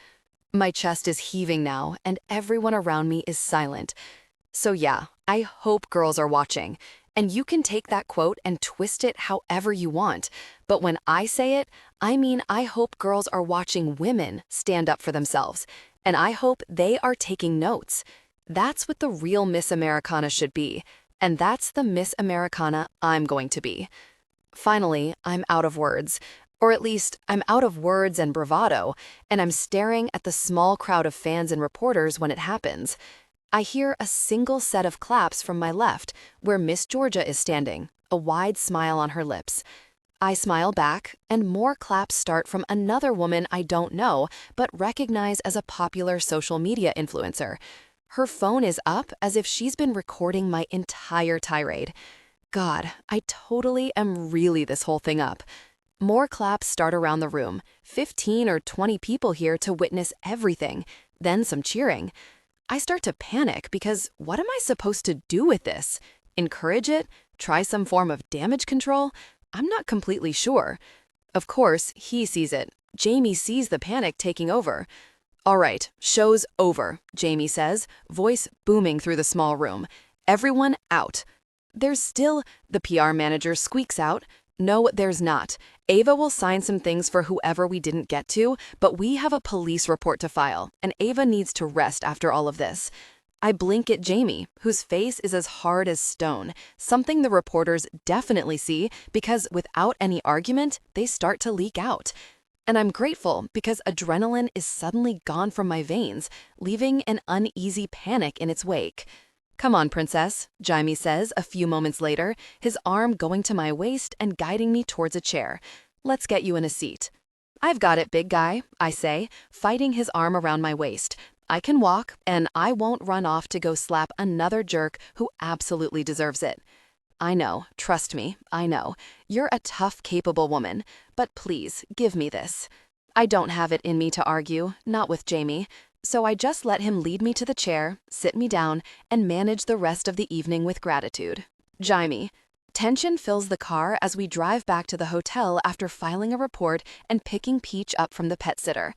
My chest is heaving now, and everyone around me is silent. So yeah, I hope girls are watching. And you can take that quote and twist it however you want. But when I say it, I mean I hope girls are watching women stand up for themselves. And I hope they are taking notes. That's what the real Miss Americana should be. And that's the Miss Americana I'm going to be. Finally, I'm out of words. Or at least, I'm out of words and bravado, and I'm staring at the small crowd of fans and reporters when it happens. I hear a single set of claps from my left, where Miss Georgia is standing, a wide smile on her lips. I smile back, and more claps start from another woman I don't know, but recognize as a popular social media influencer. Her phone is up as if she's been recording my entire tirade. God, I totally am really this whole thing up. More claps start around the room, 15 or 20 people here to witness everything, then some cheering. I start to panic because what am I supposed to do with this? Encourage it? Try some form of damage control? I'm not completely sure. Of course, he sees it. Jaime sees the panic taking over. "All right, show's over," Jaime says, voice booming through the small room. "Everyone out." "There's still," the PR manager squeaks out. "No, there's not. Ava will sign some things for whoever we didn't get to, but we have a police report to file, and Ava needs to rest after all of this." I blink at Jaime, whose face is as hard as stone, something the reporters definitely see because without any argument, they start to leak out. And I'm grateful because adrenaline is suddenly gone from my veins, leaving an uneasy panic in its wake. "Come on, princess," Jaime says a few moments later, his arm going to my waist and guiding me towards a chair. "Let's get you in a seat." "I've got it, big guy," I say, fighting his arm around my waist. "I can walk, and I won't run off to go slap another jerk who absolutely deserves it." I know, trust me, I know. You're a tough, capable woman, but please, give me this. I don't have it in me to argue, not with Jaime, so I just let him lead me to the chair, sit me down, and manage the rest of the evening with gratitude. Jaime. Tension fills the car as we drive back to the hotel after filing a report and picking Peach up from the pet sitter.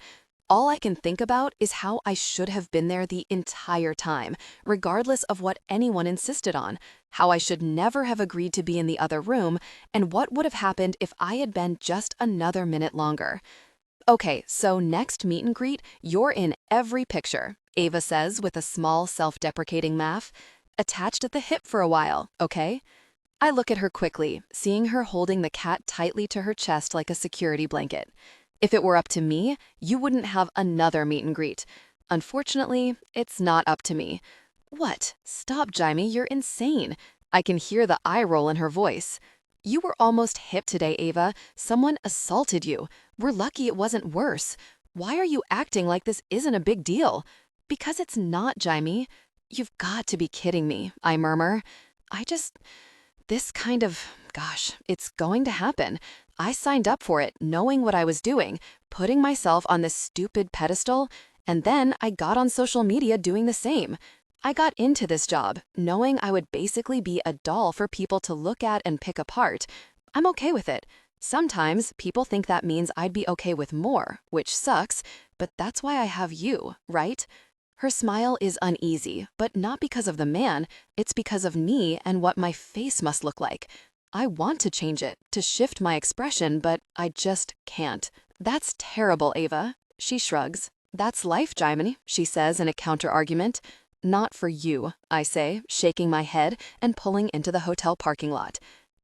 All I can think about is how I should have been there the entire time, regardless of what anyone insisted on, how I should never have agreed to be in the other room, and what would have happened if I had been just another minute longer. Okay, so next meet and greet, you're in every picture, Ava says with a small self-deprecating laugh. Attached at the hip for a while, okay? I look at her quickly, seeing her holding the cat tightly to her chest like a security blanket. If it were up to me, you wouldn't have another meet and greet. Unfortunately, it's not up to me. What? Stop, Jaime, you're insane. I can hear the eye roll in her voice. You were almost hip today, Ava. Someone assaulted you. We're lucky it wasn't worse. Why are you acting like this isn't a big deal? Because it's not, Jaime. You've got to be kidding me, I murmur. Gosh, it's going to happen. I signed up for it, knowing what I was doing, putting myself on this stupid pedestal, and then I got on social media doing the same. I got into this job, knowing I would basically be a doll for people to look at and pick apart. I'm okay with it. Sometimes people think that means I'd be okay with more, which sucks, but that's why I have you, right? Her smile is uneasy, but not because of the man, it's because of me and what my face must look like. I want to change it, to shift my expression, but I just can't. That's terrible, Ava. She shrugs. That's life, Jaime, she says in a counter-argument. Not for you, I say, shaking my head and pulling into the hotel parking lot.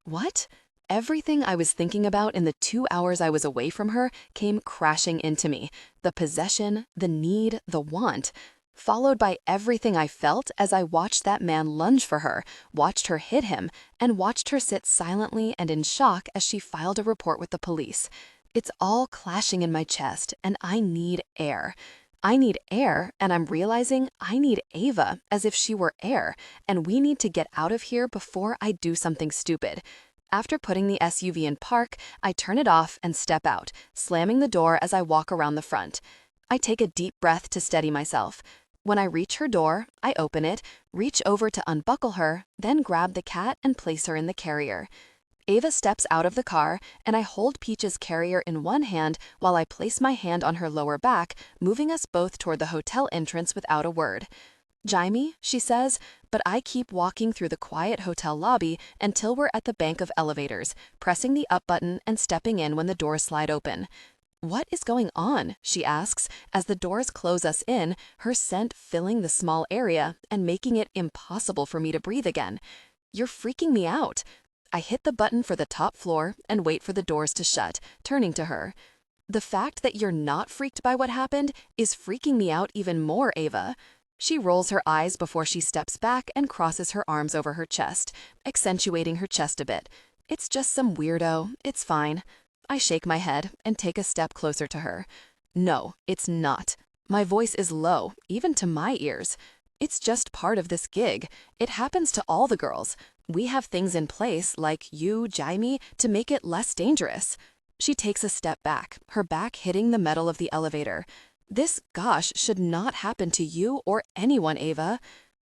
What? Everything I was thinking about in the 2 hours I was away from her came crashing into me. The possession, the need, the want. Followed by everything I felt as I watched that man lunge for her, watched her hit him, and watched her sit silently and in shock as she filed a report with the police. It's all clashing in my chest, and I need air. I need air, and I'm realizing I need Ava as if she were air, and we need to get out of here before I do something stupid. After putting the SUV in park, I turn it off and step out, slamming the door as I walk around the front. I take a deep breath to steady myself. When I reach her door, I open it, reach over to unbuckle her, then grab the cat and place her in the carrier. Ava steps out of the car, and I hold Peach's carrier in one hand while I place my hand on her lower back, moving us both toward the hotel entrance without a word. Jaime, she says, but I keep walking through the quiet hotel lobby until we're at the bank of elevators, pressing the up button and stepping in when the doors slide open. What is going on? She asks, as the doors close us in, her scent filling the small area and making it impossible for me to breathe again. You're freaking me out. I hit the button for the top floor and wait for the doors to shut, turning to her. The fact that you're not freaked by what happened is freaking me out even more, Ava. She rolls her eyes before she steps back and crosses her arms over her chest, accentuating her chest a bit. It's just some weirdo. It's fine. I shake my head and take a step closer to her. No, it's not. My voice is low, even to my ears. It's just part of this gig. It happens to all the girls. We have things in place, like you, Jaime, to make it less dangerous. She takes a step back, her back hitting the metal of the elevator. This, gosh, should not happen to you or anyone, Ava.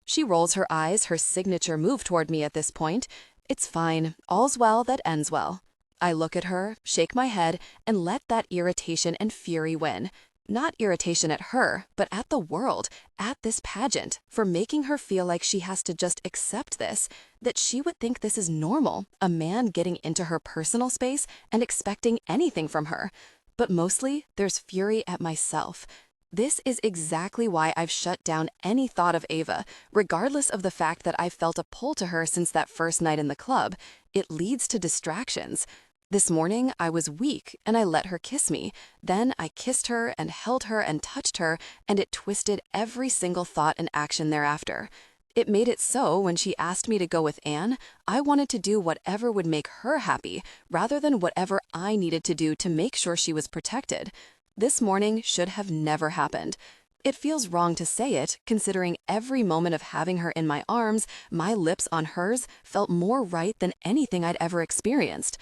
She rolls her eyes, her signature move toward me at this point. It's fine. All's well that ends well. I look at her, shake my head, and let that irritation and fury win. Not irritation at her, but at the world, at this pageant, for making her feel like she has to just accept this, that she would think this is normal, a man getting into her personal space and expecting anything from her. But mostly, there's fury at myself. This is exactly why I've shut down any thought of Ava, regardless of the fact that I've felt a pull to her since that first night in the club. It leads to distractions. This morning, I was weak, and I let her kiss me. Then I kissed her and held her and touched her, and it twisted every single thought and action thereafter. It made it so when she asked me to go with Anne, I wanted to do whatever would make her happy, rather than whatever I needed to do to make sure she was protected. This morning should have never happened. It feels wrong to say it, considering every moment of having her in my arms, my lips on hers, felt more right than anything I'd ever experienced.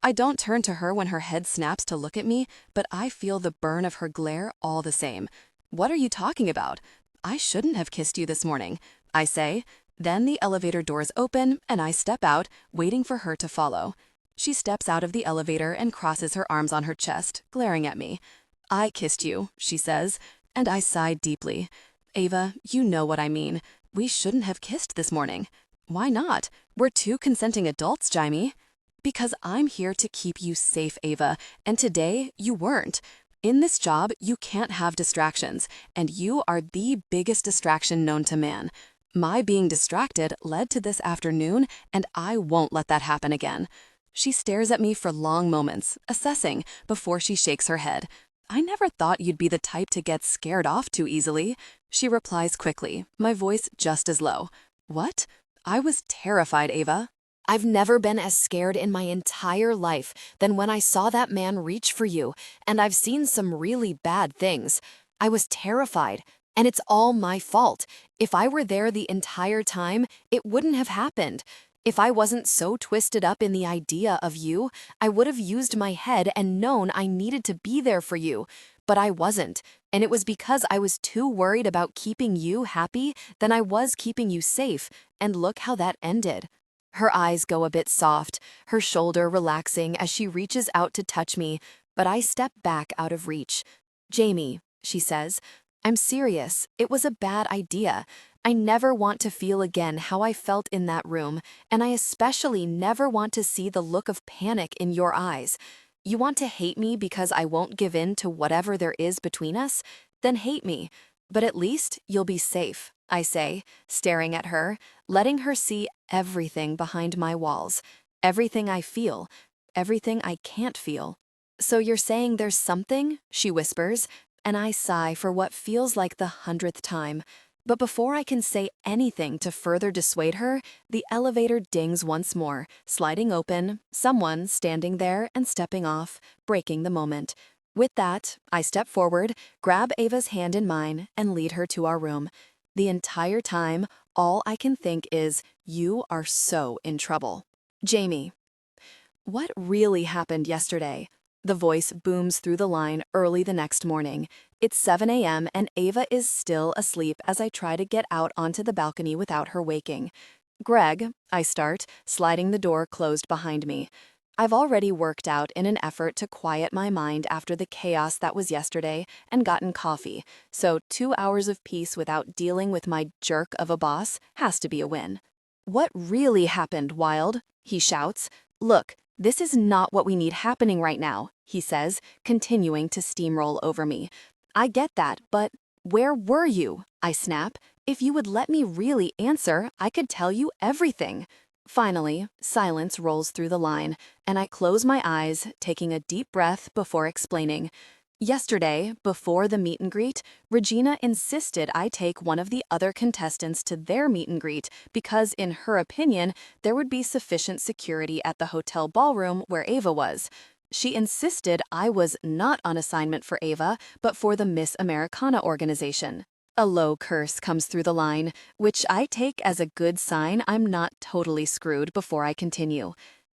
I don't turn to her when her head snaps to look at me, but I feel the burn of her glare all the same. "What are you talking about? I shouldn't have kissed you this morning," I say. Then the elevator doors open, and I step out, waiting for her to follow. She steps out of the elevator and crosses her arms on her chest, glaring at me. "I kissed you," she says, and I sighed deeply. "Ava, you know what I mean. We shouldn't have kissed this morning." "Why not? We're two consenting adults, Jaime." "Because I'm here to keep you safe, Ava, and today you weren't. In this job, you can't have distractions, and you are the biggest distraction known to man. My being distracted led to this afternoon, and I won't let that happen again." She stares at me for long moments, assessing, before she shakes her head. "I never thought you'd be the type to get scared off too easily." She replies quickly, my voice just as low. "What? I was terrified, Ava." I've never been as scared in my entire life than when I saw that man reach for you, and I've seen some really bad things. I was terrified, and it's all my fault. If I were there the entire time, it wouldn't have happened. If I wasn't so twisted up in the idea of you, I would have used my head and known I needed to be there for you. But I wasn't, and it was because I was too worried about keeping you happy than I was keeping you safe, and look how that ended. Her eyes go a bit soft, her shoulder relaxing as she reaches out to touch me, but I step back out of reach. "Jaime," she says, "I'm serious. It was a bad idea. I never want to feel again how I felt in that room, and I especially never want to see the look of panic in your eyes. You want to hate me because I won't give in to whatever there is between us? Then hate me. But at least you'll be safe," I say, staring at her, letting her see everything behind my walls, everything I feel, everything I can't feel. "So you're saying there's something?" she whispers, and I sigh for what feels like the 100th time. But before I can say anything to further dissuade her, the elevator dings once more, sliding open, someone standing there and stepping off, breaking the moment. With that, I step forward, grab Ava's hand in mine, and lead her to our room. The entire time, all I can think is, you are so in trouble. "Jaime." "What really happened yesterday?" The voice booms through the line early the next morning. It's 7 a.m. and Ava is still asleep as I try to get out onto the balcony without her waking. "Greg," I start, sliding the door closed behind me. I've already worked out in an effort to quiet my mind after the chaos that was yesterday and gotten coffee, so 2 hours of peace without dealing with my jerk of a boss has to be a win. "What really happened, Wild?" he shouts. "Look, this is not what we need happening right now," he says, continuing to steamroll over me. "I get that, but where were you?" I snap. "If you would let me really answer, I could tell you everything." Finally, silence rolls through the line, and I close my eyes, taking a deep breath before explaining. "Yesterday, before the meet and greet, Regina insisted I take one of the other contestants to their meet and greet because, in her opinion, there would be sufficient security at the hotel ballroom where Ava was. She insisted I was not on assignment for Ava, but for the Miss Americana organization." A low curse comes through the line, which I take as a good sign I'm not totally screwed before I continue.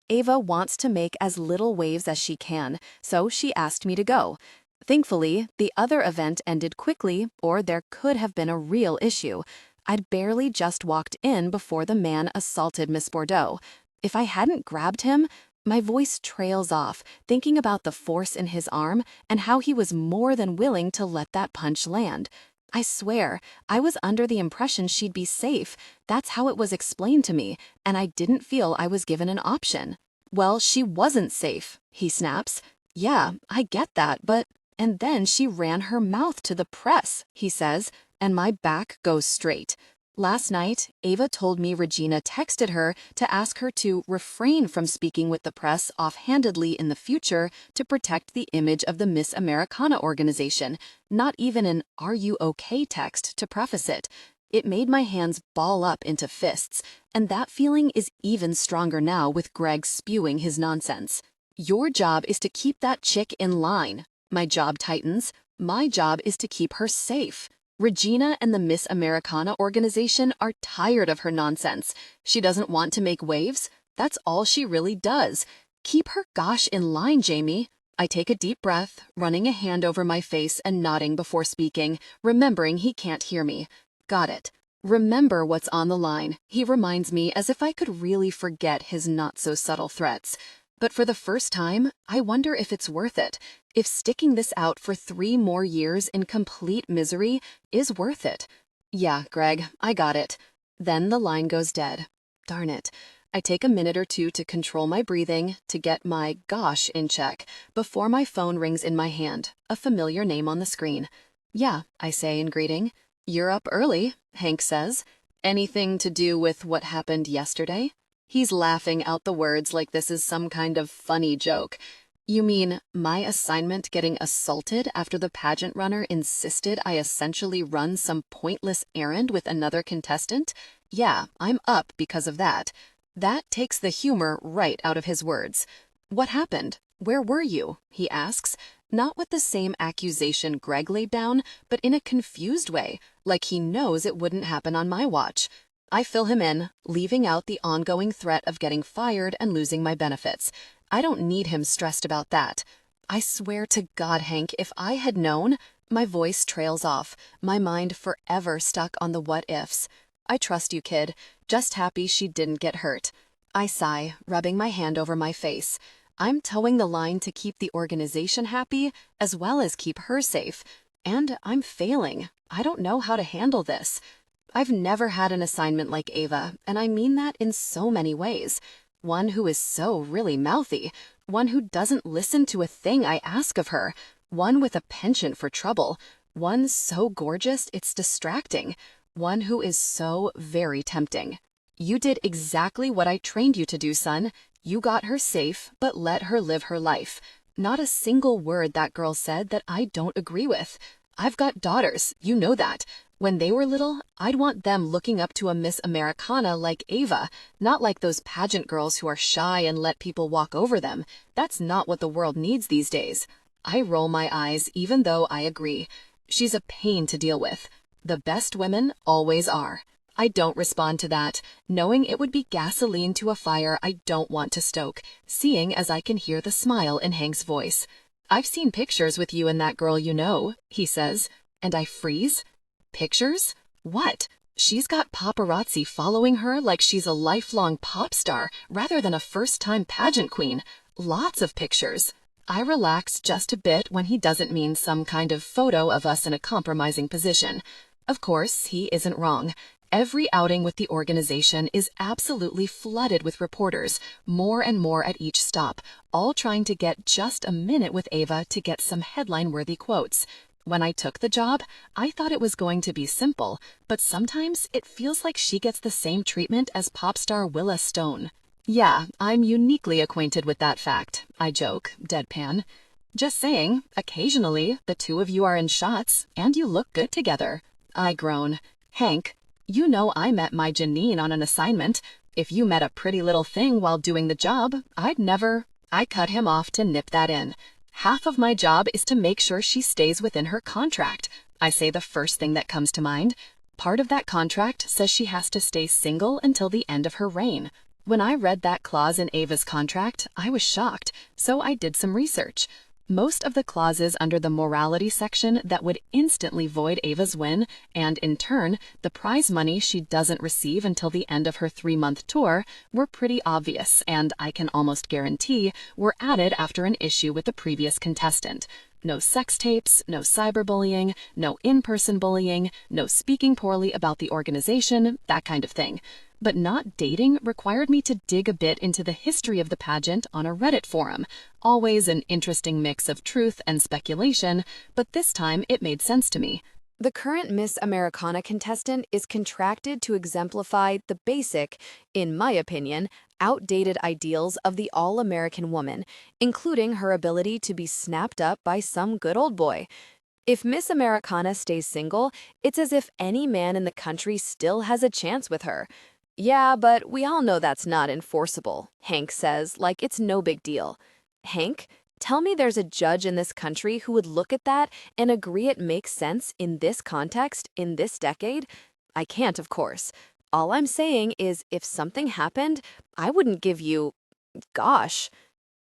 "Ava wants to make as little waves as she can, so she asked me to go. Thankfully, the other event ended quickly, or there could have been a real issue. I'd barely just walked in before the man assaulted Miss Bordeaux. If I hadn't grabbed him..." My voice trails off, thinking about the force in his arm and how he was more than willing to let that punch land. I swear, I was under the impression she'd be safe. That's how it was explained to me, and I didn't feel I was given an option. "Well, she wasn't safe," he snaps. "Yeah, I get that, but..." "And then she ran her mouth to the press," he says, and my back goes straight. "Last night, Ava told me Regina texted her to ask her to refrain from speaking with the press offhandedly in the future to protect the image of the Miss Americana organization, not even an 'Are you okay?' text to preface it. It made my hands ball up into fists, and that feeling is even stronger now with Greg spewing his nonsense. Your job is to keep that chick in line. My job tightens. My job is to keep her safe. Regina and the Miss Americana organization are tired of her nonsense. She doesn't want to make waves. That's all she really does. Keep her gosh in line, Jaime. I take a deep breath, running a hand over my face and nodding before speaking, remembering he can't hear me. Got it. Remember what's on the line, he reminds me, as if I could really forget his not-so-subtle threats. But for the first time, I wonder if it's worth it. If sticking this out for 3 more years in complete misery is worth it. Yeah, Greg, I got it. Then the line goes dead. Darn it. I take a minute or two to control my breathing, to get my gosh in check, before my phone rings in my hand, a familiar name on the screen. Yeah, I say in greeting. You're up early, Hank says. Anything to do with what happened yesterday? He's laughing out the words like this is some kind of funny joke. You mean my assignment getting assaulted after the pageant runner insisted I essentially run some pointless errand with another contestant? Yeah, I'm up because of that. That takes the humor right out of his words. What happened? Where were you? He asks, not with the same accusation Greg laid down, but in a confused way, like he knows it wouldn't happen on my watch. I fill him in, leaving out the ongoing threat of getting fired and losing my benefits. I don't need him stressed about that. I swear to God, Hank, if I had known. My voice trails off, my mind forever stuck on the what-ifs. I trust you, kid. Just happy she didn't get hurt. I sigh, rubbing my hand over my face. I'm towing the line to keep the organization happy, as well as keep her safe. And I'm failing. I don't know how to handle this. I've never had an assignment like Ava, and I mean that in so many ways. One who is so really mouthy. One who doesn't listen to a thing I ask of her. One with a penchant for trouble. One so gorgeous it's distracting. One who is so very tempting. You did exactly what I trained you to do, son. You got her safe, but let her live her life. Not a single word that girl said that I don't agree with. I've got daughters, you know that. When they were little, I'd want them looking up to a Miss Americana like Ava, not like those pageant girls who are shy and let people walk over them. That's not what the world needs these days. I roll my eyes even though I agree. She's a pain to deal with. The best women always are. I don't respond to that, knowing it would be gasoline to a fire I don't want to stoke, seeing as I can hear the smile in Hank's voice. I've seen pictures with you and that girl you know, he says, and I freeze. Pictures? What? She's got paparazzi following her like she's a lifelong pop star rather than a first-time pageant queen. Lots of pictures. I relax just a bit when he doesn't mean some kind of photo of us in a compromising position. Of course, he isn't wrong. Every outing with the organization is absolutely flooded with reporters, more and more at each stop, all trying to get just a minute with Ava to get some headline-worthy quotes. When I took the job, I thought it was going to be simple, but sometimes it feels like she gets the same treatment as pop star Willa Stone. Yeah, I'm uniquely acquainted with that fact, I joke, deadpan. Just saying, occasionally the two of you are in shots, and you look good together. I groan. Hank, you know I met my Janine on an assignment. If you met a pretty little thing while doing the job, I'd never... I cut him off to nip that in. Half of my job is to make sure she stays within her contract. I say the first thing that comes to mind. Part of that contract says she has to stay single until the end of her reign. When I read that clause in Ava's contract, I was shocked, so I did some research. Most of the clauses under the morality section that would instantly void Ava's win, and in turn, the prize money she doesn't receive until the end of her 3-month tour, were pretty obvious and I can almost guarantee were added after an issue with the previous contestant. No sex tapes, no cyberbullying, no in-person bullying, no speaking poorly about the organization, that kind of thing. But not dating required me to dig a bit into the history of the pageant on a Reddit forum. Always an interesting mix of truth and speculation, but this time it made sense to me. The current Miss Americana contestant is contracted to exemplify the basic, in my opinion, outdated ideals of the all-American woman, including her ability to be snapped up by some good old boy. If Miss Americana stays single, it's as if any man in the country still has a chance with her. Yeah, but we all know that's not enforceable, Hank says, like it's no big deal. Hank, Tell me there's a judge in this country who would look at that and agree it makes sense in this context, in this decade? I can't, of course. All I'm saying is if something happened, I wouldn't give you, gosh.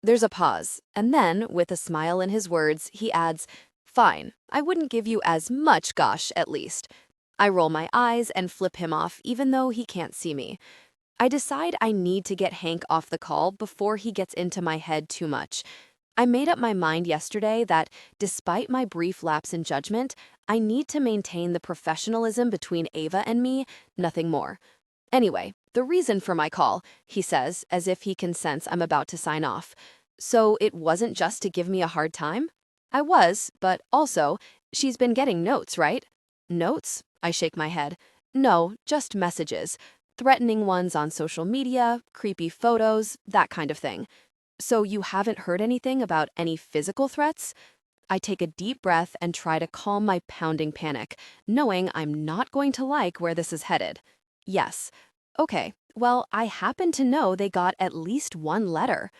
There's a pause, and then, with a smile in his words, he adds, fine, I wouldn't give you as much gosh, at least. I roll my eyes and flip him off, even though he can't see me. I decide I need to get Hank off the call before he gets into my head too much. I made up my mind yesterday that, despite my brief lapse in judgment, I need to maintain the professionalism between Ava and me, nothing more. Anyway, the reason for my call, he says, as if he can sense I'm about to sign off. So it wasn't just to give me a hard time? I was, but also, she's been getting notes, right? Notes? I shake my head. No, just messages. Threatening ones on social media, creepy photos, that kind of thing. So you haven't heard anything about any physical threats? I take a deep breath and try to calm my pounding panic, knowing I'm not going to like where this is headed. Yes. Okay, well, I happen to know they got at least one letter.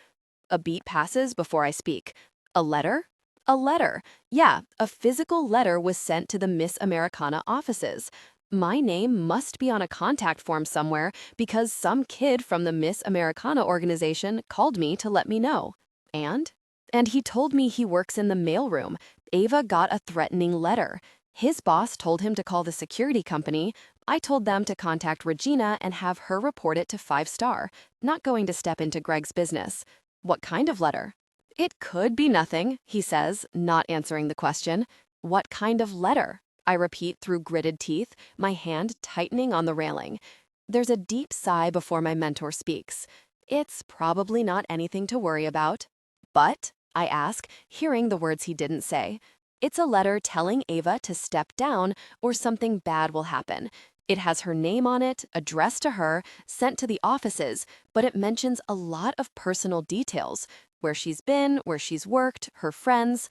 A beat passes before I speak. A letter? A letter. Yeah, a physical letter was sent to the Miss Americana offices. My name must be on a contact form somewhere because some kid from the Miss Americana organization called me to let me know. And? And he told me he works in the mailroom. Ava got a threatening letter. His boss told him to call the security company. I told them to contact Regina and have her report it to 5-star. Not going to step into Greg's business. What kind of letter? It could be nothing, he says, not answering the question. What kind of letter? I repeat through gritted teeth, my hand tightening on the railing. There's a deep sigh before my mentor speaks. It's probably not anything to worry about. But, I ask, hearing the words he didn't say. It's a letter telling Ava to step down or something bad will happen. It has her name on it, addressed to her, sent to the offices, but it mentions a lot of personal details. Where she's been, where she's worked, her friends.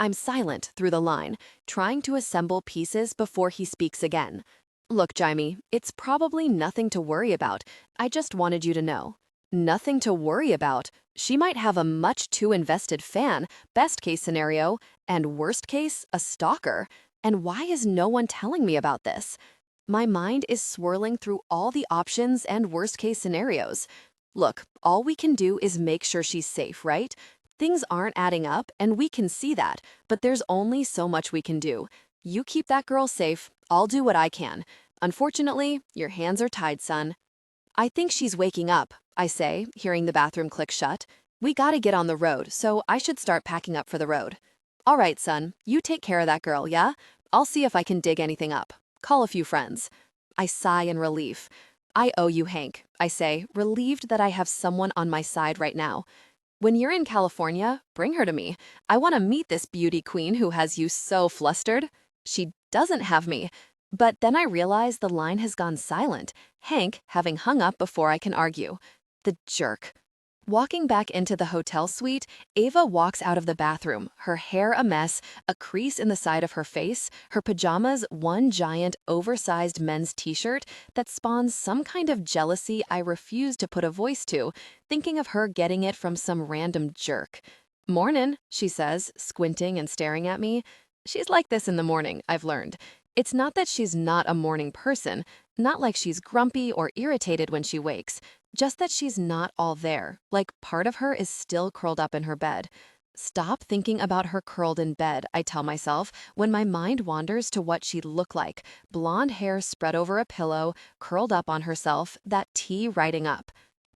I'm silent through the line, trying to assemble pieces before he speaks again. Look, Jaime, it's probably nothing to worry about. I just wanted you to know. Nothing to worry about. She might have a much too invested fan, best case scenario, and worst case, a stalker. And why is no one telling me about this? My mind is swirling through all the options and worst case scenarios. Look, all we can do is make sure she's safe, right? Things aren't adding up, and we can see that, but there's only so much we can do. You keep that girl safe, I'll do what I can. Unfortunately, your hands are tied, son. I think she's waking up, I say, hearing the bathroom click shut. We gotta get on the road, so I should start packing up for the road. All right, son, you take care of that girl, yeah? I'll see if I can dig anything up. Call a few friends. I sigh in relief. I owe you, Hank, I say, relieved that I have someone on my side right now. When you're in California, bring her to me. I want to meet this beauty queen who has you so flustered. She doesn't have me. But then I realize the line has gone silent, Hank having hung up before I can argue. The jerk. Walking back into the hotel suite, Ava walks out of the bathroom, her hair a mess, a crease in the side of her face, her pajamas one giant oversized men's t-shirt that spawns some kind of jealousy I refuse to put a voice to, thinking of her getting it from some random jerk. "Mornin'," she says, squinting and staring at me. She's like this in the morning, I've learned. It's not that she's not a morning person, not like she's grumpy or irritated when she wakes. Just that she's not all there, like part of her is still curled up in her bed. Stop thinking about her curled in bed, I tell myself, when my mind wanders to what she'd look like. Blonde hair spread over a pillow, curled up on herself, that tea riding up.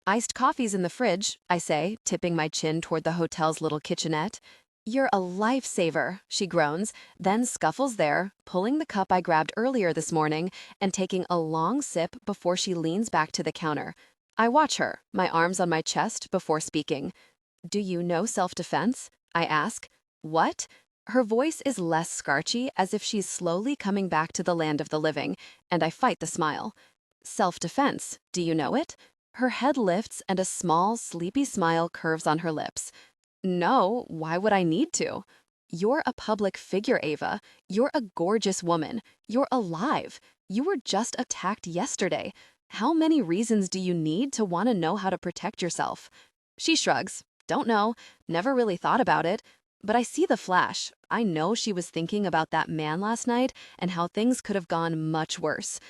Iced coffee's in the fridge, I say, tipping my chin toward the hotel's little kitchenette. You're a lifesaver, she groans, then scuffles there, pulling the cup I grabbed earlier this morning and taking a long sip before she leans back to the counter. I watch her, my arms on my chest, before speaking. Do you know self-defense? I ask. What? Her voice is less scarchy, as if she's slowly coming back to the land of the living, and I fight the smile. Self-defense, do you know it? Her head lifts and a small, sleepy smile curves on her lips. No, why would I need to? You're a public figure, Ava. You're a gorgeous woman. You're alive. You were just attacked yesterday. How many reasons do you need to want to know how to protect yourself? She shrugs. Don't know. Never really thought about it. But I see the flash. I know she was thinking about that man last night and how things could have gone much worse.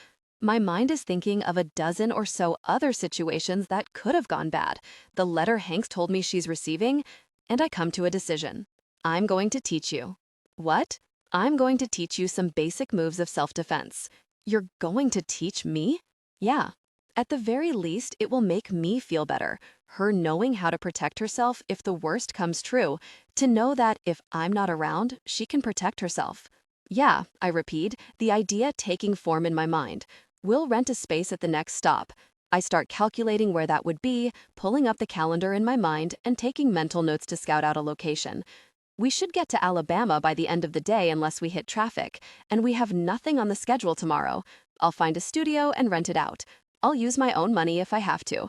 My mind is thinking of a dozen or so other situations that could have gone bad. The letter Hanks told me she's receiving, and I come to a decision. I'm going to teach you. What? I'm going to teach you some basic moves of self-defense. You're going to teach me? Yeah. At the very least, it will make me feel better. Her knowing how to protect herself if the worst comes true. To know that if I'm not around, she can protect herself. Yeah, I repeat, the idea taking form in my mind. We'll rent a space at the next stop. I start calculating where that would be, pulling up the calendar in my mind, and taking mental notes to scout out a location. We should get to Alabama by the end of the day unless we hit traffic, and we have nothing on the schedule tomorrow. I'll find a studio and rent it out. I'll use my own money if I have to.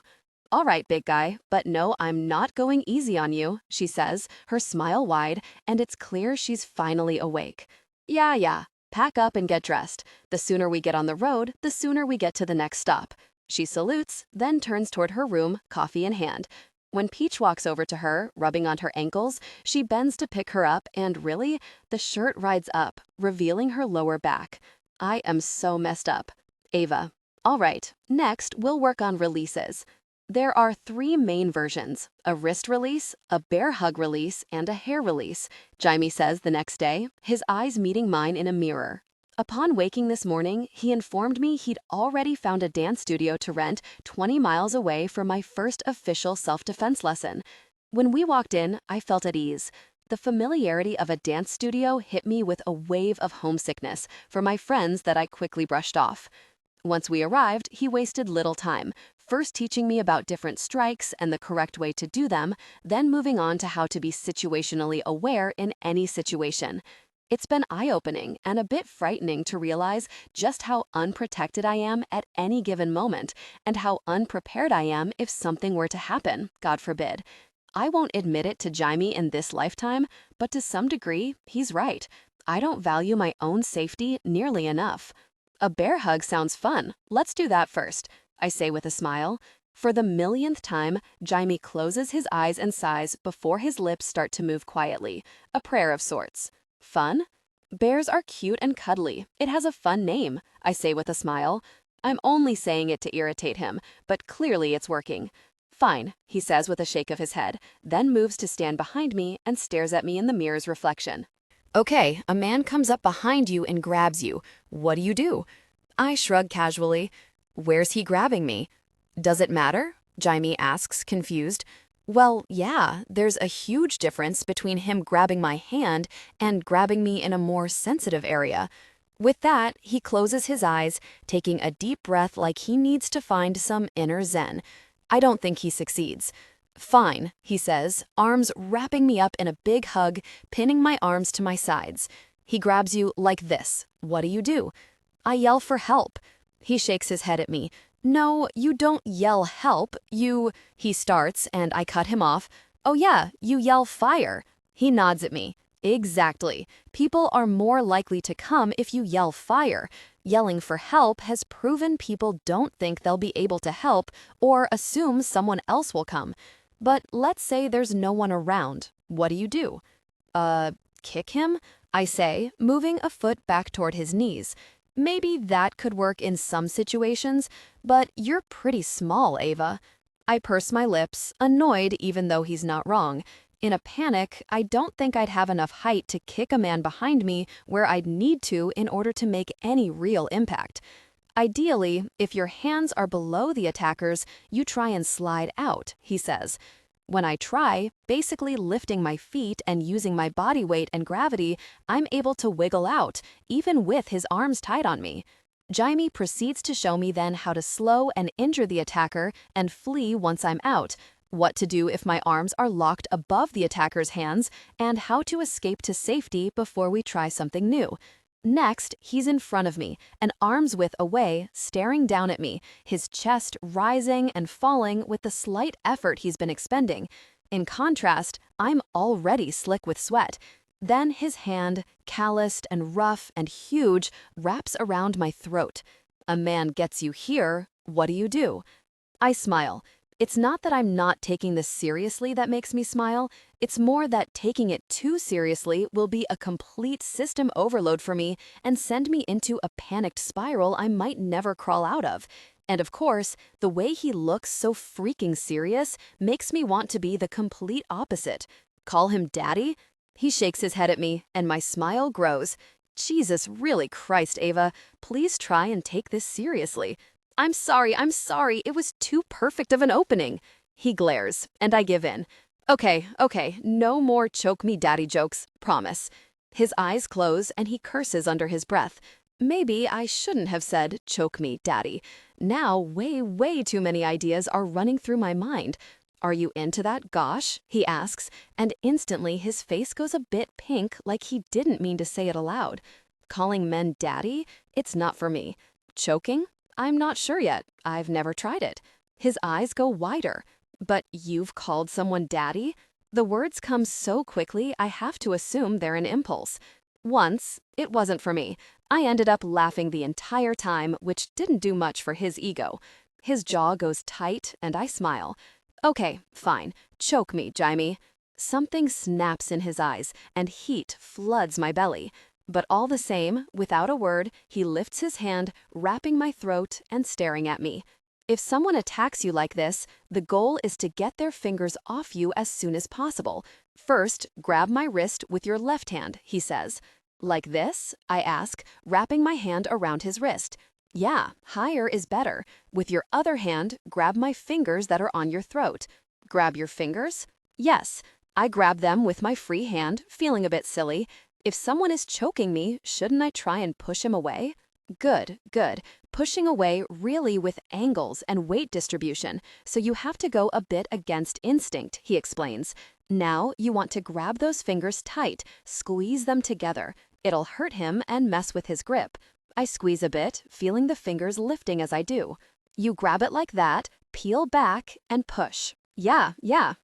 All right, big guy, but no, I'm not going easy on you, she says, her smile wide, and it's clear she's finally awake. Yeah, pack up and get dressed. The sooner we get on the road, the sooner we get to the next stop. She salutes, then turns toward her room, coffee in hand. When Peach walks over to her, rubbing on her ankles, she bends to pick her up and really, the shirt rides up, revealing her lower back. I am so messed up. Ava. All right, next we'll work on releases. There are 3 main versions, a wrist release, a bear hug release, and a hair release, Jaime says the next day, his eyes meeting mine in a mirror. Upon waking this morning, he informed me he'd already found a dance studio to rent 20 miles away for my first official self-defense lesson. When we walked in, I felt at ease. The familiarity of a dance studio hit me with a wave of homesickness for my friends that I quickly brushed off. Once we arrived, he wasted little time, first teaching me about different strikes and the correct way to do them, then moving on to how to be situationally aware in any situation. It's been eye-opening and a bit frightening to realize just how unprotected I am at any given moment and how unprepared I am if something were to happen, God forbid. I won't admit it to Jaime in this lifetime, but to some degree, he's right. I don't value my own safety nearly enough. A bear hug sounds fun. Let's do that first, I say with a smile. For the millionth time, Jaime closes his eyes and sighs before his lips start to move quietly, a prayer of sorts. Fun? Bears are cute and cuddly. It has a fun name, I say with a smile. I'm only saying it to irritate him, but clearly it's working. Fine, he says with a shake of his head, then moves to stand behind me and stares at me in the mirror's reflection. Okay, a man comes up behind you and grabs you. What do? I shrug casually. Where's he grabbing me? Does it matter? Jaime asks, confused. Well, yeah, there's a huge difference between him grabbing my hand and grabbing me in a more sensitive area. With that, he closes his eyes, taking a deep breath like he needs to find some inner zen. I don't think he succeeds. Fine, he says, arms wrapping me up in a big hug, pinning my arms to my sides. He grabs you like this. What do? I yell for help. He shakes his head at me. No, you don't yell help, he starts, and I cut him off. Oh yeah, you yell fire. He nods at me. Exactly. People are more likely to come if you yell fire. Yelling for help has proven people don't think they'll be able to help or assume someone else will come. But let's say there's no one around. What do? Kick him? I say, moving a foot back toward his knees. Maybe that could work in some situations, but you're pretty small, Ava. I purse my lips, annoyed even though he's not wrong. In a panic, I don't think I'd have enough height to kick a man behind me where I'd need to in order to make any real impact. Ideally, if your hands are below the attackers, you try and slide out, he says. When I try, basically lifting my feet and using my body weight and gravity, I'm able to wiggle out, even with his arms tight on me. Jaime proceeds to show me then how to slow and injure the attacker and flee once I'm out, what to do if my arms are locked above the attacker's hands, and how to escape to safety before we try something new. Next, he's in front of me, an arm's width away, staring down at me, his chest rising and falling with the slight effort he's been expending. In contrast, I'm already slick with sweat. Then his hand, calloused and rough and huge, wraps around my throat. A man gets you here, what do? I smile. It's not that I'm not taking this seriously that makes me smile, it's more that taking it too seriously will be a complete system overload for me and send me into a panicked spiral I might never crawl out of. And of course, the way he looks so freaking serious makes me want to be the complete opposite. Call him daddy? He shakes his head at me, and my smile grows. Jesus, really, Christ, Ava, please try and take this seriously. I'm sorry, it was too perfect of an opening. He glares, and I give in. Okay, no more choke me daddy jokes, promise. His eyes close, and he curses under his breath. Maybe I shouldn't have said choke me daddy. Now way too many ideas are running through my mind. Are you into that, gosh? He asks, and instantly his face goes a bit pink like he didn't mean to say it aloud. Calling men daddy? It's not for me. Choking? I'm not sure yet. I've never tried it. His eyes go wider. But you've called someone daddy? The words come so quickly I have to assume they're an impulse. Once, it wasn't for me. I ended up laughing the entire time, which didn't do much for his ego. His jaw goes tight, and I smile. Okay, fine. Choke me, Jaime. Something snaps in his eyes, and heat floods my belly. But all the same, without a word, he lifts his hand, wrapping my throat and staring at me. If someone attacks you like this, the goal is to get their fingers off you as soon as possible. First, grab my wrist with your left hand, he says. Like this? I ask, wrapping my hand around his wrist. Yeah, higher is better. With your other hand, grab my fingers that are on your throat. Grab your fingers? Yes. I grab them with my free hand, feeling a bit silly. If someone is choking me, shouldn't I try and push him away? Good. Pushing away really with angles and weight distribution, so you have to go a bit against instinct, he explains. Now you want to grab those fingers tight, squeeze them together. It'll hurt him and mess with his grip. I squeeze a bit, feeling the fingers lifting as I do. You grab it like that, peel back, and push. Yeah,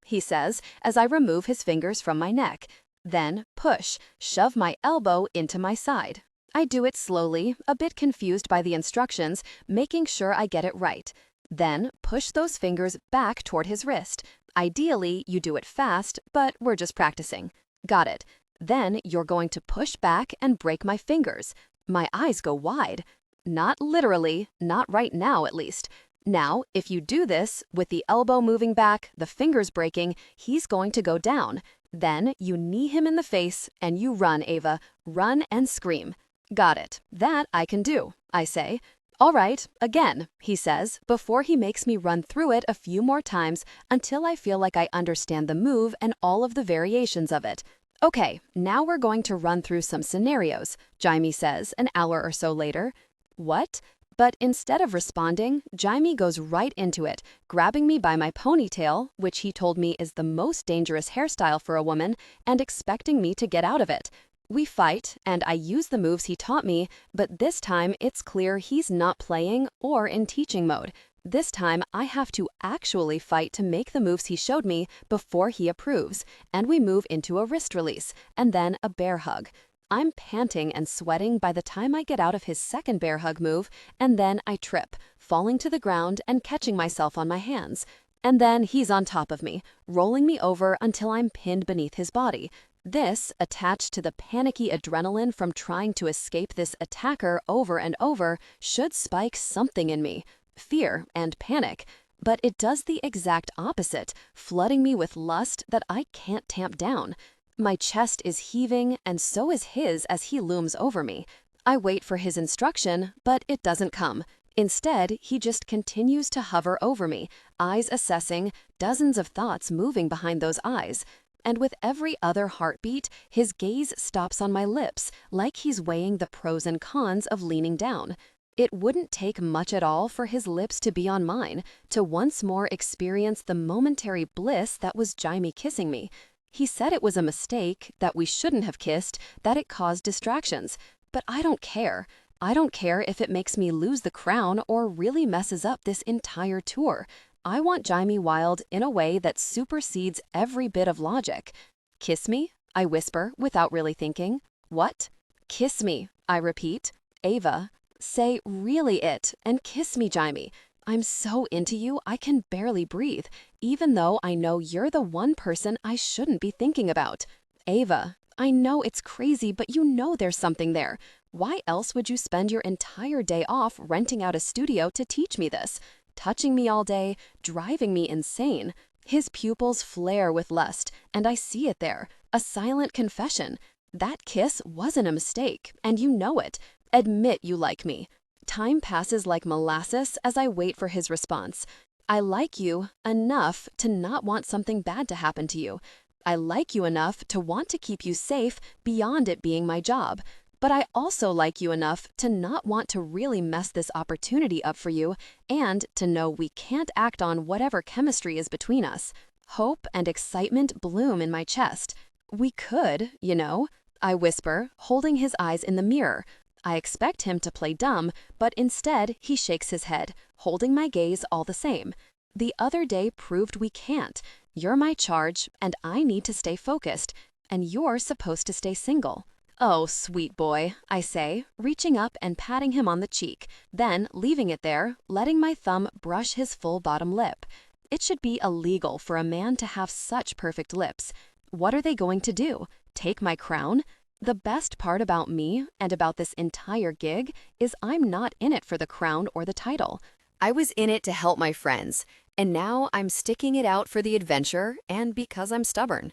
he says, as I remove his fingers from my neck. Then push, shove my elbow into my side. I do it slowly, a bit confused by the instructions, making sure I get it right. Then push those fingers back toward his wrist. Ideally, you do it fast, but we're just practicing. Got it. Then you're going to push back and break my fingers. My eyes go wide. Not literally, not right now at least. Now, if you do this, with the elbow moving back, the fingers breaking, he's going to go down. Then you knee him in the face and you run, Ava. Run and scream. Got it. That I can do, I say. All right, again, he says, before he makes me run through it a few more times until I feel like I understand the move and all of the variations of it. Okay, now we're going to run through some scenarios, Jaime says an hour or so later. What? But instead of responding, Jaime goes right into it, grabbing me by my ponytail, which he told me is the most dangerous hairstyle for a woman, and expecting me to get out of it. We fight, and I use the moves he taught me, but this time it's clear he's not playing or in teaching mode. This time I have to actually fight to make the moves he showed me before he approves, and we move into a wrist release, and then a bear hug. I'm panting and sweating by the time I get out of his second bear hug move, and then I trip, falling to the ground and catching myself on my hands. And then he's on top of me, rolling me over until I'm pinned beneath his body. This, attached to the panicky adrenaline from trying to escape this attacker over and over, should spike something in me. Fear and panic. But it does the exact opposite, flooding me with lust that I can't tamp down. My chest is heaving, and so is his as he looms over me. I wait for his instruction, but it doesn't come. Instead, he just continues to hover over me, eyes assessing, dozens of thoughts moving behind those eyes. And with every other heartbeat, his gaze stops on my lips, like he's weighing the pros and cons of leaning down. It wouldn't take much at all for his lips to be on mine, to once more experience the momentary bliss that was Jaime kissing me. He said it was a mistake, that we shouldn't have kissed, that it caused distractions. But I don't care. I don't care if it makes me lose the crown or really messes up this entire tour. I want Jaime wild in a way that supersedes every bit of logic. Kiss me? I whisper without really thinking. What? Kiss me, I repeat. Ava, say really it and kiss me, Jaime. I'm so into you, I can barely breathe, even though I know you're the one person I shouldn't be thinking about. Ava, I know it's crazy, but you know there's something there. Why else would you spend your entire day off renting out a studio to teach me this? Touching me all day, driving me insane. His pupils flare with lust, and I see it there. A silent confession. That kiss wasn't a mistake, and you know it. Admit you like me. Time passes like molasses as I wait for his response. I like you enough to not want something bad to happen to you. I like you enough to want to keep you safe beyond it being my job. But I also like you enough to not want to really mess this opportunity up for you and to know we can't act on whatever chemistry is between us. Hope and excitement bloom in my chest. We could, you know, I whisper, holding his eyes in the mirror. I expect him to play dumb, but instead he shakes his head, holding my gaze all the same. The other day proved we can't. You're my charge, and I need to stay focused, and you're supposed to stay single. Oh, sweet boy, I say, reaching up and patting him on the cheek, then leaving it there, letting my thumb brush his full bottom lip. It should be illegal for a man to have such perfect lips. What are they going to do? Take my crown? The best part about me and about this entire gig is I'm not in it for the crown or the title. I was in it to help my friends, and now I'm sticking it out for the adventure and because I'm stubborn.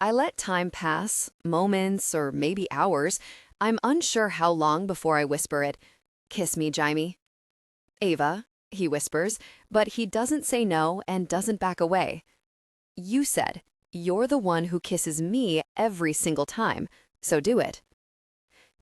I let time pass, moments or maybe hours. I'm unsure how long before I whisper it. Kiss me, Jaime. Ava, he whispers, but he doesn't say no and doesn't back away. You said, you're the one who kisses me every single time, so do it.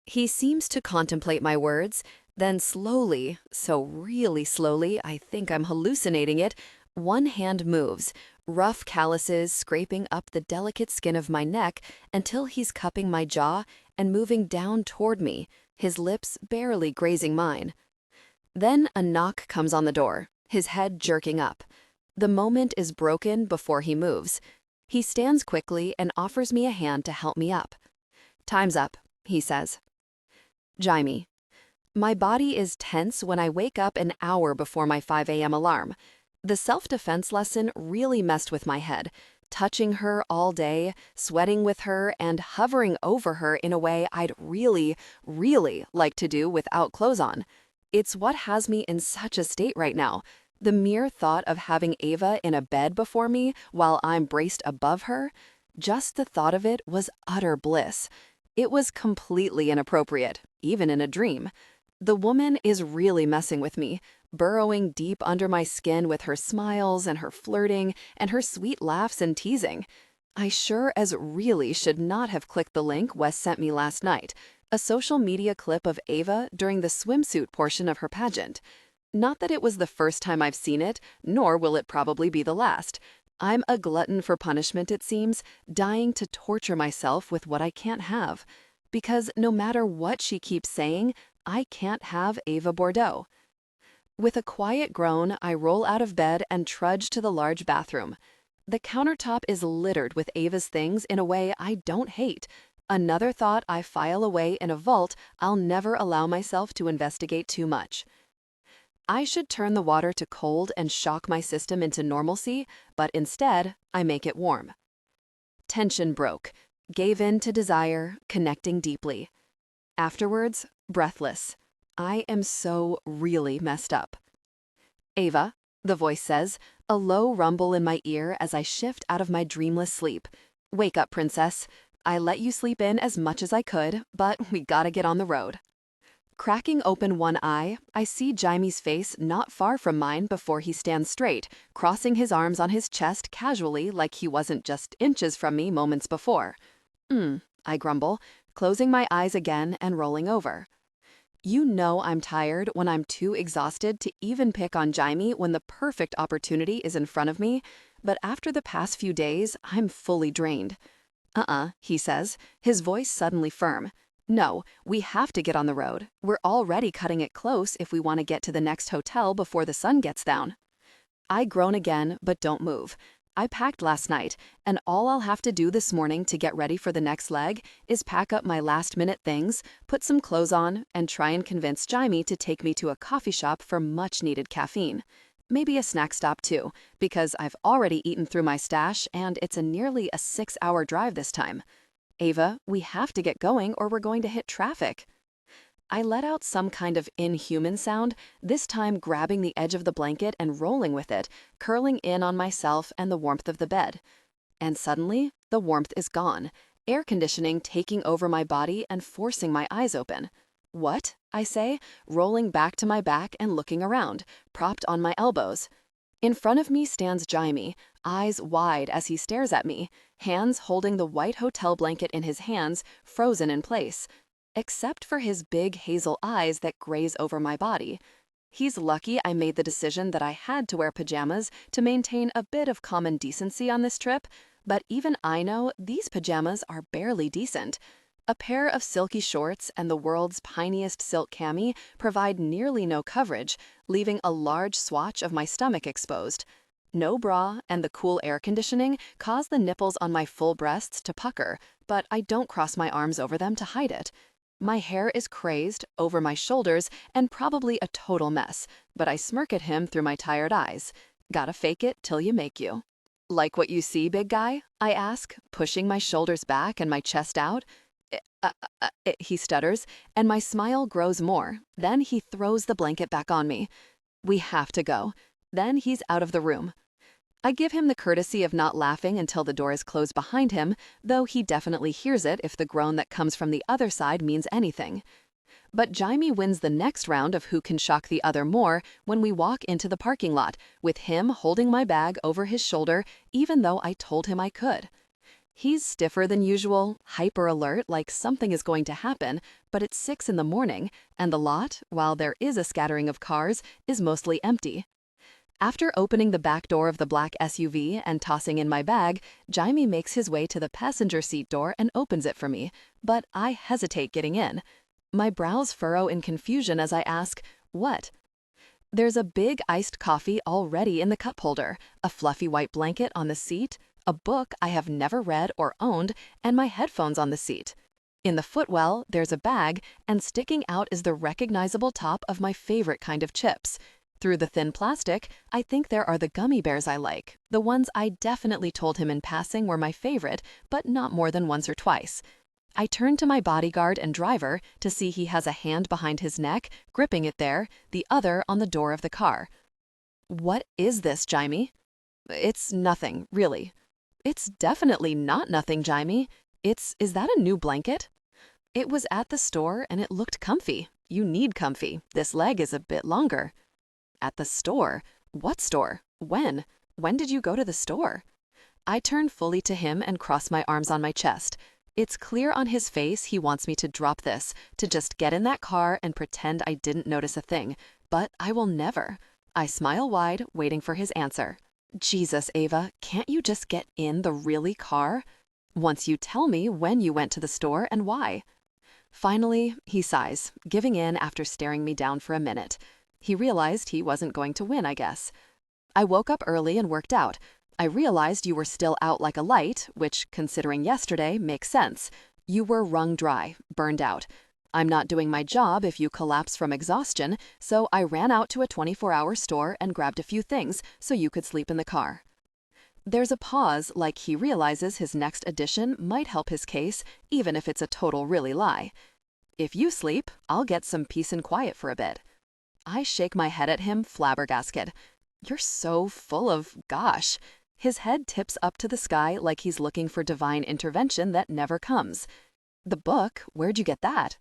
He seems to contemplate my words, then slowly, so really slowly I think I'm hallucinating it, one hand moves, rough calluses scraping up the delicate skin of my neck until he's cupping my jaw and moving down toward me, his lips barely grazing mine. Then a knock comes on the door, his head jerking up. The moment is broken before he moves. He stands quickly and offers me a hand to help me up. Time's up, he says. Jaime. My body is tense when I wake up an hour before my 5 a.m. alarm. The self-defense lesson really messed with my head, touching her all day, sweating with her, and hovering over her in a way I'd really, really like to do without clothes on. It's what has me in such a state right now. The mere thought of having Ava in a bed before me while I'm braced above her, just the thought of it was utter bliss. It was completely inappropriate, even in a dream. The woman is really messing with me, burrowing deep under my skin with her smiles and her flirting and her sweet laughs and teasing. I sure as really should not have clicked the link Wes sent me last night, a social media clip of Ava during the swimsuit portion of her pageant. Not that it was the first time I've seen it, nor will it probably be the last. I'm a glutton for punishment, it seems, dying to torture myself with what I can't have. Because no matter what she keeps saying, I can't have Ava Bordeaux. With a quiet groan, I roll out of bed and trudge to the large bathroom. The countertop is littered with Ava's things in a way I don't hate. Another thought I file away in a vault I'll never allow myself to investigate too much. I should turn the water to cold and shock my system into normalcy, but instead, I make it warm. Tension broke, gave in to desire, connecting deeply. Afterwards, breathless. I am so really messed up. Ava, the voice says, a low rumble in my ear as I shift out of my dreamless sleep. Wake up, princess. I let you sleep in as much as I could, but we gotta get on the road. Cracking open one eye, I see Jaime's face not far from mine before he stands straight, crossing his arms on his chest casually like he wasn't just inches from me moments before. I grumble, closing my eyes again and rolling over. You know I'm tired when I'm too exhausted to even pick on Jaime when the perfect opportunity is in front of me, but after the past few days, I'm fully drained. He says, his voice suddenly firm. No, we have to get on the road. We're already cutting it close if we want to get to the next hotel before the sun gets down. I groan again, but don't move. I packed last night, and all I'll have to do this morning to get ready for the next leg is pack up my last-minute things, put some clothes on, and try and convince Jaime to take me to a coffee shop for much-needed caffeine. Maybe a snack stop too, because I've already eaten through my stash and it's nearly a 6-hour drive this time. Ava, we have to get going or we're going to hit traffic. I let out some kind of inhuman sound, this time grabbing the edge of the blanket and rolling with it, curling in on myself and the warmth of the bed. And suddenly, the warmth is gone, air conditioning taking over my body and forcing my eyes open. What? I say, rolling back to my back and looking around, propped on my elbows. In front of me stands Jaime, eyes wide as he stares at me, hands holding the white hotel blanket in his hands, frozen in place. Except for his big hazel eyes that graze over my body. He's lucky I made the decision that I had to wear pajamas to maintain a bit of common decency on this trip, but even I know these pajamas are barely decent. A pair of silky shorts and the world's piniest silk cami provide nearly no coverage, leaving a large swatch of my stomach exposed. No bra and the cool air conditioning cause the nipples on my full breasts to pucker, but I don't cross my arms over them to hide it. My hair is crazed, over my shoulders, and probably a total mess, but I smirk at him through my tired eyes. Gotta fake it till you make you. Like what you see, big guy? I ask, pushing my shoulders back and my chest out. He stutters, and my smile grows more. Then he throws the blanket back on me. We have to go. Then he's out of the room. I give him the courtesy of not laughing until the door is closed behind him, though he definitely hears it if the groan that comes from the other side means anything. But Jaime wins the next round of who can shock the other more when we walk into the parking lot, with him holding my bag over his shoulder even though I told him I could. He's stiffer than usual, hyper alert like something is going to happen, but it's 6 in the morning, and the lot, while there is a scattering of cars, is mostly empty. After opening the back door of the black SUV and tossing in my bag, Jaime makes his way to the passenger seat door and opens it for me, but I hesitate getting in. My brows furrow in confusion as I ask, what? There's a big iced coffee already in the cup holder, a fluffy white blanket on the seat, a book I have never read or owned, and my headphones on the seat. In the footwell, there's a bag, and sticking out is the recognizable top of my favorite kind of chips. Through the thin plastic, I think there are the gummy bears I like, the ones I definitely told him in passing were my favorite, but not more than once or twice. I turn to my bodyguard and driver to see he has a hand behind his neck, gripping it there, the other on the door of the car. What is this, Jaime? It's nothing, really. It's definitely not nothing, Jaime. Is that a new blanket? It was at the store and it looked comfy. You need comfy. This leg is a bit longer. At the store? What store? When? When did you go to the store? I turn fully to him and cross my arms on my chest. It's clear on his face he wants me to drop this, to just get in that car and pretend I didn't notice a thing. But I will never. I smile wide, waiting for his answer. Jesus, Ava, can't you just get in the really car? Once you tell me when you went to the store and why. Finally, he sighs, giving in after staring me down for a minute. He realized he wasn't going to win, I guess. I woke up early and worked out. I realized you were still out like a light, which, considering yesterday, makes sense. You were wrung dry, burned out. I'm not doing my job if you collapse from exhaustion, so I ran out to a 24-hour store and grabbed a few things so you could sleep in the car. There's a pause, like he realizes his next addition might help his case, even if it's a total really lie. If you sleep, I'll get some peace and quiet for a bit. I shake my head at him, flabbergasted. You're so full of gosh. His head tips up to the sky like he's looking for divine intervention that never comes. The book, where'd you get that?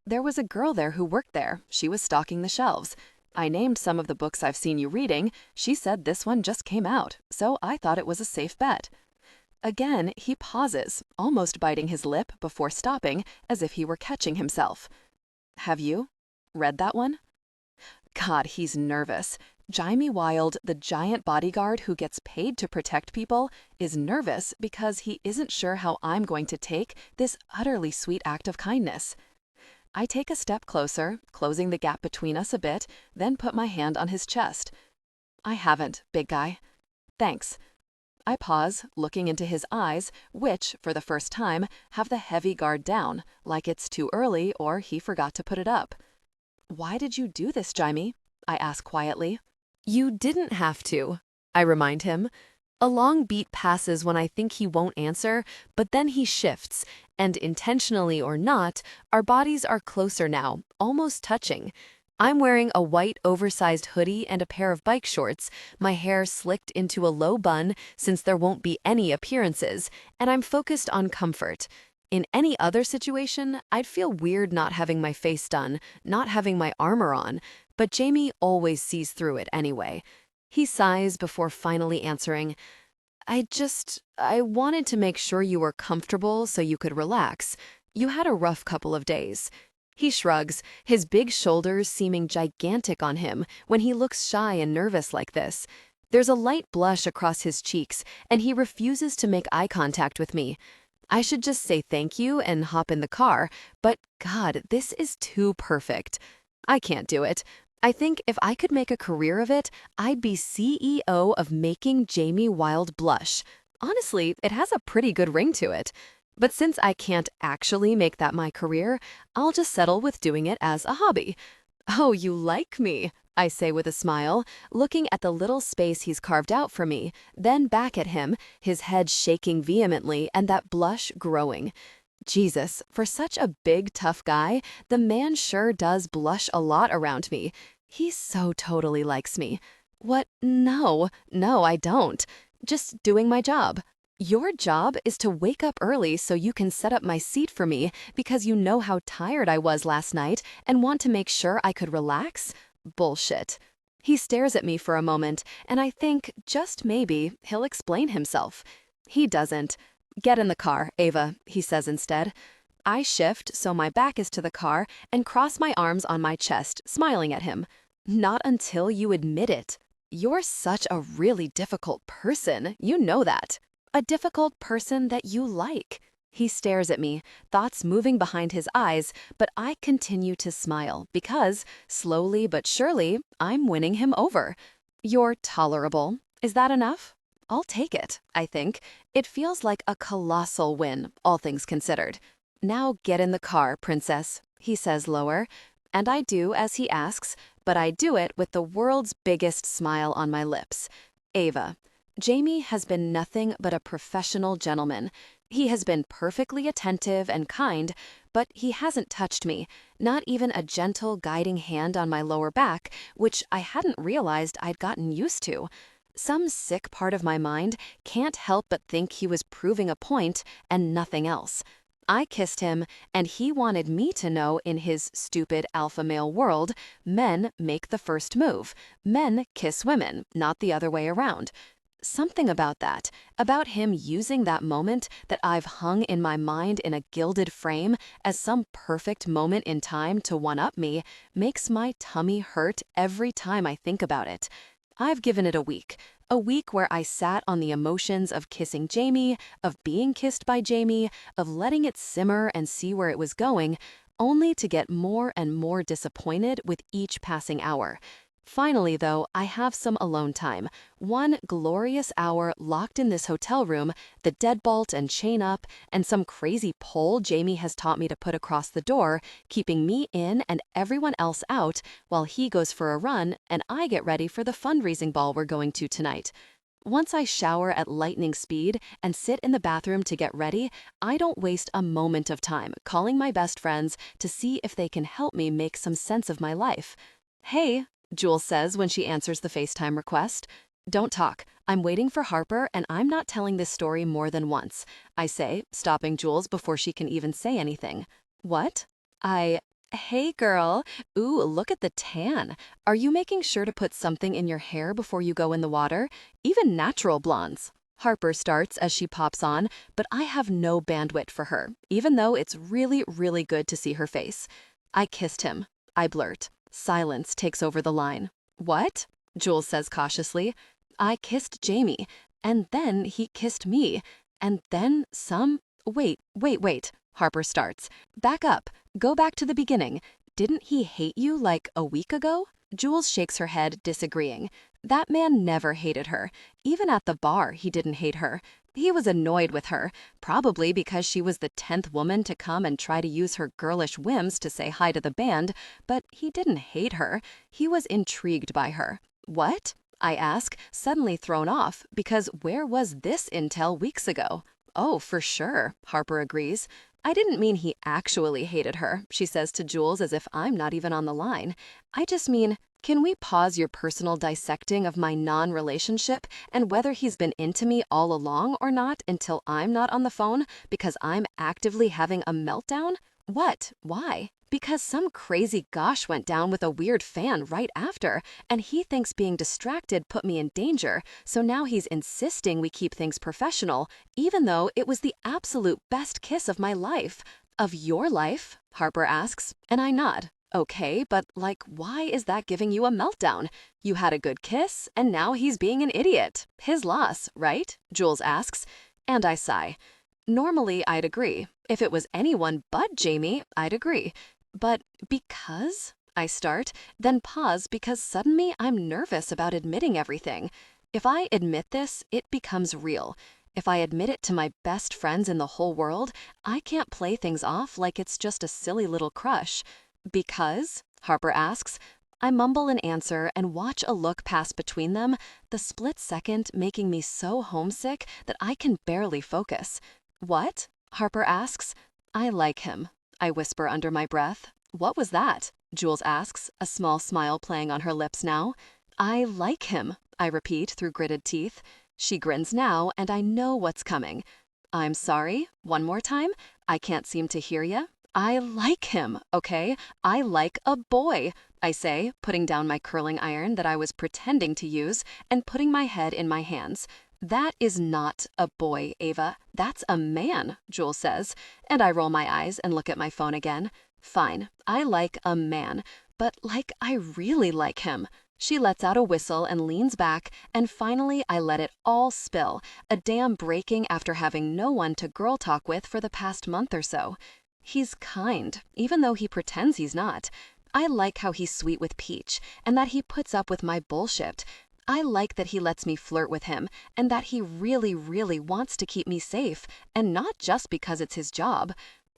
There was a girl there who worked there. She was stocking the shelves. I named some of the books I've seen you reading. She said this one just came out, so I thought it was a safe bet. Again, he pauses, almost biting his lip before stopping, as if he were catching himself. Have you read that one? God, he's nervous. Jaime Wild, the giant bodyguard who gets paid to protect people, is nervous because he isn't sure how I'm going to take this utterly sweet act of kindness. I take a step closer, closing the gap between us a bit, then put my hand on his chest. I haven't, big guy. Thanks. I pause, looking into his eyes, which, for the first time, have the heavy guard down, like it's too early or he forgot to put it up. "Why did you do this, Jaime?" I ask quietly. You didn't have to, I remind him. A long beat passes when I think he won't answer, but then he shifts, and intentionally or not, our bodies are closer now, almost touching. I'm wearing a white oversized hoodie and a pair of bike shorts, my hair slicked into a low bun since there won't be any appearances, and I'm focused on comfort. In any other situation, I'd feel weird not having my face done, not having my armor on, but Jaime always sees through it anyway. He sighs before finally answering, I wanted to make sure you were comfortable so you could relax. You had a rough couple of days." He shrugs, his big shoulders seeming gigantic on him when he looks shy and nervous like this. There's a light blush across his cheeks, and he refuses to make eye contact with me. I should just say thank you and hop in the car, but God, this is too perfect. I can't do it. I think if I could make a career of it, I'd be CEO of making Jaime Wild blush. Honestly, it has a pretty good ring to it. But since I can't actually make that my career, I'll just settle with doing it as a hobby. "Oh, you like me," I say with a smile, looking at the little space he's carved out for me, then back at him, his head shaking vehemently and that blush growing. Jesus, for such a big, tough guy, the man sure does blush a lot around me. He so totally likes me. What? No, I don't. Just doing my job. Your job is to wake up early so you can set up my seat for me because you know how tired I was last night and want to make sure I could relax? Bullshit. He stares at me for a moment, and I think, just maybe, he'll explain himself. He doesn't. "Get in the car, Ava," he says instead. I shift so my back is to the car and cross my arms on my chest, smiling at him. "Not until you admit it. You're such a really difficult person, you know that. A difficult person that you like." He stares at me, thoughts moving behind his eyes, but I continue to smile because, slowly but surely, I'm winning him over. "You're tolerable. Is that enough?" I'll take it, I think. It feels like a colossal win, all things considered. "Now get in the car, princess," he says lower. And I do as he asks, but I do it with the world's biggest smile on my lips. Ava. Jaime has been nothing but a professional gentleman. He has been perfectly attentive and kind, but he hasn't touched me, not even a gentle guiding hand on my lower back, which I hadn't realized I'd gotten used to. Some sick part of my mind can't help but think he was proving a point and nothing else. I kissed him, and he wanted me to know in his stupid alpha male world, men make the first move. Men kiss women, not the other way around. Something about that, about him using that moment that I've hung in my mind in a gilded frame as some perfect moment in time to one-up me, makes my tummy hurt every time I think about it. I've given it a week where I sat on the emotions of kissing Jaime, of being kissed by Jaime, of letting it simmer and see where it was going, only to get more and more disappointed with each passing hour. Finally, though, I have some alone time. One glorious hour locked in this hotel room, the deadbolt and chain up, and some crazy pole Jaime has taught me to put across the door, keeping me in and everyone else out while he goes for a run and I get ready for the fundraising ball we're going to tonight. Once I shower at lightning speed and sit in the bathroom to get ready, I don't waste a moment of time calling my best friends to see if they can help me make some sense of my life. "Hey," Jules says when she answers the FaceTime request. "Don't talk. I'm waiting for Harper, and I'm not telling this story more than once," I say, stopping Jules before she can even say anything. "What?" "Hey, girl. Ooh, look at the tan. Are you making sure to put something in your hair before you go in the water? Even natural blondes." Harper starts as she pops on, but I have no bandwidth for her, even though it's really, really good to see her face. "I kissed him," I blurt. Silence takes over the line. "What?" Jules says cautiously. "I kissed Jaime, and then he kissed me, and then some—" Wait, Harper starts. "Back up. Go back to the beginning. Didn't he hate you like a week ago?" Jules shakes her head, disagreeing. That man never hated her. Even at the bar, he didn't hate her. He was annoyed with her, probably because she was the 10th woman to come and try to use her girlish whims to say hi to the band, but he didn't hate her. He was intrigued by her. What? I ask, suddenly thrown off, because where was this intel weeks ago? Oh, for sure, Harper agrees. I didn't mean he actually hated her, she says to Jules as if I'm not even on the line. I just mean, can we pause your personal dissecting of my non-relationship and whether he's been into me all along or not until I'm not on the phone because I'm actively having a meltdown? What? Why? Because some crazy gosh went down with a weird fan right after, and he thinks being distracted put me in danger, so now he's insisting we keep things professional, even though it was the absolute best kiss of my life. Of your life? Harper asks, and I nod. Okay, but why is that giving you a meltdown? You had a good kiss, and now he's being an idiot. His loss, right? Jules asks, and I sigh. Normally, I'd agree. If it was anyone but Jaime, I'd agree. But because? I start, then pause because suddenly I'm nervous about admitting everything. If I admit this, it becomes real. If I admit it to my best friends in the whole world, I can't play things off like it's just a silly little crush. Because? Harper asks. I mumble an answer and watch a look pass between them, the split second making me so homesick that I can barely focus. What? Harper asks. I like him. I whisper under my breath. What was that? Jules asks, a small smile playing on her lips now. I like him, I repeat through gritted teeth. She grins now, and I know what's coming. I'm sorry? One more time? I can't seem to hear ya. I like him, okay? I like a boy, I say, putting down my curling iron that I was pretending to use and putting my head in my hands. That is not a boy, Ava. That's a man, Jules says, and I roll my eyes and look at my phone again. Fine, I like a man, but I really like him. She lets out a whistle and leans back, and finally I let it all spill, a dam breaking after having no one to girl talk with for the past month or so. He's kind, even though he pretends he's not. I like how he's sweet with Peach, and that he puts up with my bullshit. I like that he lets me flirt with him, and that he really, really wants to keep me safe, and not just because it's his job.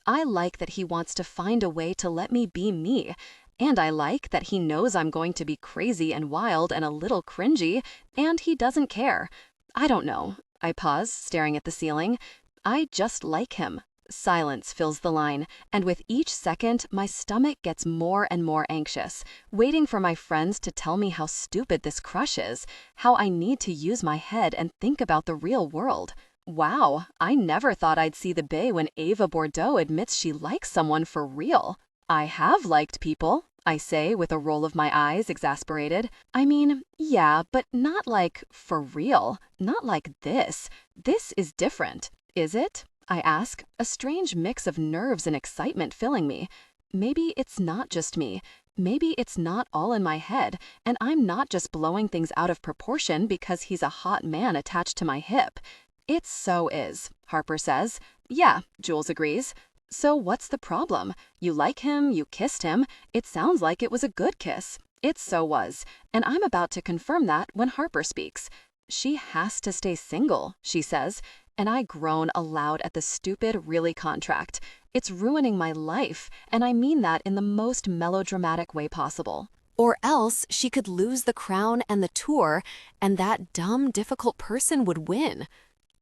I like that he wants to find a way to let me be me. And I like that he knows I'm going to be crazy and wild and a little cringy, and he doesn't care. I don't know. I pause, staring at the ceiling. I just like him. Silence fills the line, and with each second, my stomach gets more and more anxious, waiting for my friends to tell me how stupid this crush is, how I need to use my head and think about the real world. Wow, I never thought I'd see the bay when Ava Bordeaux admits she likes someone for real. I have liked people, I say with a roll of my eyes, exasperated. I mean, yeah, but not for real. Not like this. This is different. Is it? I ask, a strange mix of nerves and excitement filling me. Maybe it's not just me. Maybe it's not all in my head, and I'm not just blowing things out of proportion because he's a hot man attached to my hip. It so is, Harper says. Yeah, Jules agrees. So what's the problem? You like him, you kissed him. It sounds like it was a good kiss. It so was, and I'm about to confirm that when Harper speaks. She has to stay single, she says, and I groan aloud at the stupid really contract. It's ruining my life, and I mean that in the most melodramatic way possible. Or else she could lose the crown and the tour, and that dumb, difficult person would win.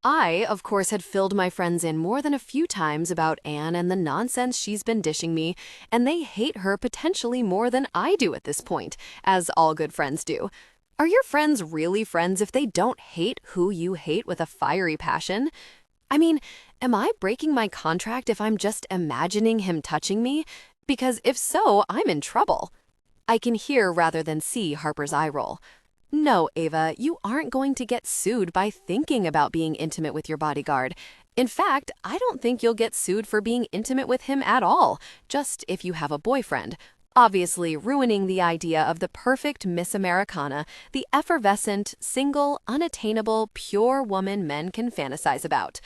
I, of course, had filled my friends in more than a few times about Anne and the nonsense she's been dishing me, and they hate her potentially more than I do at this point, as all good friends do. Are your friends really friends if they don't hate who you hate with a fiery passion? I mean, am I breaking my contract if I'm just imagining him touching me? Because if so, I'm in trouble. I can hear rather than see Harper's eye roll. No, Ava, you aren't going to get sued by thinking about being intimate with your bodyguard. In fact, I don't think you'll get sued for being intimate with him at all, just if you have a boyfriend. Obviously ruining the idea of the perfect Miss Americana, the effervescent, single, unattainable, pure woman men can fantasize about.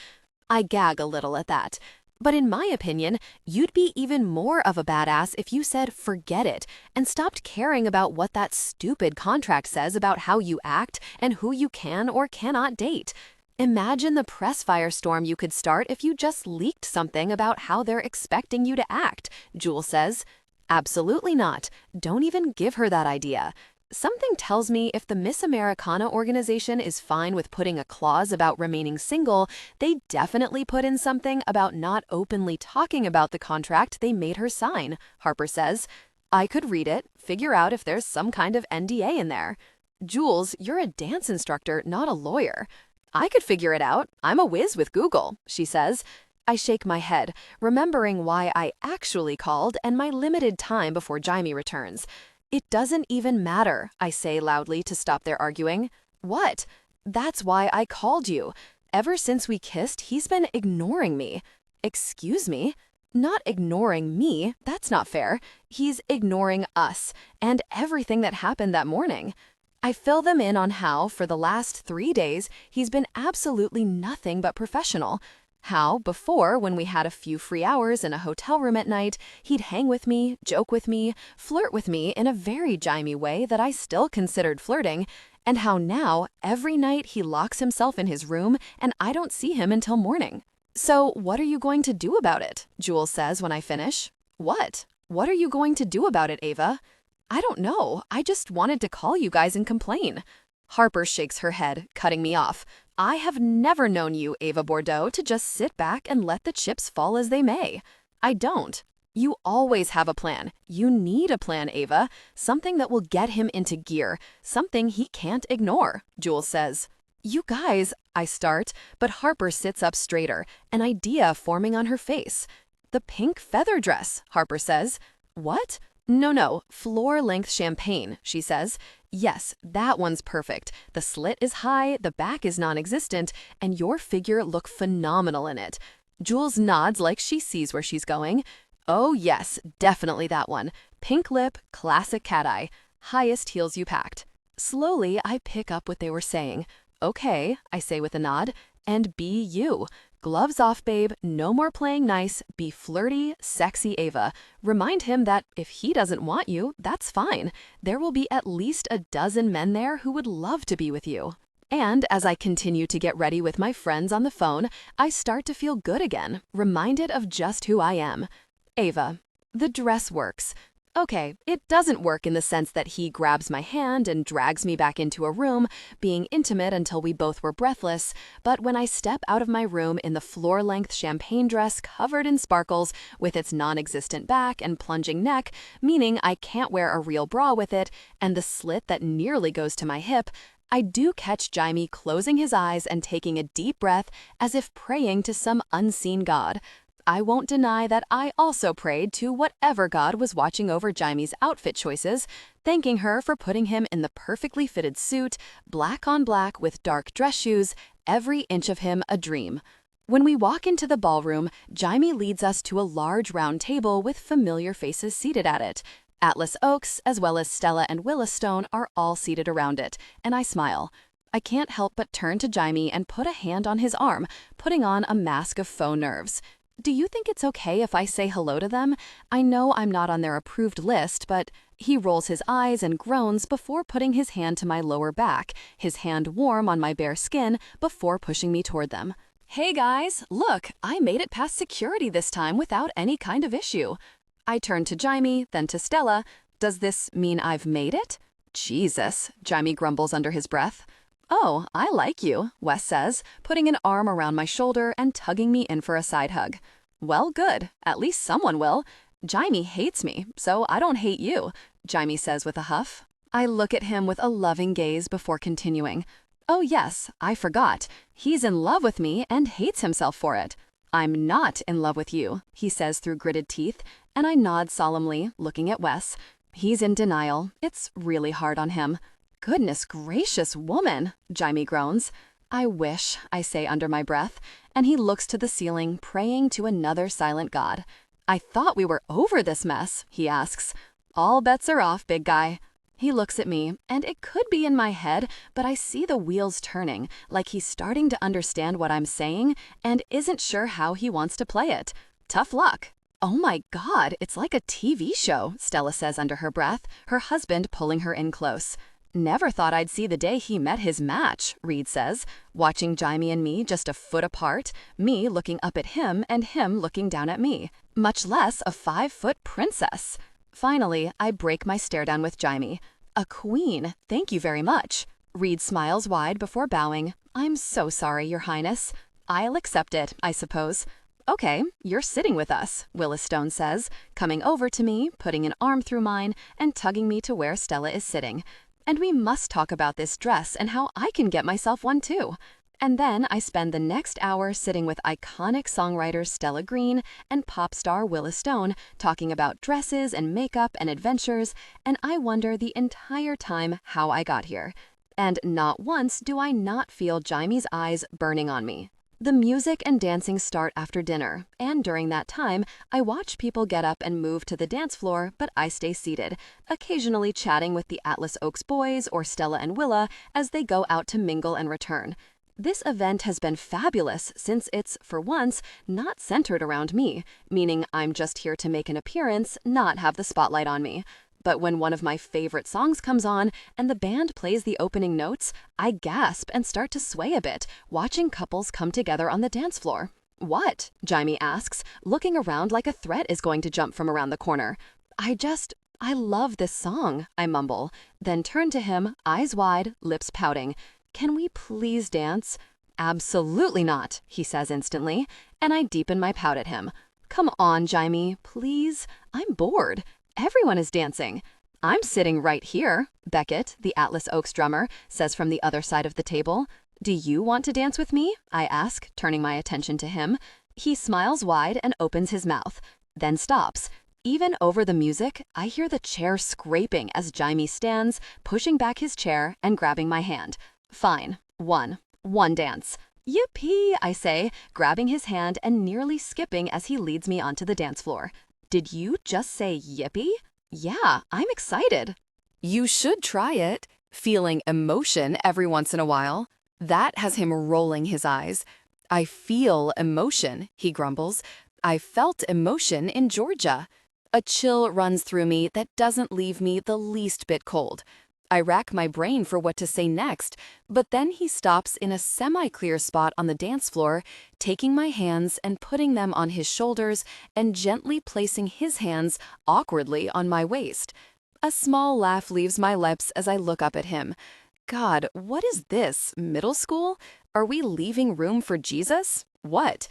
I gag a little at that. But in my opinion, you'd be even more of a badass if you said forget it and stopped caring about what that stupid contract says about how you act and who you can or cannot date. Imagine the press firestorm you could start if you just leaked something about how they're expecting you to act, Jules says. Absolutely not. Don't even give her that idea. Something tells me if the Miss Americana organization is fine with putting a clause about remaining single, they definitely put in something about not openly talking about the contract they made her sign, Harper says. I could read it, figure out if there's some kind of NDA in there. Jules, you're a dance instructor, not a lawyer. I could figure it out. I'm a whiz with Google, she says. I shake my head, remembering why I actually called and my limited time before Jaime returns. It doesn't even matter, I say loudly to stop their arguing. What? That's why I called you. Ever since we kissed, he's been ignoring me. Excuse me? Not ignoring me, that's not fair. He's ignoring us and everything that happened that morning. I fill them in on how, for the last 3 days, he's been absolutely nothing but professional. How, before, when we had a few free hours in a hotel room at night, he'd hang with me, joke with me, flirt with me in a very Jaime way that I still considered flirting, and how now, every night he locks himself in his room and I don't see him until morning. So, what are you going to do about it? Jules says when I finish. What? What are you going to do about it, Ava? I don't know. I just wanted to call you guys and complain. Harper shakes her head, cutting me off. I have never known you, Ava Bordeaux, to just sit back and let the chips fall as they may. I don't. You always have a plan. You need a plan, Ava. Something that will get him into gear. Something he can't ignore, Jules says. You guys, I start, but Harper sits up straighter, an idea forming on her face. The pink feather dress, Harper says. What? No, floor-length champagne, she says. Yes, that one's perfect. The slit is high, the back is non-existent, and your figure look phenomenal in it. Jules nods like she sees where she's going. Oh yes, definitely that one. Pink lip, classic cat eye. Highest heels you packed. Slowly, I pick up what they were saying. Okay, I say with a nod. And be you. Gloves off, babe. No more playing nice. Be flirty, sexy Ava. Remind him that if he doesn't want you, that's fine. There will be at least a dozen men there who would love to be with you. And as I continue to get ready with my friends on the phone, I start to feel good again, reminded of just who I am. Ava, the dress works. Okay, it doesn't work in the sense that he grabs my hand and drags me back into a room, being intimate until we both were breathless, but when I step out of my room in the floor-length champagne dress covered in sparkles with its non-existent back and plunging neck, meaning I can't wear a real bra with it, and the slit that nearly goes to my hip, I do catch Jaime closing his eyes and taking a deep breath as if praying to some unseen god. I won't deny that I also prayed to whatever God was watching over Jaime's outfit choices, thanking her for putting him in the perfectly fitted suit, black on black with dark dress shoes, every inch of him a dream. When we walk into the ballroom, Jaime leads us to a large round table with familiar faces seated at it. Atlas Oaks, as well as Stella and Willowstone, are all seated around it, and I smile. I can't help but turn to Jaime and put a hand on his arm, putting on a mask of faux nerves. Do you think it's okay if I say hello to them? I know I'm not on their approved list, but he rolls his eyes and groans before putting his hand to my lower back, his hand warm on my bare skin before pushing me toward them. Hey guys, look, I made it past security this time without any kind of issue. I turn to Jaime, then to Stella. Does this mean I've made it? Jesus, Jaime grumbles under his breath. Oh, I like you, Wes says, putting an arm around my shoulder and tugging me in for a side hug. Well, good. At least someone will. Jaime hates me, so I don't hate you, Jaime says with a huff. I look at him with a loving gaze before continuing. Oh yes, I forgot. He's in love with me and hates himself for it. I'm not in love with you, he says through gritted teeth, and I nod solemnly, looking at Wes. He's in denial. It's really hard on him. Goodness gracious, woman, Jaime groans. I wish, I say under my breath, and he looks to the ceiling, praying to another silent god. I thought we were over this mess, he asks. All bets are off, big guy. He looks at me, and it could be in my head, but I see the wheels turning, like he's starting to understand what I'm saying and isn't sure how he wants to play it. Tough luck. Oh my God, it's like a TV show, Stella says under her breath, her husband pulling her in close. Never thought I'd see the day he met his match, Reed says, watching Jaime and me just a foot apart, me looking up at him and him looking down at me, much less a 5-foot princess. Finally, I break my stare down with Jaime. A queen, thank you very much. Reed smiles wide before bowing. I'm so sorry, Your Highness. I'll accept it, I suppose. Okay, you're sitting with us, Willis Stone says, coming over to me, putting an arm through mine, and tugging me to where Stella is sitting. And we must talk about this dress and how I can get myself one too. And then I spend the next hour sitting with iconic songwriters Stella Green and pop star Willis Stone talking about dresses and makeup and adventures, and I wonder the entire time how I got here. And not once do I not feel Jaime's eyes burning on me. The music and dancing start after dinner, and during that time, I watch people get up and move to the dance floor, but I stay seated, occasionally chatting with the Atlas Oaks boys or Stella and Willa as they go out to mingle and return. This event has been fabulous since it's, for once, not centered around me, meaning I'm just here to make an appearance, not have the spotlight on me. But when one of my favorite songs comes on and the band plays the opening notes, I gasp and start to sway a bit, watching couples come together on the dance floor. What? Jaime asks, looking around like a threat is going to jump from around the corner. I love this song, I mumble, then turn to him, eyes wide, lips pouting. Can we please dance? Absolutely not, he says instantly, and I deepen my pout at him. Come on, Jaime, please. I'm bored. Everyone is dancing. I'm sitting right here, Beckett, the Atlas Oaks drummer, says from the other side of the table. Do you want to dance with me? I ask, turning my attention to him. He smiles wide and opens his mouth, then stops. Even over the music, I hear the chair scraping as Jaime stands, pushing back his chair and grabbing my hand. Fine. One dance. Yippee, I say, grabbing his hand and nearly skipping as he leads me onto the dance floor. Did you just say yippee? Yeah, I'm excited. You should try it. Feeling emotion every once in a while. That has him rolling his eyes. I feel emotion, he grumbles. I felt emotion in Georgia. A chill runs through me that doesn't leave me the least bit cold. I rack my brain for what to say next, but then he stops in a semi-clear spot on the dance floor, taking my hands and putting them on his shoulders and gently placing his hands awkwardly on my waist. A small laugh leaves my lips as I look up at him. God, what is this, middle school? Are we leaving room for Jesus? What?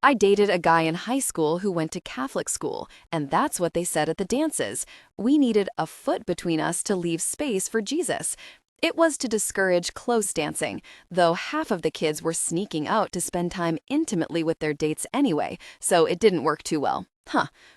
I dated a guy in high school who went to Catholic school, and that's what they said at the dances. We needed a foot between us to leave space for Jesus. It was to discourage close dancing, though half of the kids were sneaking out to spend time intimately with their dates anyway, so it didn't work too well.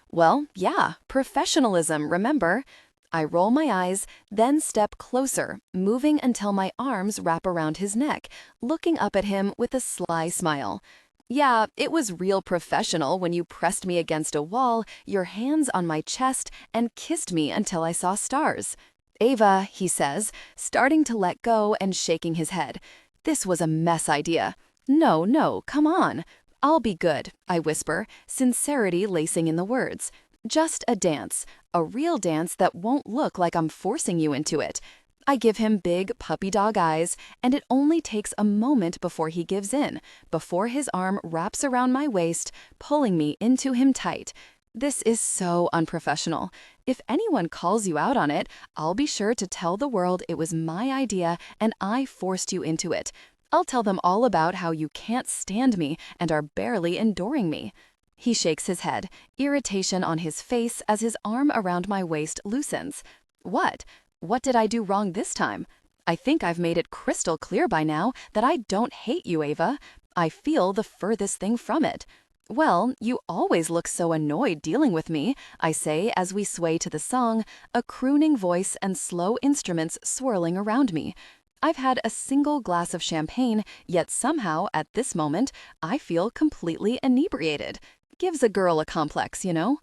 Well, yeah, professionalism, remember? I roll my eyes, then step closer, moving until my arms wrap around his neck, looking up at him with a sly smile. Yeah, it was real professional when you pressed me against a wall, your hands on my chest, and kissed me until I saw stars. Ava, he says, starting to let go and shaking his head. This was a mess idea. No, come on. I'll be good, I whisper, sincerity lacing in the words. Just a dance, a real dance that won't look like I'm forcing you into it. I give him big puppy dog eyes, and it only takes a moment before he gives in, before his arm wraps around my waist, pulling me into him tight. This is so unprofessional. If anyone calls you out on it, I'll be sure to tell the world it was my idea and I forced you into it. I'll tell them all about how you can't stand me and are barely enduring me. He shakes his head, irritation on his face as his arm around my waist loosens. What? What did I do wrong this time? I think I've made it crystal clear by now that I don't hate you, Ava. I feel the furthest thing from it. Well, you always look so annoyed dealing with me, I say as we sway to the song, a crooning voice and slow instruments swirling around me. I've had a single glass of champagne, yet somehow, at this moment, I feel completely inebriated. Gives a girl a complex, you know?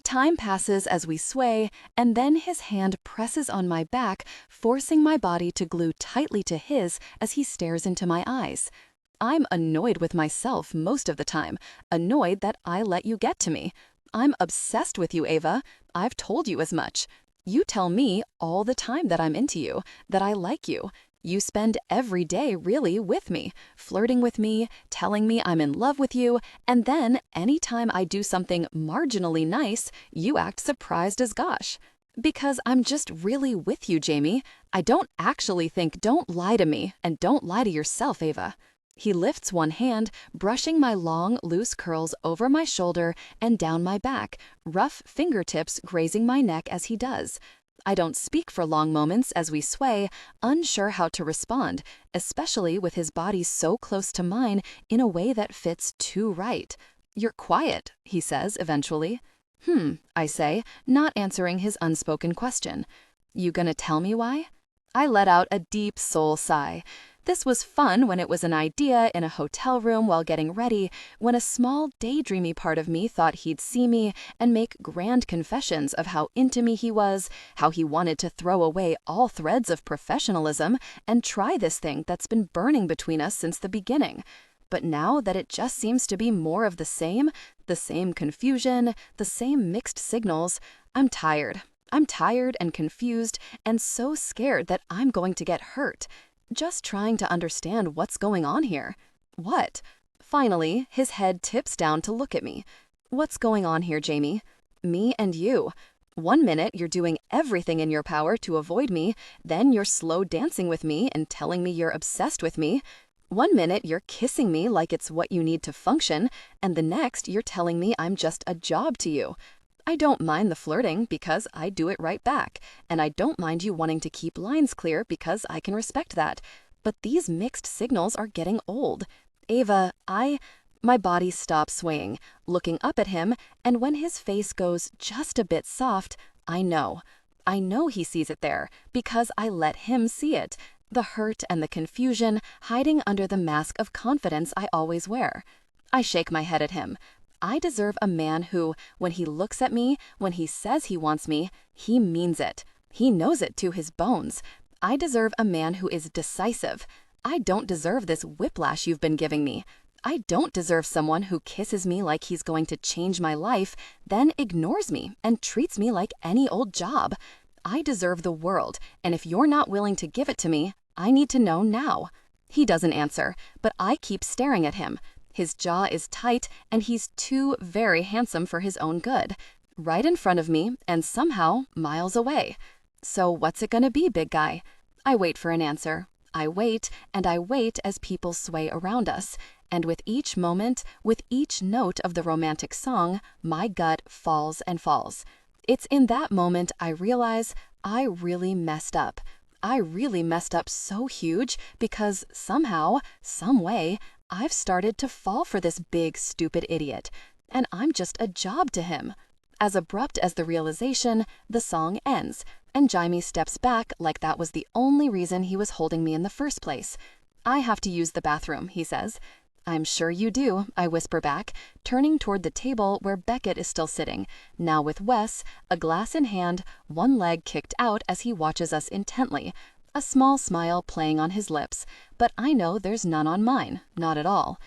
Time passes as we sway, and then his hand presses on my back, forcing my body to glue tightly to his as he stares into my eyes. I'm annoyed with myself most of the time, annoyed that I let you get to me. I'm obsessed with you, Ava. I've told you as much. You tell me all the time that I'm into you, that I like you. You spend every day really with me, flirting with me, telling me I'm in love with you, and then anytime I do something marginally nice, you act surprised as gosh. Because I'm just really with you, Jaime. I don't actually think don't lie to me, and don't lie to yourself, Ava. He lifts one hand, brushing my long, loose curls over my shoulder and down my back, rough fingertips grazing my neck as he does. I don't speak for long moments as we sway, unsure how to respond, especially with his body so close to mine in a way that fits too right. You're quiet, he says eventually. I say, not answering his unspoken question. You gonna tell me why? I let out a deep soul sigh. This was fun when it was an idea in a hotel room while getting ready, when a small daydreamy part of me thought he'd see me and make grand confessions of how into me he was, how he wanted to throw away all threads of professionalism and try this thing that's been burning between us since the beginning. But now that it just seems to be more of the same confusion, the same mixed signals, I'm tired. I'm tired and confused and so scared that I'm going to get hurt. Just trying to understand what's going on here. What? Finally, his head tips down to look at me. What's going on here, Jaime? Me and you. 1 minute you're doing everything in your power to avoid me, then you're slow dancing with me and telling me you're obsessed with me. 1 minute you're kissing me like it's what you need to function, and the next you're telling me I'm just a job to you. I don't mind the flirting because I do it right back, and I don't mind you wanting to keep lines clear because I can respect that. But these mixed signals are getting old. Ava, my body stops swaying, looking up at him, and when his face goes just a bit soft, I know. I know he sees it there because I let him see it. The hurt and the confusion hiding under the mask of confidence I always wear. I shake my head at him. I deserve a man who, when he looks at me, when he says he wants me, he means it. He knows it to his bones. I deserve a man who is decisive. I don't deserve this whiplash you've been giving me. I don't deserve someone who kisses me like he's going to change my life, then ignores me and treats me like any old job. I deserve the world, and if you're not willing to give it to me, I need to know now. He doesn't answer, but I keep staring at him. His jaw is tight, and he's too very handsome for his own good. Right in front of me, and somehow miles away. So what's it gonna be, big guy? I wait for an answer. I wait, and I wait as people sway around us. And with each moment, with each note of the romantic song, my gut falls and falls. It's in that moment I realize I really messed up. I really messed up so huge because somehow, some way, I've started to fall for this big, stupid idiot, and I'm just a job to him. As abrupt as the realization, the song ends, and Jaime steps back like that was the only reason he was holding me in the first place. I have to use the bathroom, he says. I'm sure you do, I whisper back, turning toward the table where Beckett is still sitting, now with Wes, a glass in hand, one leg kicked out as he watches us intently. A small smile playing on his lips, but I know there's none on mine, not at all.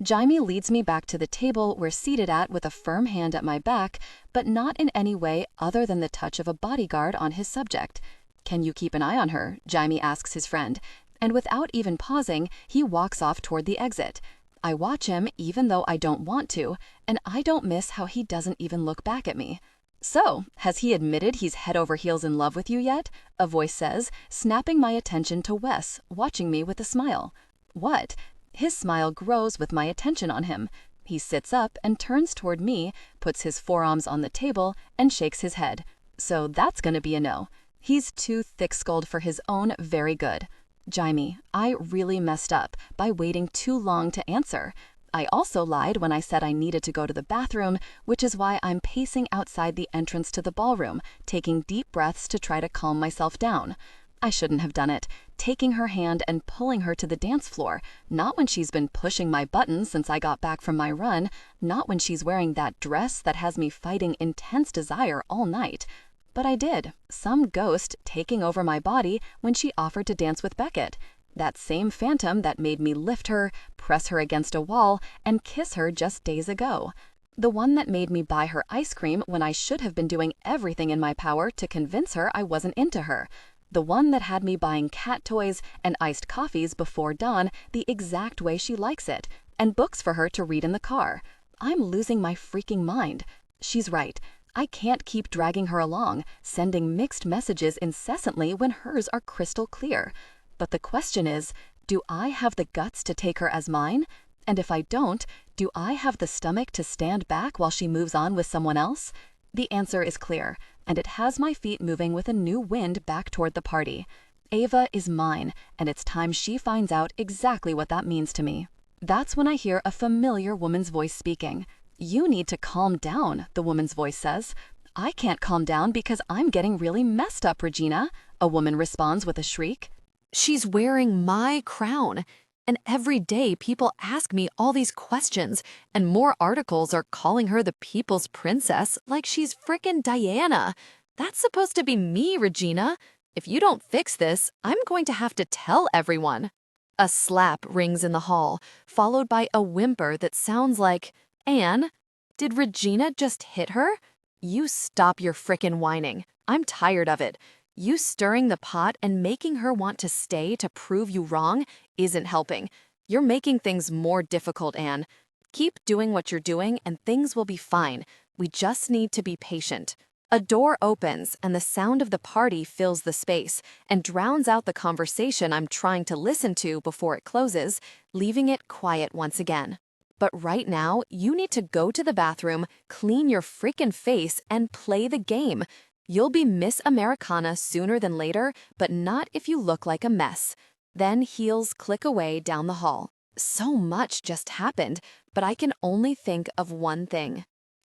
Jaime leads me back to the table we're seated at with a firm hand at my back, but not in any way other than the touch of a bodyguard on his subject. Can you keep an eye on her? Jaime asks his friend, and without even pausing, he walks off toward the exit. I watch him even though I don't want to, and I don't miss how he doesn't even look back at me. So, has he admitted he's head over heels in love with you yet? A voice says, snapping my attention to Wes, watching me with a smile. What? His smile grows with my attention on him. He sits up and turns toward me, puts his forearms on the table, and shakes his head. So that's gonna be a no. He's too thick-skulled for his own very good. Jaime, I really messed up by waiting too long to answer. I also lied when I said I needed to go to the bathroom, which is why I'm pacing outside the entrance to the ballroom, taking deep breaths to try to calm myself down. I shouldn't have done it. taking her hand and pulling her to the dance floor, not when she's been pushing my buttons since I got back from my run, not when she's wearing that dress that has me fighting intense desire all night. But I did, some ghost taking over my body when she offered to dance with Beckett. That same phantom that made me lift her, press her against a wall, and kiss her just days ago. The one that made me buy her ice cream when I should have been doing everything in my power to convince her I wasn't into her. The one that had me buying cat toys and iced coffees before dawn the exact way she likes it, and books for her to read in the car. I'm losing my freaking mind. She's right. I can't keep dragging her along, sending mixed messages incessantly when hers are crystal clear. But the question is, do I have the guts to take her as mine? And if I don't, do I have the stomach to stand back while she moves on with someone else? The answer is clear, and it has my feet moving with a new wind back toward the party. Ava is mine, and it's time she finds out exactly what that means to me. That's when I hear a familiar woman's voice speaking. "You need to calm down," the woman's voice says. "I can't calm down because I'm getting really messed up, Regina," a woman responds with a shriek. She's wearing my crown. And every day people ask me all these questions, and more articles are calling her the people's princess like she's frickin' Diana. That's supposed to be me, Regina. If you don't fix this, I'm going to have to tell everyone. A slap rings in the hall, followed by a whimper that sounds like, "Anne, did Regina just hit her? You stop your frickin' whining. I'm tired of it. You stirring the pot and making her want to stay to prove you wrong isn't helping. You're making things more difficult, Anne. Keep doing what you're doing and things will be fine. We just need to be patient." A door opens and the sound of the party fills the space and drowns out the conversation I'm trying to listen to before it closes, leaving it quiet once again. But right now, you need to go to the bathroom, clean your frickin' face, and play the game. You'll be Miss Americana sooner than later, but not if you look like a mess. Then heels click away down the hall. So much just happened, but I can only think of one thing.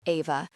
Ava.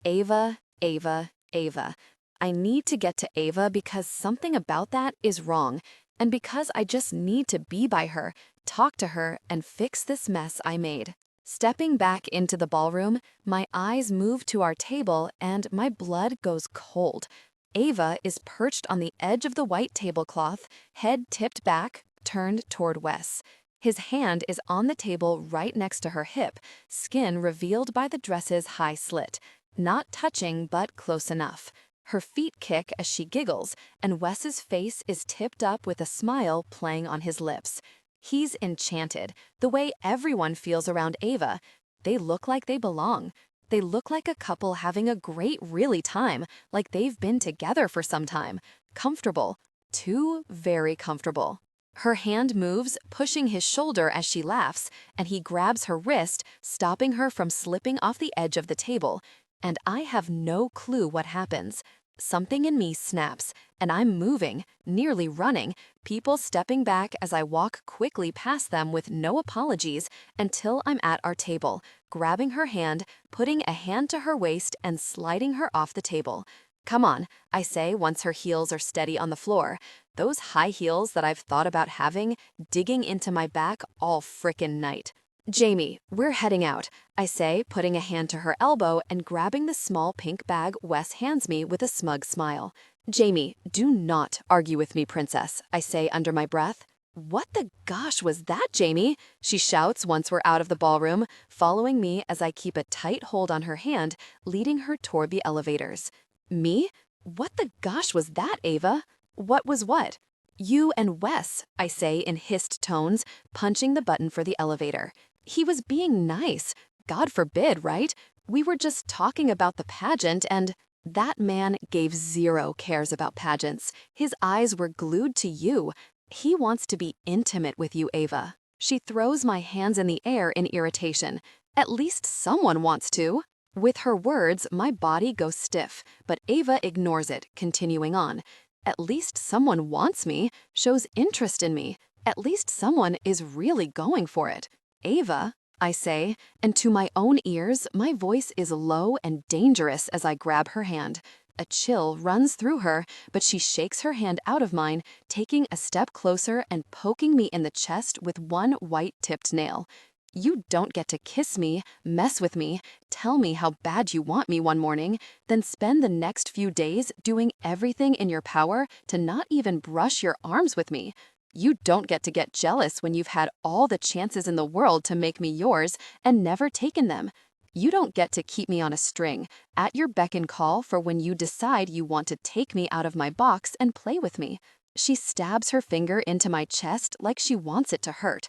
Ava, Ava, Ava. I need to get to Ava because something about that is wrong, and because I just need to be by her, talk to her, and fix this mess I made. Stepping back into the ballroom, my eyes move to our table and my blood goes cold. Ava is perched on the edge of the white tablecloth, head tipped back, turned toward Wes. His hand is on the table right next to her hip, skin revealed by the dress's high slit. Not touching, but close enough. Her feet kick as she giggles, and Wes's face is tipped up with a smile playing on his lips. He's enchanted, the way everyone feels around Ava. They look like they belong. They look like a couple having a great really time, like they've been together for some time. Comfortable. Too very comfortable. Her hand moves, pushing his shoulder as she laughs, and he grabs her wrist, stopping her from slipping off the edge of the table. And I have no clue what happens. Something in me snaps, and I'm moving, nearly running, people stepping back as I walk quickly past them with no apologies until I'm at our table, grabbing her hand, putting a hand to her waist, and sliding her off the table. "Come on," I say once her heels are steady on the floor. Those high heels that I've thought about having, digging into my back all frickin' night. "Jaime, we're heading out," I say, putting a hand to her elbow and grabbing the small pink bag Wes hands me with a smug smile. "Jaime, do not argue with me, princess," I say under my breath. "What the gosh was that, Jaime?" she shouts once we're out of the ballroom, following me as I keep a tight hold on her hand, leading her toward the elevators. "Me? What the gosh was that, Ava?" "What was what?" "You and Wes," I say in hissed tones, punching the button for the elevator. "He was being nice. God forbid, right? We were just talking about the pageant and—" "That man gave zero cares about pageants. His eyes were glued to you. He wants to be intimate with you, Ava." She throws my hands in the air in irritation. "At least someone wants to." With her words, my body goes stiff, but Ava ignores it, continuing on. "At least someone wants me, shows interest in me. At least someone is really going for it. Ava," I say, and to my own ears, my voice is low and dangerous as I grab her hand. A chill runs through her, but she shakes her hand out of mine, taking a step closer and poking me in the chest with one white-tipped nail. You don't get to kiss me, mess with me, tell me how bad you want me one morning, then spend the next few days doing everything in your power to not even brush your arms with me. You don't get jealous when you've had all the chances in the world to make me yours and never taken them. You don't get to keep me on a string, at your beck and call for when you decide you want to take me out of my box and play with me. She stabs her finger into my chest like she wants it to hurt.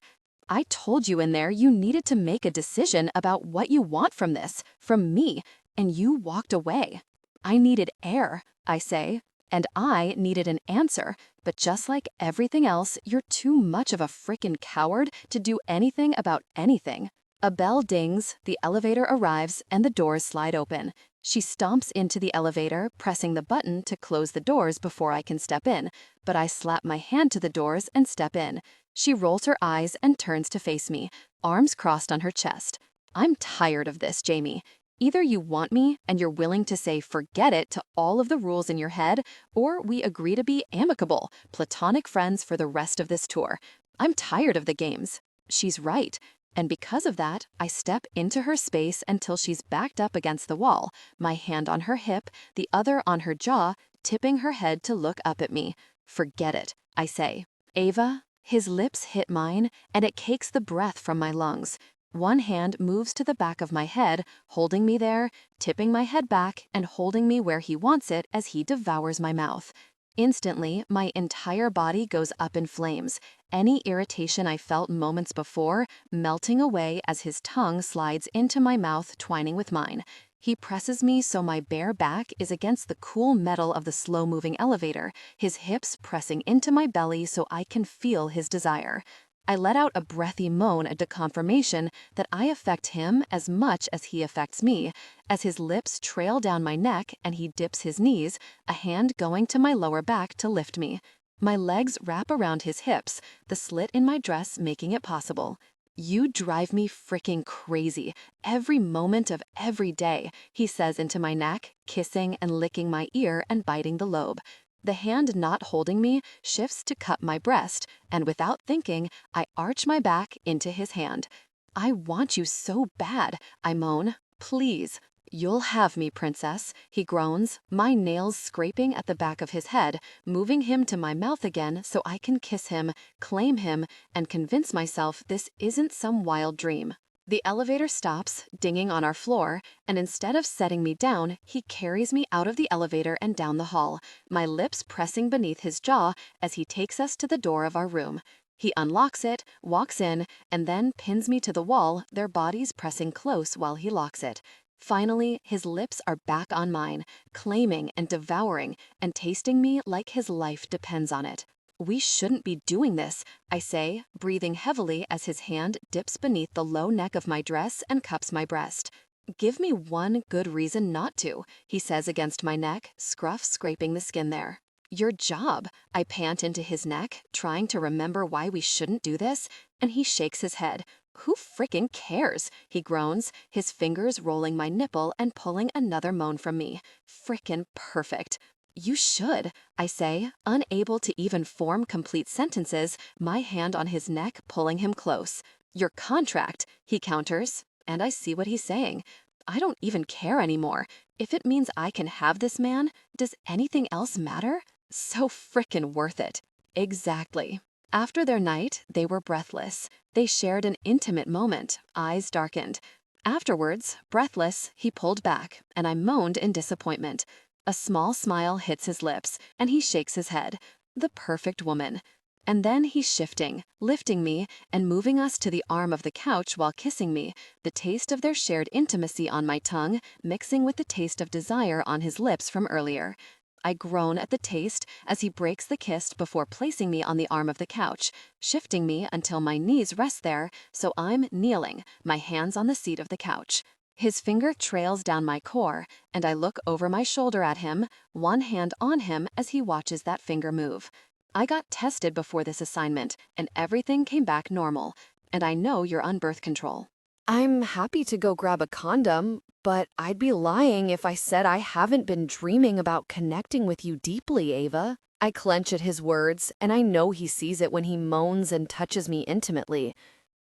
I told you in there you needed to make a decision about what you want from this, from me, and you walked away. I needed air, I say, and I needed an answer, but just like everything else, you're too much of a frickin' coward to do anything about anything. A bell dings, the elevator arrives, and the doors slide open. She stomps into the elevator, pressing the button to close the doors before I can step in, but I slap my hand to the doors and step in. She rolls her eyes and turns to face me, arms crossed on her chest. I'm tired of this, Jaime. Either you want me and you're willing to say forget it to all of the rules in your head, or we agree to be amicable, platonic friends for the rest of this tour. I'm tired of the games. She's right. And because of that, I step into her space until she's backed up against the wall, my hand on her hip, the other on her jaw, tipping her head to look up at me. Forget it, I say. Ava? His lips hit mine, and it cakes the breath from my lungs. One hand moves to the back of my head, holding me there, tipping my head back and holding me where he wants it as he devours my mouth. Instantly, my entire body goes up in flames, any irritation I felt moments before melting away as his tongue slides into my mouth, twining with mine. He presses me so my bare back is against the cool metal of the slow-moving elevator, his hips pressing into my belly so I can feel his desire. I let out a breathy moan at the confirmation that I affect him as much as he affects me, as his lips trail down my neck and he dips his knees, a hand going to my lower back to lift me. My legs wrap around his hips, the slit in my dress making it possible. You drive me freaking crazy, every moment of every day, he says into my neck, kissing and licking my ear and biting the lobe. The hand not holding me shifts to cup my breast, and without thinking, I arch my back into his hand. I want you so bad, I moan. Please. You'll have me, princess, he groans, my nails scraping at the back of his head, moving him to my mouth again so I can kiss him, claim him, and convince myself this isn't some wild dream. The elevator stops, dinging on our floor, and instead of setting me down, he carries me out of the elevator and down the hall, my lips pressing beneath his jaw as he takes us to the door of our room. He unlocks it, walks in, and then pins me to the wall, their bodies pressing close while he locks it. Finally, his lips are back on mine, claiming and devouring, and tasting me like his life depends on it. We shouldn't be doing this, I say, breathing heavily as his hand dips beneath the low neck of my dress and cups my breast. Give me one good reason not to, he says against my neck, scruff scraping the skin there. Your job, I pant into his neck, trying to remember why we shouldn't do this, and he shakes his head. Who frickin' cares? He groans, his fingers rolling my nipple and pulling another moan from me. Frickin' perfect. You should, I say, unable to even form complete sentences, my hand on his neck pulling him close. Your contract, he counters, and I see what he's saying. I don't even care anymore. If it means I can have this man, does anything else matter? So frickin' worth it. Exactly. After their night, they were breathless. They shared an intimate moment, eyes darkened. Afterwards, breathless, he pulled back, and I moaned in disappointment. A small smile hits his lips, and he shakes his head. The perfect woman. And then he's shifting, lifting me, and moving us to the arm of the couch while kissing me, the taste of their shared intimacy on my tongue, mixing with the taste of desire on his lips from earlier. I groan at the taste as he breaks the kiss before placing me on the arm of the couch, shifting me until my knees rest there, so I'm kneeling, my hands on the seat of the couch. His finger trails down my core, and I look over my shoulder at him, one hand on him as he watches that finger move. I got tested before this assignment, and everything came back normal, and I know you're on birth control. I'm happy to go grab a condom, but I'd be lying if I said I haven't been dreaming about connecting with you deeply, Ava. I clench at his words, and I know he sees it when he moans and touches me intimately.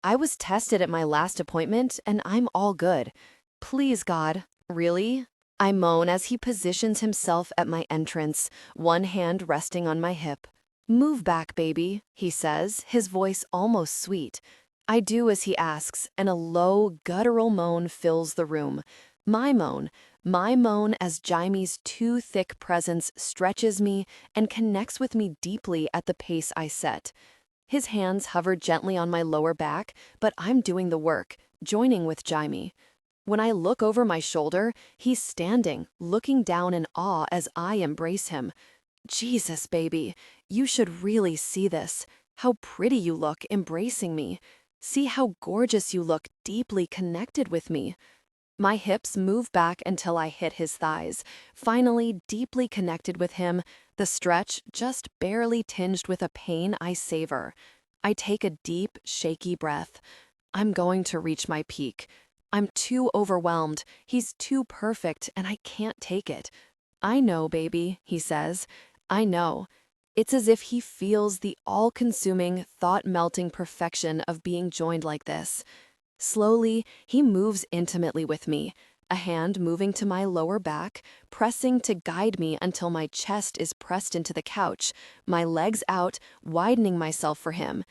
I was tested at my last appointment, and I'm all good. Please, God. Really? I moan as he positions himself at my entrance, one hand resting on my hip. Move back, baby, he says, his voice almost sweet. I do as he asks, and a low, guttural moan fills the room. My moan as Jaime's too thick presence stretches me and connects with me deeply at the pace I set. His hands hover gently on my lower back, but I'm doing the work, joining with Jaime. When I look over my shoulder, he's standing, looking down in awe as I embrace him. Jesus, baby, you should really see this. How pretty you look embracing me. See how gorgeous you look deeply connected with me. My hips move back until I hit his thighs, finally deeply connected with him, the stretch just barely tinged with a pain I savor. I take a deep, shaky breath. I'm going to reach my peak. I'm too overwhelmed. He's too perfect, and I can't take it. I know, baby, he says. I know. It's as if he feels the all-consuming, thought-melting perfection of being joined like this. Slowly, he moves intimately with me, a hand moving to my lower back, pressing to guide me until my chest is pressed into the couch, my legs out, widening myself for him.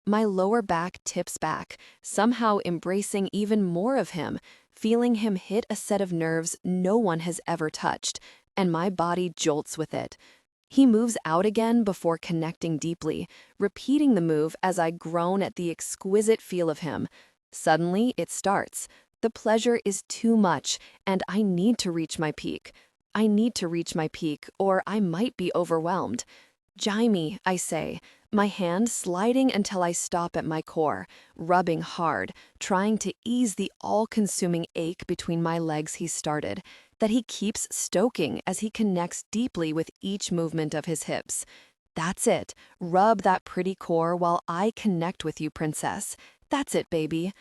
My lower back tips back, somehow embracing even more of him, feeling him hit a set of nerves no one has ever touched, and my body jolts with it. He moves out again before connecting deeply, repeating the move as I groan at the exquisite feel of him. Suddenly, it starts. The pleasure is too much, and I need to reach my peak. I need to reach my peak, or I might be overwhelmed. Jaime, I say, my hand sliding until I stop at my core, rubbing hard, trying to ease the all-consuming ache between my legs he started, that he keeps stoking as he connects deeply with each movement of his hips. That's it. Rub that pretty core while I connect with you, princess. That's it, baby.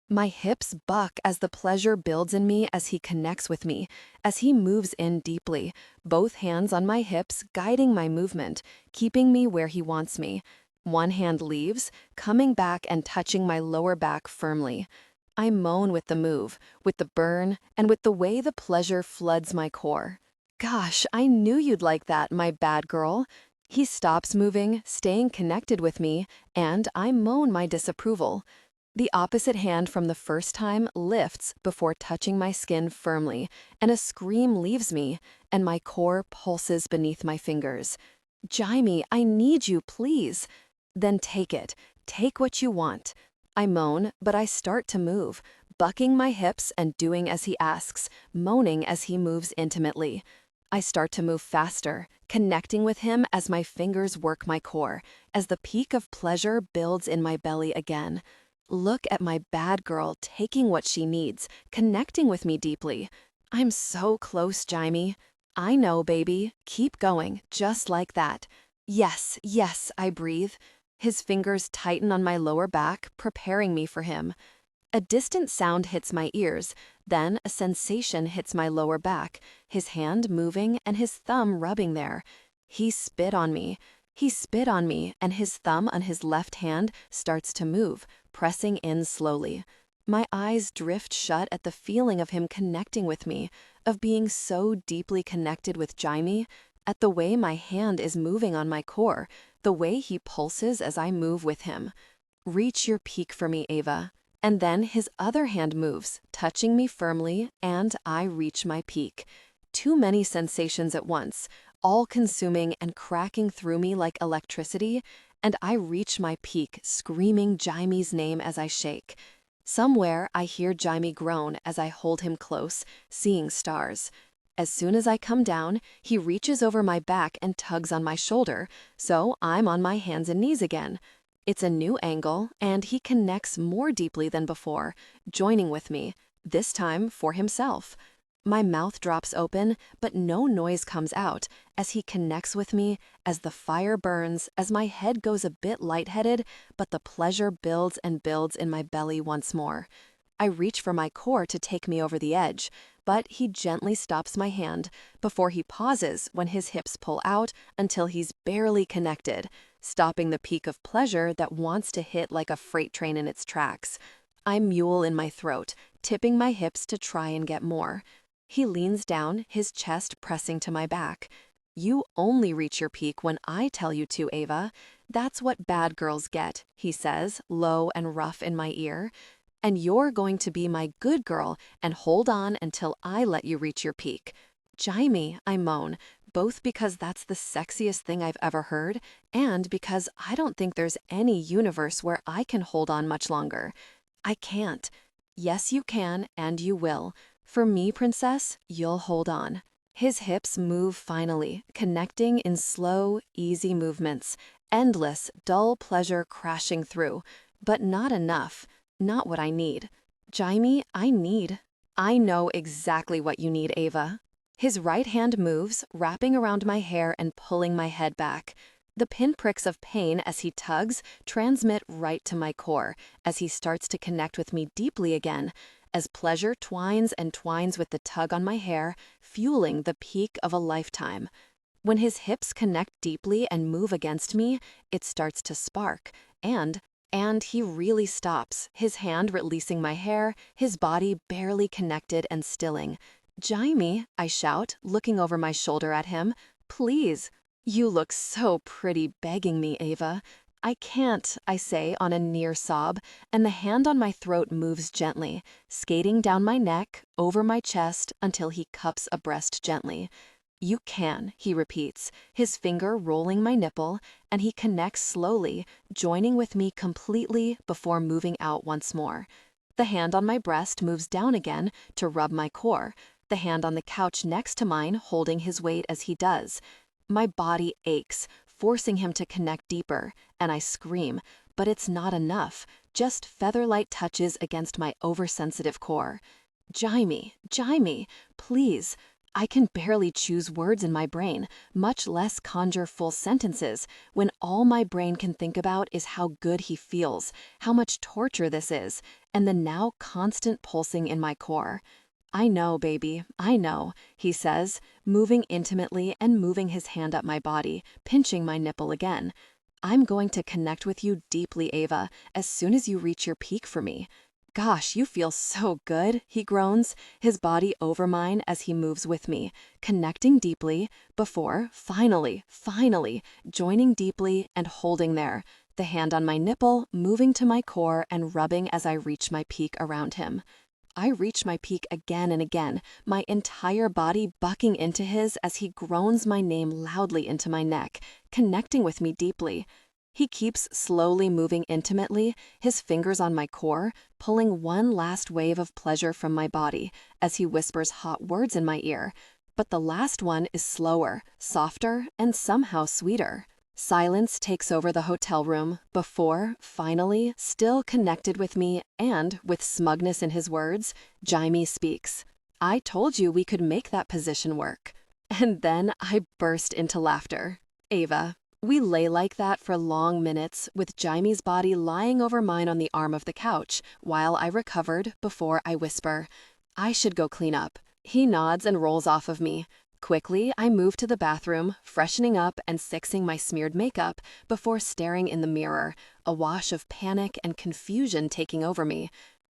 My hips buck as the pleasure builds in me as he connects with me, as he moves in deeply, both hands on my hips guiding my movement, keeping me where he wants me. One hand leaves, coming back and touching my lower back firmly. I moan with the move, with the burn, and with the way the pleasure floods my core. Gosh, I knew you'd like that, my bad girl. He stops moving, staying connected with me, and I moan my disapproval. The opposite hand from the first time lifts before touching my skin firmly, and a scream leaves me, and my core pulses beneath my fingers. Jaime, I need you, please. Then take it. Take what you want. I moan, but I start to move, bucking my hips and doing as he asks, moaning as he moves intimately. I start to move faster, connecting with him as my fingers work my core, as the peak of pleasure builds in my belly again. Look at my bad girl taking what she needs, connecting with me deeply. I'm so close, Jaime. I know, baby. Keep going, just like that. Yes, yes, I breathe. His fingers tighten on my lower back, preparing me for him. A distant sound hits my ears, then a sensation hits my lower back, his hand moving and his thumb rubbing there. He spit on me. He spit on me, and his thumb on his left hand starts to move, pressing in slowly. My eyes drift shut at the feeling of him connecting with me, of being so deeply connected with Jaime, at the way my hand is moving on my core, the way he pulses as I move with him. Reach your peak for me, Ava. And then his other hand moves, touching me firmly, and I reach my peak. Too many sensations at once, all consuming and cracking through me like electricity, and I reach my peak, screaming Jaime's name as I shake. Somewhere I hear Jaime groan as I hold him close, seeing stars. As soon as I come down, he reaches over my back and tugs on my shoulder, so I'm on my hands and knees again. It's a new angle, and he connects more deeply than before, joining with me, this time for himself. My mouth drops open, but no noise comes out, as he connects with me, as the fire burns, as my head goes a bit lightheaded, but the pleasure builds and builds in my belly once more. I reach for my core to take me over the edge, but he gently stops my hand before he pauses when his hips pull out until he's barely connected, stopping the peak of pleasure that wants to hit like a freight train in its tracks. I mule in my throat, tipping my hips to try and get more. He leans down, his chest pressing to my back. "You only reach your peak when I tell you to, Ava. That's what bad girls get," he says, low and rough in my ear. "And you're going to be my good girl and hold on until I let you reach your peak." "Jaime," I moan, both because that's the sexiest thing I've ever heard and because I don't think there's any universe where I can hold on much longer. "I can't." "Yes, you can, and you will. For me, princess, you'll hold on." His hips move finally, connecting in slow, easy movements, endless, dull pleasure crashing through, but not enough, not what I need. "Jaime, I know exactly what you need, Ava." His right hand moves, wrapping around my hair and pulling my head back. The pinpricks of pain as he tugs transmit right to my core as he starts to connect with me deeply again, as pleasure twines and twines with the tug on my hair, fueling the peak of a lifetime. When his hips connect deeply and move against me, it starts to spark, and he really stops, his hand releasing my hair, his body barely connected and stilling. "Jaime," I shout, looking over my shoulder at him, "please." "You look so pretty begging me, Ava." "I can't," I say on a near sob, and the hand on my throat moves gently, skating down my neck, over my chest, until he cups a breast gently. "You can," he repeats, his finger rolling my nipple, and he connects slowly, joining with me completely before moving out once more. The hand on my breast moves down again to rub my core, the hand on the couch next to mine holding his weight as he does. My body aches, forcing him to connect deeper, and I scream, but it's not enough, just feather-light touches against my oversensitive core. "Jaime, please." I can barely choose words in my brain, much less conjure full sentences, when all my brain can think about is how good he feels, how much torture this is, and the now constant pulsing in my core. "I know, baby, I know," he says, moving intimately and moving his hand up my body, pinching my nipple again. "I'm going to connect with you deeply, Ava, as soon as you reach your peak for me." "Gosh, you feel so good," he groans, his body over mine as he moves with me, connecting deeply, before, finally, joining deeply and holding there, the hand on my nipple moving to my core and rubbing as I reach my peak around him. I reach my peak again and again, my entire body bucking into his as he groans my name loudly into my neck, connecting with me deeply. He keeps slowly moving intimately, his fingers on my core, pulling one last wave of pleasure from my body as he whispers hot words in my ear. But the last one is slower, softer, and somehow sweeter. Silence takes over the hotel room before, finally, still connected with me and, with smugness in his words, Jaime speaks. "I told you we could make that position work." And then I burst into laughter. "Ava." We lay like that for long minutes, with Jaime's body lying over mine on the arm of the couch, while I recovered before I whisper, "I should go clean up." He nods and rolls off of me. Quickly, I move to the bathroom, freshening up and fixing my smeared makeup before staring in the mirror, a wash of panic and confusion taking over me.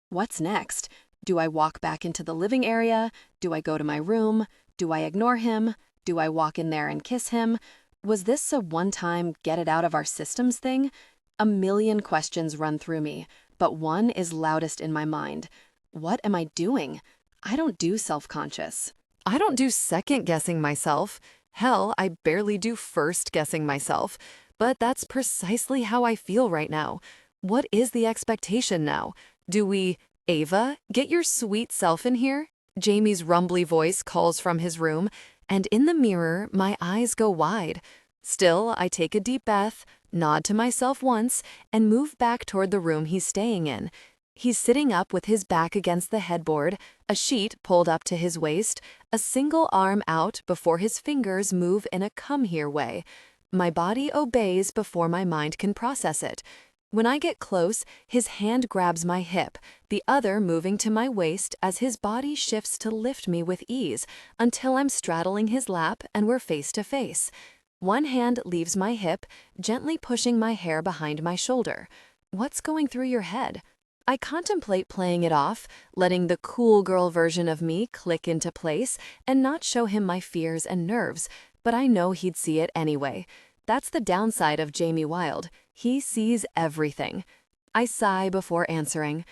What's next? Do I walk back into the living area? Do I go to my room? Do I ignore him? Do I walk in there and kiss him? Was this a one-time get-it-out-of-our-systems thing? A million questions run through me, but one is loudest in my mind. What am I doing? I don't do self-conscious. I don't do second-guessing myself. Hell, I barely do first-guessing myself. But that's precisely how I feel right now. What is the expectation now? Do we, "Ava, get your sweet self in here?" Jamie's rumbly voice calls from his room, and in the mirror, my eyes go wide. Still, I take a deep breath, nod to myself once, and move back toward the room he's staying in. He's sitting up with his back against the headboard, a sheet pulled up to his waist, a single arm out before his fingers move in a come-here way. My body obeys before my mind can process it. When I get close, his hand grabs my hip, the other moving to my waist as his body shifts to lift me with ease until I'm straddling his lap and we're face to face. One hand leaves my hip, gently pushing my hair behind my shoulder. What's going through your head? I contemplate playing it off, letting the cool girl version of me click into place and not show him my fears and nerves, but I know he'd see it anyway. That's the downside of Jaime Wilde. He sees everything. I sigh before answering.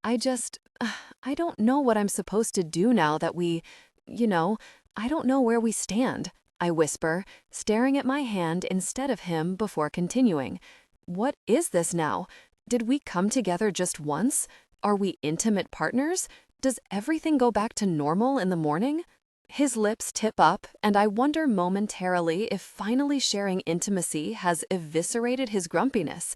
I don't know what I'm supposed to do now that I don't know where we stand, I whisper, staring at my hand instead of him before continuing. What is this now? Did we come together just once? Are we intimate partners? Does everything go back to normal in the morning? His lips tip up, and I wonder momentarily if finally sharing intimacy has eviscerated his grumpiness.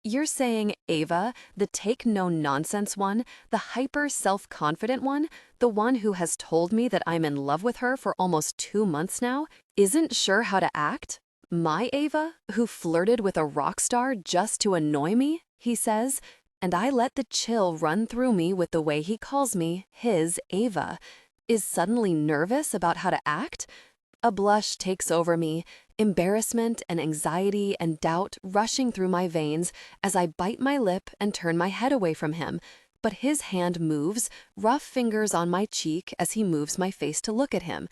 You're saying Ava, the take-no-nonsense one, the hyper-self-confident one, the one who has told me that I'm in love with her for almost 2 months now, isn't sure how to act? My Ava, who flirted with a rock star just to annoy me, he says, and I let the chill run through me with the way he calls me his Ava. Is suddenly nervous about how to act? A blush takes over me, embarrassment and anxiety and doubt rushing through my veins as I bite my lip and turn my head away from him. But his hand moves, rough fingers on my cheek as he moves my face to look at him.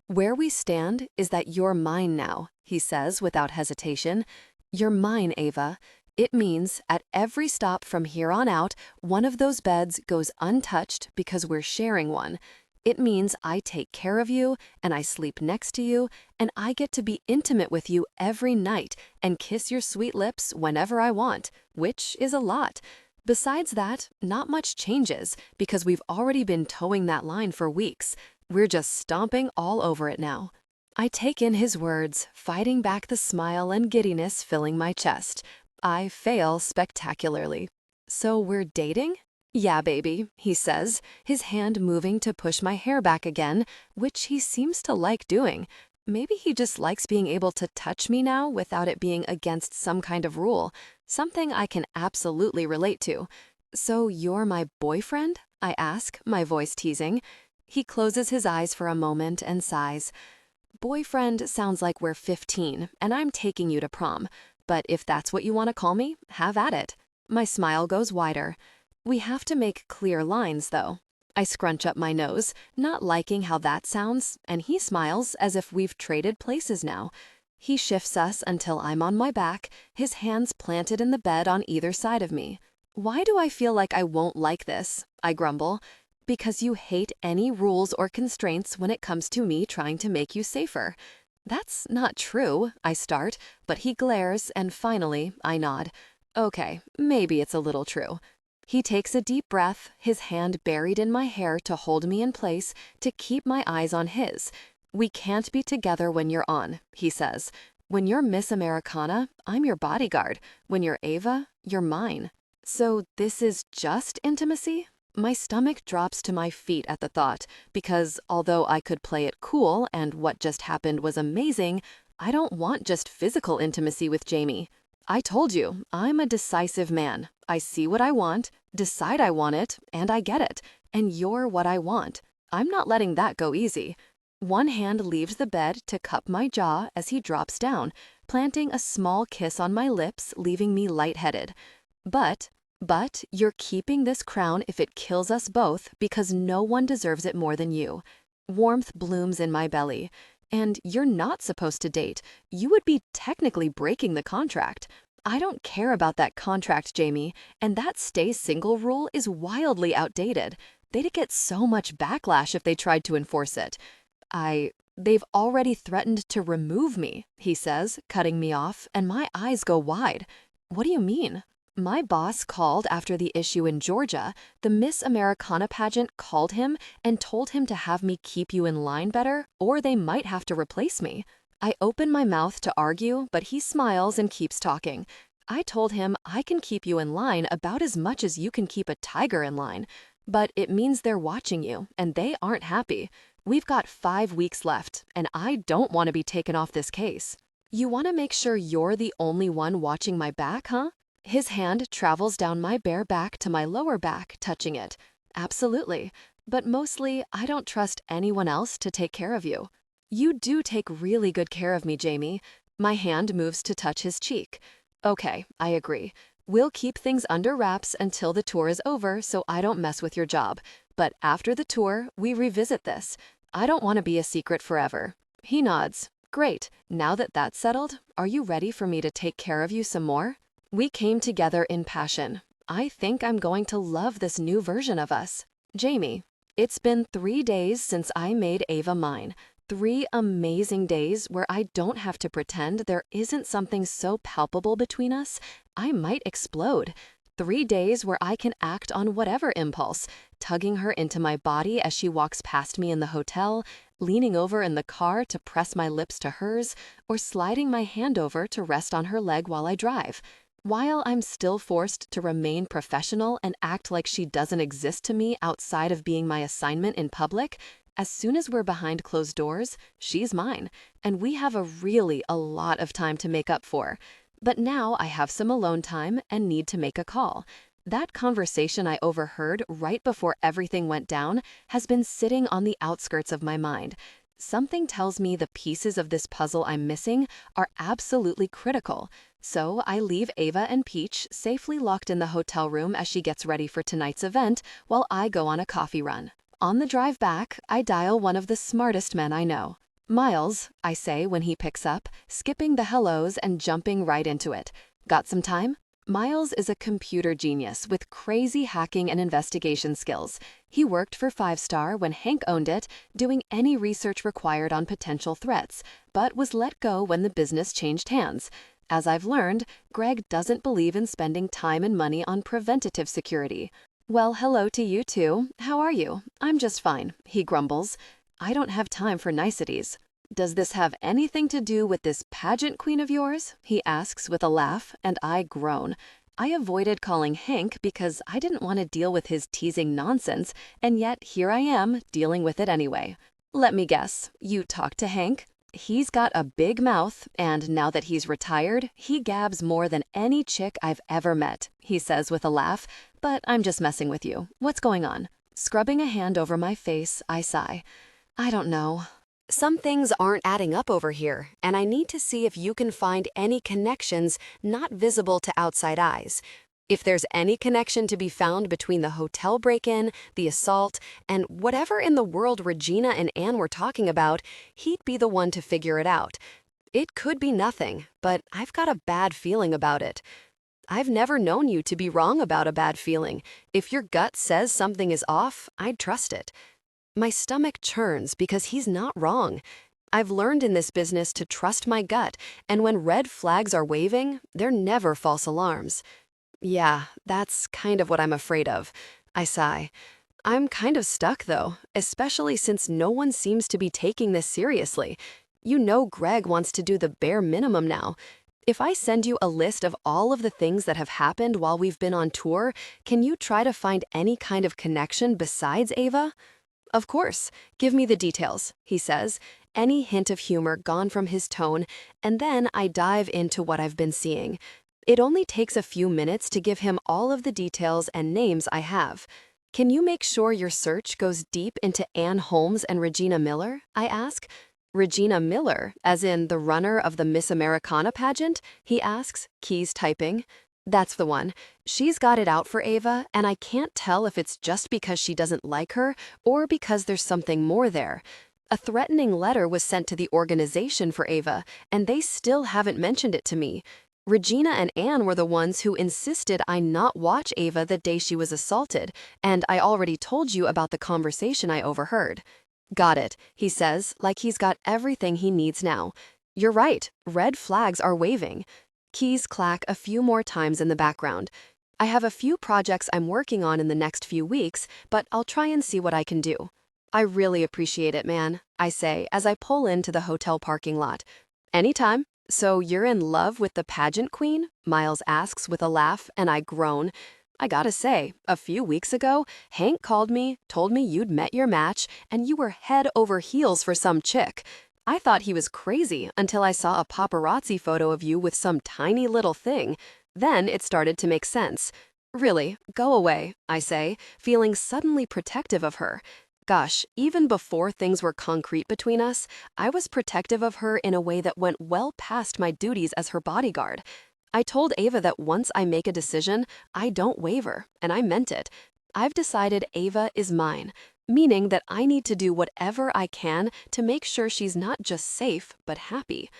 Where we stand is that you're mine now, he says without hesitation. You're mine, Ava. It means at every stop from here on out, one of those beds goes untouched because we're sharing one. It means I take care of you, and I sleep next to you, and I get to be intimate with you every night and kiss your sweet lips whenever I want, which is a lot. Besides that, not much changes because we've already been towing that line for weeks. We're just stomping all over it now. I take in his words, fighting back the smile and giddiness filling my chest. I fail spectacularly. So we're dating? Yeah, baby, he says, his hand moving to push my hair back again, which he seems to like doing. Maybe he just likes being able to touch me now without it being against some kind of rule, something I can absolutely relate to. So you're my boyfriend? I ask, my voice teasing. He closes his eyes for a moment and sighs. Boyfriend sounds like we're 15, and I'm taking you to prom. But if that's what you want to call me, have at it. My smile goes wider. We have to make clear lines, though. I scrunch up my nose, not liking how that sounds, and he smiles as if we've traded places now. He shifts us until I'm on my back, his hands planted in the bed on either side of me. Why do I feel like I won't like this? I grumble. Because you hate any rules or constraints when it comes to me trying to make you safer. That's not true, I start, but he glares, and finally, I nod. Okay, maybe it's a little true. He takes a deep breath, his hand buried in my hair to hold me in place, to keep my eyes on his. We can't be together when you're on, he says. When you're Miss Americana, I'm your bodyguard. When you're Ava, you're mine. So this is just intimacy? My stomach drops to my feet at the thought, because although I could play it cool and what just happened was amazing, I don't want just physical intimacy with Jaime. I told you, I'm a decisive man. I see what I want, decide I want it, and I get it. And you're what I want. I'm not letting that go easy. One hand leaves the bed to cup my jaw as he drops down, planting a small kiss on my lips, leaving me lightheaded. But you're keeping this crown if it kills us both because no one deserves it more than you. Warmth blooms in my belly. And you're not supposed to date. You would be technically breaking the contract. I don't care about that contract, Jaime, and that stay single rule is wildly outdated. They'd get so much backlash if they tried to enforce it. They've already threatened to remove me, he says, cutting me off, and my eyes go wide. What do you mean? My boss called after the issue in Georgia. The Miss Americana pageant called him and told him to have me keep you in line better, or they might have to replace me. I open my mouth to argue, but he smiles and keeps talking. I told him I can keep you in line about as much as you can keep a tiger in line. But it means they're watching you, and they aren't happy. We've got 5 weeks left, and I don't want to be taken off this case. You want to make sure you're the only one watching my back, huh? His hand travels down my bare back to my lower back, touching it. Absolutely. But mostly, I don't trust anyone else to take care of you. You do take really good care of me, Jaime. My hand moves to touch his cheek. Okay, I agree. We'll keep things under wraps until the tour is over so I don't mess with your job. But after the tour, we revisit this. I don't want to be a secret forever. He nods. Great. Now that that's settled, are you ready for me to take care of you some more? We came together in passion. I think I'm going to love this new version of us. Jaime, it's been 3 days since I made Ava mine. 3 amazing days where I don't have to pretend there isn't something so palpable between us, I might explode. 3 days where I can act on whatever impulse, tugging her into my body as she walks past me in the hotel, leaning over in the car to press my lips to hers, or sliding my hand over to rest on her leg while I drive. While I'm still forced to remain professional and act like she doesn't exist to me outside of being my assignment in public, as soon as we're behind closed doors, she's mine, and we have a lot of time to make up for. But now I have some alone time and need to make a call. That conversation I overheard right before everything went down has been sitting on the outskirts of my mind. Something tells me the pieces of this puzzle I'm missing are absolutely critical. So I leave Ava and Peach safely locked in the hotel room as she gets ready for tonight's event while I go on a coffee run. On the drive back, I dial one of the smartest men I know. Miles, I say when he picks up, skipping the hellos and jumping right into it. Got some time? Miles is a computer genius with crazy hacking and investigation skills. He worked for 5-Star when Hank owned it, doing any research required on potential threats, but was let go when the business changed hands. As I've learned, Greg doesn't believe in spending time and money on preventative security. Well, hello to you too. How are you? I'm just fine, he grumbles. I don't have time for niceties. Does this have anything to do with this pageant queen of yours? He asks with a laugh, and I groan. I avoided calling Hank because I didn't want to deal with his teasing nonsense, and yet here I am, dealing with it anyway. Let me guess, you talked to Hank? He's got a big mouth, and now that he's retired, he gabs more than any chick I've ever met, he says with a laugh, but I'm just messing with you. What's going on? Scrubbing a hand over my face, I sigh. I don't know. Some things aren't adding up over here, and I need to see if you can find any connections not visible to outside eyes. If there's any connection to be found between the hotel break-in, the assault, and whatever in the world Regina and Anne were talking about, he'd be the one to figure it out. It could be nothing, but I've got a bad feeling about it. I've never known you to be wrong about a bad feeling. If your gut says something is off, I'd trust it. My stomach churns because he's not wrong. I've learned in this business to trust my gut, and when red flags are waving, they're never false alarms. Yeah, that's kind of what I'm afraid of. I sigh. I'm kind of stuck, though, especially since no one seems to be taking this seriously. You know Greg wants to do the bare minimum now. If I send you a list of all of the things that have happened while we've been on tour, can you try to find any kind of connection besides Ava? Of course. Give me the details, he says, any hint of humor gone from his tone, and then I dive into what I've been seeing. It only takes a few minutes to give him all of the details and names I have. Can you make sure your search goes deep into Anne Holmes and Regina Miller? I ask. Regina Miller, as in the runner of the Miss Americana pageant? He asks, keys typing. That's the one. She's got it out for Ava, and I can't tell if it's just because she doesn't like her or because there's something more there. A threatening letter was sent to the organization for Ava, and they still haven't mentioned it to me. Regina and Anne were the ones who insisted I not watch Ava the day she was assaulted, and I already told you about the conversation I overheard. Got it, he says, like he's got everything he needs now. You're right, red flags are waving. Keys clack a few more times in the background. I have a few projects I'm working on in the next few weeks, but I'll try and see what I can do. I really appreciate it, man, I say as I pull into the hotel parking lot. Anytime. So you're in love with the pageant queen? Miles asks with a laugh, and I groan. I gotta say, a few weeks ago, Hank called me, told me you'd met your match, and you were head over heels for some chick. I thought he was crazy until I saw a paparazzi photo of you with some tiny little thing. Then it started to make sense. Really, go away, I say, feeling suddenly protective of her. Gosh, even before things were concrete between us, I was protective of her in a way that went well past my duties as her bodyguard. I told Ava that once I make a decision, I don't waver, and I meant it. I've decided Ava is mine, meaning that I need to do whatever I can to make sure she's not just safe, but happy.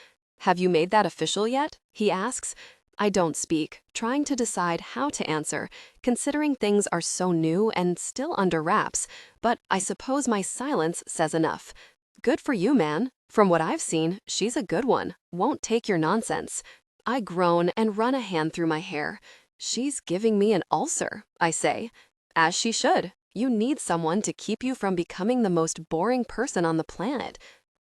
Have you made that official yet? He asks. I don't speak, trying to decide how to answer, considering things are so new and still under wraps, but I suppose my silence says enough. Good for you, man. From what I've seen, she's a good one. Won't take your nonsense. I groan and run a hand through my hair. She's giving me an ulcer, I say. As she should. You need someone to keep you from becoming the most boring person on the planet.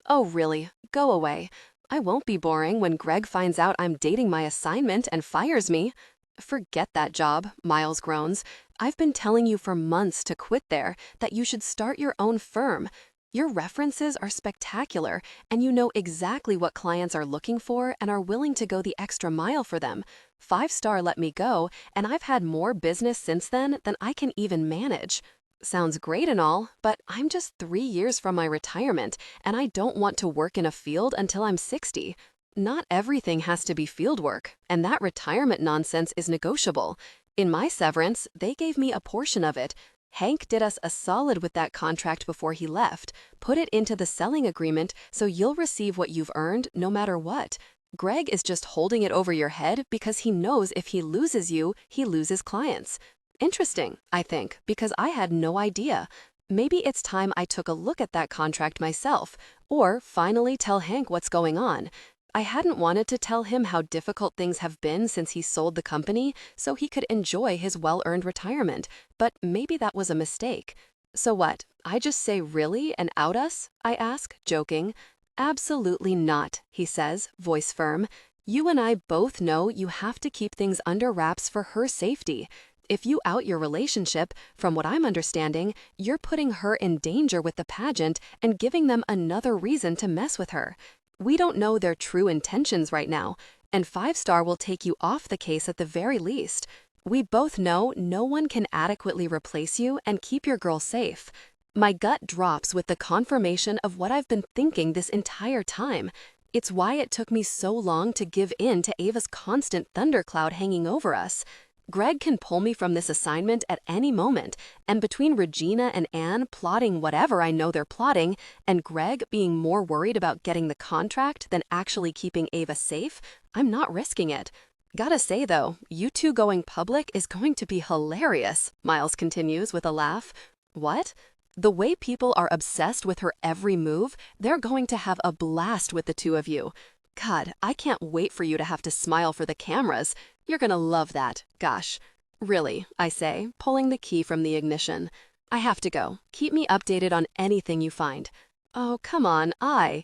Oh, really? Go away. I won't be boring when Greg finds out I'm dating my assignment and fires me. Forget that job, Miles groans. I've been telling you for months to quit there, that you should start your own firm. Your references are spectacular, and you know exactly what clients are looking for and are willing to go the extra mile for them. 5-star let me go, and I've had more business since then than I can even manage. Sounds great and all, but I'm just 3 years from my retirement, and I don't want to work in a field until I'm 60. Not everything has to be field work, and that retirement nonsense is negotiable. In my severance, they gave me a portion of it. Hank did us a solid with that contract before he left. Put it into the selling agreement so you'll receive what you've earned no matter what. Greg is just holding it over your head because he knows if he loses you, he loses clients. Interesting, I think, because I had no idea. Maybe it's time I took a look at that contract myself, or finally tell Hank what's going on. I hadn't wanted to tell him how difficult things have been since he sold the company so he could enjoy his well-earned retirement, but maybe that was a mistake. So what, I just say really and out us? I ask, joking. Absolutely not, he says, voice firm. You and I both know you have to keep things under wraps for her safety. If you out your relationship, from what I'm understanding, you're putting her in danger with the pageant and giving them another reason to mess with her. We don't know their true intentions right now, and 5-star will take you off the case at the very least. We both know no one can adequately replace you and keep your girl safe. My gut drops with the confirmation of what I've been thinking this entire time. It's why it took me so long to give in to Ava's constant thundercloud hanging over us. Greg can pull me from this assignment at any moment, and between Regina and Anne plotting whatever I know they're plotting, and Greg being more worried about getting the contract than actually keeping Ava safe, I'm not risking it. Gotta say though, you two going public is going to be hilarious, Miles continues with a laugh. What? The way people are obsessed with her every move, they're going to have a blast with the two of you. God, I can't wait for you to have to smile for the cameras. You're gonna love that, gosh. Really, I say, pulling the key from the ignition. I have to go. Keep me updated on anything you find. Oh, come on,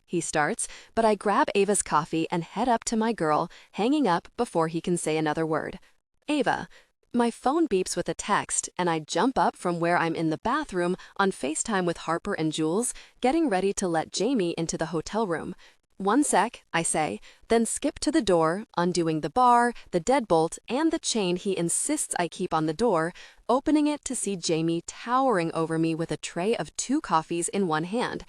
he starts, but I grab Ava's coffee and head up to my girl, hanging up before he can say another word. Ava. My phone beeps with a text, and I jump up from where I'm in the bathroom on FaceTime with Harper and Jules, getting ready to let Jaime into the hotel room. 1 sec, I say, then skip to the door, undoing the bar, the deadbolt, and the chain he insists I keep on the door, opening it to see Jaime towering over me with a tray of 2 coffees in one hand.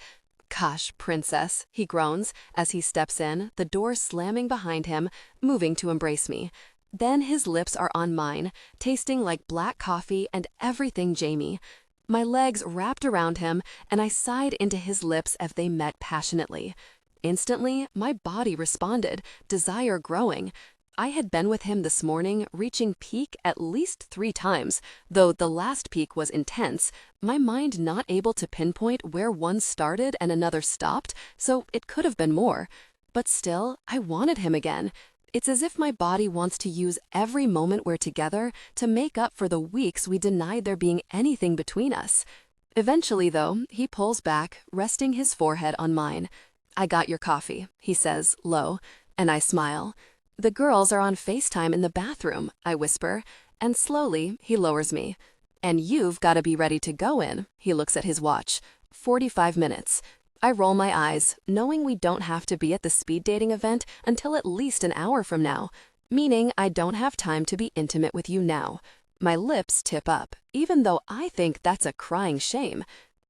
Gosh, princess, he groans as he steps in, the door slamming behind him, moving to embrace me. Then his lips are on mine, tasting like black coffee and everything Jaime. My legs wrapped around him, and I sighed into his lips as they met passionately. Instantly, my body responded, desire growing. I had been with him this morning, reaching peak at least 3 times, though the last peak was intense, my mind not able to pinpoint where one started and another stopped, so it could have been more. But still, I wanted him again. It's as if my body wants to use every moment we're together to make up for the weeks we denied there being anything between us. Eventually, though, he pulls back, resting his forehead on mine. I got your coffee, he says, low, and I smile. The girls are on FaceTime in the bathroom, I whisper, and slowly he lowers me. And you've got to be ready to go in, he looks at his watch. 45 minutes. I roll my eyes, knowing we don't have to be at the speed dating event until at least an hour from now. meaning I don't have time to be intimate with you now. My lips tip up, even though I think that's a crying shame.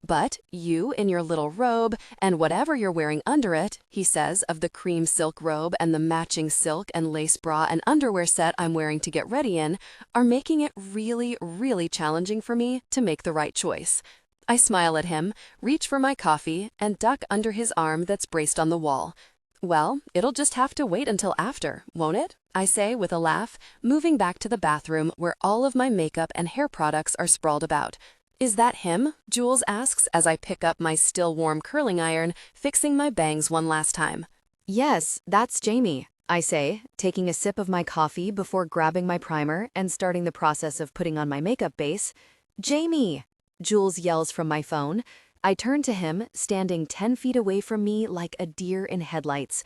But you in your little robe and whatever you're wearing under it, he says of the cream silk robe and the matching silk and lace bra and underwear set I'm wearing to get ready in, are making it really, really challenging for me to make the right choice. I smile at him, reach for my coffee, and duck under his arm that's braced on the wall. Well, it'll just have to wait until after, won't it? I say with a laugh, moving back to the bathroom where all of my makeup and hair products are sprawled about. Is that him? Jules asks as I pick up my still warm curling iron, fixing my bangs one last time. Yes, that's Jaime, I say, taking a sip of my coffee before grabbing my primer and starting the process of putting on my makeup base. Jaime! Jules yells from my phone. I turn to him, standing 10 feet away from me like a deer in headlights.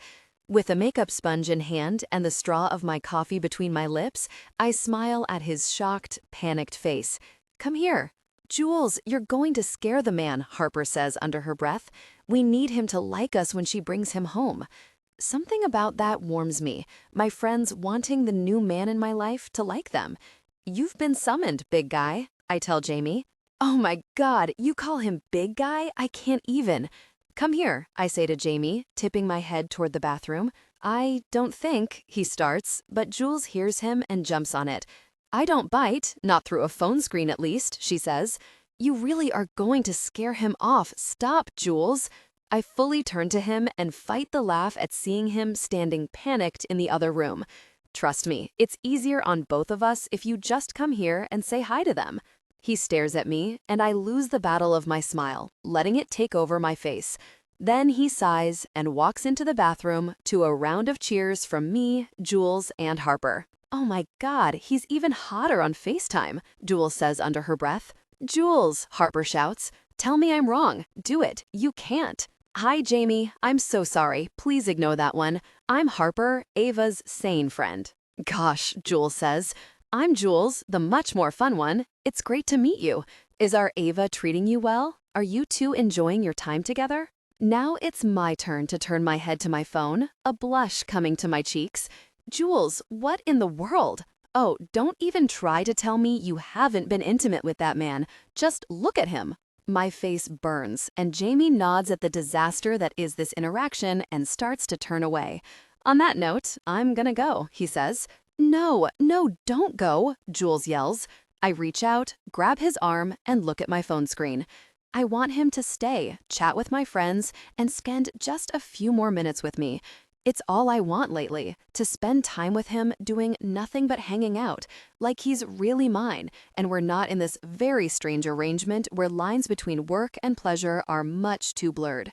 With a makeup sponge in hand and the straw of my coffee between my lips, I smile at his shocked, panicked face. Come here. Jules, you're going to scare the man, Harper says under her breath. We need him to like us when she brings him home. Something about that warms me, my friends wanting the new man in my life to like them. You've been summoned, big guy, I tell Jaime. Oh my God, you call him big guy? I can't even. Come here, I say to Jaime, tipping my head toward the bathroom. I don't think, he starts, but Jules hears him and jumps on it. I don't bite, not through a phone screen at least, she says. You really are going to scare him off. Stop, Jules. I fully turn to him and fight the laugh at seeing him standing panicked in the other room. Trust me, it's easier on both of us if you just come here and say hi to them. He stares at me, and I lose the battle of my smile, letting it take over my face. Then he sighs and walks into the bathroom to a round of cheers from me, Jules, and Harper. Oh my God, he's even hotter on FaceTime, Jules says under her breath. Jules, Harper shouts, tell me I'm wrong. Do it. You can't. Hi, Jaime. I'm so sorry. Please ignore that one. I'm Harper, Ava's sane friend. Gosh, Jules says. I'm Jules, the much more fun one. It's great to meet you. Is our Ava treating you well? Are you two enjoying your time together? Now it's my turn to turn my head to my phone, a blush coming to my cheeks. Jules, what in the world? Oh, don't even try to tell me you haven't been intimate with that man. Just look at him. My face burns, and Jaime nods at the disaster that is this interaction and starts to turn away. On that note, I'm gonna go, he says. No, don't go, Jules yells. I reach out, grab his arm, and look at my phone screen. I want him to stay, chat with my friends, and spend just a few more minutes with me. It's all I want lately, to spend time with him doing nothing but hanging out, like he's really mine, and we're not in this very strange arrangement where lines between work and pleasure are much too blurred.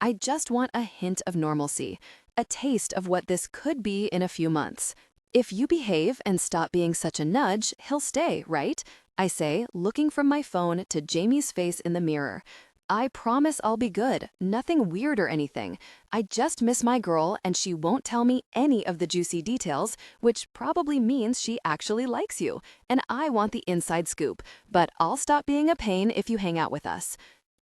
I just want a hint of normalcy, a taste of what this could be in a few months. If you behave and stop being such a nudge, he'll stay, right? I say, looking from my phone to Jaime's face in the mirror. I promise I'll be good, nothing weird or anything. I just miss my girl and she won't tell me any of the juicy details, which probably means she actually likes you. And I want the inside scoop, but I'll stop being a pain if you hang out with us.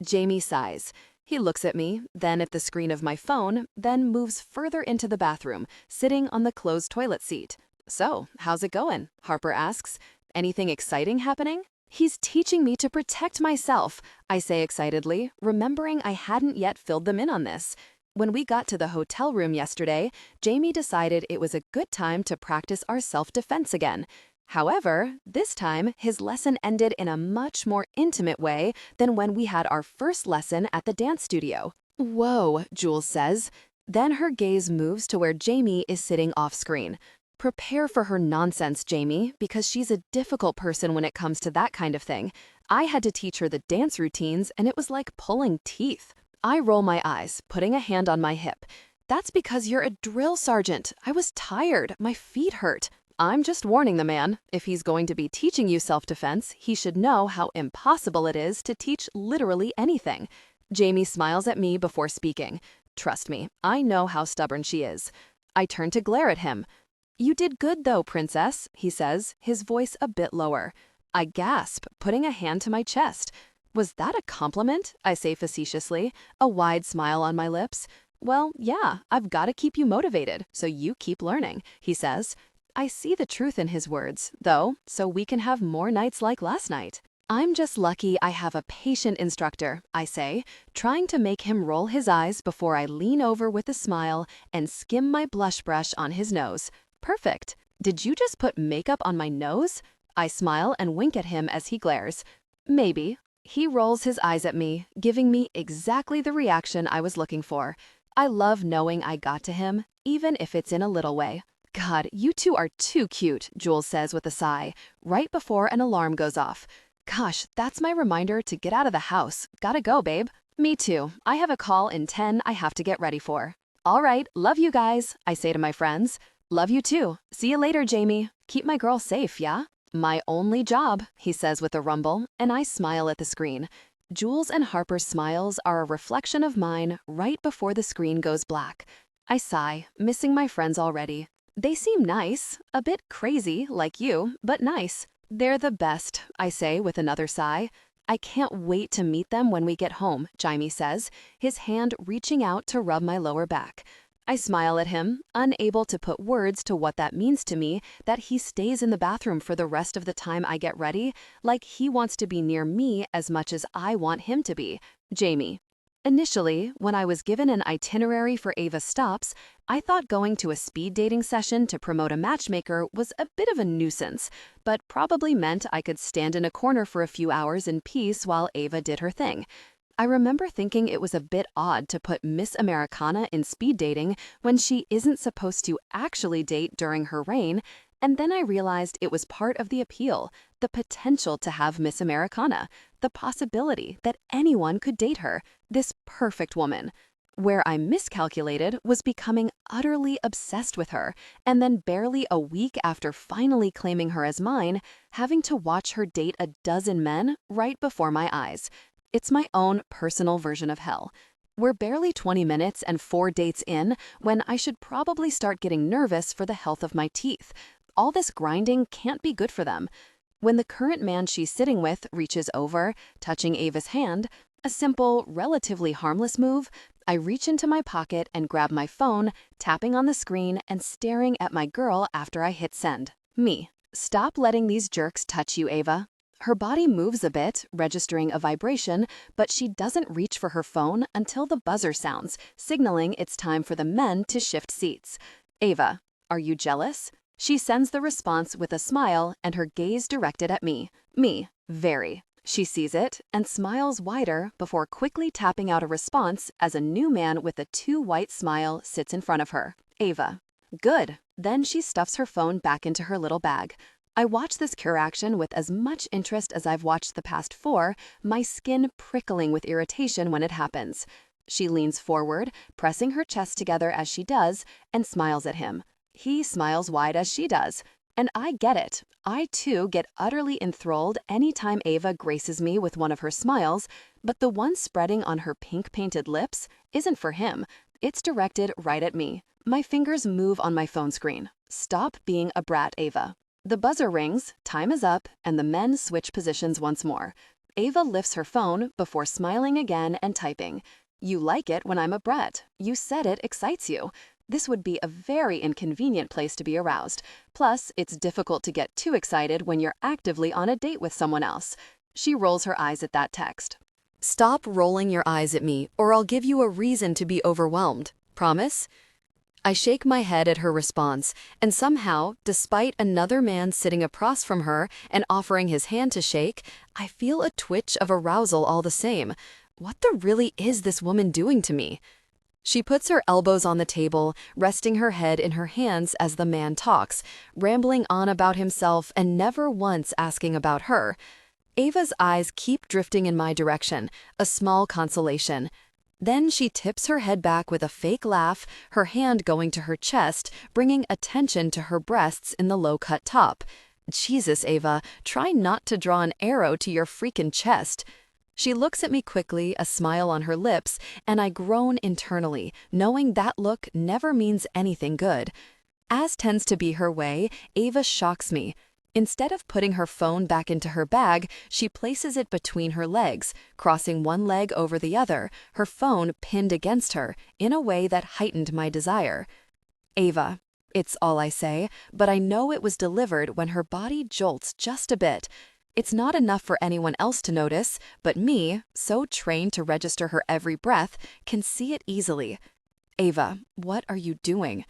Jaime sighs. He looks at me, then at the screen of my phone, then moves further into the bathroom, sitting on the closed toilet seat. So, how's it going? Harper asks. Anything exciting happening? He's teaching me to protect myself, I say excitedly, remembering I hadn't yet filled them in on this. When we got to the hotel room yesterday, Jaime decided it was a good time to practice our self-defense again. However, this time, his lesson ended in a much more intimate way than when we had our first lesson at the dance studio. Whoa, Jules says. Then her gaze moves to where Jaime is sitting off-screen. Prepare for her nonsense, Jaime, because she's a difficult person when it comes to that kind of thing. I had to teach her the dance routines, and it was like pulling teeth. I roll my eyes, putting a hand on my hip. That's because you're a drill sergeant. I was tired. My feet hurt. I'm just warning the man. If he's going to be teaching you self-defense, he should know how impossible it is to teach literally anything. Jaime smiles at me before speaking. Trust me, I know how stubborn she is. I turn to glare at him. You did good though, princess, he says, his voice a bit lower. I gasp, putting a hand to my chest. Was that a compliment? I say facetiously, a wide smile on my lips. Well, yeah, I've got to keep you motivated, so you keep learning, he says. I see the truth in his words, though, so we can have more nights like last night. I'm just lucky I have a patient instructor, I say, trying to make him roll his eyes before I lean over with a smile and skim my blush brush on his nose. Perfect. Did you just put makeup on my nose? I smile and wink at him as he glares. Maybe. He rolls his eyes at me, giving me exactly the reaction I was looking for. I love knowing I got to him, even if it's in a little way. God, you two are too cute, Jules says with a sigh, right before an alarm goes off. Gosh, that's my reminder to get out of the house. Gotta go, babe. Me too. I have a call in 10 I have to get ready for. All right, love you guys, I say to my friends. Love you too. See you later, Jaime. Keep my girl safe, yeah? My only job, he says with a rumble, and I smile at the screen. Jules and Harper's smiles are a reflection of mine right before the screen goes black. I sigh, missing my friends already. They seem nice, a bit crazy, like you, but nice. They're the best, I say with another sigh. I can't wait to meet them when we get home, Jaime says, his hand reaching out to rub my lower back. I smile at him, unable to put words to what that means to me, that he stays in the bathroom for the rest of the time I get ready, like he wants to be near me as much as I want him to be. Jaime. Initially, when I was given an itinerary for Ava's stops, I thought going to a speed dating session to promote a matchmaker was a bit of a nuisance, but probably meant I could stand in a corner for a few hours in peace while Ava did her thing. I remember thinking it was a bit odd to put Miss Americana in speed dating when she isn't supposed to actually date during her reign, and then I realized it was part of the appeal, the potential to have Miss Americana, the possibility that anyone could date her, this perfect woman. Where I miscalculated was becoming utterly obsessed with her, and then barely a week after finally claiming her as mine, having to watch her date a dozen men right before my eyes. It's my own personal version of hell. We're barely 20 minutes and 4 dates in when I should probably start getting nervous for the health of my teeth. All this grinding can't be good for them. When the current man she's sitting with reaches over, touching Ava's hand, a simple, relatively harmless move, I reach into my pocket and grab my phone, tapping on the screen and staring at my girl after I hit send. Me. Stop letting these jerks touch you, Ava. Her body moves a bit, registering a vibration, but she doesn't reach for her phone until the buzzer sounds, signaling it's time for the men to shift seats. Ava, are you jealous? She sends the response with a smile and her gaze directed at me. Me, very. She sees it and smiles wider before quickly tapping out a response as a new man with a too white smile sits in front of her. Ava. Good. Then she stuffs her phone back into her little bag. I watch this cure action with as much interest as I've watched the past 4, my skin prickling with irritation when it happens. She leans forward, pressing her chest together as she does, and smiles at him. He smiles wide as she does. And I get it. I, too, get utterly enthralled anytime Ava graces me with one of her smiles, but the one spreading on her pink-painted lips isn't for him. It's directed right at me. My fingers move on my phone screen. Stop being a brat, Ava. The buzzer rings, time is up, and the men switch positions once more. Ava lifts her phone before smiling again and typing. You like it when I'm a brat. You said it excites you. This would be a very inconvenient place to be aroused. Plus, it's difficult to get too excited when you're actively on a date with someone else. She rolls her eyes at that text. Stop rolling your eyes at me, or I'll give you a reason to be overwhelmed. Promise? I shake my head at her response, and somehow, despite another man sitting across from her and offering his hand to shake, I feel a twitch of arousal all the same. What the really is this woman doing to me? She puts her elbows on the table, resting her head in her hands as the man talks, rambling on about himself and never once asking about her. Ava's eyes keep drifting in my direction, a small consolation. Then she tips her head back with a fake laugh, her hand going to her chest, bringing attention to her breasts in the low-cut top. Jesus, Ava, try not to draw an arrow to your freaking chest. She looks at me quickly, a smile on her lips, and I groan internally, knowing that look never means anything good. As tends to be her way, Ava shocks me. Instead of putting her phone back into her bag, she places it between her legs, crossing one leg over the other, her phone pinned against her, in a way that heightened my desire. Ava, It's all I say, but I know it was delivered when her body jolts just a bit. It's not enough for anyone else to notice, but me, so trained to register her every breath, can see it easily. Ava, what are you doing?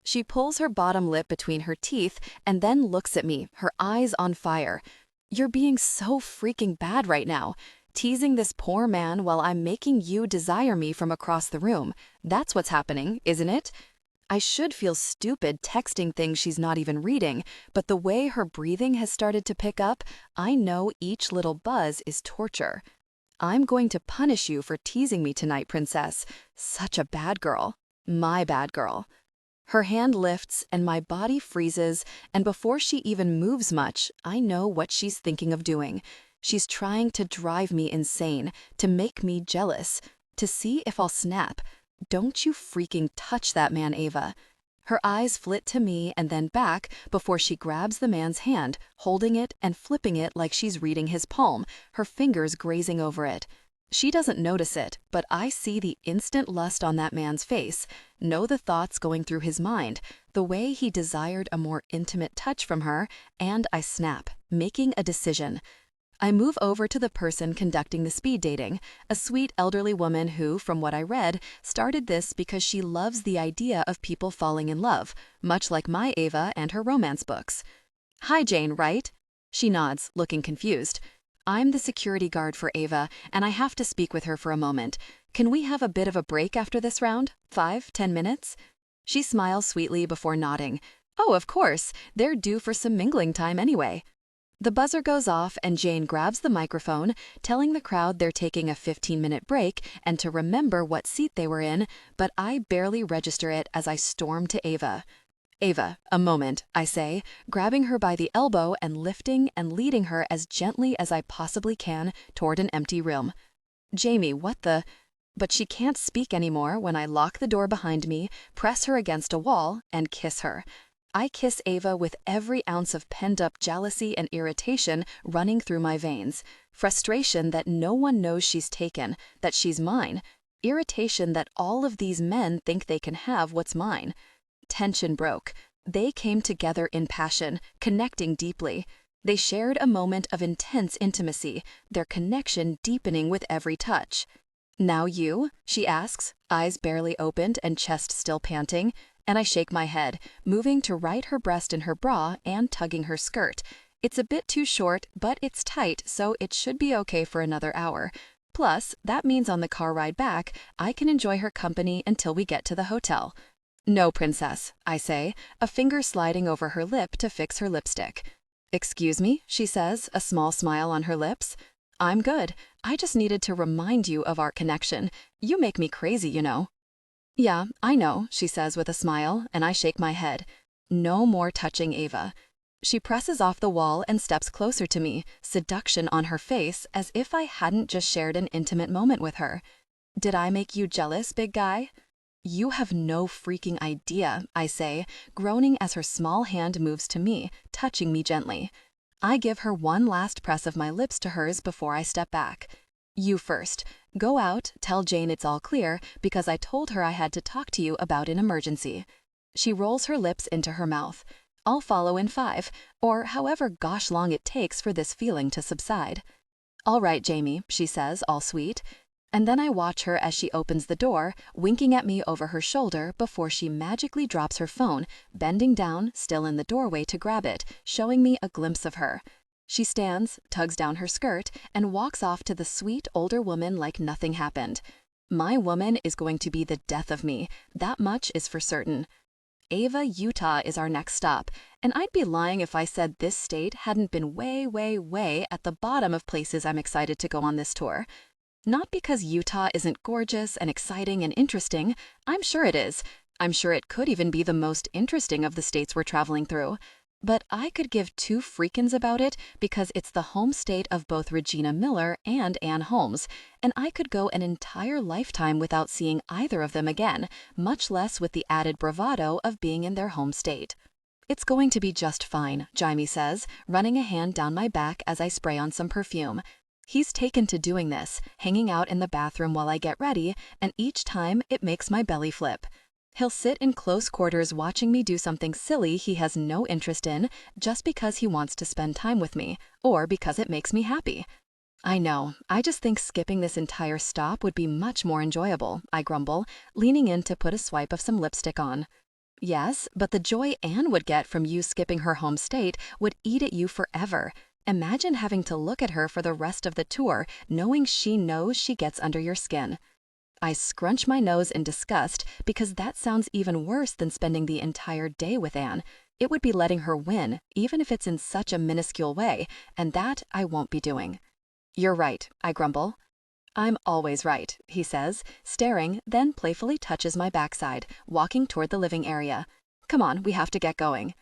She pulls her bottom lip between her teeth and then looks at me, her eyes on fire. You're being so freaking bad right now. Teasing this poor man while I'm making you desire me from across the room. That's what's happening, isn't it? I should feel stupid texting things she's not even reading, but the way her breathing has started to pick up, I know each little buzz is torture. I'm going to punish you for teasing me tonight, princess. Such a bad girl. My bad girl. Her hand lifts and my body freezes, and before she even moves much, I know what she's thinking of doing. She's trying to drive me insane, to make me jealous, to see if I'll snap. Don't you freaking touch that man, Ava. Her eyes flit to me and then back before she grabs the man's hand, holding it and flipping it like she's reading his palm, her fingers grazing over it. She doesn't notice it, but I see the instant lust on that man's face, know the thoughts going through his mind, the way he desired a more intimate touch from her, and I snap, making a decision. I move over to the person conducting the speed dating, a sweet elderly woman who, from what I read, started this because she loves the idea of people falling in love, much like my Ava and her romance books. Hi, Jane, right? She nods, looking confused. I'm the security guard for Ava, and I have to speak with her for a moment. Can we have a bit of a break after this round? 5-10 minutes? She smiles sweetly before nodding. Oh, of course. They're due for some mingling time anyway. The buzzer goes off and Jane grabs the microphone, telling the crowd they're taking a 15-minute break and to remember what seat they were in, but I barely register it as I storm to Ava. Ava, a moment, I say, grabbing her by the elbow and lifting and leading her as gently as I possibly can toward an empty room. Jaime, what the... But she can't speak anymore when I lock the door behind me, press her against a wall, and kiss her. I kiss Ava with every ounce of pent-up jealousy and irritation running through my veins. Frustration that no one knows she's taken, that she's mine. Irritation that all of these men think they can have what's mine. Tension broke. They came together in passion, connecting deeply. They shared a moment of intense intimacy, their connection deepening with every touch. Now you? She asks, eyes barely opened and chest still panting. And I shake my head, moving to right her breast in her bra and tugging her skirt. It's a bit too short, but it's tight, so it should be okay for another hour. Plus, that means on the car ride back, I can enjoy her company until we get to the hotel. No, princess, I say, a finger sliding over her lip to fix her lipstick. Excuse me, she says, a small smile on her lips. I'm good. I just needed to remind you of our connection. You make me crazy, you know. Yeah, I know, she says with a smile, and I shake my head. No more touching Ava. She presses off the wall and steps closer to me, seduction on her face, as if I hadn't just shared an intimate moment with her. Did I make you jealous, big guy? You have no freaking idea, I say, groaning as her small hand moves to me, touching me gently. I give her one last press of my lips to hers before I step back. You first. Go out, tell Jane it's all clear, because I told her I had to talk to you about an emergency. She rolls her lips into her mouth. I'll follow in 5, or however gosh long it takes for this feeling to subside. All right, Jaime, she says, all sweet. And then I watch her as she opens the door, winking at me over her shoulder before she magically drops her phone, bending down, still in the doorway to grab it, showing me a glimpse of her. She stands, tugs down her skirt, and walks off to the sweet older woman like nothing happened. My woman is going to be the death of me, that much is for certain. Ava, Utah is our next stop, and I'd be lying if I said this state hadn't been way, way, way at the bottom of places I'm excited to go on this tour. Not because Utah isn't gorgeous and exciting and interesting, I'm sure it is. I'm sure it could even be the most interesting of the states we're traveling through. But I could give two freakins about it because it's the home state of both Regina Miller and Ann Holmes, and I could go an entire lifetime without seeing either of them again, much less with the added bravado of being in their home state. It's going to be just fine, Jaime says, running a hand down my back as I spray on some perfume. He's taken to doing this, hanging out in the bathroom while I get ready, and each time it makes my belly flip. He'll sit in close quarters watching me do something silly he has no interest in just because he wants to spend time with me, or because it makes me happy. I know, I just think skipping this entire stop would be much more enjoyable, I grumble, leaning in to put a swipe of some lipstick on. Yes, but the joy Anne would get from you skipping her home state would eat at you forever. Imagine having to look at her for the rest of the tour, knowing she knows she gets under your skin. I scrunch my nose in disgust because that sounds even worse than spending the entire day with Anne. It would be letting her win, even if it's in such a minuscule way, and that I won't be doing. You're right, I grumble. I'm always right, he says, staring, then playfully touches my backside, walking toward the living area. Come on, we have to get going.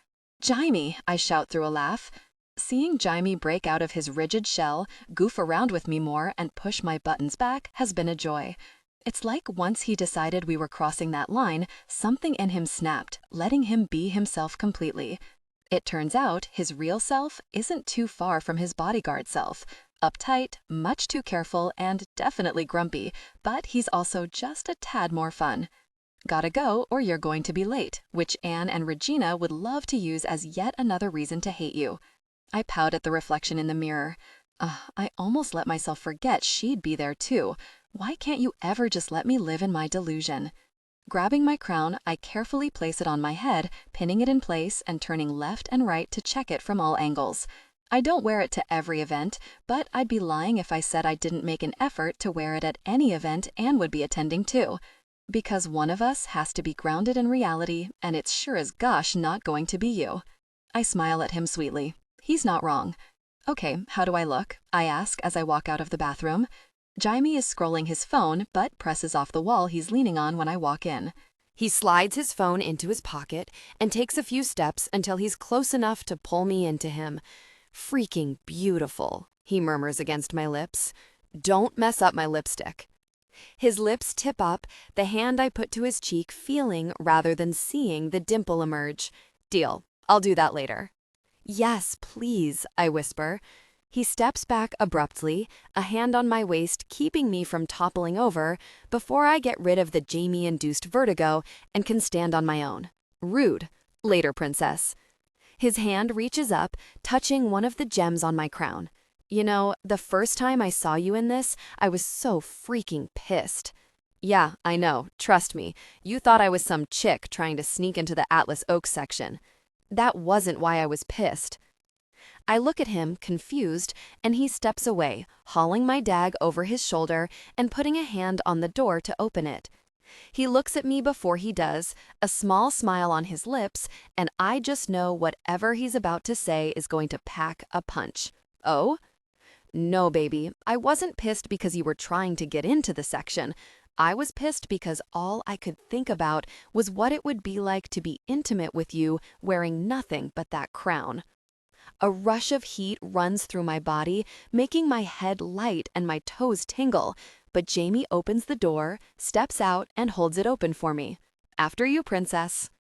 Jaime, I shout through a laugh. Seeing Jaime break out of his rigid shell, goof around with me more, and push my buttons back has been a joy. It's like once he decided we were crossing that line, something in him snapped, letting him be himself completely. It turns out his real self isn't too far from his bodyguard self. Uptight, much too careful, and definitely grumpy, but he's also just a tad more fun. Gotta go or you're going to be late, which Anne and Regina would love to use as yet another reason to hate you. I pout at the reflection in the mirror. I almost let myself forget she'd be there too. Why can't you ever just let me live in my delusion? Grabbing my crown, I carefully place it on my head, pinning it in place and turning left and right to check it from all angles. I don't wear it to every event, but I'd be lying if I said I didn't make an effort to wear it at any event Anne would be attending too. Because one of us has to be grounded in reality, and it's sure as gosh not going to be you. I smile at him sweetly. He's not wrong. Okay, how do I look? I ask as I walk out of the bathroom. Jaime is scrolling his phone, but presses off the wall he's leaning on when I walk in. He slides his phone into his pocket and takes a few steps until he's close enough to pull me into him. Freaking beautiful, he murmurs against my lips. Don't mess up my lipstick. His lips tip up, the hand I put to his cheek feeling rather than seeing the dimple emerge. Deal, I'll do that later. Yes, please, I whisper. He steps back abruptly, a hand on my waist keeping me from toppling over before I get rid of the Jaime-induced vertigo and can stand on my own. Rude. Later, princess. His hand reaches up, touching one of the gems on my crown. You know, the first time I saw you in this, I was so freaking pissed. Yeah, I know. Trust me. You thought I was some chick trying to sneak into the Atlas Oak section. That wasn't why I was pissed. I look at him, confused, and he steps away, hauling my dag over his shoulder and putting a hand on the door to open it. He looks at me before he does, a small smile on his lips, and I just know whatever he's about to say is going to pack a punch. Oh? No, baby, I wasn't pissed because you were trying to get into the section. I was pissed because all I could think about was what it would be like to be intimate with you wearing nothing but that crown. A rush of heat runs through my body, making my head light and my toes tingle, but Jaime opens the door, steps out, and holds it open for me. After you, princess.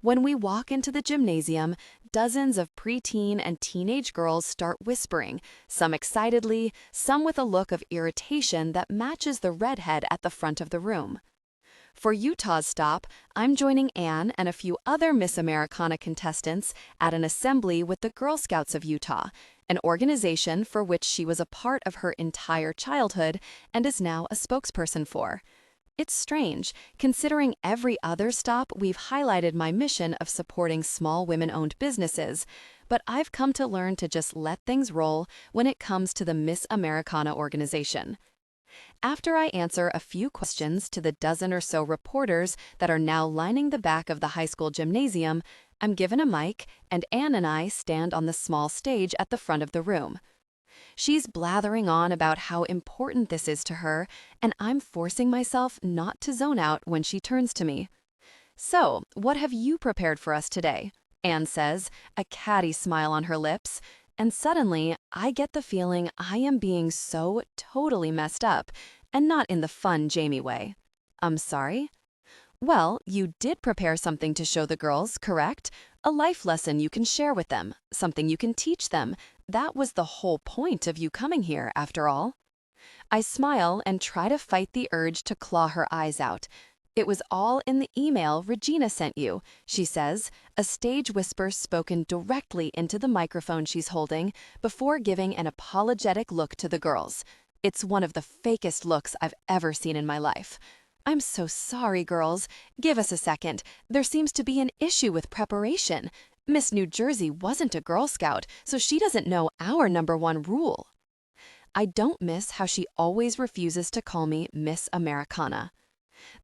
When we walk into the gymnasium, dozens of preteen and teenage girls start whispering, some excitedly, some with a look of irritation that matches the redhead at the front of the room. For Utah's stop, I'm joining Anne and a few other Miss Americana contestants at an assembly with the Girl Scouts of Utah, an organization for which she was a part of her entire childhood and is now a spokesperson for. It's strange, considering every other stop we've highlighted my mission of supporting small women-owned businesses, but I've come to learn to just let things roll when it comes to the Miss Americana organization. After I answer a few questions to the dozen or so reporters that are now lining the back of the high school gymnasium, I'm given a mic, and Anne and I stand on the small stage at the front of the room. She's blathering on about how important this is to her, and I'm forcing myself not to zone out when she turns to me. So, what have you prepared for us today? Anne says, a catty smile on her lips, and suddenly I get the feeling I am being so totally messed up, and not in the fun Jaime way. I'm sorry? Well, you did prepare something to show the girls, correct? A life lesson you can share with them, something you can teach them. That was the whole point of you coming here, after all. I smile and try to fight the urge to claw her eyes out. It was all in the email Regina sent you, she says, a stage whisper spoken directly into the microphone she's holding before giving an apologetic look to the girls. It's one of the fakest looks I've ever seen in my life. I'm so sorry, girls. Give us a second. There seems to be an issue with preparation. Miss New Jersey wasn't a Girl Scout, so she doesn't know our #1 rule. I don't miss how she always refuses to call me Miss Americana.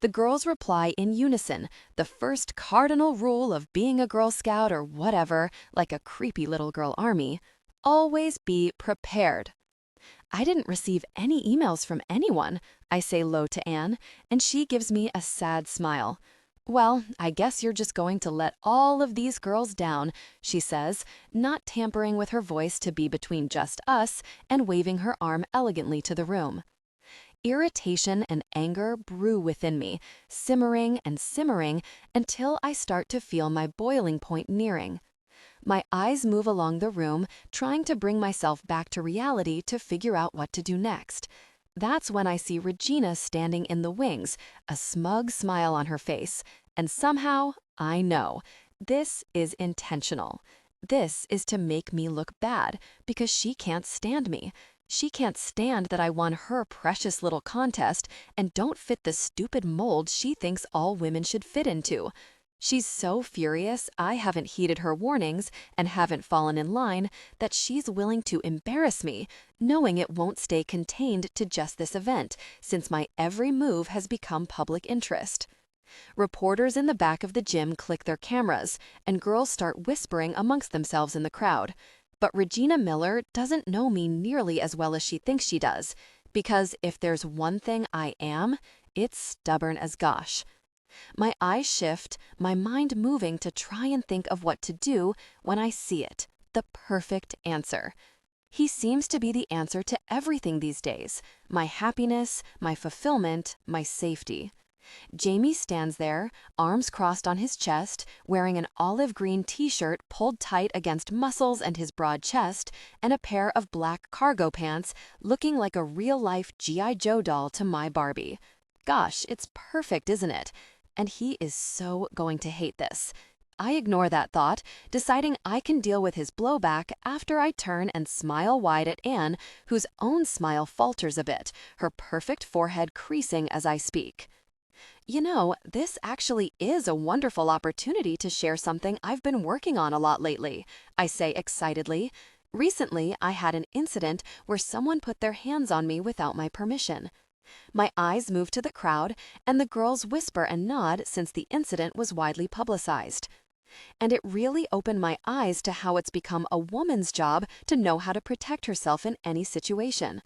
The girls reply in unison, the first cardinal rule of being a Girl Scout or whatever, like a creepy little girl army: always be prepared. I didn't receive any emails from anyone, I say low to Anne, and she gives me a sad smile. Well, I guess you're just going to let all of these girls down, she says, not tampering with her voice to be between just us and waving her arm elegantly to the room. Irritation and anger brew within me, simmering and simmering until I start to feel my boiling point nearing. My eyes move along the room, trying to bring myself back to reality to figure out what to do next. That's when I see Regina standing in the wings, a smug smile on her face, and somehow I know this is intentional. This is to make me look bad because she can't stand me. She can't stand that I won her precious little contest and don't fit the stupid mold she thinks all women should fit into. She's so furious I haven't heeded her warnings and haven't fallen in line that she's willing to embarrass me, knowing it won't stay contained to just this event, since my every move has become public interest. Reporters in the back of the gym click their cameras, and girls start whispering amongst themselves in the crowd. But Regina Miller doesn't know me nearly as well as she thinks she does, because if there's one thing I am, it's stubborn as gosh. My eyes shift, my mind moving to try and think of what to do when I see it, the perfect answer. He seems to be the answer to everything these days: my happiness, my fulfillment, my safety. Jaime stands there, arms crossed on his chest, wearing an olive green t-shirt pulled tight against muscles and his broad chest, and a pair of black cargo pants, looking like a real-life G.I. Joe doll to my Barbie. Gosh, it's perfect, isn't it? And he is so going to hate this. I ignore that thought, deciding I can deal with his blowback after I turn and smile wide at Anne, whose own smile falters a bit, her perfect forehead creasing as I speak. You know, this actually is a wonderful opportunity to share something I've been working on a lot lately, I say excitedly. Recently, I had an incident where someone put their hands on me without my permission. My eyes move to the crowd, and the girls whisper and nod since the incident was widely publicized. And it really opened my eyes to how it's become a woman's job to know how to protect herself in any situation.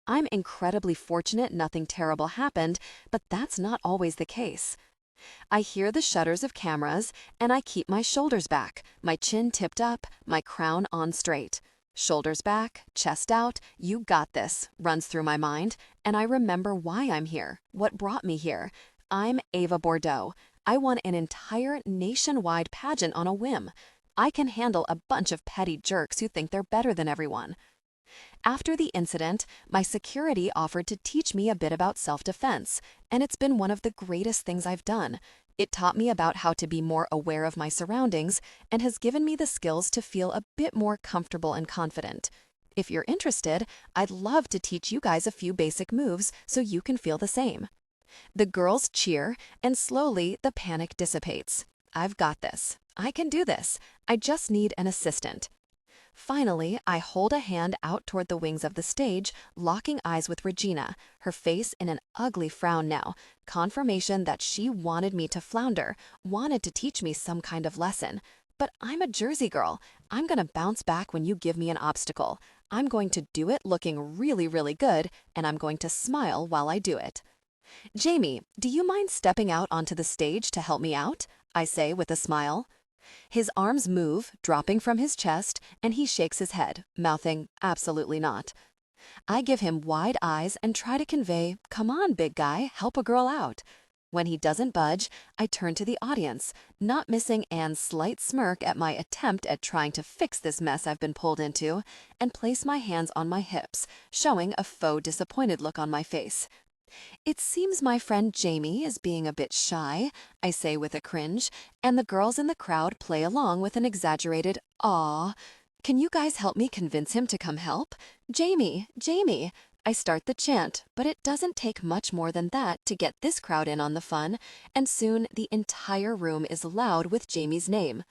I'm incredibly fortunate nothing terrible happened, but that's not always the case. I hear the shutters of cameras, and I keep my shoulders back, my chin tipped up, my crown on straight. Shoulders back, chest out, you got this, runs through my mind, and I remember why I'm here, what brought me here. I'm Ava Bordeaux. I won an entire nationwide pageant on a whim. I can handle a bunch of petty jerks who think they're better than everyone. After the incident, my security offered to teach me a bit about self-defense, and it's been one of the greatest things I've done. It taught me about how to be more aware of my surroundings and has given me the skills to feel a bit more comfortable and confident. If you're interested, I'd love to teach you guys a few basic moves so you can feel the same. The girls cheer, and slowly the panic dissipates. I've got this. I can do this. I just need an assistant. Finally, I hold a hand out toward the wings of the stage, locking eyes with Regina, her face in an ugly frown now, confirmation that she wanted me to flounder, wanted to teach me some kind of lesson. But I'm a Jersey girl. I'm gonna bounce back when you give me an obstacle. I'm going to do it looking really, really good, and I'm going to smile while I do it. Jaime, do you mind stepping out onto the stage to help me out? I say with a smile. His arms move, dropping from his chest, and he shakes his head, mouthing, absolutely not. I give him wide eyes and try to convey, come on, big guy, help a girl out. When he doesn't budge, I turn to the audience, not missing Anne's slight smirk at my attempt at trying to fix this mess I've been pulled into, and place my hands on my hips, showing a faux disappointed look on my face. It seems my friend Jamie is being a bit shy, I say with a cringe, and the girls in the crowd play along with an exaggerated "aw." Can you guys help me convince him to come help? Jamie, Jamie. I start the chant, but it doesn't take much more than that to get this crowd in on the fun, and soon the entire room is loud with Jamie's name.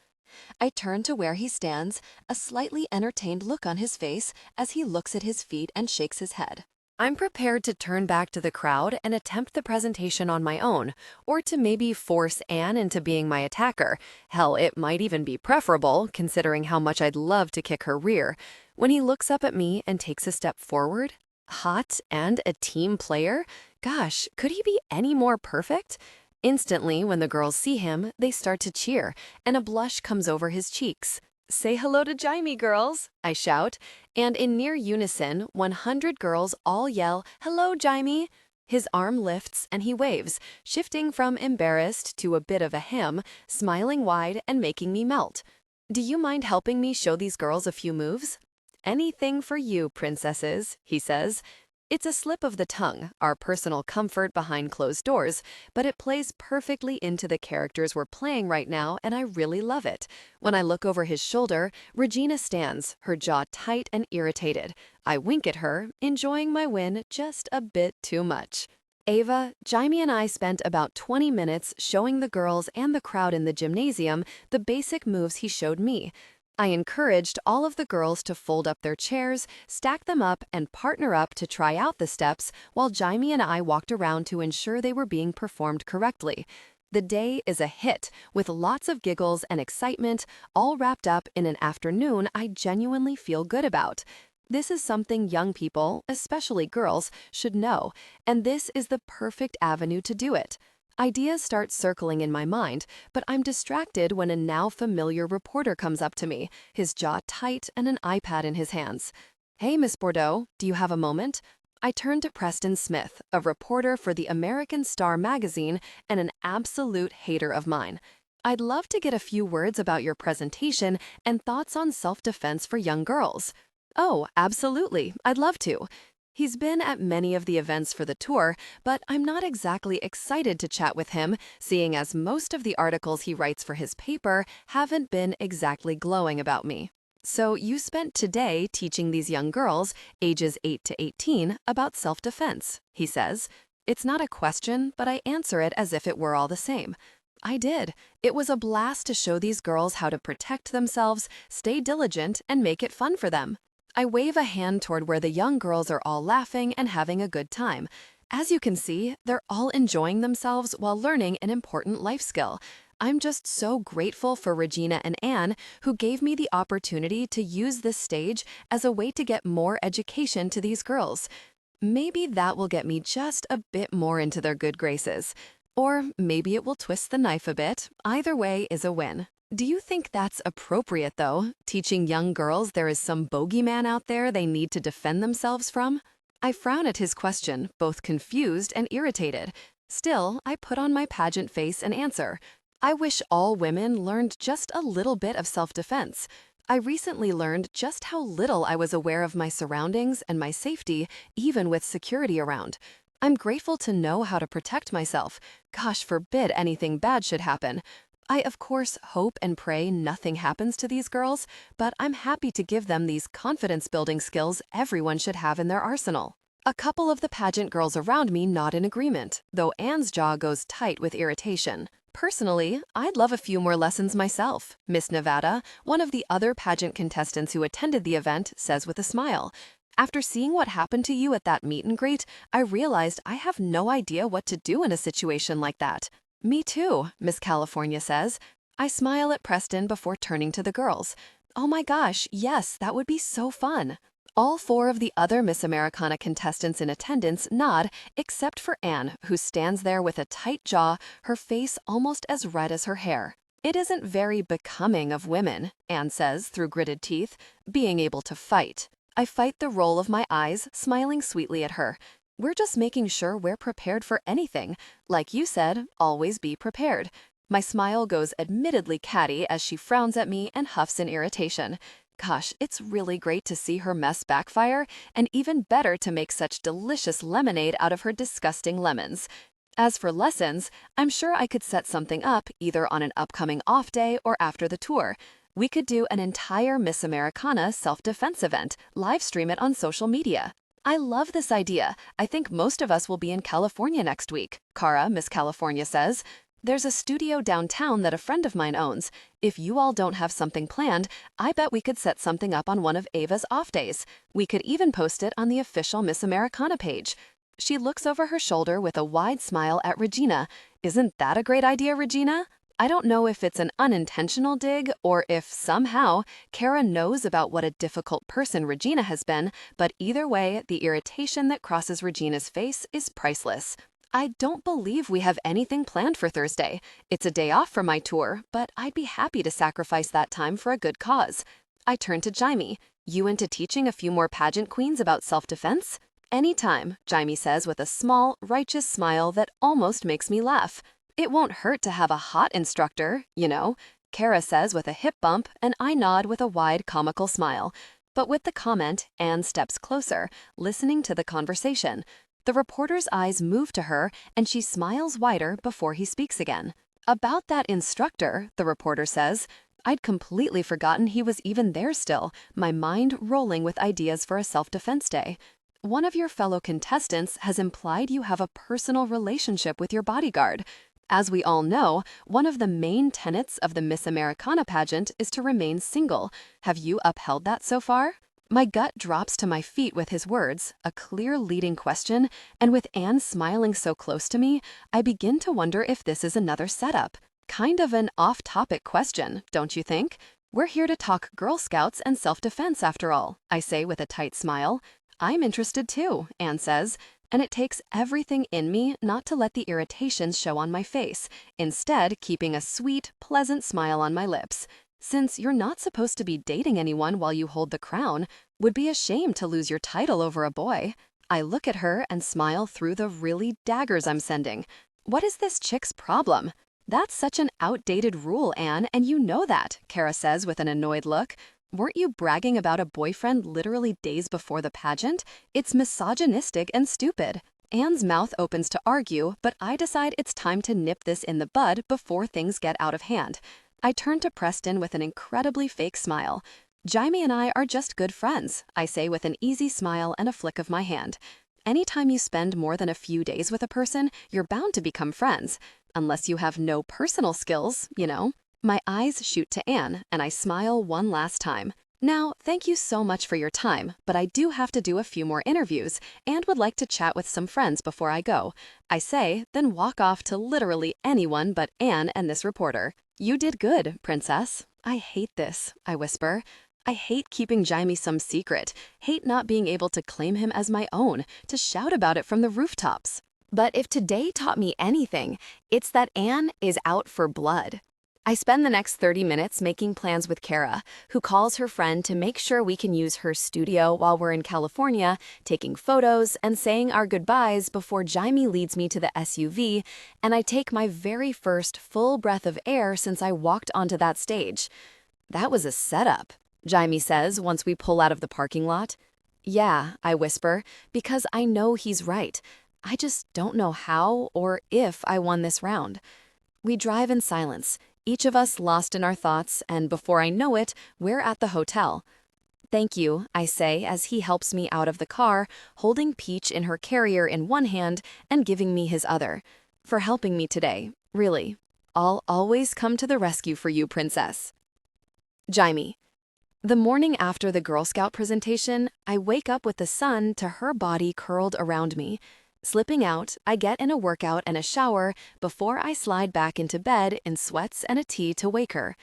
I turn to where he stands, a slightly entertained look on his face as he looks at his feet and shakes his head. I'm prepared to turn back to the crowd and attempt the presentation on my own, or to maybe force Anne into being my attacker. Hell, it might even be preferable, considering how much I'd love to kick her rear. When he looks up at me and takes a step forward, hot and a team player? Gosh, could he be any more perfect? Instantly, when the girls see him, they start to cheer, and a blush comes over his cheeks. "Say hello to Jaime, girls," I shout, and in near unison, 100 girls all yell, "Hello, Jaime." His arm lifts and he waves, shifting from embarrassed to a bit of a hem, smiling wide and making me melt. "Do you mind helping me show these girls a few moves?" "Anything for you, princesses," he says. It's a slip of the tongue, our personal comfort behind closed doors, but it plays perfectly into the characters we're playing right now, and I really love it. When I look over his shoulder, Regina stands, her jaw tight and irritated. I wink at her, enjoying my win just a bit too much. Ava, Jaime and I spent about 20 minutes showing the girls and the crowd in the gymnasium the basic moves he showed me. I encouraged all of the girls to fold up their chairs, stack them up, and partner up to try out the steps, while Jaime and I walked around to ensure they were being performed correctly. The day is a hit, with lots of giggles and excitement, all wrapped up in an afternoon I genuinely feel good about. This is something young people, especially girls, should know, and this is the perfect avenue to do it. Ideas start circling in my mind, but I'm distracted when a now familiar reporter comes up to me, his jaw tight and an iPad in his hands. "Hey, Miss Bordeaux, do you have a moment?" I turn to Preston Smith, a reporter for the American Star magazine and an absolute hater of mine. "I'd love to get a few words about your presentation and thoughts on self-defense for young girls." "Oh, absolutely, I'd love to." He's been at many of the events for the tour, but I'm not exactly excited to chat with him, seeing as most of the articles he writes for his paper haven't been exactly glowing about me. "So you spent today teaching these young girls, ages 8 to 18, about self-defense," he says. It's not a question, but I answer it as if it were all the same. I did. It was a blast to show these girls how to protect themselves, stay diligent, and make it fun for them. I wave a hand toward where the young girls are all laughing and having a good time. As you can see, they're all enjoying themselves while learning an important life skill. I'm just so grateful for Regina and Anne, who gave me the opportunity to use this stage as a way to get more education to these girls. Maybe that will get me just a bit more into their good graces. Or maybe it will twist the knife a bit. Either way is a win. Do you think that's appropriate, though, teaching young girls there is some bogeyman out there they need to defend themselves from? I frown at his question, both confused and irritated. Still, I put on my pageant face and answer. I wish all women learned just a little bit of self-defense. I recently learned just how little I was aware of my surroundings and my safety, even with security around. I'm grateful to know how to protect myself. Gosh forbid anything bad should happen. I, of course, hope and pray nothing happens to these girls, but I'm happy to give them these confidence-building skills everyone should have in their arsenal. A couple of the pageant girls around me nod in agreement, though Anne's jaw goes tight with irritation. Personally, I'd love a few more lessons myself, Miss Nevada, one of the other pageant contestants who attended the event, says with a smile. "After seeing what happened to you at that meet and greet, I realized I have no idea what to do in a situation like that." "Me too," Miss California says. I smile at Preston before turning to the girls. "Oh my gosh, yes, that would be so fun." All 4 of the other Miss Americana contestants in attendance nod, except for Anne, who stands there with a tight jaw, her face almost as red as her hair. "It isn't very becoming of women," Anne says through gritted teeth, "being able to fight." I fight the roll of my eyes, smiling sweetly at her. We're just making sure we're prepared for anything. Like you said, always be prepared. My smile goes admittedly catty as she frowns at me and huffs in irritation. Gosh, it's really great to see her mess backfire, and even better to make such delicious lemonade out of her disgusting lemons. As for lessons, I'm sure I could set something up either on an upcoming off day or after the tour. We could do an entire Miss Americana self-defense event, live stream it on social media. I love this idea. I think most of us will be in California next week, Cara, Miss California says. There's a studio downtown that a friend of mine owns. If you all don't have something planned, I bet we could set something up on one of Ava's off days. We could even post it on the official Miss Americana page. She looks over her shoulder with a wide smile at Regina. Isn't that a great idea, Regina? I don't know if it's an unintentional dig or if somehow Cara knows about what a difficult person Regina has been, but either way, the irritation that crosses Regina's face is priceless. I don't believe we have anything planned for Thursday. It's a day off from my tour, but I'd be happy to sacrifice that time for a good cause. I turn to Jaime. You into teaching a few more pageant queens about self-defense? Anytime, Jaime says with a small, righteous smile that almost makes me laugh. It won't hurt to have a hot instructor, you know, Cara says with a hip bump, and I nod with a wide, comical smile. But with the comment, Anne steps closer, listening to the conversation. The reporter's eyes move to her, and she smiles wider before he speaks again. About that instructor, the reporter says, I'd completely forgotten he was even there still, my mind rolling with ideas for a self-defense day. One of your fellow contestants has implied you have a personal relationship with your bodyguard. As we all know, one of the main tenets of the Miss Americana pageant is to remain single. Have you upheld that so far? My gut drops to my feet with his words, a clear leading question, and with Anne smiling so close to me, I begin to wonder if this is another setup. Kind of an off-topic question, don't you think? We're here to talk Girl Scouts and self-defense after all, I say with a tight smile. I'm interested too, Anne says, and it takes everything in me not to let the irritations show on my face, instead keeping a sweet, pleasant smile on my lips. Since you're not supposed to be dating anyone while you hold the crown, would be a shame to lose your title over a boy. I look at her and smile through the really daggers I'm sending. What is this chick's problem? That's such an outdated rule, Anne, and you know that, Cara says with an annoyed look. Weren't you bragging about a boyfriend literally days before the pageant? It's misogynistic and stupid. Anne's mouth opens to argue, but I decide it's time to nip this in the bud before things get out of hand. I turn to Preston with an incredibly fake smile. Jaime and I are just good friends, I say with an easy smile and a flick of my hand. Anytime you spend more than a few days with a person, you're bound to become friends. Unless you have no personal skills, you know. My eyes shoot to Anne, and I smile one last time. Now, thank you so much for your time, but I do have to do a few more interviews and would like to chat with some friends before I go. I say, then walk off to literally anyone but Anne and this reporter. You did good, princess. I hate this, I whisper. I hate keeping Jaime some secret, hate not being able to claim him as my own, to shout about it from the rooftops. But if today taught me anything, it's that Anne is out for blood. I spend the next 30 minutes making plans with Cara, who calls her friend to make sure we can use her studio while we're in California, taking photos and saying our goodbyes before Jaime leads me to the SUV, and I take my very first full breath of air since I walked onto that stage. That was a setup, Jaime says once we pull out of the parking lot. Yeah, I whisper, because I know he's right. I just don't know how or if I won this round. We drive in silence, each of us lost in our thoughts, and before I know it, we're at the hotel. Thank you, I say as he helps me out of the car, holding Peach in her carrier in one hand and giving me his other. For helping me today, really. I'll always come to the rescue for you, princess. Jaime. The morning after the Girl Scout presentation, I wake up with the sun to her body curled around me. Slipping out, I get in a workout and a shower before I slide back into bed in sweats and a tea to wake her.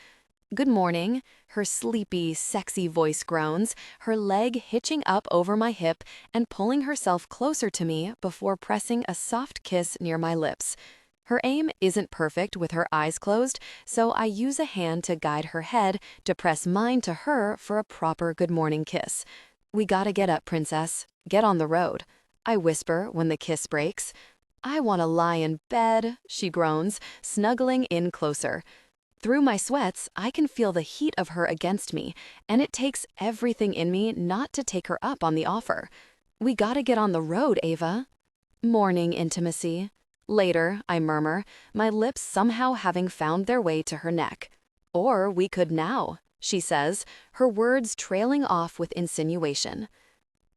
Good morning, her sleepy, sexy voice groans, her leg hitching up over my hip and pulling herself closer to me before pressing a soft kiss near my lips. Her aim isn't perfect with her eyes closed, so I use a hand to guide her head to press mine to her for a proper good morning kiss. We gotta get up, princess. Get on the road. I whisper when the kiss breaks. I want to lie in bed, she groans, snuggling in closer. Through my sweats, I can feel the heat of her against me, and it takes everything in me not to take her up on the offer. We gotta get on the road, Ava. Morning intimacy. Later, I murmur, my lips somehow having found their way to her neck. Or we could now, she says, her words trailing off with insinuation.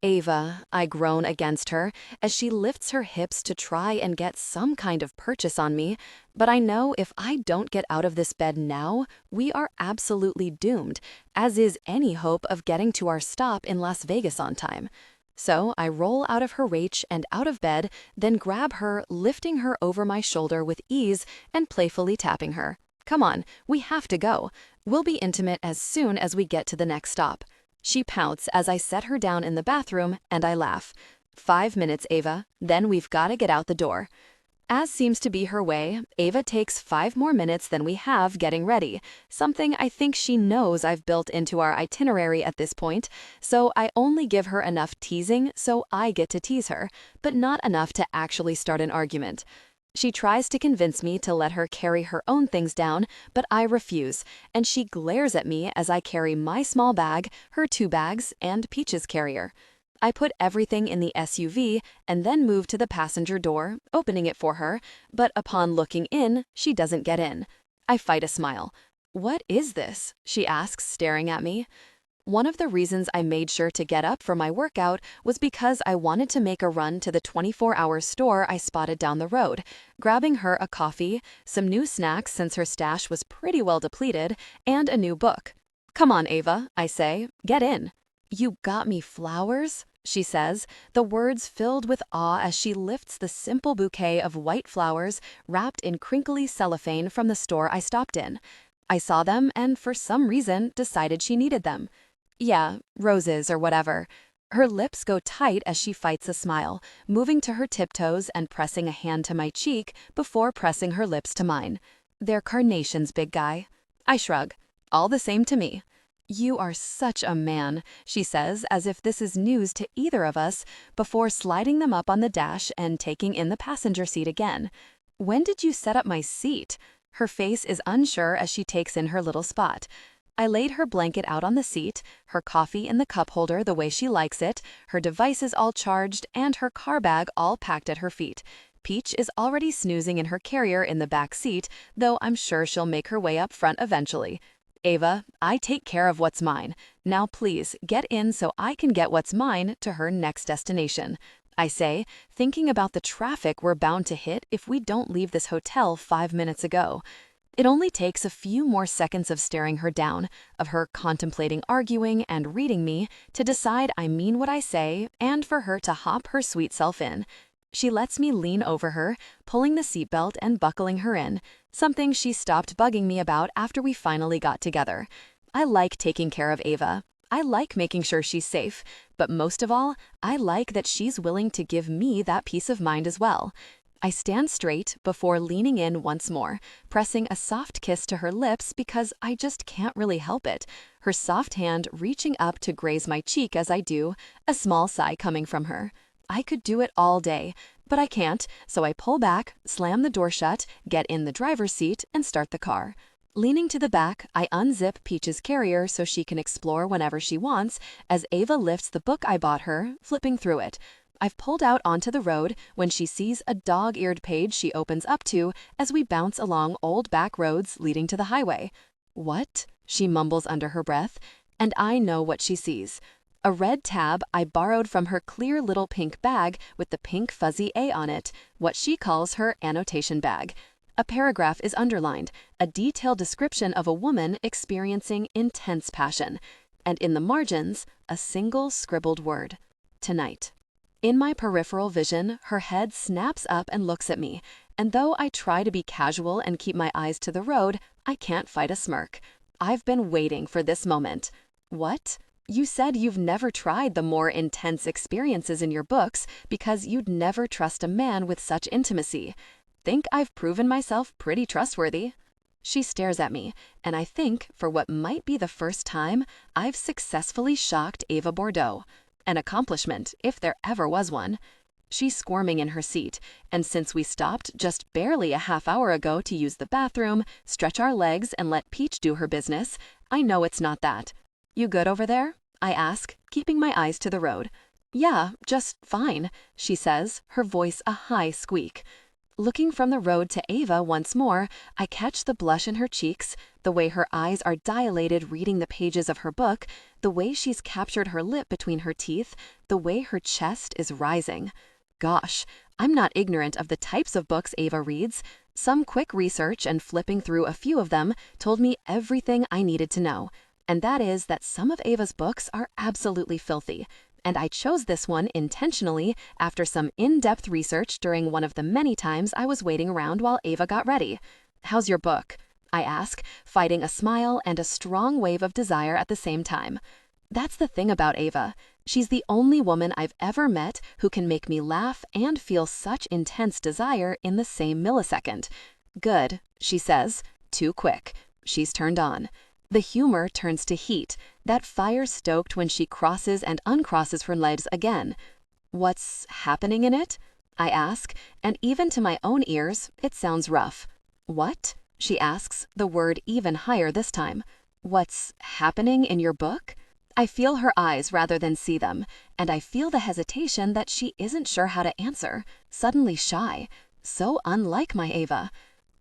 Ava, I groan against her as she lifts her hips to try and get some kind of purchase on me, but I know if I don't get out of this bed now, we are absolutely doomed, as is any hope of getting to our stop in Las Vegas on time. So I roll out of her reach and out of bed, then grab her, lifting her over my shoulder with ease and playfully tapping her. Come on, we have to go. We'll be intimate as soon as we get to the next stop. She pouts as I set her down in the bathroom, and I laugh. 5 minutes, Ava, then we've got to get out the door. As seems to be her way, Ava takes 5 more minutes than we have getting ready, something I think she knows I've built into our itinerary at this point, so I only give her enough teasing so I get to tease her, but not enough to actually start an argument. She tries to convince me to let her carry her own things down, but I refuse, and she glares at me as I carry my small bag, her 2 bags, and Peach's carrier. I put everything in the SUV and then move to the passenger door, opening it for her, but upon looking in, she doesn't get in. I fight a smile. "What is this?" she asks, staring at me. One of the reasons I made sure to get up for my workout was because I wanted to make a run to the 24-hour store I spotted down the road, grabbing her a coffee, some new snacks since her stash was pretty well depleted, and a new book. "Come on, Ava," I say, "get in." "You got me flowers?" she says, the words filled with awe as she lifts the simple bouquet of white flowers wrapped in crinkly cellophane from the store I stopped in. I saw them and for some reason decided she needed them. Yeah, roses or whatever. Her lips go tight as she fights a smile, moving to her tiptoes and pressing a hand to my cheek before pressing her lips to mine. "They're carnations, big guy." I shrug. "All the same to me." "You are such a man," she says, as if this is news to either of us, before sliding them up on the dash and taking in the passenger seat again. "When did you set up my seat?" Her face is unsure as she takes in her little spot. I laid her blanket out on the seat, her coffee in the cup holder the way she likes it, her devices all charged, and her car bag all packed at her feet. Peach is already snoozing in her carrier in the back seat, though I'm sure she'll make her way up front eventually. "Ava, I take care of what's mine. Now please, get in so I can get what's mine to her next destination," I say, thinking about the traffic we're bound to hit if we don't leave this hotel 5 minutes ago. It only takes a few more seconds of staring her down, of her contemplating arguing and reading me, to decide I mean what I say and for her to hop her sweet self in. She lets me lean over her, pulling the seatbelt and buckling her in, something she stopped bugging me about after we finally got together. I like taking care of Ava. I like making sure she's safe, but most of all, I like that she's willing to give me that peace of mind as well. I stand straight before leaning in once more, pressing a soft kiss to her lips because I just can't really help it, her soft hand reaching up to graze my cheek as I do, a small sigh coming from her. I could do it all day, but I can't, so I pull back, slam the door shut, get in the driver's seat, and start the car. Leaning to the back, I unzip Peach's carrier so she can explore whenever she wants, as Ava lifts the book I bought her, flipping through it. I've pulled out onto the road when she sees a dog-eared page she opens up to as we bounce along old back roads leading to the highway. "What?" she mumbles under her breath, and I know what she sees. A red tab I borrowed from her clear little pink bag with the pink fuzzy A on it, what she calls her annotation bag. A paragraph is underlined, a detailed description of a woman experiencing intense passion, and in the margins, a single scribbled word: tonight. In my peripheral vision, her head snaps up and looks at me, and though I try to be casual and keep my eyes to the road, I can't fight a smirk. I've been waiting for this moment. "What? You said you've never tried the more intense experiences in your books because you'd never trust a man with such intimacy. Think I've proven myself pretty trustworthy?" She stares at me, and I think, for what might be the first time, I've successfully shocked Ava Bordeaux. An accomplishment, if there ever was one. She's squirming in her seat, and since we stopped just barely a half hour ago to use the bathroom, stretch our legs, and let Peach do her business, I know it's not that. You good over there? I ask, keeping my eyes to the road. Yeah, just fine, she says, her voice a high squeak. Looking from the road to Ava once more, I catch the blush in her cheeks, the way her eyes are dilated reading the pages of her book, the way she's captured her lip between her teeth, the way her chest is rising. Gosh, I'm not ignorant of the types of books Ava reads. Some quick research and flipping through a few of them told me everything I needed to know, and that is that some of Ava's books are absolutely filthy. And I chose this one intentionally after some in-depth research during one of the many times I was waiting around while Ava got ready. How's your book? I ask, fighting a smile and a strong wave of desire at the same time. That's the thing about Ava. She's the only woman I've ever met who can make me laugh and feel such intense desire in the same millisecond. Good, she says. Too quick. She's turned on. The humor turns to heat, that fire stoked when she crosses and uncrosses her legs again. What's happening in it? I ask, and even to my own ears, it sounds rough. What? She asks, the word even higher this time. What's happening in your book? I feel her eyes rather than see them, and I feel the hesitation that she isn't sure how to answer, suddenly shy. So unlike my Ava.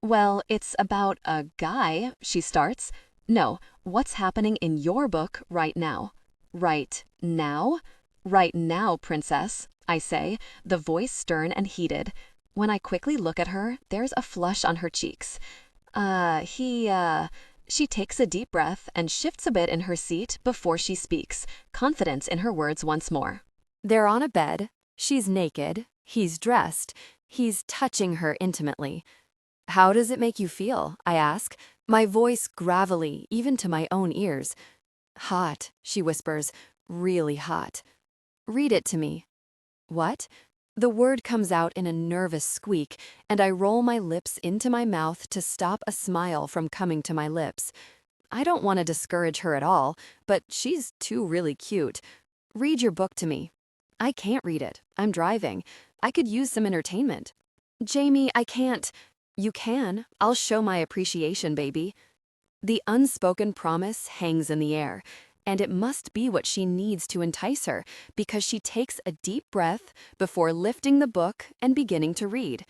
Well, it's about a guy, she starts. No, what's happening in your book right now? Right now? Right now, princess, I say, the voice stern and heated. When I quickly look at her, there's a flush on her cheeks. She takes a deep breath and shifts a bit in her seat before she speaks, confidence in her words once more. They're on a bed. She's naked. He's dressed. He's touching her intimately. How does it make you feel? I ask, my voice gravelly even to my own ears. Hot, she whispers, really hot. Read it to me. What? The word comes out in a nervous squeak, and I roll my lips into my mouth to stop a smile from coming to my lips. I don't want to discourage her at all, but she's too really cute. Read your book to me. I can't read it. I'm driving. I could use some entertainment. Jaime, I can't. You can. I'll show my appreciation, baby. The unspoken promise hangs in the air, and it must be what she needs to entice her, because she takes a deep breath before lifting the book and beginning to read.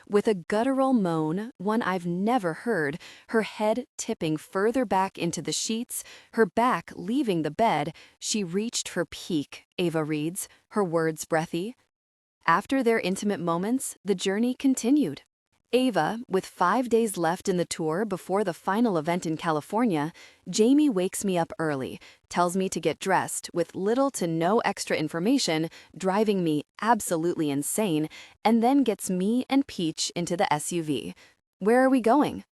With a guttural moan, one I've never heard, her head tipping further back into the sheets, her back leaving the bed, she reached her peak, Ava reads, her words breathy. After their intimate moments, the journey continued. Ava, with 5 days left in the tour before the final event in California, Jaime wakes me up early, tells me to get dressed with little to no extra information, driving me absolutely insane, and then gets me and Peach into the SUV. Where are we going?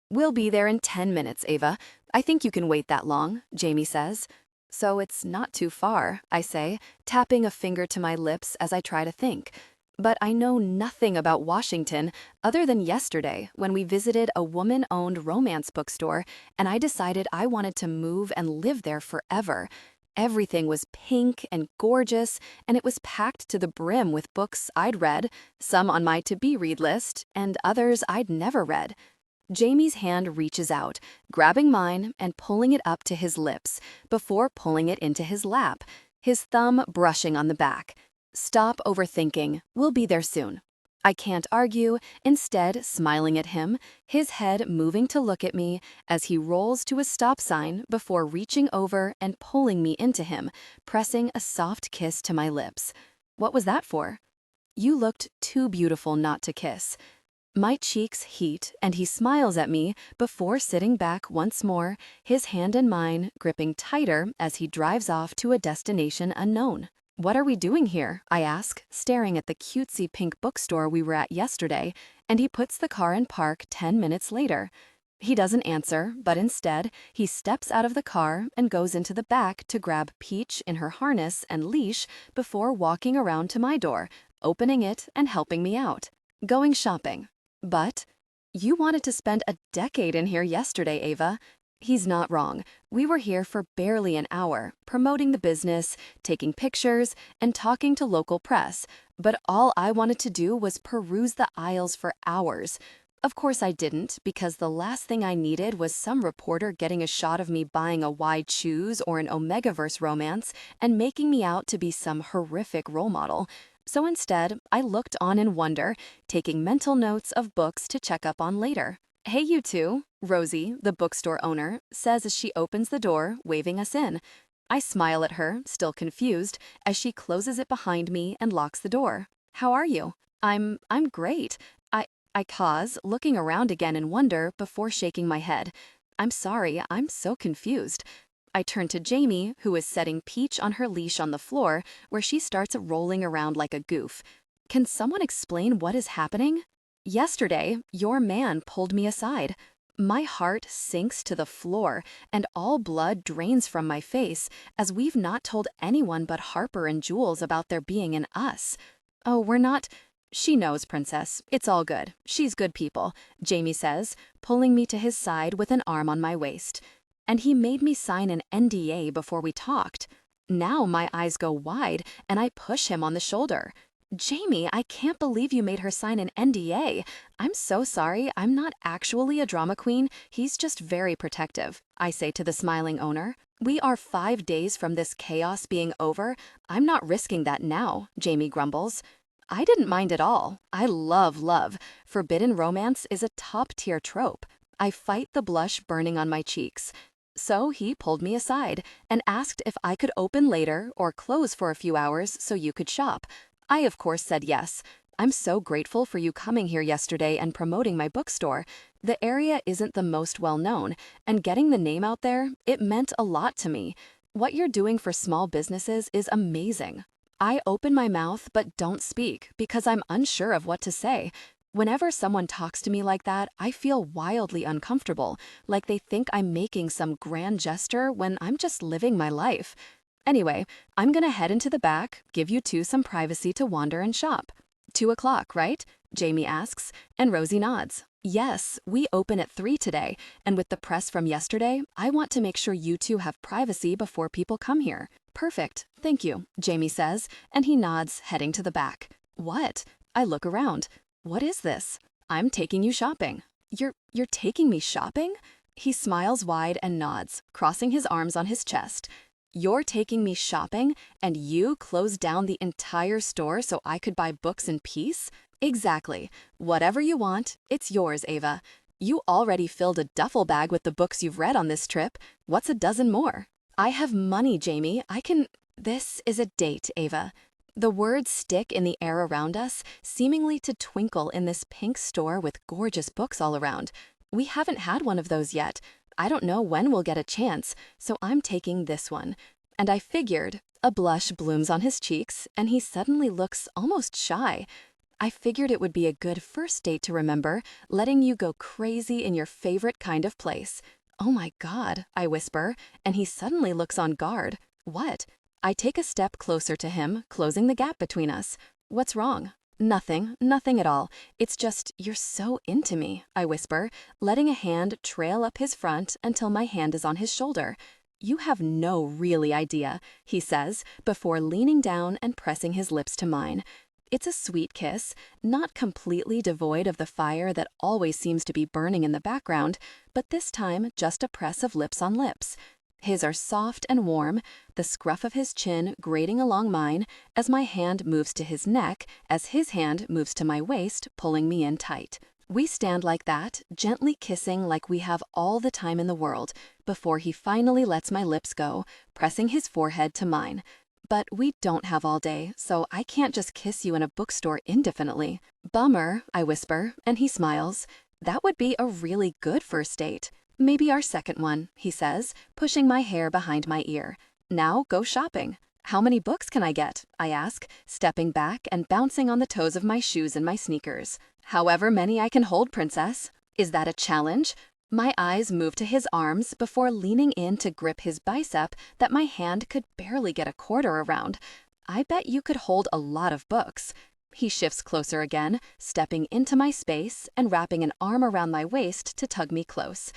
We'll be there in 10 minutes, Ava. I think you can wait that long, Jaime says. So it's not too far, I say, tapping a finger to my lips as I try to think. But I know nothing about Washington other than yesterday when we visited a woman-owned romance bookstore and I decided I wanted to move and live there forever. Everything was pink and gorgeous, and it was packed to the brim with books I'd read, some on my to-be-read list, and others I'd never read. Jamie's hand reaches out, grabbing mine and pulling it up to his lips before pulling it into his lap, his thumb brushing on the back. Stop overthinking. We'll be there soon. I can't argue, instead smiling at him, his head moving to look at me as he rolls to a stop sign before reaching over and pulling me into him, pressing a soft kiss to my lips. What was that for? You looked too beautiful not to kiss. My cheeks heat and he smiles at me before sitting back once more, his hand in mine gripping tighter as he drives off to a destination unknown. What are we doing here? I ask, staring at the cutesy pink bookstore we were at yesterday, and he puts the car in park 10 minutes later. He doesn't answer, but instead, he steps out of the car and goes into the back to grab Peach in her harness and leash before walking around to my door, opening it and helping me out. Going shopping. But you wanted to spend a decade in here yesterday, Ava. He's not wrong. We were here for barely an hour, promoting the business, taking pictures, and talking to local press, but all I wanted to do was peruse the aisles for hours. Of course I didn't, because the last thing I needed was some reporter getting a shot of me buying a wide shoes or an Omegaverse romance and making me out to be some horrific role model. So instead, I looked on in wonder, taking mental notes of books to check up on later. "Hey, you two," Rosie, the bookstore owner, says as she opens the door, waving us in. I smile at her, still confused, as she closes it behind me and locks the door. "How are you?" I'm great. I pause, looking around again in wonder before shaking my head. "I'm sorry, I'm so confused." I turn to Jaime, who is setting Peach on her leash on the floor, where she starts rolling around like a goof. "Can someone explain what is happening?" "Yesterday, your man pulled me aside." My heart sinks to the floor, and all blood drains from my face, as we've not told anyone but Harper and Jules about there being an us. "Oh, we're not—" "She knows, Princess. It's all good. She's good people," Jaime says, pulling me to his side with an arm on my waist. "And he made me sign an NDA before we talked." Now my eyes go wide, and I push him on the shoulder. "Jaime, I can't believe you made her sign an NDA. I'm so sorry, I'm not actually a drama queen, he's just very protective," I say to the smiling owner. "We are 5 days from this chaos being over. I'm not risking that now," Jaime grumbles. I didn't mind at all. I love love. Forbidden romance is a top-tier trope. I fight the blush burning on my cheeks. So he pulled me aside and asked if I could open later or close for a few hours so you could shop. I, of course, said yes. "I'm so grateful for you coming here yesterday and promoting my bookstore. The area isn't the most well-known, and getting the name out there, it meant a lot to me. What you're doing for small businesses is amazing." I open my mouth but don't speak because I'm unsure of what to say. Whenever someone talks to me like that, I feel wildly uncomfortable, like they think I'm making some grand gesture when I'm just living my life. Anyway, I'm gonna head into the back, give you two some privacy to wander and shop. 2 o'clock, right? Jaime asks, and Rosie nods. "Yes, we open at 3 today, and with the press from yesterday, I want to make sure you two have privacy before people come here." "Perfect, thank you," Jaime says, and he nods, heading to the back. "What?" I look around. "What is this?" "I'm taking you shopping." You're taking me shopping?" He smiles wide and nods, crossing his arms on his chest. "You're taking me shopping, and you closed down the entire store so I could buy books in peace?" "Exactly. Whatever you want, it's yours, Ava. You already filled a duffel bag with the books you've read on this trip. What's a dozen more?" "I have money, Jaime. I can—" "This is a date, Ava." The words stick in the air around us, seemingly to twinkle in this pink store with gorgeous books all around. We haven't had one of those yet. I don't know when we'll get a chance, so I'm taking this one. And I figured, a blush blooms on his cheeks, and he suddenly looks almost shy. "I figured it would be a good first date to remember, letting you go crazy in your favorite kind of place." "Oh my God," I whisper, and he suddenly looks on guard. "What?" I take a step closer to him, closing the gap between us. "What's wrong?" Nothing at all. It's just, you're so into me," I whisper, letting a hand trail up his front until my hand is on his shoulder. "You have no really idea," he says, before leaning down and pressing his lips to mine. It's a sweet kiss, not completely devoid of the fire that always seems to be burning in the background, but this time just a press of lips on lips. His are soft and warm, the scruff of his chin grating along mine as my hand moves to his neck, as his hand moves to my waist, pulling me in tight. We stand like that, gently kissing like we have all the time in the world, before he finally lets my lips go, pressing his forehead to mine. But we don't have all day, so I can't just kiss you in a bookstore indefinitely. "Bummer," I whisper, and he smiles. "That would be a really good first date. Maybe our second one," he says, pushing my hair behind my ear. "Now go shopping." "How many books can I get?" I ask, stepping back and bouncing on the toes of my shoes and my sneakers. "However many I can hold, Princess." "Is that a challenge?" My eyes move to his arms before leaning in to grip his bicep that my hand could barely get a quarter around. "I bet you could hold a lot of books." He shifts closer again, stepping into my space and wrapping an arm around my waist to tug me close.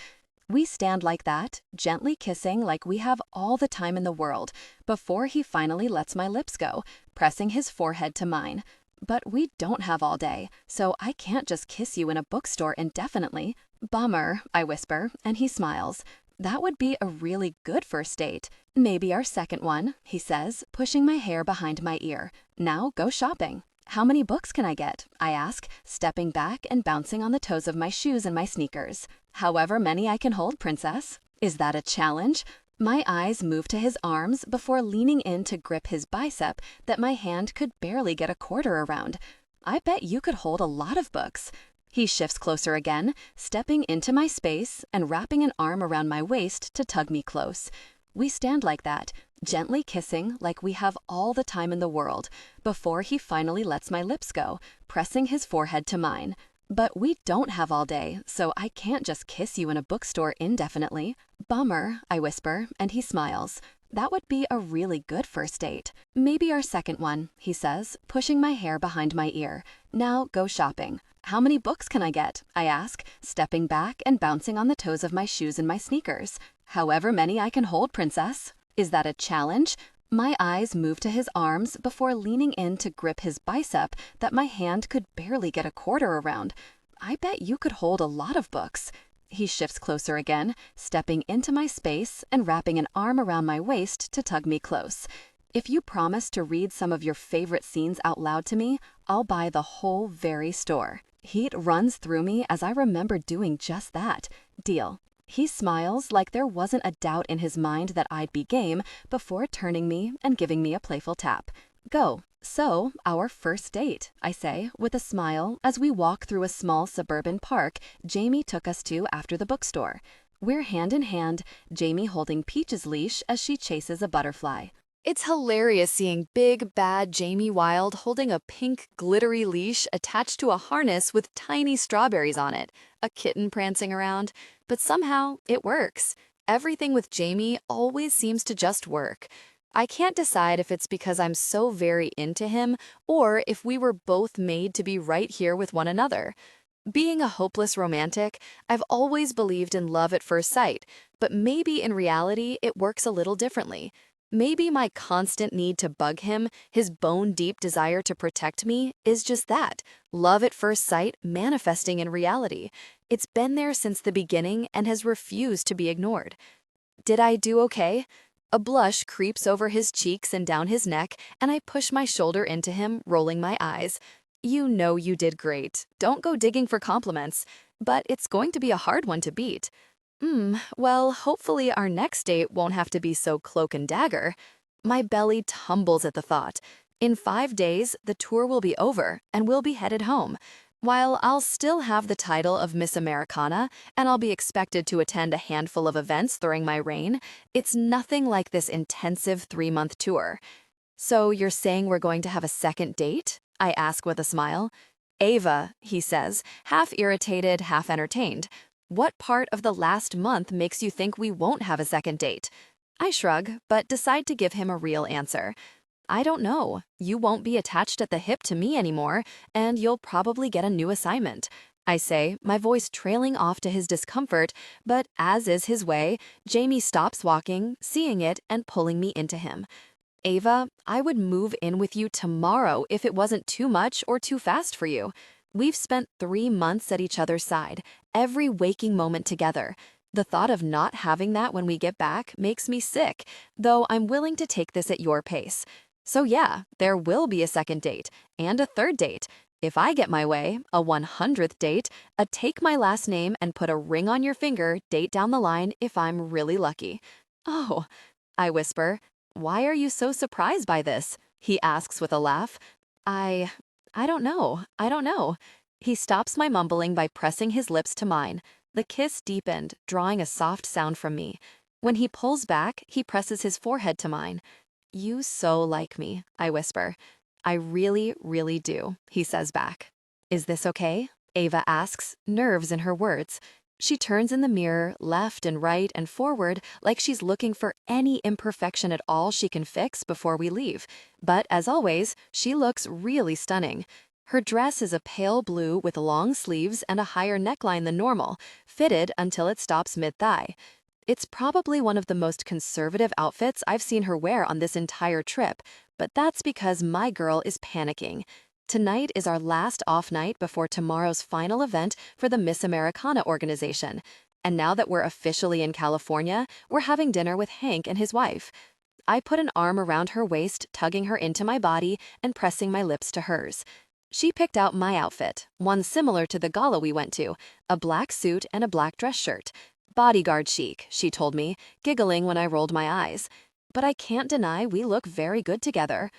We stand like that, gently kissing like we have all the time in the world, before he finally lets my lips go, pressing his forehead to mine. But we don't have all day, so I can't just kiss you in a bookstore indefinitely. Bummer, I whisper, and he smiles. That would be a really good first date. Maybe our second one, he says, pushing my hair behind my ear. Now go shopping. How many books can I get? I ask, stepping back and bouncing on the toes of my shoes and my sneakers. However many I can hold, princess. Is that a challenge? My eyes move to his arms before leaning in to grip his bicep that my hand could barely get a quarter around. I bet you could hold a lot of books. He shifts closer again, stepping into my space and wrapping an arm around my waist to tug me close. We stand like that, gently kissing like we have all the time in the world, before he finally lets my lips go, pressing his forehead to mine. But we don't have all day, so I can't just kiss you in a bookstore indefinitely. Bummer, I whisper, and he smiles. That would be a really good first date. Maybe our second one, he says, pushing my hair behind my ear. Now go shopping. How many books can I get? I ask, stepping back and bouncing on the toes of my shoes and my sneakers. However many I can hold, princess. Is that a challenge? My eyes move to his arms before leaning in to grip his bicep that my hand could barely get a quarter around. I bet you could hold a lot of books. He shifts closer again, stepping into my space and wrapping an arm around my waist to tug me close. If you promise to read some of your favorite scenes out loud to me, I'll buy the whole very store. Heat runs through me as I remember doing just that. Deal. He smiles like there wasn't a doubt in his mind that I'd be game before turning me and giving me a playful tap. Go. So, our first date, I say, with a smile as we walk through a small suburban park Jaime took us to after the bookstore. We're hand in hand, Jaime holding Peach's leash as she chases a butterfly. It's hilarious seeing big, bad Jaime Wild holding a pink, glittery leash attached to a harness with tiny strawberries on it, a kitten prancing around. But somehow, it works. Everything with Jaime always seems to just work. I can't decide if it's because I'm so very into him or if we were both made to be right here with one another. Being a hopeless romantic, I've always believed in love at first sight, but maybe in reality it works a little differently. Maybe my constant need to bug him, his bone-deep desire to protect me, is just that, love at first sight manifesting in reality. It's been there since the beginning and has refused to be ignored. Did I do okay? A blush creeps over his cheeks and down his neck, and I push my shoulder into him, rolling my eyes. You know you did great. Don't go digging for compliments. But it's going to be a hard one to beat. Well, hopefully our next date won't have to be so cloak and dagger. My belly tumbles at the thought. In 5 days, the tour will be over, and we'll be headed home. While I'll still have the title of Miss Americana, and I'll be expected to attend a handful of events during my reign, it's nothing like this intensive 3-month tour. So you're saying we're going to have a second date? I ask with a smile. Ava, he says, half irritated, half entertained. What part of the last month makes you think we won't have a second date? I shrug, but decide to give him a real answer. I don't know. You won't be attached at the hip to me anymore, and you'll probably get a new assignment. I say, my voice trailing off to his discomfort, but as is his way, Jaime stops walking, seeing it, and pulling me into him. Ava, I would move in with you tomorrow if it wasn't too much or too fast for you. We've spent 3 months at each other's side, every waking moment together. The thought of not having that when we get back makes me sick, though I'm willing to take this at your pace. So yeah, there will be a second date, and a third date. If I get my way, a 100th date, a take my last name and put a ring on your finger date down the line if I'm really lucky. Oh, I whisper. Why are you so surprised by this? He asks with a laugh. I don't know. He stops my mumbling by pressing his lips to mine. The kiss deepened, drawing a soft sound from me. When he pulls back, he presses his forehead to mine. You so like me, I whisper. I really, really do, he says back. Is this okay? Ava asks, nerves in her words. She turns in the mirror, left and right and forward, like she's looking for any imperfection at all she can fix before we leave. But as always, she looks really stunning. Her dress is a pale blue with long sleeves and a higher neckline than normal, fitted until it stops mid-thigh. It's probably one of the most conservative outfits I've seen her wear on this entire trip, but that's because my girl is panicking. Tonight is our last off night before tomorrow's final event for the Miss Americana organization. And now that we're officially in California, we're having dinner with Hank and his wife. I put an arm around her waist, tugging her into my body and pressing my lips to hers. She picked out my outfit, one similar to the gala we went to, a black suit and a black dress shirt. Bodyguard chic, she told me, giggling when I rolled my eyes. But I can't deny we look very good together.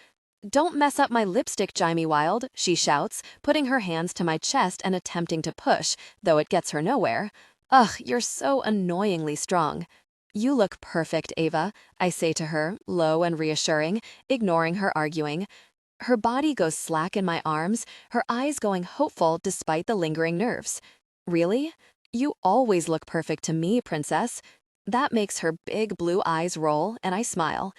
"Don't mess up my lipstick, Jaime Wild," she shouts, putting her hands to my chest and attempting to push, though it gets her nowhere. "Ugh, you're so annoyingly strong." "You look perfect, Ava," I say to her, low and reassuring, ignoring her arguing. Her body goes slack in my arms, her eyes going hopeful despite the lingering nerves. "Really? You always look perfect to me, princess." That makes her big blue eyes roll, and I smile.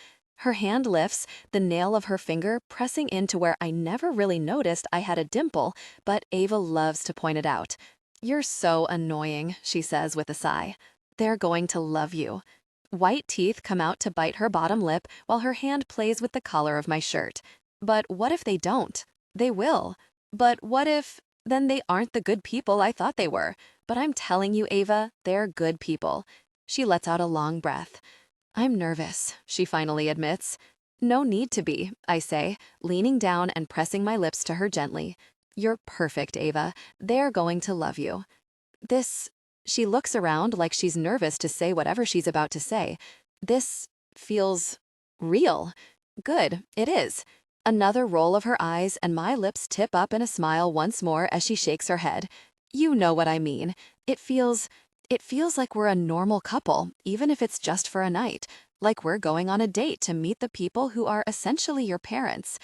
Her hand lifts, the nail of her finger pressing into where I never really noticed I had a dimple, but Ava loves to point it out. "You're so annoying," she says with a sigh. "They're going to love you." White teeth come out to bite her bottom lip while her hand plays with the collar of my shirt. But what if they don't? They will. But what if... Then they aren't the good people I thought they were. But I'm telling you, Ava, they're good people. She lets out a long breath. "I'm nervous," she finally admits. "No need to be," I say, leaning down and pressing my lips to her gently. "You're perfect, Ava. They're going to love you." This... She looks around like she's nervous to say whatever she's about to say. This feels real. Good, it is. Another roll of her eyes and my lips tip up in a smile once more as she shakes her head. You know what I mean. It feels like we're a normal couple, even if it's just for a night. Like we're going on a date to meet the people who are essentially your parents.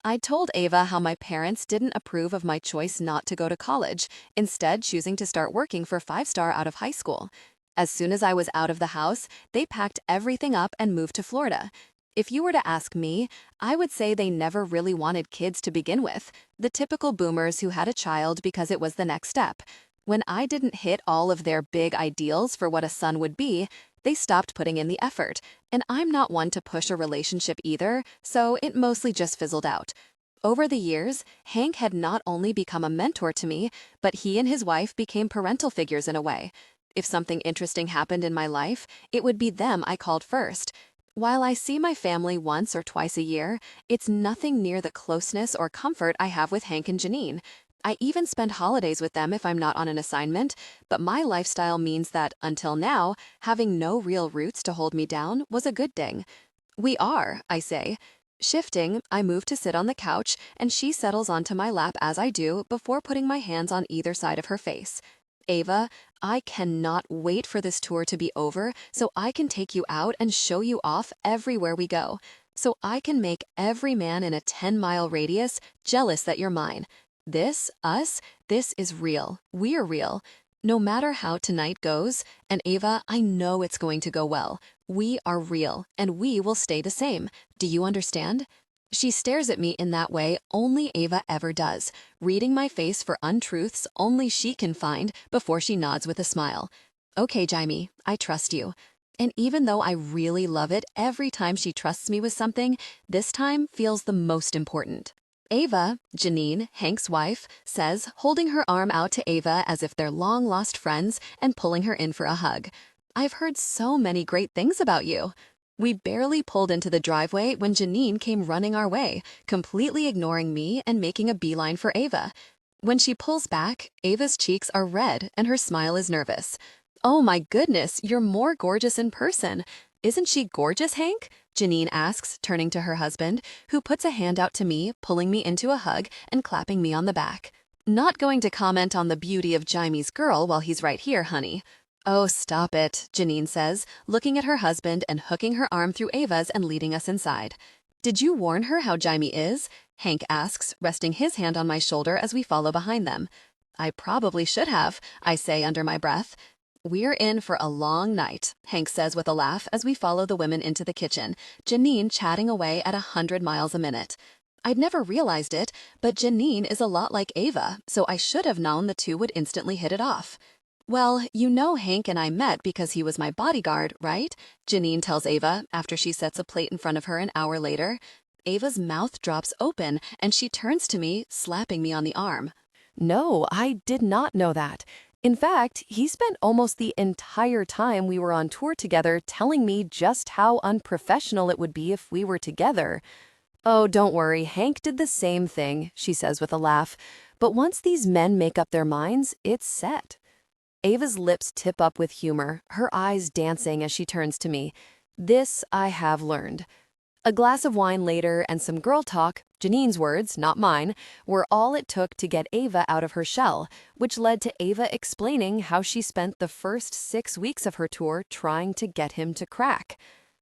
I told Ava how my parents didn't approve of my choice not to go to college, instead choosing to start working for 5-star out of high school. As soon as I was out of the house, they packed everything up and moved to Florida. If you were to ask me, I would say they never really wanted kids to begin with, the typical boomers who had a child because it was the next step. When I didn't hit all of their big ideals for what a son would be, they stopped putting in the effort, and I'm not one to push a relationship either, so it mostly just fizzled out. Over the years, Hank had not only become a mentor to me, but he and his wife became parental figures in a way. If something interesting happened in my life, it would be them I called first. While I see my family once or twice a year, it's nothing near the closeness or comfort I have with Hank and Janine. I even spend holidays with them if I'm not on an assignment, but my lifestyle means that, until now, having no real roots to hold me down was a good thing. "We are," I say. Shifting, I move to sit on the couch, and she settles onto my lap as I do before putting my hands on either side of her face. "Ava, I cannot wait for this tour to be over so I can take you out and show you off everywhere we go. So I can make every man in a 10-mile radius jealous that you're mine. This is real. We're real. No matter how tonight goes, and Ava, I know it's going to go well. We are real, and we will stay the same. Do you understand?" She stares at me in that way only Ava ever does, reading my face for untruths only she can find before she nods with a smile. "Okay, Jaime, I trust you." And even though I really love it every time she trusts me with something, this time feels the most important. Ava, Janine, Hank's wife, says, holding her arm out to Ava as if they're long-lost friends and pulling her in for a hug. "I've heard so many great things about you." We barely pulled into the driveway when Janine came running our way, completely ignoring me and making a beeline for Ava. When she pulls back, Ava's cheeks are red and her smile is nervous. "Oh my goodness, you're more gorgeous in person. Isn't she gorgeous, Hank?" Janine asks, turning to her husband, who puts a hand out to me, pulling me into a hug and clapping me on the back. "Not going to comment on the beauty of Jaime's girl while he's right here, honey." "Oh, stop it," Janine says, looking at her husband and hooking her arm through Ava's and leading us inside. "Did you warn her how Jaime is?" Hank asks, resting his hand on my shoulder as we follow behind them. "I probably should have," I say under my breath. "We're in for a long night," Hank says with a laugh as we follow the women into the kitchen, Janine chatting away at 100 miles a minute. I'd never realized it, but Janine is a lot like Ava, so I should have known the two would instantly hit it off. Well, you know Hank and I met because he was my bodyguard, right? Janine tells Ava after she sets a plate in front of her an hour later. Ava's mouth drops open and she turns to me, slapping me on the arm. No, I did not know that. In fact, he spent almost the entire time we were on tour together telling me just how unprofessional it would be if we were together. Oh, don't worry, Hank did the same thing, she says with a laugh. But once these men make up their minds, it's set. Ava's lips tip up with humor, her eyes dancing as she turns to me. This I have learned. A glass of wine later and some girl talk, Janine's words, not mine, were all it took to get Ava out of her shell, which led to Ava explaining how she spent the first 6 weeks of her tour trying to get him to crack.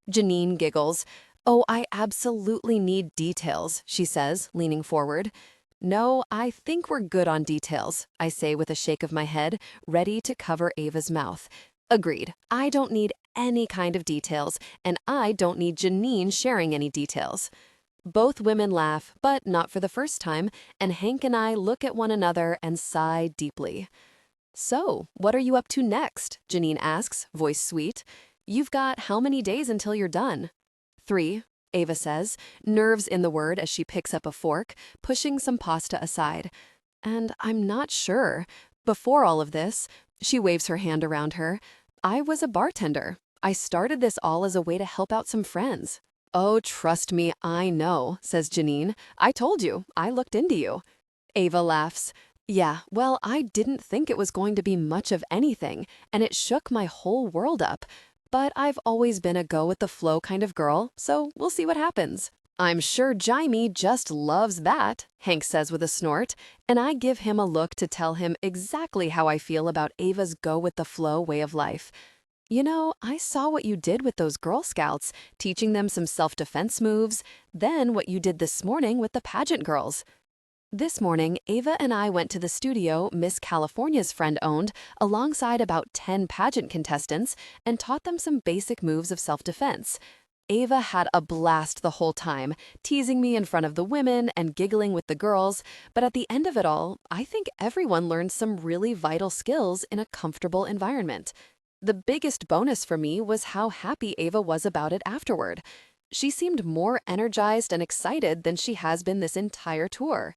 Janine giggles. Oh, I absolutely need details, she says, leaning forward. No, I think we're good on details, I say with a shake of my head, ready to cover Ava's mouth. Agreed. I don't need any kind of details, and I don't need Janine sharing any details. Both women laugh, but not for the first time, and Hank and I look at one another and sigh deeply. So, what are you up to next? Janine asks, voice sweet. You've got how many days until you're done? 3, Ava says, nerves in the word as she picks up a fork, pushing some pasta aside. And I'm not sure. Before all of this, she waves her hand around her, I was a bartender. I started this all as a way to help out some friends. Oh, trust me, I know, says Janine. I told you, I looked into you. Ava laughs. Yeah, well, I didn't think it was going to be much of anything, and it shook my whole world up. But I've always been a go-with-the-flow kind of girl, so we'll see what happens. I'm sure Jaime just loves that, Hank says with a snort, and I give him a look to tell him exactly how I feel about Ava's go-with-the-flow way of life. You know, I saw what you did with those Girl Scouts, teaching them some self-defense moves, then what you did this morning with the pageant girls. This morning, Ava and I went to the studio Miss California's friend owned, alongside about 10 pageant contestants, and taught them some basic moves of self-defense. Ava had a blast the whole time, teasing me in front of the women and giggling with the girls, but at the end of it all, I think everyone learned some really vital skills in a comfortable environment. The biggest bonus for me was how happy Ava was about it afterward. She seemed more energized and excited than she has been this entire tour.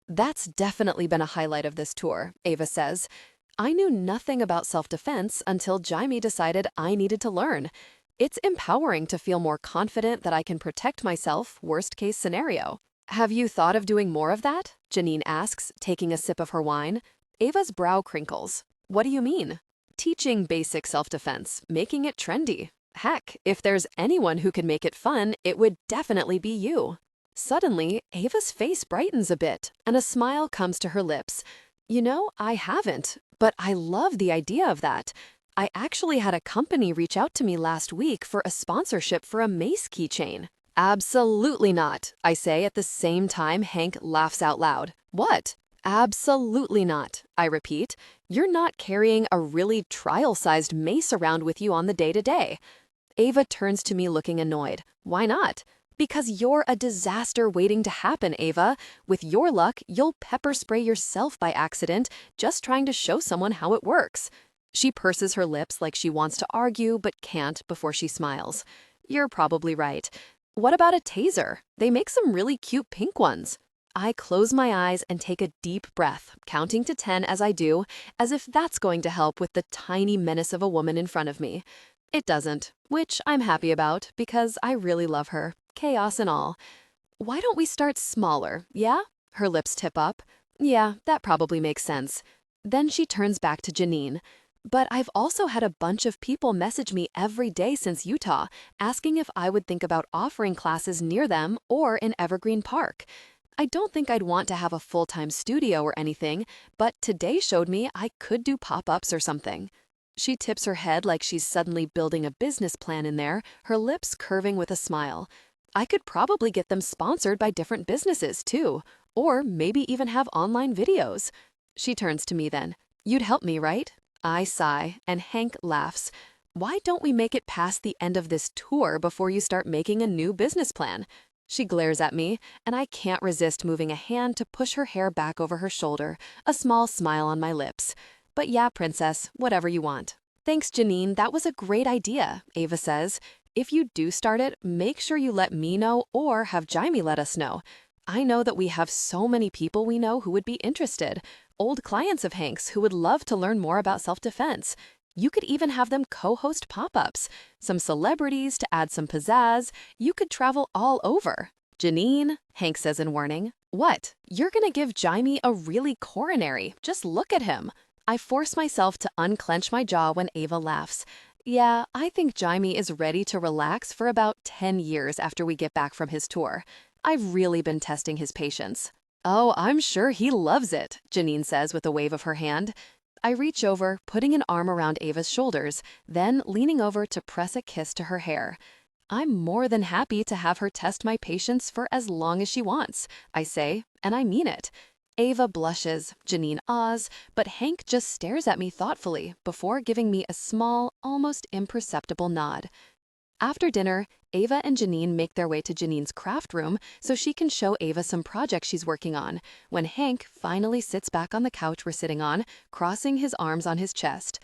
That's definitely been a highlight of this tour, Ava says. I knew nothing about self-defense until Jaime decided I needed to learn. It's empowering to feel more confident that I can protect myself, worst-case scenario. Have you thought of doing more of that? Janine asks, taking a sip of her wine. Ava's brow crinkles. What do you mean? Teaching basic self-defense, making it trendy. Heck, if there's anyone who can make it fun, it would definitely be you. Suddenly, Ava's face brightens a bit, and a smile comes to her lips. You know, I haven't, but I love the idea of that. I actually had a company reach out to me last week for a sponsorship for a mace keychain. Absolutely not, I say at the same time Hank laughs out loud. What? Absolutely not, I repeat. You're not carrying a really trial-sized mace around with you on the day-to-day. Ava turns to me looking annoyed. Why not? Because you're a disaster waiting to happen, Ava. With your luck, you'll pepper spray yourself by accident, just trying to show someone how it works. She purses her lips like she wants to argue but can't before she smiles. You're probably right. What about a taser? They make some really cute pink ones. I close my eyes and take a deep breath, counting to 10 as I do, as if that's going to help with the tiny menace of a woman in front of me. It doesn't, which I'm happy about because I really love her, chaos and all. Why don't we start smaller, yeah? Her lips tip up. Yeah, that probably makes sense. Then she turns back to Janine. But I've also had a bunch of people message me every day since Utah, asking if I would think about offering classes near them or in Evergreen Park. I don't think I'd want to have a full-time studio or anything, but today showed me I could do pop-ups or something. She tips her head like she's suddenly building a business plan in there, her lips curving with a smile. I could probably get them sponsored by different businesses, too, or maybe even have online videos. She turns to me then. You'd help me, right? I sigh, and Hank laughs. Why don't we make it past the end of this tour before you start making a new business plan? She glares at me, and I can't resist moving a hand to push her hair back over her shoulder, a small smile on my lips. But yeah, princess, whatever you want. Thanks, Janine, that was a great idea, Ava says. If you do start it, make sure you let me know or have Jaime let us know. I know that we have so many people we know who would be interested. Old clients of Hank's who would love to learn more about self-defense. You could even have them co-host pop-ups. Some celebrities to add some pizzazz. You could travel all over. Janine, Hank says in warning. What? You're gonna give Jaime a really coronary. Just look at him. I force myself to unclench my jaw when Ava laughs. Yeah, I think Jaime is ready to relax for about 10 years after we get back from his tour. I've really been testing his patience. Oh, I'm sure he loves it, Janine says with a wave of her hand. I reach over, putting an arm around Ava's shoulders, then leaning over to press a kiss to her hair. I'm more than happy to have her test my patience for as long as she wants, I say, and I mean it. Ava blushes, Janine awes, but Hank just stares at me thoughtfully before giving me a small, almost imperceptible nod. After dinner, Ava and Janine make their way to Janine's craft room so she can show Ava some projects she's working on, when Hank finally sits back on the couch we're sitting on, crossing his arms on his chest.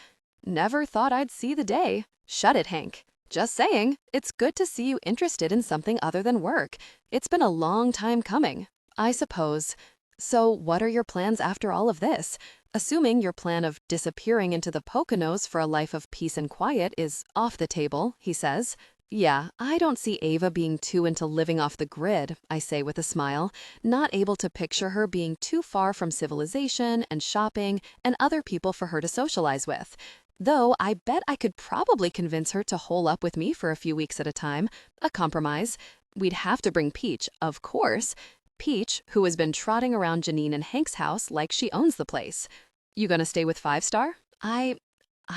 Never thought I'd see the day. Shut it, Hank. Just saying, it's good to see you interested in something other than work. It's been a long time coming, I suppose. So what are your plans after all of this? Assuming your plan of disappearing into the Poconos for a life of peace and quiet is off the table, he says. Yeah, I don't see Ava being too into living off the grid, I say with a smile, not able to picture her being too far from civilization and shopping and other people for her to socialize with. Though I bet I could probably convince her to hole up with me for a few weeks at a time, a compromise. We'd have to bring Peach, of course. Peach, who has been trotting around Janine and Hank's house like she owns the place. You gonna stay with 5 Star? I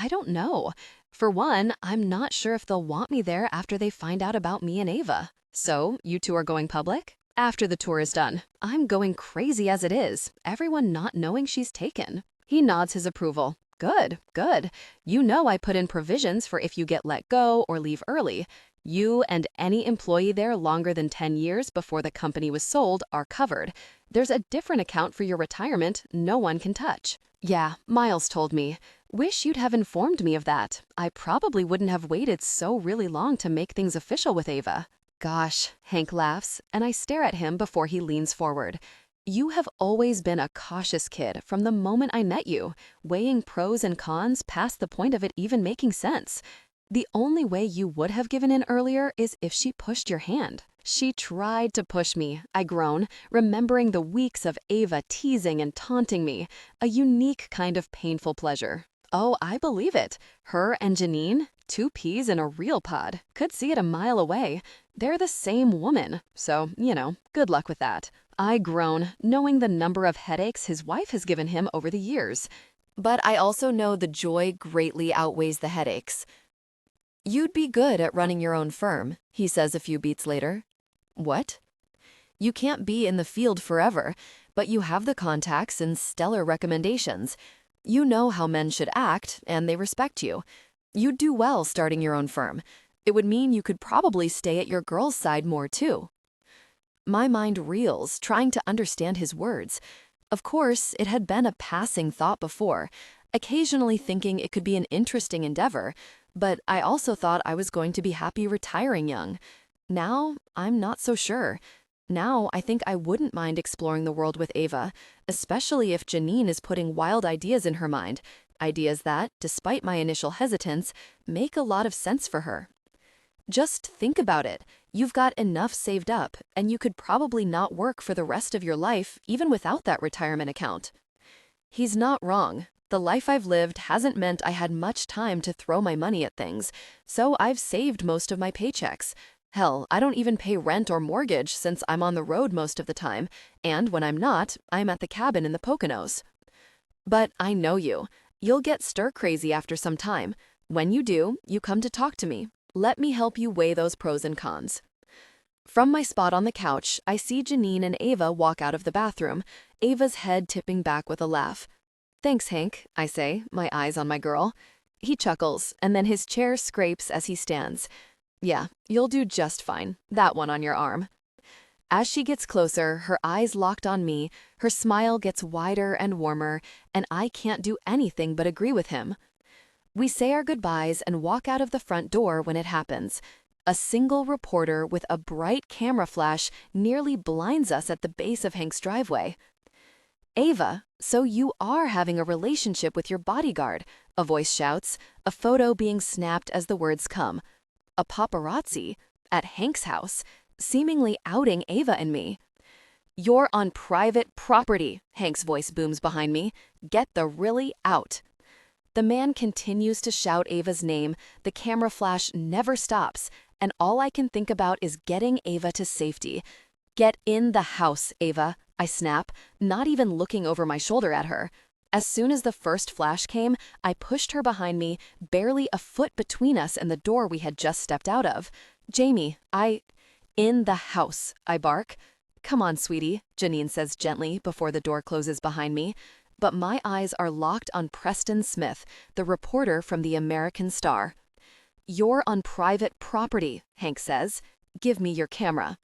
don't know. For one, I'm not sure if they'll want me there after they find out about me and Ava. So, you two are going public? After the tour is done. I'm going crazy as it is, everyone not knowing she's taken. He nods his approval. Good, good. You know I put in provisions for if you get let go or leave early. You and any employee there longer than 10 years before the company was sold are covered. There's a different account for your retirement no one can touch. Yeah, Miles told me. Wish you'd have informed me of that. I probably wouldn't have waited so really long to make things official with Ava. Gosh, Hank laughs, and I stare at him before he leans forward. You have always been a cautious kid from the moment I met you, weighing pros and cons past the point of it even making sense. The only way you would have given in earlier is if she pushed your hand. She tried to push me, I groan, remembering the weeks of Ava teasing and taunting me, a unique kind of painful pleasure. Oh, I believe it. Her and Janine, 2 peas in a real pod, could see it a mile away. They're the same woman, so, good luck with that. I groan, knowing the number of headaches his wife has given him over the years. But I also know the joy greatly outweighs the headaches. You'd be good at running your own firm, he says a few beats later. What? You can't be in the field forever, but you have the contacts and stellar recommendations. You know how men should act, and they respect you. You'd do well starting your own firm. It would mean you could probably stay at your girl's side more too. My mind reels, trying to understand his words. Of course, it had been a passing thought before, occasionally thinking it could be an interesting endeavor, but I also thought I was going to be happy retiring young. Now, I'm not so sure. Now, I think I wouldn't mind exploring the world with Ava, especially if Janine is putting wild ideas in her mind, ideas that, despite my initial hesitance, make a lot of sense for her. Just think about it. You've got enough saved up, and you could probably not work for the rest of your life, even without that retirement account. He's not wrong. The life I've lived hasn't meant I had much time to throw my money at things, so I've saved most of my paychecks. Hell, I don't even pay rent or mortgage since I'm on the road most of the time, and when I'm not, I'm at the cabin in the Poconos. But I know you. You'll get stir-crazy after some time. When you do, you come to talk to me. Let me help you weigh those pros and cons. From my spot on the couch, I see Janine and Ava walk out of the bathroom, Ava's head tipping back with a laugh. Thanks, Hank, I say, my eyes on my girl. He chuckles, and then his chair scrapes as he stands. Yeah, you'll do just fine. That one on your arm. As she gets closer, her eyes locked on me, her smile gets wider and warmer, and I can't do anything but agree with him. We say our goodbyes and walk out of the front door when it happens. A single reporter with a bright camera flash nearly blinds us at the base of Hank's driveway. "Ava, so you are having a relationship with your bodyguard," a voice shouts, a photo being snapped as the words come. A paparazzi at Hank's house, seemingly outing Ava and me. "You're on private property," Hank's voice booms behind me. "Get the really out." The man continues to shout Ava's name, the camera flash never stops, and all I can think about is getting Ava to safety. "Get in the house, Ava," I snap, not even looking over my shoulder at her. As soon as the first flash came, I pushed her behind me, barely a foot between us and the door we had just stepped out of. "Jaime, In the house," I bark. "Come on, sweetie," Janine says gently before the door closes behind me. But my eyes are locked on Preston Smith, the reporter from the American Star. "You're on private property," Hank says. "Give me your camera."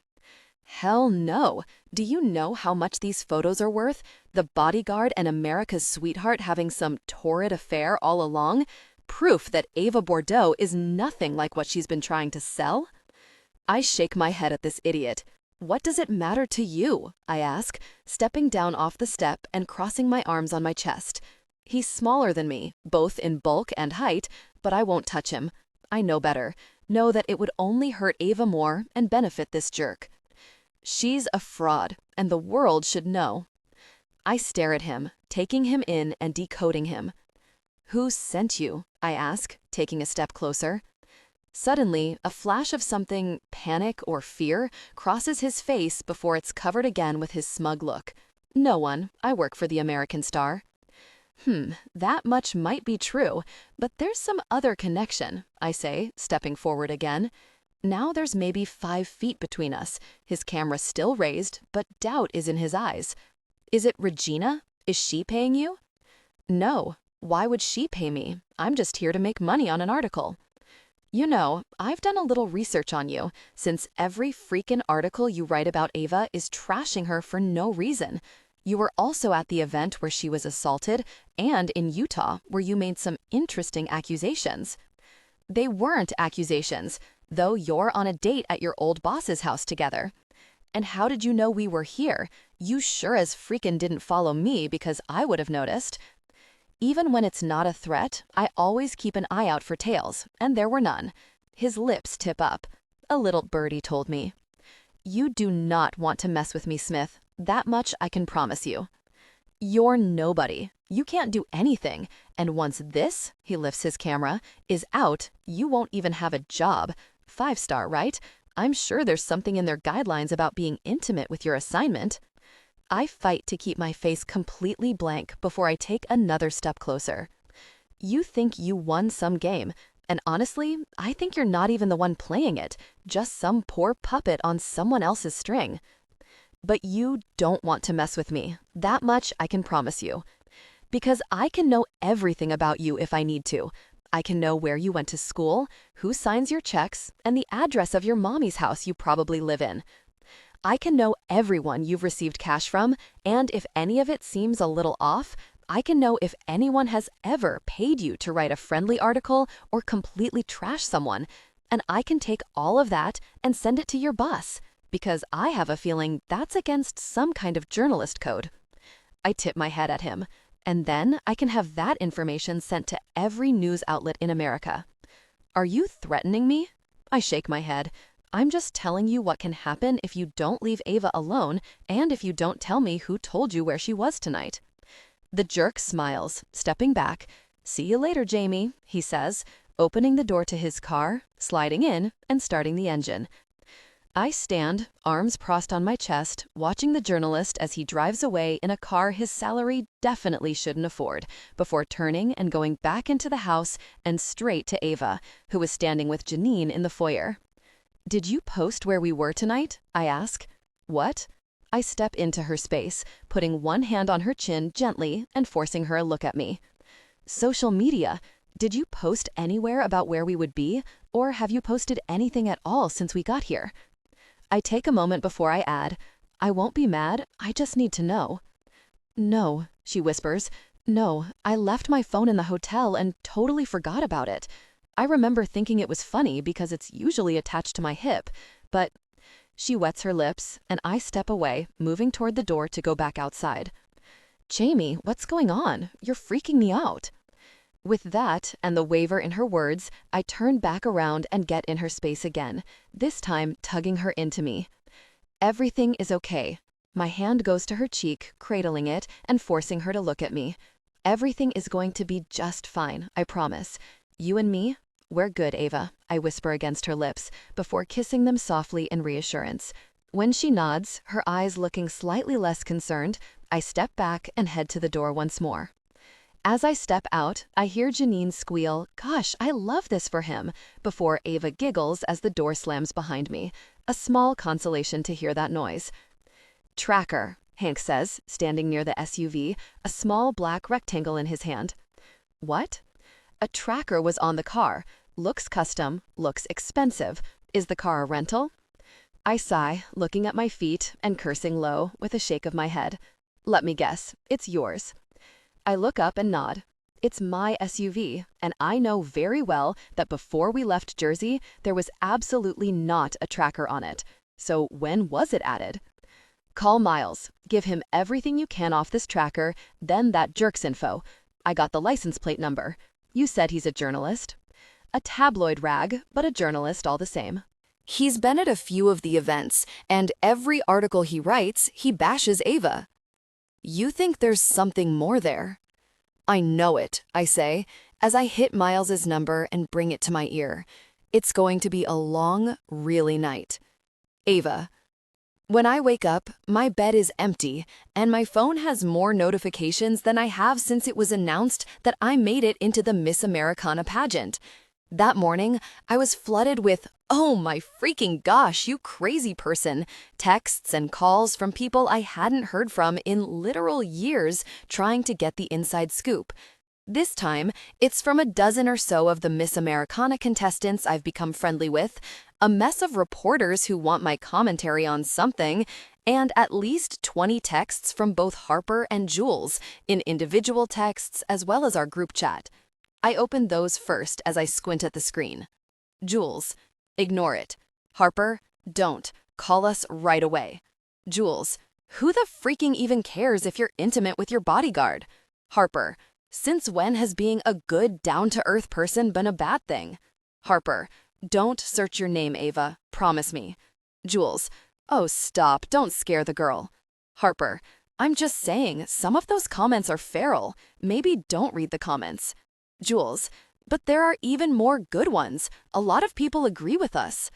Hell no. Do you know how much these photos are worth? The bodyguard and America's sweetheart having some torrid affair all along? Proof that Ava Bordeaux is nothing like what she's been trying to sell? I shake my head at this idiot. "What does it matter to you?" I ask, stepping down off the step and crossing my arms on my chest. He's smaller than me, both in bulk and height, but I won't touch him. I know better. Know that it would only hurt Ava more and benefit this jerk. She's a fraud, and the world should know. I stare at him, taking him in and decoding him. "Who sent you?" I ask, taking a step closer. Suddenly, a flash of something, panic or fear, crosses his face before it's covered again with his smug look. "No one. I work for the American Star." That much might be true, but there's some other connection, I say, stepping forward again. Now there's maybe 5 feet between us, his camera still raised, but doubt is in his eyes. "Is it Regina? Is she paying you?" "No. Why would she pay me? I'm just here to make money on an article." "You know, I've done a little research on you, since every freaking article you write about Ava is trashing her for no reason. You were also at the event where she was assaulted, and in Utah, where you made some interesting accusations." "They weren't accusations, though you're on a date at your old boss's house together." "And how did you know we were here? You sure as freaking didn't follow me because I would have noticed." Even when it's not a threat, I always keep an eye out for tails, and there were none. His lips tip up. A little birdie told me. "You do not want to mess with me, Smith. That much I can promise you." "You're nobody. You can't do anything. And once this," he lifts his camera, "is out, you won't even have a job. 5-star, right? I'm sure there's something in their guidelines about being intimate with your assignment." I fight to keep my face completely blank before I take another step closer. "You think you won some game, and honestly, I think you're not even the one playing it, just some poor puppet on someone else's string. But you don't want to mess with me. That much I can promise you. Because I can know everything about you if I need to. I can know where you went to school, who signs your checks, and the address of your mommy's house you probably live in. I can know everyone you've received cash from, and if any of it seems a little off, I can know if anyone has ever paid you to write a friendly article or completely trash someone, and I can take all of that and send it to your boss, because I have a feeling that's against some kind of journalist code." I tip my head at him, and then I can have that information sent to every news outlet in America. "Are you threatening me?" I shake my head. "I'm just telling you what can happen if you don't leave Ava alone and if you don't tell me who told you where she was tonight." The jerk smiles, stepping back. "See you later, Jaime," he says, opening the door to his car, sliding in, and starting the engine. I stand, arms crossed on my chest, watching the journalist as he drives away in a car his salary definitely shouldn't afford, before turning and going back into the house and straight to Ava, who was standing with Janine in the foyer. "Did you post where we were tonight?" I ask. "What?" I step into her space, putting one hand on her chin gently and forcing her a look at me. "Social media. Did you post anywhere about where we would be, or have you posted anything at all since we got here?" I take a moment before I add, I won't be mad, I just need to know. No, she whispers. No, I left my phone in the hotel and totally forgot about it. I remember thinking it was funny because it's usually attached to my hip, but she wets her lips, and I step away, moving toward the door to go back outside. Jaime, what's going on? You're freaking me out. With that, and the waver in her words, I turn back around and get in her space again, this time tugging her into me. Everything is okay. My hand goes to her cheek, cradling it, and forcing her to look at me. Everything is going to be just fine, I promise. You and me, we're good, Ava, I whisper against her lips, before kissing them softly in reassurance. When she nods, her eyes looking slightly less concerned, I step back and head to the door once more. As I step out, I hear Janine squeal, "Gosh, I love this for him," before Ava giggles as the door slams behind me. A small consolation to hear that noise. Tracker, Hank says, standing near the SUV, a small black rectangle in his hand. What? A tracker was on the car. Looks custom, looks expensive. Is the car a rental? I sigh, looking at my feet and cursing low with a shake of my head. Let me guess, it's yours. I look up and nod. It's my SUV, and I know very well that before we left Jersey, there was absolutely not a tracker on it. So when was it added? Call Miles. Give him everything you can off this tracker, then that jerk's info. I got the license plate number. You said he's a journalist. A tabloid rag, but a journalist all the same. He's been at a few of the events, and every article he writes, he bashes Ava. You think there's something more there? I know it, I say, as I hit Miles's number and bring it to my ear. It's going to be a long, really night. Ava. When I wake up, my bed is empty, and my phone has more notifications than I have since it was announced that I made it into the Miss Americana pageant. That morning, I was flooded with, "Oh my freaking gosh, you crazy person," texts and calls from people I hadn't heard from in literal years trying to get the inside scoop. This time, it's from a dozen or so of the Miss Americana contestants I've become friendly with, a mess of reporters who want my commentary on something, and at least 20 texts from both Harper and Jules, in individual texts as well as our group chat. I open those first as I squint at the screen. Jules, ignore it. Harper, don't. Call us right away. Jules, who the freaking even cares if you're intimate with your bodyguard? Harper, since when has being a good, down-to-earth person been a bad thing? Harper, don't search your name, Ava. Promise me. Jules, oh, stop. Don't scare the girl. Harper, I'm just saying, some of those comments are feral. Maybe don't read the comments. Jules, but there are even more good ones. A lot of people agree with us.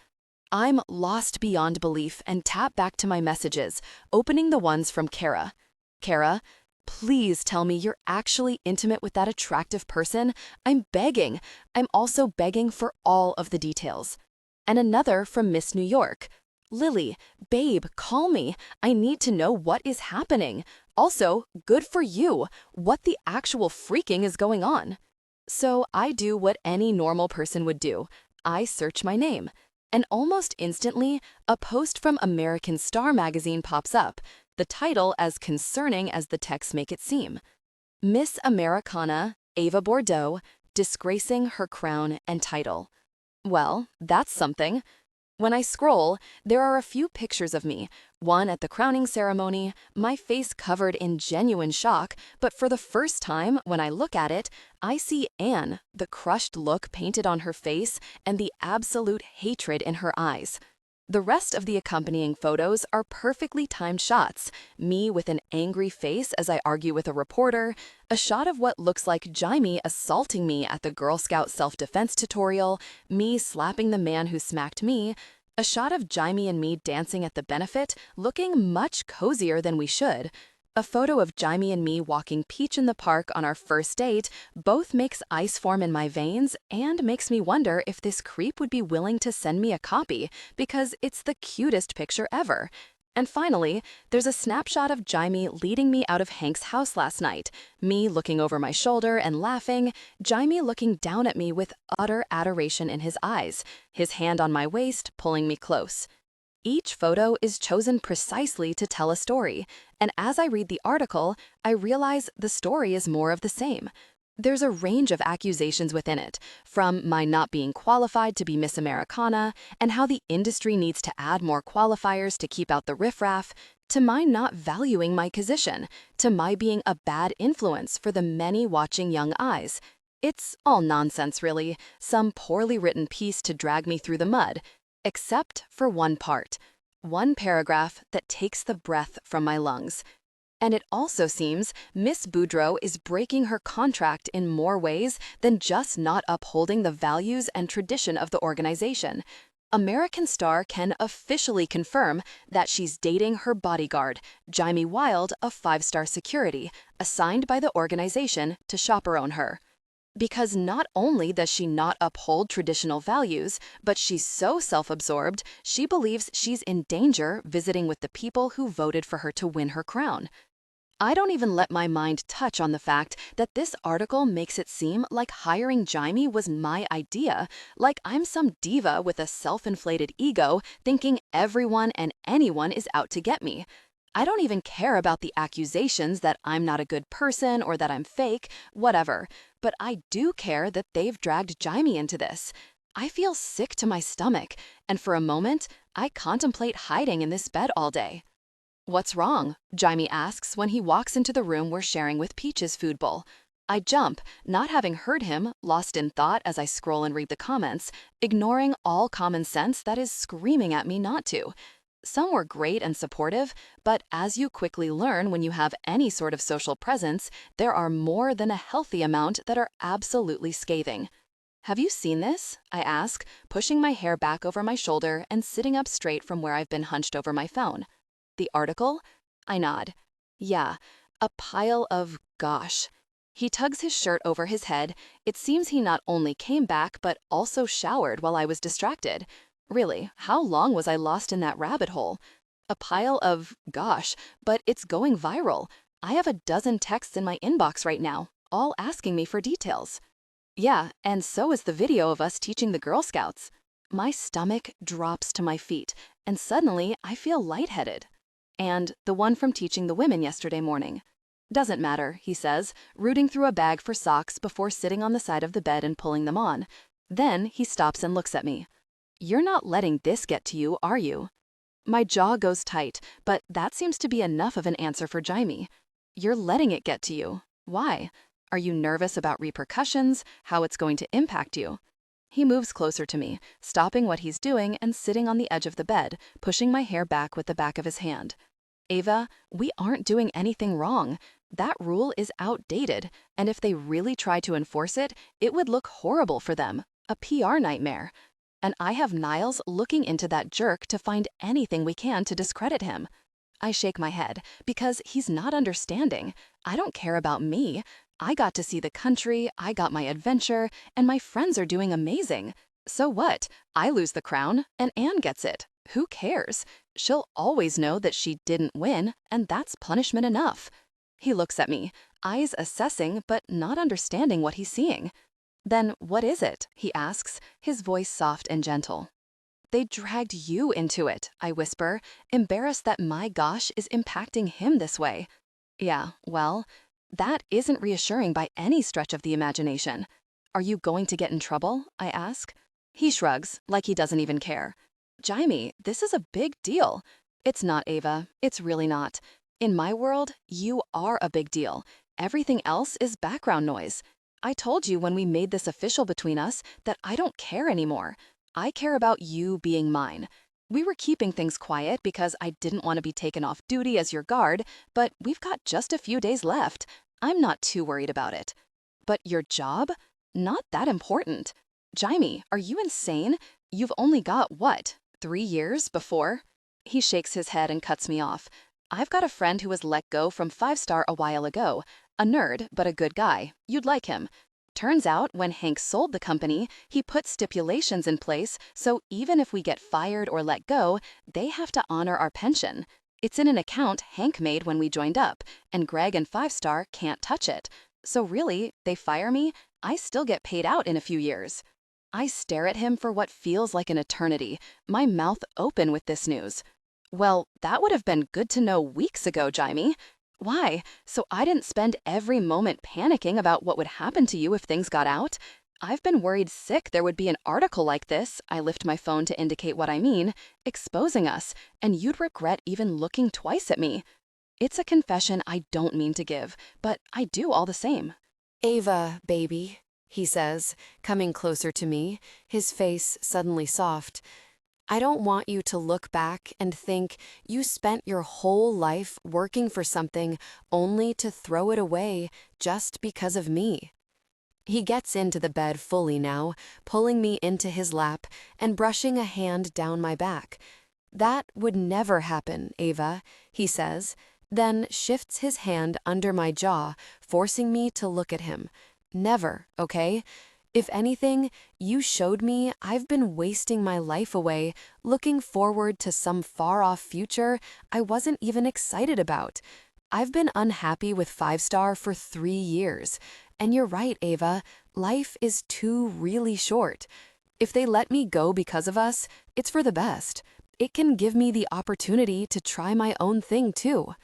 I'm lost beyond belief and tap back to my messages, opening the ones from Kara. Kara, please tell me you're actually intimate with that attractive person. I'm begging. I'm also begging for all of the details. And another from Miss New York. Lily, babe, call me. I need to know what is happening. Also, good for you. What the actual freaking is going on? So I do what any normal person would do. I search my name. And almost instantly, a post from American Star magazine pops up, the title as concerning as the text make it seem. Miss Americana, Ava Bordeaux, disgracing her crown and title. Well, that's something. When I scroll, there are a few pictures of me, one at the crowning ceremony, my face covered in genuine shock, but for the first time, when I look at it, I see Anne, the crushed look painted on her face and the absolute hatred in her eyes. The rest of the accompanying photos are perfectly timed shots, me with an angry face as I argue with a reporter, a shot of what looks like Jaime assaulting me at the Girl Scout self-defense tutorial, me slapping the man who smacked me, a shot of Jaime and me dancing at the benefit, looking much cozier than we should, a photo of Jaime and me walking Peach in the park on our first date both makes ice form in my veins and makes me wonder if this creep would be willing to send me a copy because it's the cutest picture ever. And finally, there's a snapshot of Jaime leading me out of Hank's house last night, me looking over my shoulder and laughing, Jaime looking down at me with utter adoration in his eyes, his hand on my waist pulling me close. Each photo is chosen precisely to tell a story, and as I read the article, I realize the story is more of the same. There's a range of accusations within it, from my not being qualified to be Miss Americana and how the industry needs to add more qualifiers to keep out the riffraff, to my not valuing my position, to my being a bad influence for the many watching young eyes. It's all nonsense, really, some poorly written piece to drag me through the mud, except for one part, one paragraph that takes the breath from my lungs. And it also seems Miss Boudreau is breaking her contract in more ways than just not upholding the values and tradition of the organization. American Star can officially confirm that she's dating her bodyguard, Jaime Wild of 5-Star Security, assigned by the organization to chaperone her. Because not only does she not uphold traditional values, but she's so self-absorbed, she believes she's in danger visiting with the people who voted for her to win her crown. I don't even let my mind touch on the fact that this article makes it seem like hiring Jaime was my idea, like I'm some diva with a self-inflated ego thinking everyone and anyone is out to get me. I don't even care about the accusations that I'm not a good person or that I'm fake, whatever, but I do care that they've dragged Jaime into this. I feel sick to my stomach, and for a moment, I contemplate hiding in this bed all day. "What's wrong?" Jaime asks when he walks into the room we're sharing with Peach's food bowl. I jump, not having heard him, lost in thought as I scroll and read the comments, ignoring all common sense that is screaming at me not to. Some were great and supportive, but as you quickly learn when you have any sort of social presence, there are more than a healthy amount that are absolutely scathing. "Have you seen this?" I ask, pushing my hair back over my shoulder and sitting up straight from where I've been hunched over my phone. "The article?" I nod. "Yeah, a pile of gosh." He tugs his shirt over his head. It seems he not only came back, but also showered while I was distracted. Really, how long was I lost in that rabbit hole? A pile of gosh, but it's going viral. I have a dozen texts in my inbox right now, all asking me for details. Yeah, and so is the video of us teaching the Girl Scouts. My stomach drops to my feet, and suddenly I feel lightheaded. And the one from teaching the women yesterday morning. "Doesn't matter," he says, rooting through a bag for socks before sitting on the side of the bed and pulling them on. Then he stops and looks at me. "You're not letting this get to you, are you?" My jaw goes tight, but that seems to be enough of an answer for Jaime. "You're letting it get to you. Why? Are you nervous about repercussions, how it's going to impact you?" He moves closer to me, stopping what he's doing and sitting on the edge of the bed, pushing my hair back with the back of his hand. "Ava, we aren't doing anything wrong. That rule is outdated, and if they really try to enforce it, it would look horrible for them, a PR nightmare. And I have Niles looking into that jerk to find anything we can to discredit him." I shake my head, because he's not understanding. I don't care about me. I got to see the country, I got my adventure, and my friends are doing amazing. So what? I lose the crown, and Anne gets it. Who cares? She'll always know that she didn't win, and that's punishment enough. He looks at me, eyes assessing but not understanding what he's seeing. "Then what is it?" he asks, his voice soft and gentle. "They dragged you into it," I whisper, embarrassed that my gosh is impacting him this way. "Yeah, well, that isn't reassuring by any stretch of the imagination. Are you going to get in trouble?" I ask. He shrugs, like he doesn't even care. "Jaime, this is a big deal." "It's not, Ava. It's really not. In my world, you are a big deal. Everything else is background noise. I told you when we made this official between us that I don't care anymore. I care about you being mine. We were keeping things quiet because I didn't want to be taken off duty as your guard, but we've got just a few days left. I'm not too worried about it." "But your job? Not that important. Jaime, are you insane? You've only got, what, 3 years before?" He shakes his head and cuts me off. "I've got a friend who was let go from 5-Star a while ago. A nerd, but a good guy. You'd like him. Turns out, when Hank sold the company, he put stipulations in place, so even if we get fired or let go, they have to honor our pension. It's in an account Hank made when we joined up, and Greg and 5-Star can't touch it. So really, they fire me, I still get paid out in a few years." I stare at him for what feels like an eternity, my mouth open with this news. Well, that would have been good to know weeks ago, Jaime. Why? So I didn't spend every moment panicking about what would happen to you if things got out? I've been worried sick there would be an article like this, I lift my phone to indicate what I mean, exposing us, and you'd regret even looking twice at me. It's a confession I don't mean to give, but I do all the same. Ava, baby, he says, coming closer to me, his face suddenly soft. I don't want you to look back and think you spent your whole life working for something only to throw it away just because of me. He gets into the bed fully now, pulling me into his lap and brushing a hand down my back. That would never happen, Ava, he says, then shifts his hand under my jaw, forcing me to look at him. Never, okay? If anything, you showed me I've been wasting my life away, looking forward to some far-off future I wasn't even excited about. I've been unhappy with 5-star for 3 years. And you're right, Ava, life is too really short. If they let me go because of us, it's for the best. It can give me the opportunity to try my own thing too.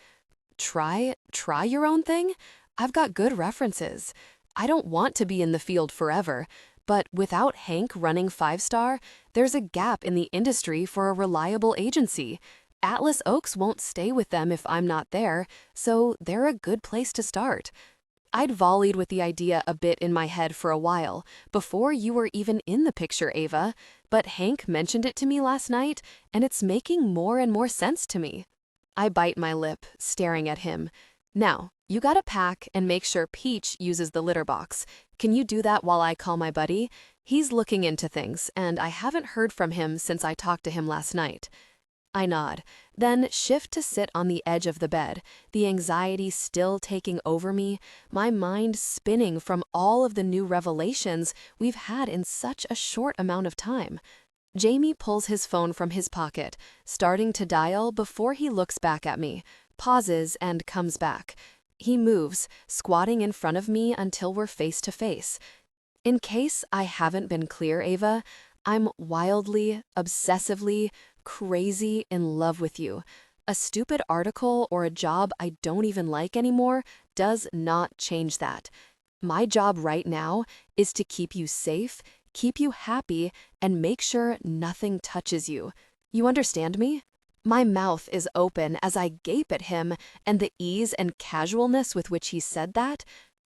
Try your own thing? I've got good references. I don't want to be in the field forever, but without Hank running 5-star, there's a gap in the industry for a reliable agency. Atlas Oaks won't stay with them if I'm not there, so they're a good place to start. I'd volleyed with the idea a bit in my head for a while, before you were even in the picture, Ava, but Hank mentioned it to me last night, and it's making more and more sense to me. I bite my lip, staring at him. Now, you gotta pack and make sure Peach uses the litter box. Can you do that while I call my buddy? He's looking into things, and I haven't heard from him since I talked to him last night. I nod, then shift to sit on the edge of the bed, the anxiety still taking over me, my mind spinning from all of the new revelations we've had in such a short amount of time. Jaime pulls his phone from his pocket, starting to dial before he looks back at me, pauses and comes back. He moves, squatting in front of me until we're face to face. In case I haven't been clear, Ava, I'm wildly, obsessively, crazy in love with you. A stupid article or a job I don't even like anymore does not change that. My job right now is to keep you safe, keep you happy, and make sure nothing touches you. You understand me? My mouth is open as I gape at him, and the ease and casualness with which he said that.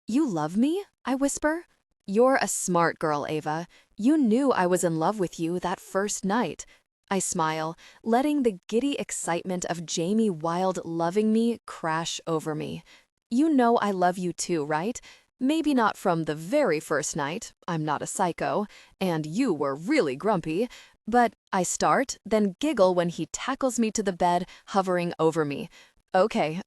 You love me? I whisper. You're a smart girl, Ava. You knew I was in love with you that first night. I smile, letting the giddy excitement of Jaime Wilde loving me crash over me. You know I love you too, right? Maybe not from the very first night, I'm not a psycho, and you were really grumpy, but I start, then giggle when he tackles me to the bed, hovering over me. Okay,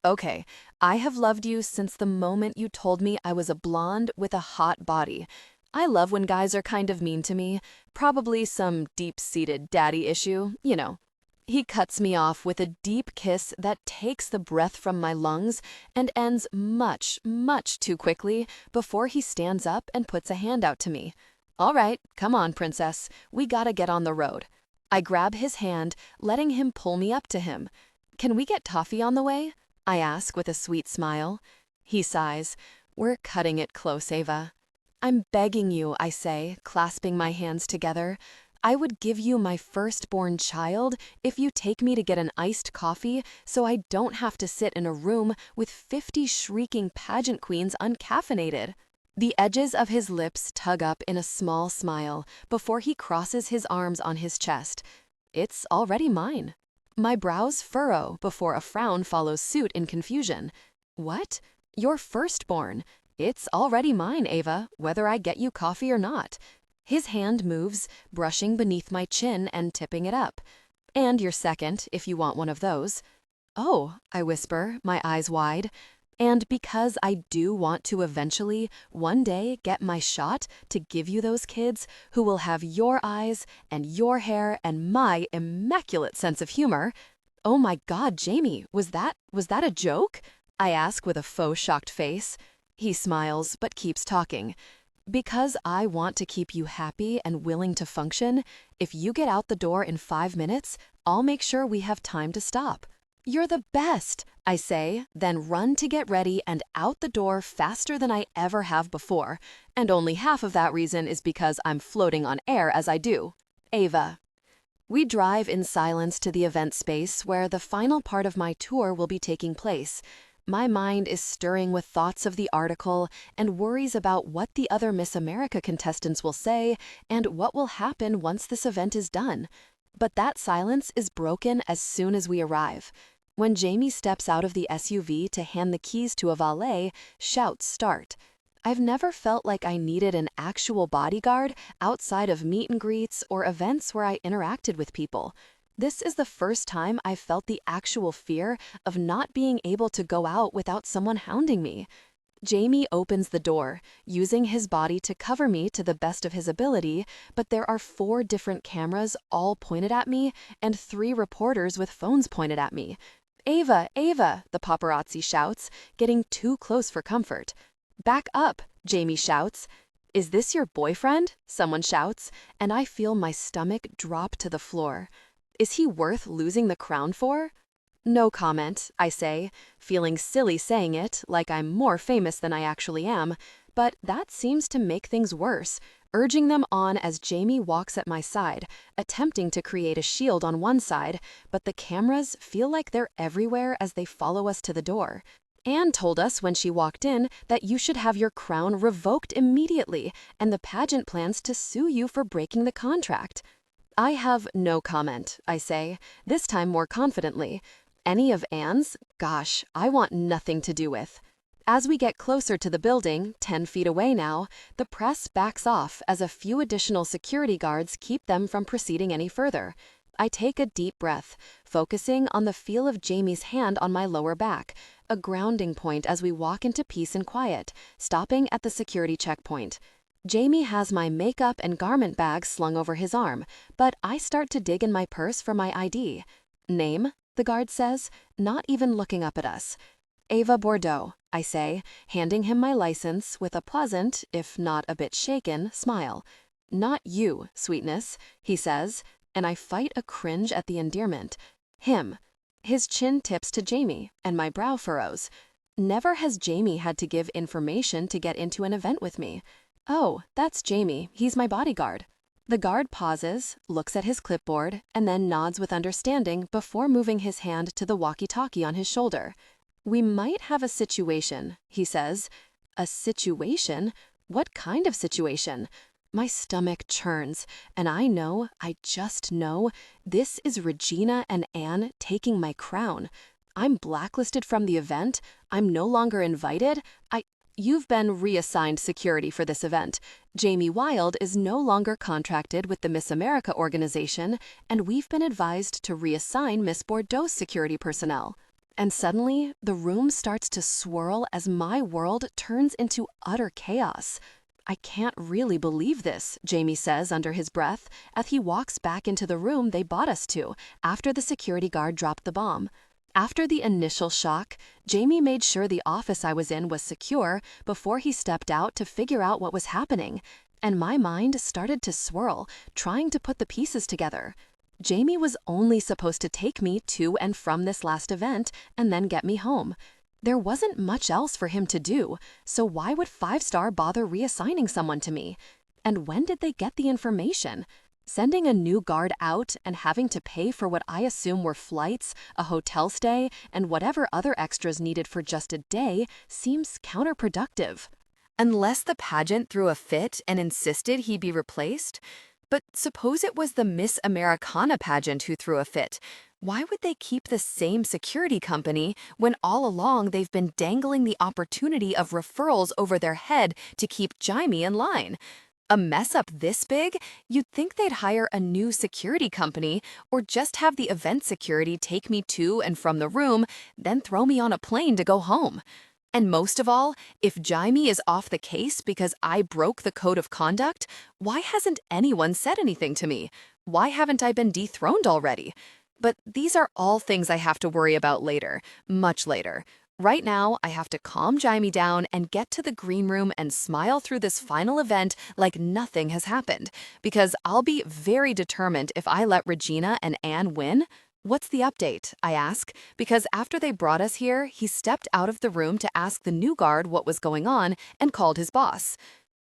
I have loved you since the moment you told me I was a blonde with a hot body. I love when guys are kind of mean to me, probably some deep-seated daddy issue, you know. He cuts me off with a deep kiss that takes the breath from my lungs and ends much, much too quickly before he stands up and puts a hand out to me. All right, come on, princess, we gotta get on the road. I grab his hand, letting him pull me up to him. Can we get toffee on the way? I ask with a sweet smile. He sighs. We're cutting it close, Ava. I'm begging you, I say, clasping my hands together. I would give you my firstborn child if you take me to get an iced coffee so I don't have to sit in a room with 50 shrieking pageant queens uncaffeinated. The edges of his lips tug up in a small smile before he crosses his arms on his chest. It's already mine. My brows furrow before a frown follows suit in confusion. What? Your firstborn. It's already mine, Ava, whether I get you coffee or not. His hand moves, brushing beneath my chin and tipping it up. And your second, if you want one of those. Oh, I whisper, my eyes wide. And because I do want to eventually, one day, get my shot to give you those kids who will have your eyes and your hair and my immaculate sense of humor. Oh my God, Jaime, was that a joke? I ask with a faux shocked face. He smiles, but keeps talking. Because I want to keep you happy and willing to function, if you get out the door in 5 minutes, I'll make sure we have time to stop. You're the best, I say, then run to get ready and out the door faster than I ever have before. And only half of that reason is because I'm floating on air as I do. Ava. We drive in silence to the event space where the final part of my tour will be taking place. My mind is stirring with thoughts of the article and worries about what the other Miss America contestants will say and what will happen once this event is done. But that silence is broken as soon as we arrive. When Jaime steps out of the SUV to hand the keys to a valet, shouts start. I've never felt like I needed an actual bodyguard outside of meet and greets or events where I interacted with people. This is the first time I've felt the actual fear of not being able to go out without someone hounding me. Jaime opens the door, using his body to cover me to the best of his ability, but there are 4 different cameras all pointed at me and 3 reporters with phones pointed at me. Ava, Ava, the paparazzi shouts, getting too close for comfort. Back up, Jaime shouts. Is this your boyfriend? Someone shouts, and I feel my stomach drop to the floor. Is he worth losing the crown for? No comment, I say, feeling silly saying it, like I'm more famous than I actually am, but that seems to make things worse, urging them on as Jaime walks at my side, attempting to create a shield on one side, but the cameras feel like they're everywhere as they follow us to the door. Anne told us when she walked in that you should have your crown revoked immediately, and the pageant plans to sue you for breaking the contract. I have no comment, I say, this time more confidently. Any of Anne's? Gosh, I want nothing to do with. As we get closer to the building, 10 feet away now, the press backs off as a few additional security guards keep them from proceeding any further. I take a deep breath, focusing on the feel of Jaime's hand on my lower back, a grounding point as we walk into peace and quiet, stopping at the security checkpoint. Jaime has my makeup and garment bag slung over his arm, but I start to dig in my purse for my ID. Name, the guard says, not even looking up at us. Ava Bordeaux, I say, handing him my license with a pleasant, if not a bit shaken, smile. Not you, sweetness, he says, and I fight a cringe at the endearment. Him. His chin tips to Jaime, and my brow furrows. Never has Jaime had to give information to get into an event with me. Oh, that's Jaime. He's my bodyguard. The guard pauses, looks at his clipboard, and then nods with understanding before moving his hand to the walkie-talkie on his shoulder. We might have a situation, he says. A situation? What kind of situation? My stomach churns, and I just know, this is Regina and Anne taking my crown. I'm blacklisted from the event. I'm no longer invited. You've been reassigned security for this event. Jaime Wild is no longer contracted with the Miss America organization, and we've been advised to reassign Miss Bordeaux's security personnel. And suddenly, the room starts to swirl as my world turns into utter chaos. I can't really believe this, Jaime says under his breath, as he walks back into the room they brought us to after the security guard dropped the bomb. After the initial shock, Jaime made sure the office I was in was secure before he stepped out to figure out what was happening, and my mind started to swirl, trying to put the pieces together. Jaime was only supposed to take me to and from this last event and then get me home. There wasn't much else for him to do, so why would 5-Star bother reassigning someone to me? And when did they get the information? Sending a new guard out and having to pay for what I assume were flights, a hotel stay, and whatever other extras needed for just a day seems counterproductive. Unless the pageant threw a fit and insisted he be replaced? But suppose it was the Miss Americana pageant who threw a fit. Why would they keep the same security company when all along they've been dangling the opportunity of referrals over their head to keep Jaime in line? A mess up this big? You'd think they'd hire a new security company or just have the event security take me to and from the room, then throw me on a plane to go home. And most of all, if Jaime is off the case because I broke the code of conduct, why hasn't anyone said anything to me? Why haven't I been dethroned already? But these are all things I have to worry about later, much later. Right now, I have to calm Jaime down and get to the green room and smile through this final event like nothing has happened, because I'll be very determined if I let Regina and Anne win. What's the update? I ask, because after they brought us here, he stepped out of the room to ask the new guard what was going on and called his boss.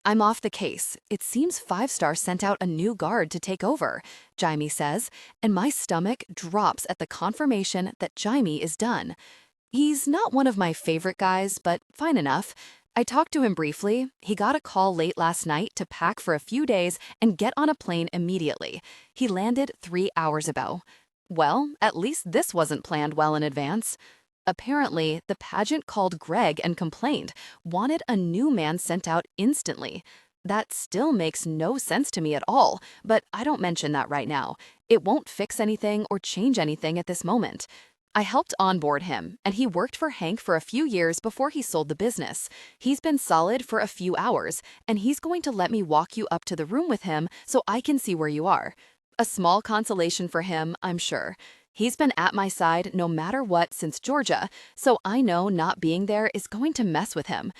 I'm off the case. It seems 5-Star sent out a new guard to take over, Jaime says, and my stomach drops at the confirmation that Jaime is done. He's not one of my favorite guys, but fine enough. I talked to him briefly. He got a call late last night to pack for a few days and get on a plane immediately. He landed 3 hours ago. Well, at least this wasn't planned well in advance. Apparently, the pageant called Greg and complained, wanted a new man sent out instantly. That still makes no sense to me at all, but I don't mention that right now. It won't fix anything or change anything at this moment. I helped onboard him, and he worked for Hank for a few years before he sold the business. He's been solid for a few hours, and he's going to let me walk you up to the room with him so I can see where you are. A small consolation for him, I'm sure. He's been at my side no matter what since Georgia, so I know not being there is going to mess with him.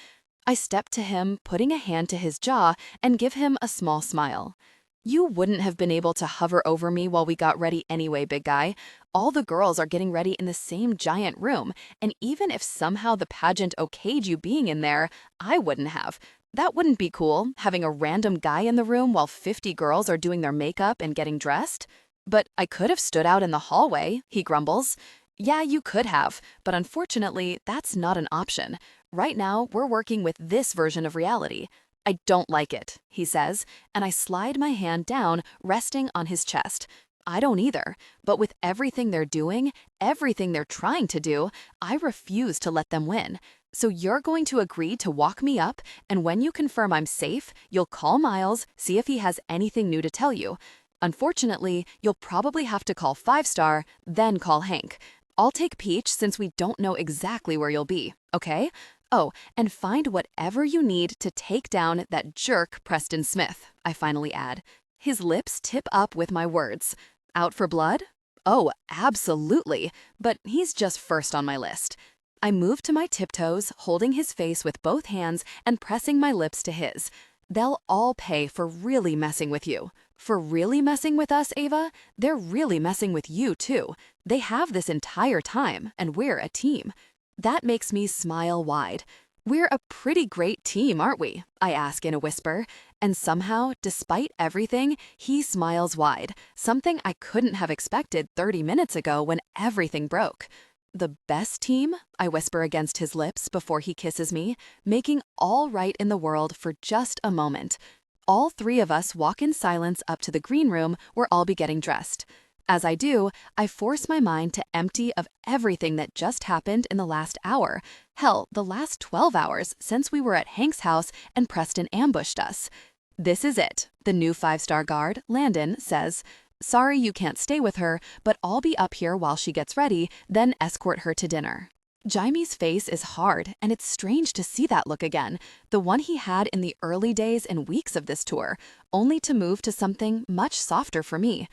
I step to him, putting a hand to his jaw, and give him a small smile. You wouldn't have been able to hover over me while we got ready anyway, big guy. All the girls are getting ready in the same giant room, and even if somehow the pageant okayed you being in there, I wouldn't have. That wouldn't be cool, having a random guy in the room while 50 girls are doing their makeup and getting dressed. But I could have stood out in the hallway, he grumbles. Yeah, you could have, but unfortunately, that's not an option. Right now, we're working with this version of reality. I don't like it, he says, and I slide my hand down, resting on his chest. I don't either, but with everything they're doing, everything they're trying to do, I refuse to let them win. So you're going to agree to walk me up, and when you confirm I'm safe, you'll call Miles, see if he has anything new to tell you. Unfortunately, you'll probably have to call 5-Star, then call Hank. I'll take Peach since we don't know exactly where you'll be, okay? Oh, and find whatever you need to take down that jerk Preston Smith, I finally add. His lips tip up with my words. Out for blood? Oh, absolutely, but he's just first on my list. I move to my tiptoes, holding his face with both hands and pressing my lips to his. They'll all pay for really messing with you. For really messing with us, Ava, they're really messing with you, too. They have this entire time, and we're a team. That makes me smile wide. We're a pretty great team, aren't we? I ask in a whisper. And somehow, despite everything, he smiles wide, something I couldn't have expected 30 minutes ago when everything broke. The best team? I whisper against his lips before he kisses me, making all right in the world for just a moment. All three of us walk in silence up to the green room where I'll be getting dressed. As I do, I force my mind to empty of everything that just happened in the last hour. Hell, the last 12 hours since we were at Hank's house and Preston ambushed us. This is it, the new 5-Star guard, Landon, says. Sorry you can't stay with her, but I'll be up here while she gets ready, then escort her to dinner. Jaime's face is hard, and it's strange to see that look again, the one he had in the early days and weeks of this tour, only to move to something much softer for me.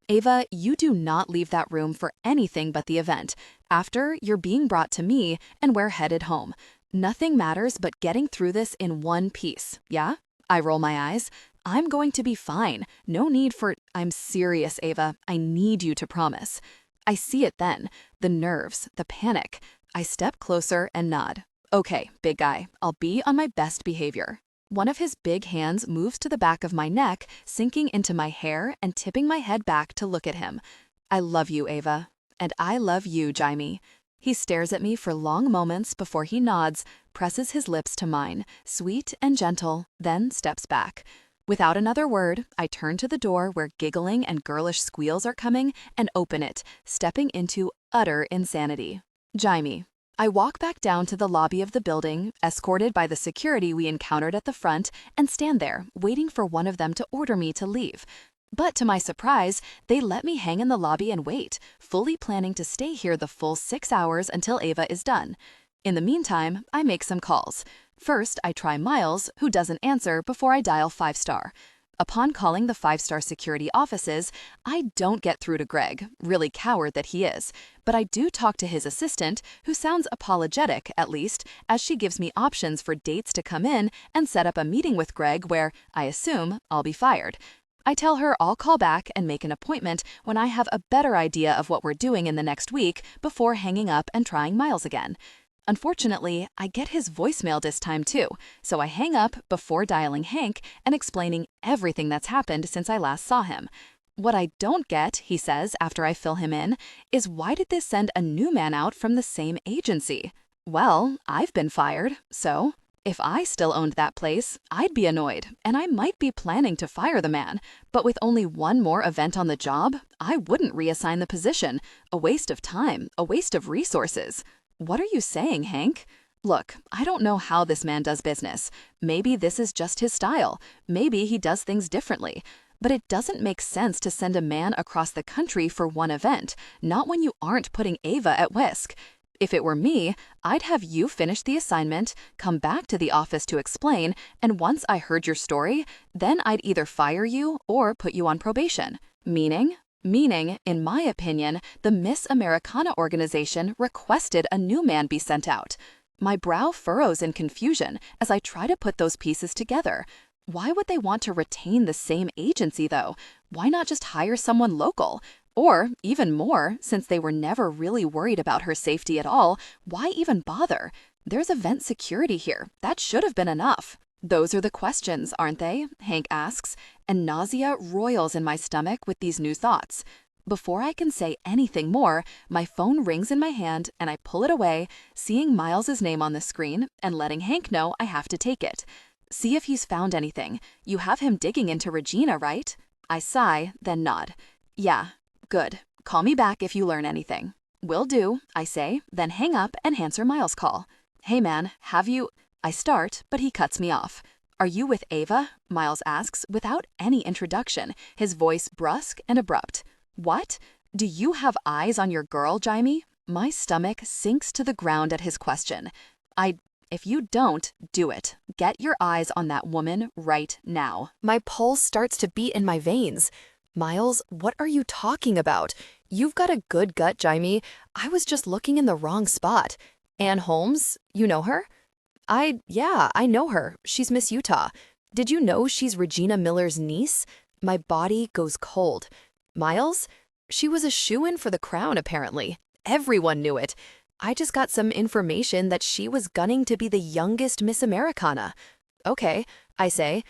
Ava, you do not leave that room for anything but the event. After, you're being brought to me, and we're headed home. Nothing matters but getting through this in one piece, yeah? I roll my eyes. I'm going to be fine. No need for... I'm serious, Ava. I need you to promise. I see it then. The nerves, the panic. I step closer and nod. Okay, big guy. I'll be on my best behavior. One of his big hands moves to the back of my neck, sinking into my hair and tipping my head back to look at him. I love you, Ava. And I love you, Jaime. He stares at me for long moments before he nods, presses his lips to mine, sweet and gentle, then steps back. Without another word, I turn to the door where giggling and girlish squeals are coming and open it, stepping into utter insanity. Jaime. I walk back down to the lobby of the building, escorted by the security we encountered at the front, and stand there, waiting for one of them to order me to leave. But to my surprise, they let me hang in the lobby and wait, fully planning to stay here the full 6 hours until Ava is done. In the meantime, I make some calls. First, I try Miles, who doesn't answer before I dial 5-Star. Upon calling the 5-star security offices, I don't get through to Greg, really coward that he is, but I do talk to his assistant, who sounds apologetic, at least, as she gives me options for dates to come in and set up a meeting with Greg where, I assume, I'll be fired. I tell her I'll call back and make an appointment when I have a better idea of what we're doing in the next week before hanging up and trying Miles again. Unfortunately, I get his voicemail this time too, so I hang up before dialing Hank and explaining everything that's happened since I last saw him. What I don't get, he says after I fill him in, is why did they send a new man out from the same agency? Well, I've been fired, so if I still owned that place, I'd be annoyed, and I might be planning to fire the man. But with only one more event on the job, I wouldn't reassign the position. A waste of time, a waste of resources. What are you saying, Hank? Look, I don't know how this man does business. Maybe this is just his style. Maybe he does things differently. But it doesn't make sense to send a man across the country for one event, not when you aren't putting Ava at risk. If it were me, I'd have you finish the assignment, come back to the office to explain, and once I heard your story, then I'd either fire you or put you on probation. Meaning, in my opinion, the Miss Americana organization requested a new man be sent out. My brow furrows in confusion as I try to put those pieces together. Why would they want to retain the same agency, though? Why not just hire someone local? Or, even more, since they were never really worried about her safety at all, why even bother? There's event security here. That should have been enough. Those are the questions, aren't they? Hank asks, and nausea roils in my stomach with these new thoughts. Before I can say anything more, my phone rings in my hand and I pull it away, seeing Miles's name on the screen and letting Hank know I have to take it. See if he's found anything. You have him digging into Regina, right? I sigh, then nod. Yeah, good. Call me back if you learn anything. Will do, I say, then hang up and answer Miles' call. Hey man, have you... I start, but he cuts me off. Are you with Ava? Miles asks without any introduction, his voice brusque and abrupt. What? Do you have eyes on your girl, Jaime? My stomach sinks to the ground at his question. If you don't, do it. Get your eyes on that woman right now. My pulse starts to beat in my veins. Miles, what are you talking about? You've got a good gut, Jaime. I was just looking in the wrong spot. Ann Holmes? You know her? Yeah, I know her. She's Miss Utah. Did you know she's Regina Miller's niece? My body goes cold. Miles? She was a shoo-in for the crown, apparently. Everyone knew it. I just got some information that she was gunning to be the youngest Miss Americana. Okay, I say.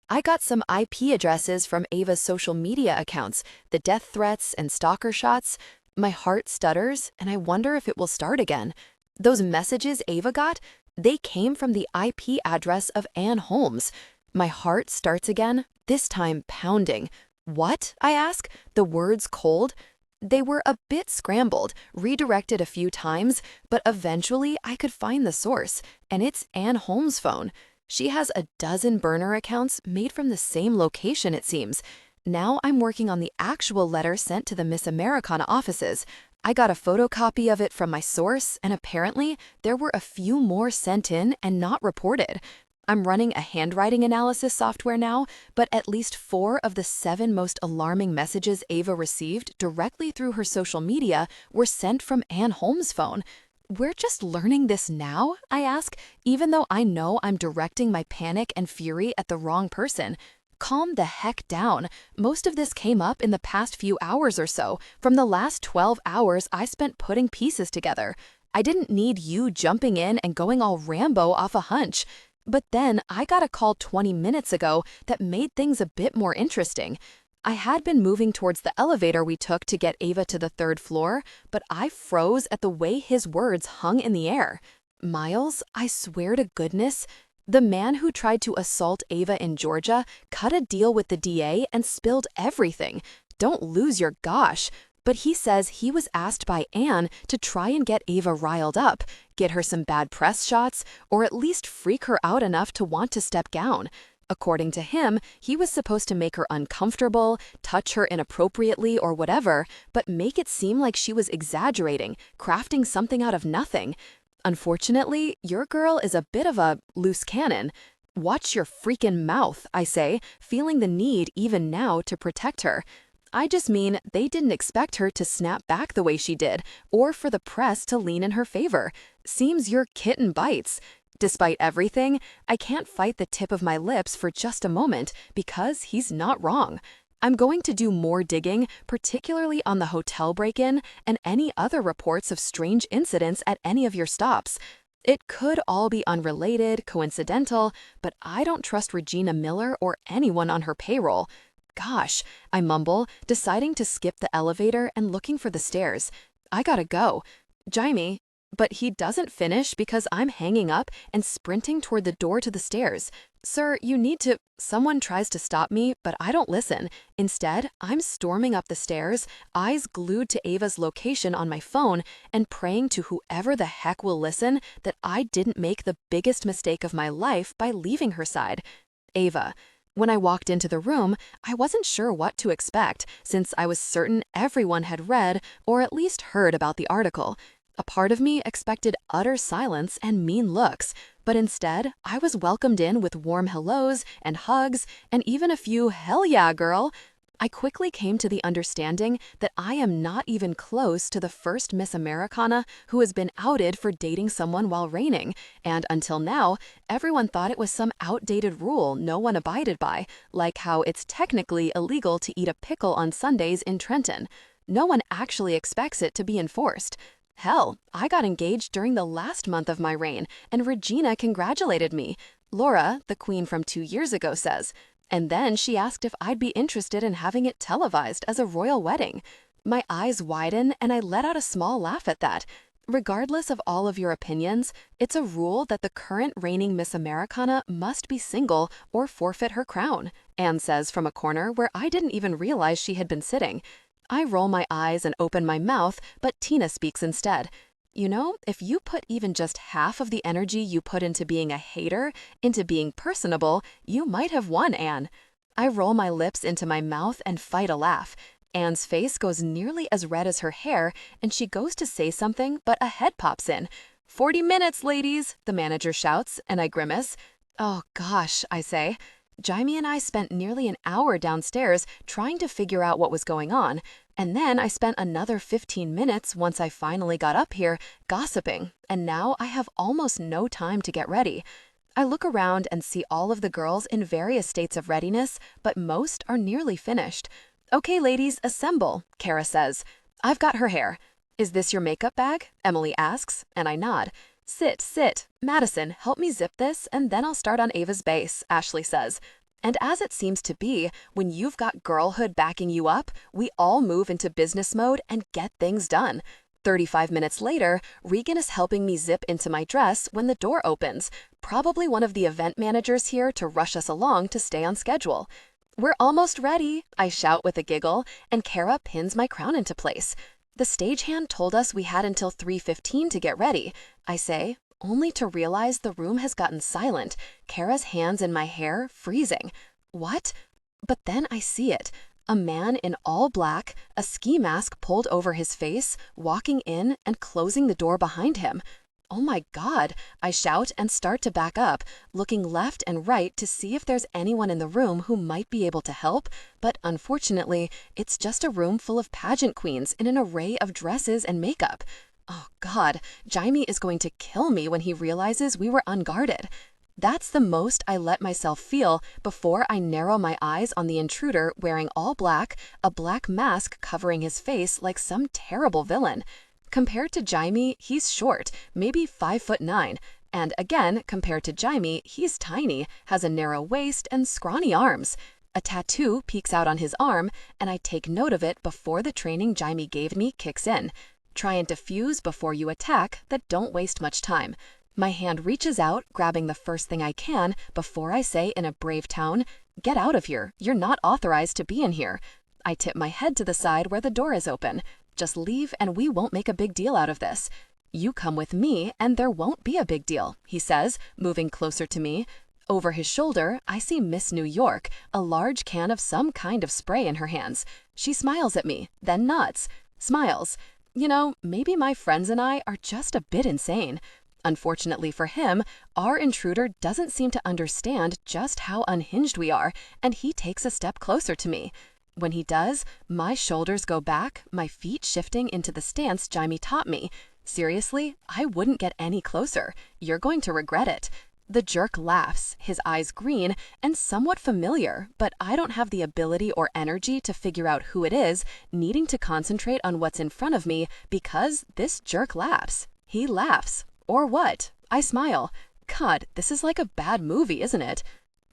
I got some IP addresses from Ava's social media accounts, the death threats and stalker shots. My heart stutters, and I wonder if it will start again. Those messages Ava got? They came from the IP address of Ann Holmes. My heart starts again, this time pounding. What? I ask, the words cold. They were a bit scrambled, redirected a few times, but eventually I could find the source, and it's Ann Holmes' phone. She has a dozen burner accounts made from the same location, it seems. Now I'm working on the actual letter sent to the Miss Americana offices. I got a photocopy of it from my source, and apparently there were a few more sent in and not reported. I'm running a handwriting analysis software now, but at least 4 of the 7 most alarming messages Ava received directly through her social media were sent from Ann Holmes' phone. We're just learning this now, I ask, even though I know I'm directing my panic and fury at the wrong person. Calm the heck down. Most of this came up in the past few hours or so, from the last 12 hours I spent putting pieces together. I didn't need you jumping in and going all Rambo off a hunch. But then I got a call 20 minutes ago that made things a bit more interesting. I had been moving towards the elevator we took to get Ava to the 3rd floor, but I froze at the way his words hung in the air. Miles, I swear to goodness, the man who tried to assault Ava in Georgia cut a deal with the DA and spilled everything. Don't lose your gosh. But he says he was asked by Ann to try and get Ava riled up, get her some bad press shots, or at least freak her out enough to want to step down. According to him, he was supposed to make her uncomfortable, touch her inappropriately or whatever, but make it seem like she was exaggerating, crafting something out of nothing. Unfortunately, your girl is a bit of a loose cannon. Watch your freaking mouth, I say, feeling the need even now to protect her. I just mean they didn't expect her to snap back the way she did, or for the press to lean in her favor. Seems your kitten bites. Despite everything, I can't fight the tip of my lips for just a moment because he's not wrong. I'm going to do more digging, particularly on the hotel break-in and any other reports of strange incidents at any of your stops. It could all be unrelated, coincidental, but I don't trust Regina Miller or anyone on her payroll. Gosh, I mumble, deciding to skip the elevator and looking for the stairs. I gotta go. Jaime, but he doesn't finish because I'm hanging up and sprinting toward the door to the stairs. Sir, you need to... Someone tries to stop me, but I don't listen. Instead, I'm storming up the stairs, eyes glued to Ava's location on my phone, and praying to whoever the heck will listen that I didn't make the biggest mistake of my life by leaving her side. Ava. When I walked into the room, I wasn't sure what to expect, since I was certain everyone had read or at least heard about the article. A part of me expected utter silence and mean looks, but instead, I was welcomed in with warm hellos and hugs and even a few "hell yeah, girl." I quickly came to the understanding that I am not even close to the first Miss Americana who has been outed for dating someone while reigning, and until now, everyone thought it was some outdated rule no one abided by, like how it's technically illegal to eat a pickle on Sundays in Trenton. No one actually expects it to be enforced. Hell, I got engaged during the last month of my reign, and Regina congratulated me. Laura, the queen from 2 years ago, says. And then she asked if I'd be interested in having it televised as a royal wedding. My eyes widen and I let out a small laugh at that. Regardless of all of your opinions, it's a rule that the current reigning Miss Americana must be single or forfeit her crown, Anne says from a corner where I didn't even realize she had been sitting. I roll my eyes and open my mouth, but Tina speaks instead. You know, if you put even just half of the energy you put into being a hater, into being personable, you might have won, Anne. I roll my lips into my mouth and fight a laugh. Anne's face goes nearly as red as her hair, and she goes to say something, but a head pops in. 40 minutes, ladies, the manager shouts, and I grimace. Oh gosh, I say. Jaime and I spent nearly an hour downstairs trying to figure out what was going on, and then I spent another 15 minutes once I finally got up here gossiping, and now I have almost no time to get ready. I look around and see all of the girls in various states of readiness, but most are nearly finished. Okay, ladies, assemble, Kara says. I've got her hair. Is this your makeup bag? Emily asks, and I nod. Sit. Madison, help me zip this, and then I'll start on Ava's base, Ashley says. And as it seems to be, when you've got girlhood backing you up, we all move into business mode and get things done. 35 minutes later, Regan is helping me zip into my dress when the door opens, probably one of the event managers here to rush us along to stay on schedule. We're almost ready, I shout with a giggle, and Kara pins my crown into place. The stagehand told us we had until 3:15 to get ready, I say, only to realize the room has gotten silent, Kara's hands in my hair freezing. What? But then I see it. A man in all black, a ski mask pulled over his face, walking in and closing the door behind him. Oh my God, I shout and start to back up, looking left and right to see if there's anyone in the room who might be able to help, but unfortunately, it's just a room full of pageant queens in an array of dresses and makeup. Oh God, Jaime is going to kill me when he realizes we were unguarded. That's the most I let myself feel before I narrow my eyes on the intruder wearing all black, a black mask covering his face like some terrible villain. Compared to Jaime, he's short, maybe 5'9", and again, compared to Jaime, he's tiny, has a narrow waist and scrawny arms. A tattoo peeks out on his arm, and I take note of it before the training Jaime gave me kicks in. Try and defuse before you attack, that don't waste much time. My hand reaches out, grabbing the first thing I can before I say in a brave tone, "Get out of here, you're not authorized to be in here." I tip my head to the side where the door is open. Just leave and we won't make a big deal out of this. You come with me and there won't be a big deal, he says, moving closer to me. Over his shoulder, I see Miss New York, a large can of some kind of spray in her hands. She smiles at me, then nods. Smiles. You know, maybe my friends and I are just a bit insane. Unfortunately for him, our intruder doesn't seem to understand just how unhinged we are, and he takes a step closer to me. When he does, my shoulders go back, my feet shifting into the stance Jaime taught me. Seriously, I wouldn't get any closer. You're going to regret it. The jerk laughs, his eyes green and somewhat familiar, but I don't have the ability or energy to figure out who it is, needing to concentrate on what's in front of me because this jerk laughs. He laughs. Or what? I smile. God, this is like a bad movie, isn't it?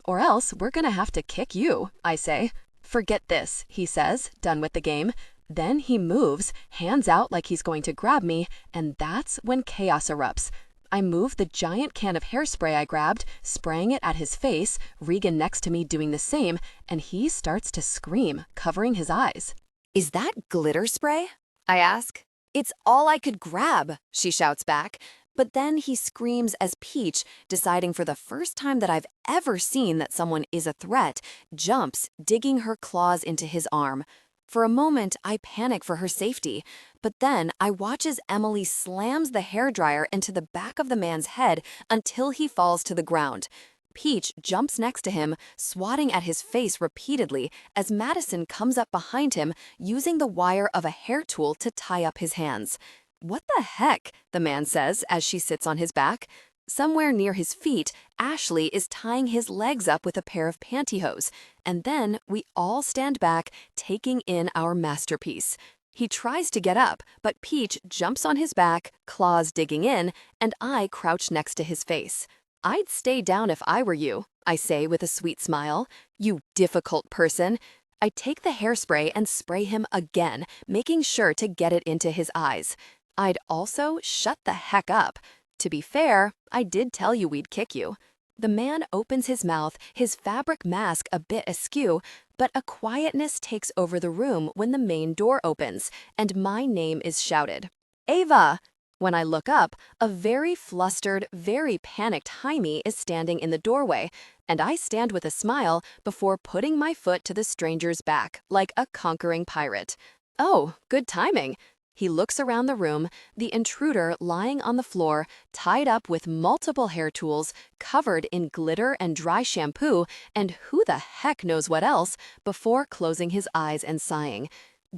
Or else we're gonna have to kick you, I say. Forget this, he says, done with the game. Then he moves, hands out like he's going to grab me, and that's when chaos erupts. I move the giant can of hairspray I grabbed, spraying it at his face, Regan next to me doing the same, and he starts to scream, covering his eyes. Is that glitter spray? I ask. It's all I could grab, she shouts back. But then he screams as Peach, deciding for the first time that I've ever seen that someone is a threat, jumps, digging her claws into his arm. For a moment, I panic for her safety, but then I watch as Emily slams the hairdryer into the back of the man's head until he falls to the ground. Peach jumps next to him, swatting at his face repeatedly as Madison comes up behind him, using the wire of a hair tool to tie up his hands. "What the heck?" the man says as she sits on his back. Somewhere near his feet, Ashley is tying his legs up with a pair of pantyhose, and then we all stand back, taking in our masterpiece. He tries to get up, but Peach jumps on his back, claws digging in, and I crouch next to his face. "I'd stay down if I were you," I say with a sweet smile. "You difficult person." I take the hairspray and spray him again, making sure to get it into his eyes. I'd also shut the heck up. To be fair, I did tell you we'd kick you. The man opens his mouth, his fabric mask a bit askew, but a quietness takes over the room when the main door opens, and my name is shouted. "Ava!" When I look up, a very flustered, very panicked Jaime is standing in the doorway, and I stand with a smile before putting my foot to the stranger's back, like a conquering pirate. Oh, good timing. He looks around the room, the intruder lying on the floor, tied up with multiple hair tools, covered in glitter and dry shampoo, and who the heck knows what else, before closing his eyes and sighing.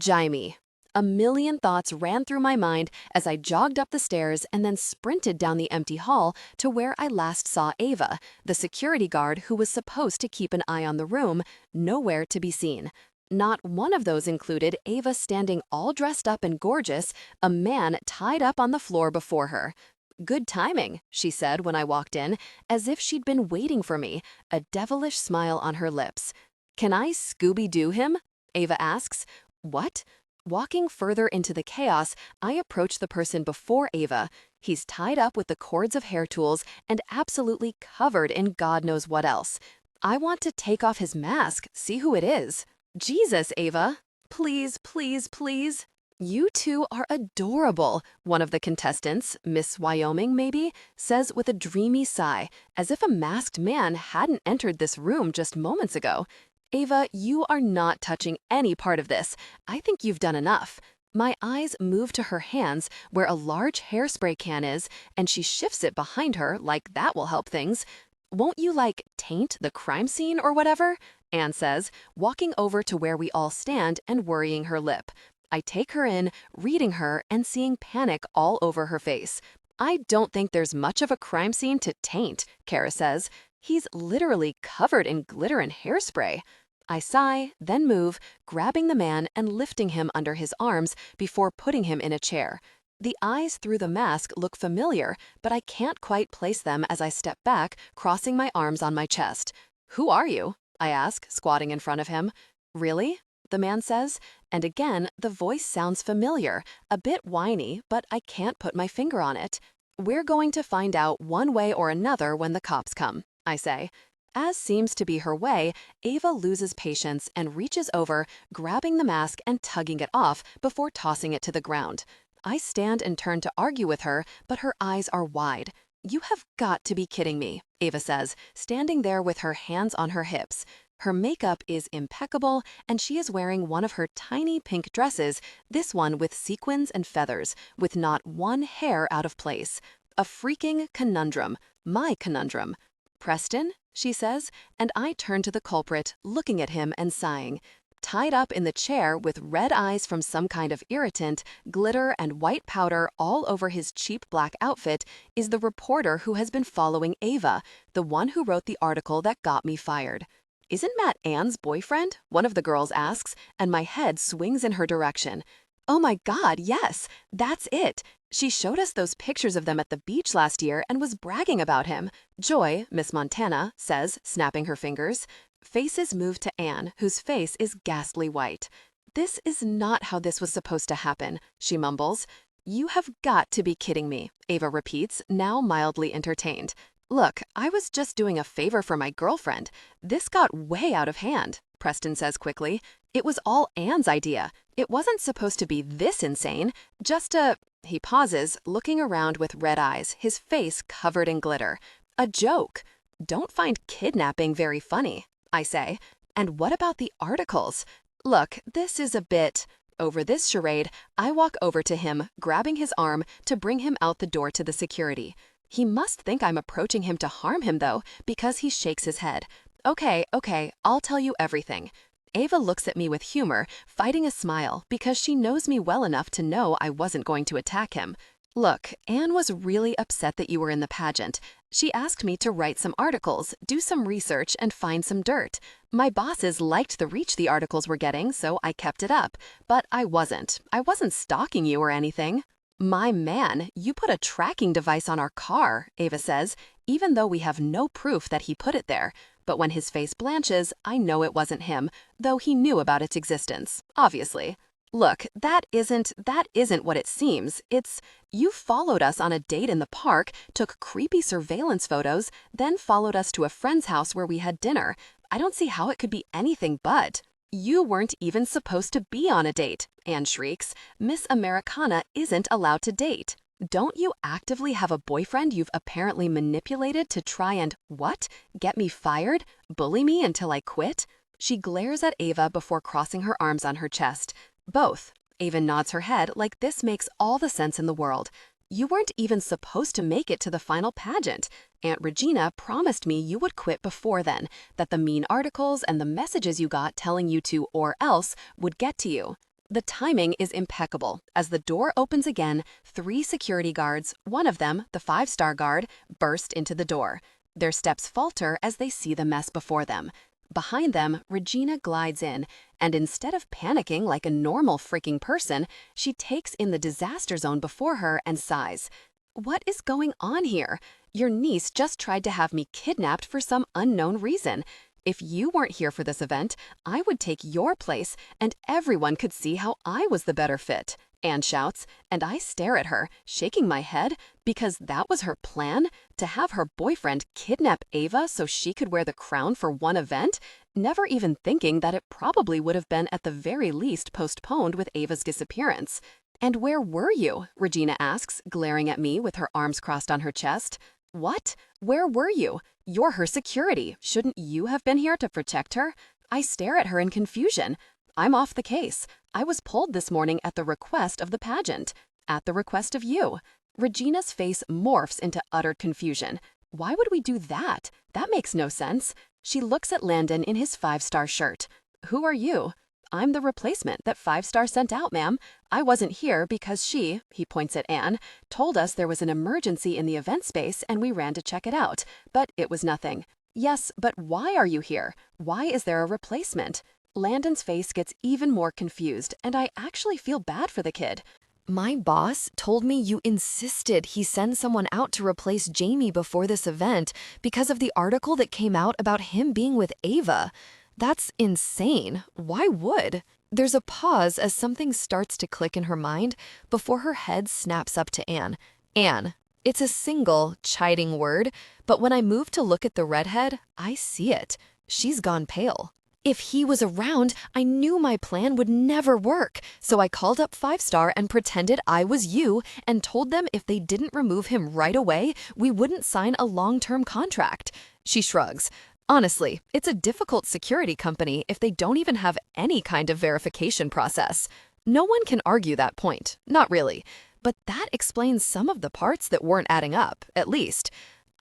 Jaime. A million thoughts ran through my mind as I jogged up the stairs and then sprinted down the empty hall to where I last saw Ava, the security guard who was supposed to keep an eye on the room, nowhere to be seen. Not one of those included Ava standing all dressed up and gorgeous, a man tied up on the floor before her. "Good timing," she said when I walked in, as if she'd been waiting for me, a devilish smile on her lips. "Can I Scooby-Doo him?" Ava asks. "What?" Walking further into the chaos, I approach the person before Ava. He's tied up with the cords of hair tools and absolutely covered in God knows what else. I want to take off his mask, see who it is. "Jesus, Ava. Please, please, please." "You two are adorable," one of the contestants, Miss Wyoming maybe, says with a dreamy sigh, as if a masked man hadn't entered this room just moments ago. "Ava, you are not touching any part of this. I think you've done enough." My eyes move to her hands, where a large hairspray can is, and she shifts it behind her like that will help things. "Won't you, like, taint the crime scene or whatever?" Anne says, walking over to where we all stand and worrying her lip. I take her in, reading her and seeing panic all over her face. "I don't think there's much of a crime scene to taint," Kara says. "He's literally covered in glitter and hairspray." I sigh, then move, grabbing the man and lifting him under his arms before putting him in a chair. The eyes through the mask look familiar, but I can't quite place them as I step back, crossing my arms on my chest. "Who are you?" I ask, squatting in front of him. "Really?" the man says, and again, the voice sounds familiar, a bit whiny, but I can't put my finger on it. "We're going to find out one way or another when the cops come," I say. As seems to be her way, Ava loses patience and reaches over, grabbing the mask and tugging it off before tossing it to the ground. I stand and turn to argue with her, but her eyes are wide. "You have got to be kidding me," Ava says, standing there with her hands on her hips. Her makeup is impeccable, and she is wearing one of her tiny pink dresses, this one with sequins and feathers, with not one hair out of place. A freaking conundrum. My conundrum. Preston, she says, and I turn to the culprit, looking at him and sighing. Tied up in the chair with red eyes from some kind of irritant, glitter and white powder all over his cheap black outfit is the reporter who has been following Ava, the one who wrote the article that got me fired. "Isn't Matt Ann's boyfriend?" one of the girls asks, and my head swings in her direction. Oh my God, yes, that's it. She showed us those pictures of them at the beach last year and was bragging about him. Joy, Miss Montana, says, snapping her fingers. Faces move to Anne, whose face is ghastly white. "This is not how this was supposed to happen," she mumbles. "You have got to be kidding me," Ava repeats, now mildly entertained. "Look, I was just doing a favor for my girlfriend. This got way out of hand," Preston says quickly. "It was all Anne's idea. It wasn't supposed to be this insane. Just a—" He pauses, looking around with red eyes, his face covered in glitter. "A joke. Don't find kidnapping very funny," I say. "And what about the articles? Look, this is a bit—" Over this charade, I walk over to him, grabbing his arm to bring him out the door to the security. He must think I'm approaching him to harm him, though, because he shakes his head. Okay, I'll tell you everything." Ava looks at me with humor, fighting a smile, because she knows me well enough to know I wasn't going to attack him. "Look, Anne was really upset that you were in the pageant. She asked me to write some articles, do some research, and find some dirt. My bosses liked the reach the articles were getting, so I kept it up. But I wasn't stalking you or anything." "My man, you put a tracking device on our car," Ava says, even though we have no proof that he put it there. But when his face blanches, I know it wasn't him, though he knew about its existence, obviously. "Look, that isn't what it seems. You followed us on a date in the park, took creepy surveillance photos, then followed us to a friend's house where we had dinner. I don't see how it could be anything but." "You weren't even supposed to be on a date," Anne shrieks. "Miss Americana isn't allowed to date. Don't you actively have a boyfriend you've apparently manipulated to try and, what? Get me fired? Bully me until I quit?" She glares at Ava before crossing her arms on her chest. "Both." Ava nods her head like this makes all the sense in the world. "You weren't even supposed to make it to the final pageant. Aunt Regina promised me you would quit before then, that the mean articles and the messages you got telling you to or else would get to you." The timing is impeccable. As the door opens again, 3 security guards, one of them, the 5-star guard, burst into the door. Their steps falter as they see the mess before them. Behind them, Regina glides in, and instead of panicking like a normal freaking person, she takes in the disaster zone before her and sighs. "What is going on here? Your niece just tried to have me kidnapped for some unknown reason. If you weren't here for this event, I would take your place, and everyone could see how I was the better fit," Anne shouts, and I stare at her, shaking my head, because that was her plan? To have her boyfriend kidnap Ava so she could wear the crown for one event? Never even thinking that it probably would have been at the very least postponed with Ava's disappearance. "And where were you?" Regina asks, glaring at me with her arms crossed on her chest. "What? Where were you? You're her security. Shouldn't you have been here to protect her?" I stare at her in confusion. "I'm off the case. I was pulled this morning at the request of the pageant. At the request of you." Regina's face morphs into utter confusion. "Why would we do that? That makes no sense." She looks at Landon in his 5-star shirt. "Who are you?" "I'm the replacement that 5-star sent out, ma'am. I wasn't here because she," he points at Anne, "told us there was an emergency in the event space and we ran to check it out. But it was nothing." "Yes, but why are you here? Why is there a replacement?" Landon's face gets even more confused, and I actually feel bad for the kid. My boss told me you insisted he send someone out to replace Jaime before this event because of the article that came out about him being with Ava. That's insane. Why would? There's a pause as something starts to click in her mind before her head snaps up to Anne. Anne. It's a single, chiding word, but when I move to look at the redhead, I see it. She's gone pale. If he was around, I knew my plan would never work, so I called up 5-star and pretended I was you and told them if they didn't remove him right away, we wouldn't sign a long-term contract. She shrugs. Honestly, it's a difficult security company if they don't even have any kind of verification process. No one can argue that point. Not really. but that explains some of the parts that weren't adding up, at least.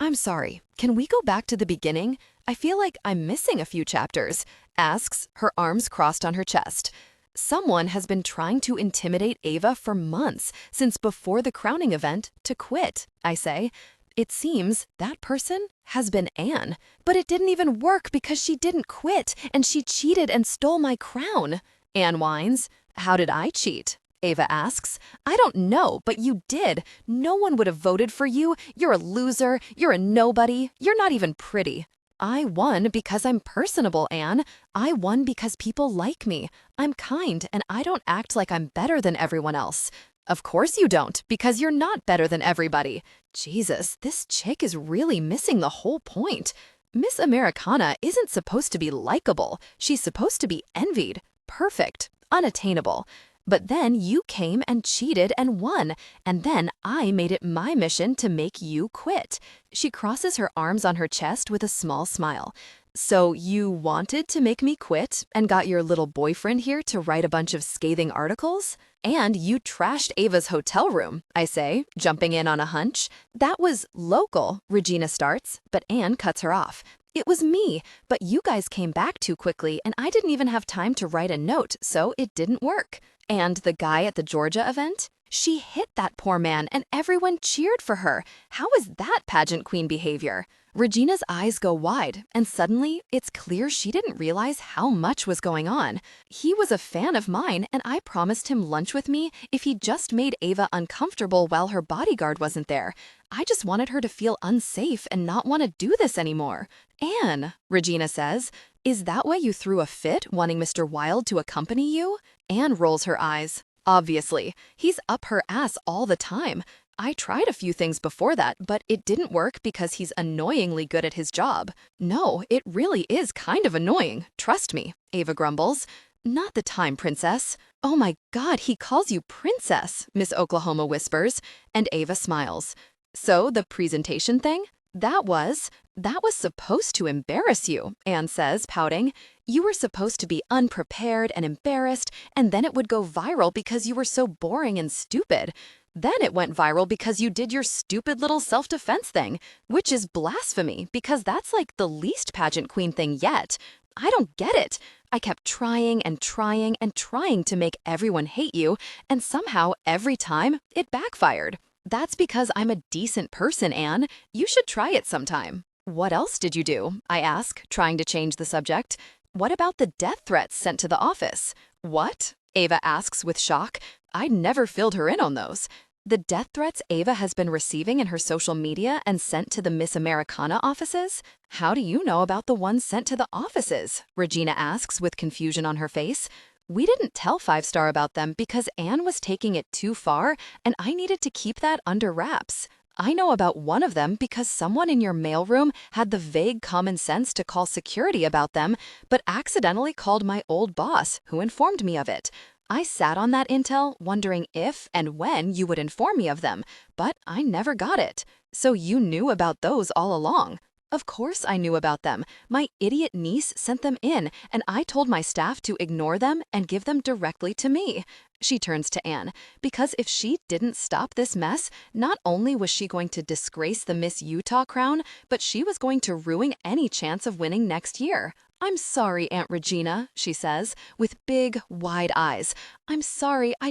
I'm sorry, can we go back to the beginning? I feel like I'm missing a few chapters, asks, her arms crossed on her chest. Someone has been trying to intimidate Ava for months, since before the crowning event, to quit, I say. It seems that person has been Anne. But it didn't even work because she didn't quit, and she cheated and stole my crown. Anne whines. How did I cheat? Ava asks. I don't know, but you did. No one would have voted for you. You're a loser. You're a nobody. You're not even pretty. I won because I'm personable, Anne. I won because people like me. I'm kind, and I don't act like I'm better than everyone else. Of course you don't, because you're not better than everybody. Jesus, this chick is really missing the whole point. Miss Americana isn't supposed to be likable. She's supposed to be envied, perfect, unattainable. But then you came and cheated and won, and then I made it my mission to make you quit. She crosses her arms on her chest with a small smile. So you wanted to make me quit and got your little boyfriend here to write a bunch of scathing articles? And you trashed Ava's hotel room, I say, jumping in on a hunch. That was local, Regina starts, but Anne cuts her off. It was me, but you guys came back too quickly and I didn't even have time to write a note, so it didn't work. And the guy at the Georgia event? She hit that poor man and everyone cheered for her. How is that pageant queen behavior? Regina's eyes go wide, and suddenly it's clear she didn't realize how much was going on. He was a fan of mine, and I promised him lunch with me if he just made Ava uncomfortable while her bodyguard wasn't there. I just wanted her to feel unsafe and not want to do this anymore. Anne, Regina says, is that why you threw a fit wanting Mr. Wilde to accompany you? Anne rolls her eyes. Obviously, he's up her ass all the time. I tried a few things before that, but it didn't work because he's annoyingly good at his job. No, it really is kind of annoying, trust me, Ava grumbles. Not the time, princess. Oh my God, he calls you princess, Miss Oklahoma whispers, and Ava smiles. So the presentation thing? That was supposed to embarrass you, Anne says, pouting. You were supposed to be unprepared and embarrassed, and then it would go viral because you were so boring and stupid. Then it went viral because you did your stupid little self-defense thing, which is blasphemy because that's like the least pageant queen thing yet. I don't get it. I kept trying and trying and trying to make everyone hate you, and somehow every time it backfired. That's because I'm a decent person, Anne. You should try it sometime. What else did you do? I ask, trying to change the subject. What about the death threats sent to the office? What? Ava asks with shock. I never filled her in on those. The death threats Ava has been receiving in her social media and sent to the Miss Americana offices? How do you know about the ones sent to the offices? Regina asks with confusion on her face. We didn't tell 5-Star about them because Anne was taking it too far and I needed to keep that under wraps. I know about one of them because someone in your mailroom had the vague common sense to call security about them, but accidentally called my old boss, who informed me of it. I sat on that intel wondering if and when you would inform me of them, but I never got it. So you knew about those all along. Of course I knew about them. My idiot niece sent them in, and I told my staff to ignore them and give them directly to me. She turns to Anne, because if she didn't stop this mess, not only was she going to disgrace the Miss Utah crown, but she was going to ruin any chance of winning next year. I'm sorry, Aunt Regina, she says, with big, wide eyes. I'm sorry, I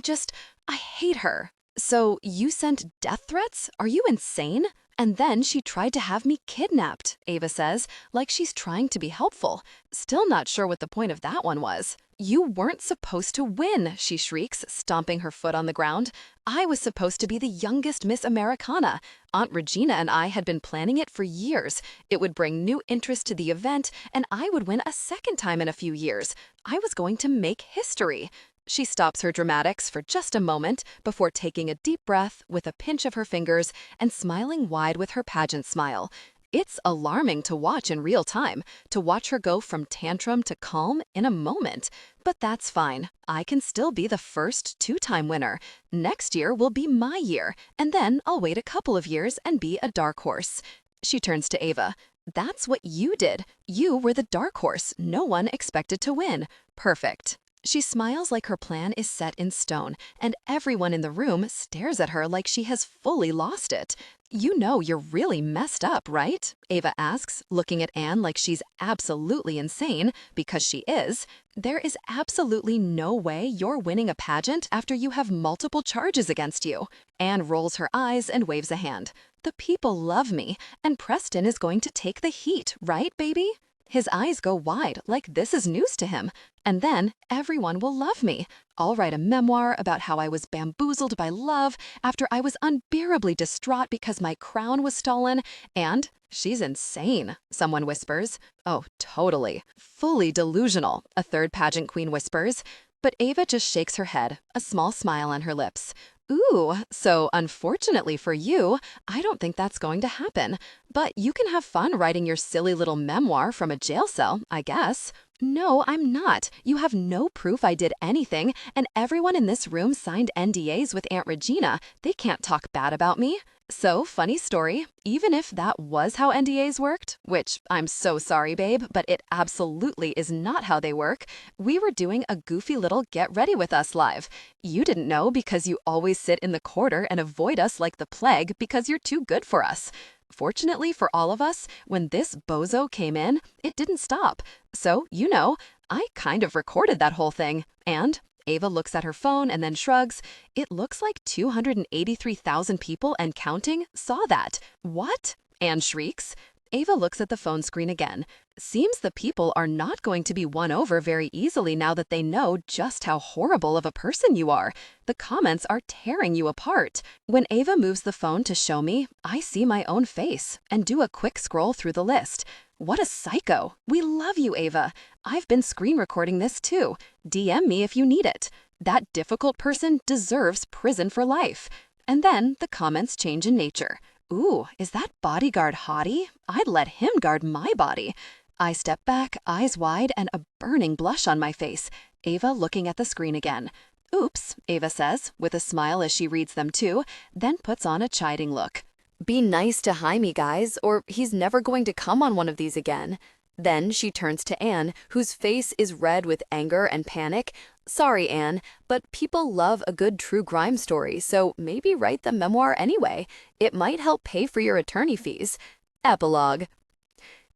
hate her. So you sent death threats? Are you insane? And then she tried to have me kidnapped, Ava says, like she's trying to be helpful. Still not sure what the point of that one was. You weren't supposed to win, she shrieks, stomping her foot on the ground. I was supposed to be the youngest Miss Americana. Aunt Regina and I had been planning it for years. It would bring new interest to the event, and I would win a second time in a few years. I was going to make history. She stops her dramatics for just a moment before taking a deep breath with a pinch of her fingers and smiling wide with her pageant smile. It's alarming to watch in real time, to watch her go from tantrum to calm in a moment. But that's fine. I can still be the first 2-time winner. Next year will be my year, and then I'll wait a couple of years and be a dark horse. She turns to Ava. That's what you did. You were the dark horse no one expected to win. Perfect. She smiles like her plan is set in stone, and everyone in the room stares at her like she has fully lost it. You know you're really messed up, right? Ava asks, looking at Anne like she's absolutely insane, because she is. There is absolutely no way you're winning a pageant after you have multiple charges against you. Anne rolls her eyes and waves a hand. The people love me, and Preston is going to take the heat, right, baby? His eyes go wide like this is news to him. And then everyone will love me. I'll write a memoir about how I was bamboozled by love after I was unbearably distraught because my crown was stolen. And she's insane, someone whispers. Oh, totally. Fully delusional, a third pageant queen whispers. But Ava just shakes her head, a small smile on her lips. Ooh, so unfortunately for you, I don't think that's going to happen. But you can have fun writing your silly little memoir from a jail cell, I guess. No, I'm not. You have no proof I did anything, and everyone in this room signed NDAs with Aunt Regina. They can't talk bad about me. So, funny story, even if that was how NDAs worked, which I'm so sorry, babe, but it absolutely is not how they work, we were doing a goofy little Get Ready With Us live. You didn't know because you always sit in the corner and avoid us like the plague because you're too good for us. Fortunately for all of us, when this bozo came in, it didn't stop. So, you know, I kind of recorded that whole thing. And Ava looks at her phone and then shrugs. It looks like 283,000 people and counting saw that. What? Anne shrieks. Ava looks at the phone screen again. Seems the people are not going to be won over very easily now that they know just how horrible of a person you are. The comments are tearing you apart. When Ava moves the phone to show me, I see my own face and do a quick scroll through the list. What a psycho. We love you, Ava. I've been screen recording this too. DM me if you need it. That difficult person deserves prison for life. And then the comments change in nature. Ooh, is that bodyguard hottie? I'd let him guard my body. I step back, eyes wide, and a burning blush on my face. Ava looking at the screen again. Oops, Ava says, with a smile as she reads them too, then puts on a chiding look. Be nice to Jaime, guys, or he's never going to come on one of these again. Then she turns to Anne, whose face is red with anger and panic. Sorry, Anne, but people love a good true crime story, so maybe write the memoir anyway. It might help pay for your attorney fees. Epilogue.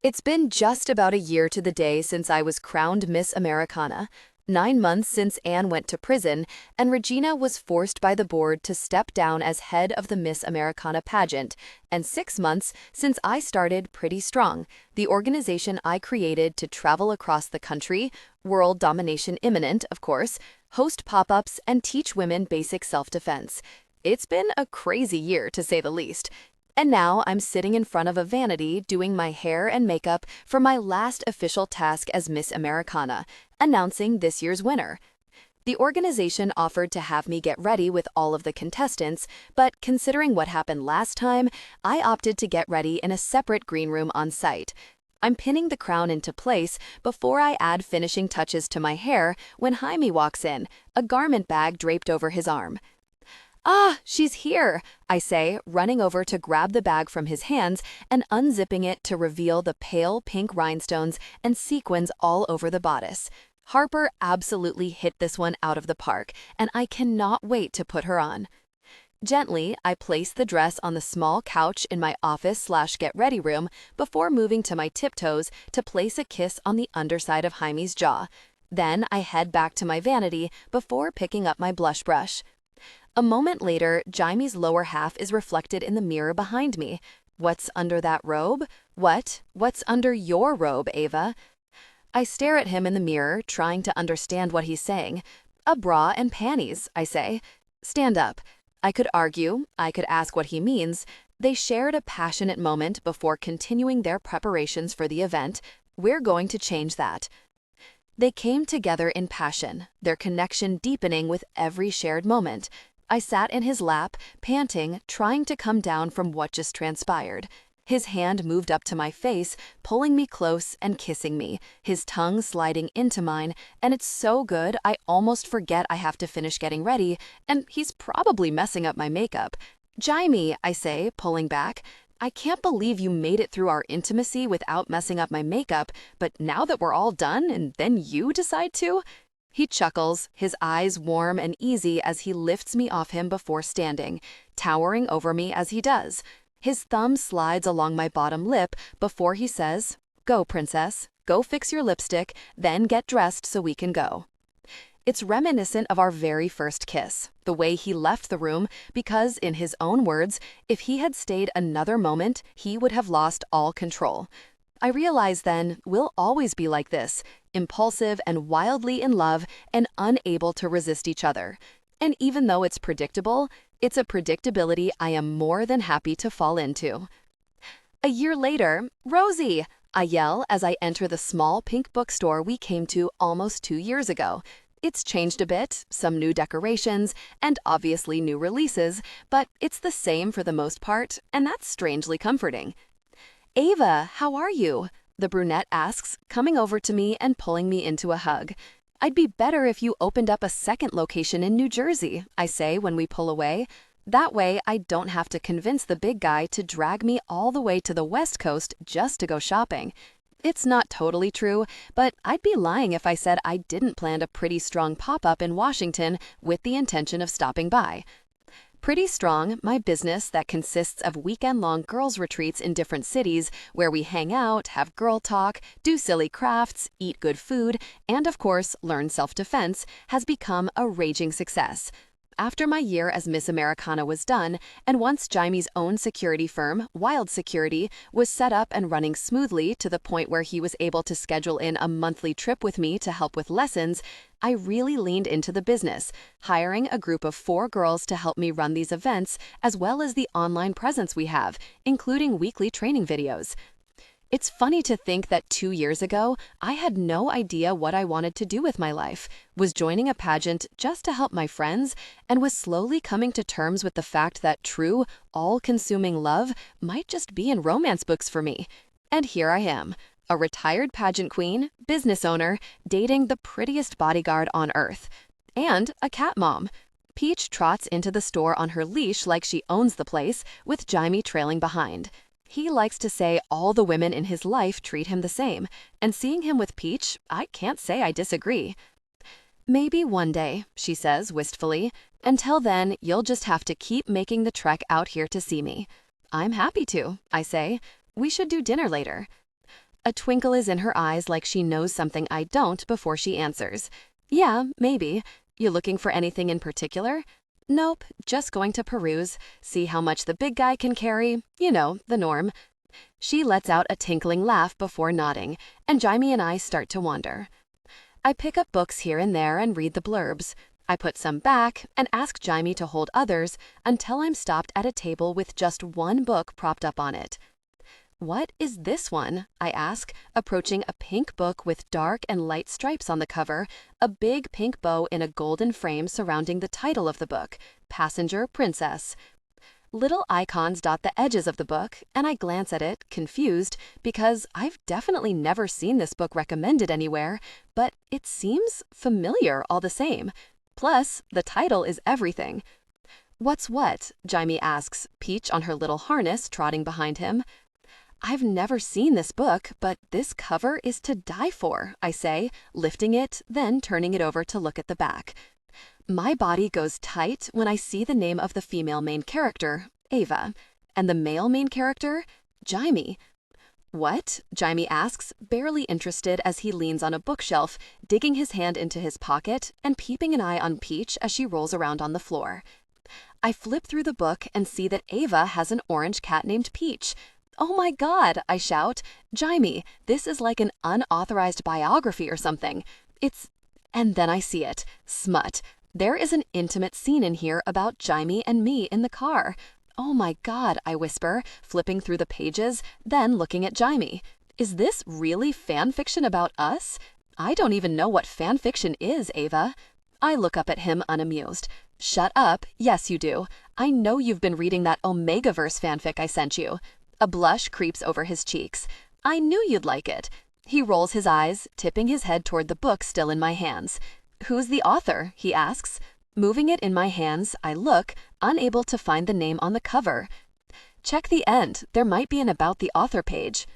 It's been just about a year to the day since I was crowned Miss Americana. 9 months since Anne went to prison, and Regina was forced by the board to step down as head of the Miss Americana pageant, and 6 months since I started Pretty Strong, the organization I created to travel across the country, world domination imminent, of course, host pop-ups, and teach women basic self-defense. It's been a crazy year, to say the least. And now I'm sitting in front of a vanity doing my hair and makeup for my last official task as Miss Americana, announcing this year's winner. The organization offered to have me get ready with all of the contestants, but considering what happened last time, I opted to get ready in a separate green room on site. I'm pinning the crown into place before I add finishing touches to my hair when Jaime walks in, a garment bag draped over his arm. Ah, she's here, I say, running over to grab the bag from his hands and unzipping it to reveal the pale pink rhinestones and sequins all over the bodice. Harper absolutely hit this one out of the park, and I cannot wait to put her on. Gently, I place the dress on the small couch in my office/get-ready room before moving to my tiptoes to place a kiss on the underside of Jaime's jaw. Then I head back to my vanity before picking up my blush brush. A moment later, Jaime's lower half is reflected in the mirror behind me. What's under that robe? What's under your robe, Ava? I stare at him in the mirror, trying to understand what he's saying. A bra and panties, I say. Stand up. I could argue, I could ask what he means. They shared a passionate moment before continuing their preparations for the event. We're going to change that. They came together in passion, their connection deepening with every shared moment. I sat in his lap, panting, trying to come down from what just transpired. His hand moved up to my face, pulling me close and kissing me, his tongue sliding into mine, and it's so good I almost forget I have to finish getting ready, and he's probably messing up my makeup. Jaime, I say, pulling back. I can't believe you made it through our intimacy without messing up my makeup, but now that we're all done and then you decide to? He chuckles, his eyes warm and easy as he lifts me off him before standing, towering over me as he does. His thumb slides along my bottom lip before he says, "Go, princess. Go fix your lipstick, then get dressed so we can go." It's reminiscent of our very first kiss, the way he left the room, because, in his own words, if he had stayed another moment, he would have lost all control. I realize then we'll always be like this, impulsive and wildly in love and unable to resist each other. And even though it's predictable, it's a predictability I am more than happy to fall into. A year later, "Rosie!" I yell as I enter the small pink bookstore we came to almost 2 years ago. It's changed a bit, some new decorations, and obviously new releases, but it's the same for the most part, and that's strangely comforting. "Ava, how are you?" the brunette asks, coming over to me and pulling me into a hug. "I'd be better if you opened up a second location in New Jersey," I say when we pull away. That way, I don't have to convince the big guy to drag me all the way to the West Coast just to go shopping. It's not totally true, but I'd be lying if I said I didn't plan a pretty strong pop-up in Washington with the intention of stopping by. Pretty Strong, my business that consists of weekend-long girls' retreats in different cities where we hang out, have girl talk, do silly crafts, eat good food, and of course, learn self-defense, has become a raging success. After my year as Miss Americana was done, and once Jaime's own security firm, Wild Security, was set up and running smoothly to the point where he was able to schedule in a monthly trip with me to help with lessons, I really leaned into the business, hiring a group of 4 girls to help me run these events, as well as the online presence we have, including weekly training videos. It's funny to think that 2 years ago, I had no idea what I wanted to do with my life, was joining a pageant just to help my friends, and was slowly coming to terms with the fact that true, all-consuming love might just be in romance books for me. And here I am, a retired pageant queen, business owner, dating the prettiest bodyguard on earth, and a cat mom. Peach trots into the store on her leash like she owns the place, with Jaime trailing behind. He likes to say all the women in his life treat him the same, and seeing him with Peach, I can't say I disagree. "Maybe one day," she says wistfully. "Until then, you'll just have to keep making the trek out here to see me." "I'm happy to," I say. "We should do dinner later." A twinkle is in her eyes like she knows something I don't before she answers. "Yeah, maybe. You looking for anything in particular?" "Nope, just going to peruse, see how much the big guy can carry, you know, the norm." She lets out a tinkling laugh before nodding, and Jaime and I start to wander. I pick up books here and there and read the blurbs. I put some back and ask Jaime to hold others until I'm stopped at a table with just one book propped up on it. "What is this one?" I ask, approaching a pink book with dark and light stripes on the cover, a big pink bow in a golden frame surrounding the title of the book, Passenger Princess. Little icons dot the edges of the book, and I glance at it, confused, because I've definitely never seen this book recommended anywhere, but it seems familiar all the same. Plus, the title is everything. "What's what?" Jaime asks, Peach on her little harness trotting behind him. "I've never seen this book, but this cover is to die for," I say, lifting it, then turning it over to look at the back. My body goes tight when I see the name of the female main character, Ava, and the male main character, Jaime. "What?" Jaime asks, barely interested as he leans on a bookshelf, digging his hand into his pocket and peeping an eye on Peach as she rolls around on the floor. I flip through the book and see that Ava has an orange cat named Peach. "Oh my God," I shout. "Jaime, this is like an unauthorized biography or something. And then I see it. Smut. There is an intimate scene in here about Jaime and me in the car. "Oh my God," I whisper, flipping through the pages, then looking at Jaime. "Is this really fan fiction about us? I don't even know what fan fiction is, Ava." I look up at him unamused. "Shut up. Yes, you do. I know you've been reading that Omegaverse fanfic I sent you." A blush creeps over his cheeks. "I knew you'd like it." He rolls his eyes, tipping his head toward the book still in my hands. "Who's the author?" he asks. Moving it in my hands, I look, unable to find the name on the cover. "Check the end. There might be an About the Author page."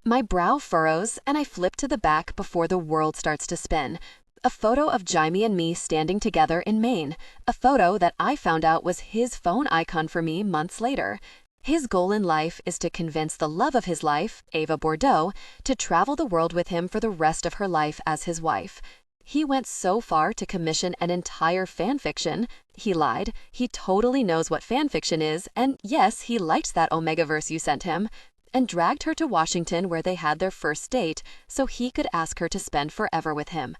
My brow furrows, and I flip to the back before the world starts to spin. A photo of Jaime and me standing together in Maine, a photo that I found out was his phone icon for me months later. His goal in life is to convince the love of his life, Ava Bordeaux, to travel the world with him for the rest of her life as his wife. He went so far to commission an entire fanfiction. He lied. He totally knows what fanfiction is, and yes, he liked that Omegaverse you sent him. And dragged her to Washington where they had their first date, so he could ask her to spend forever with him.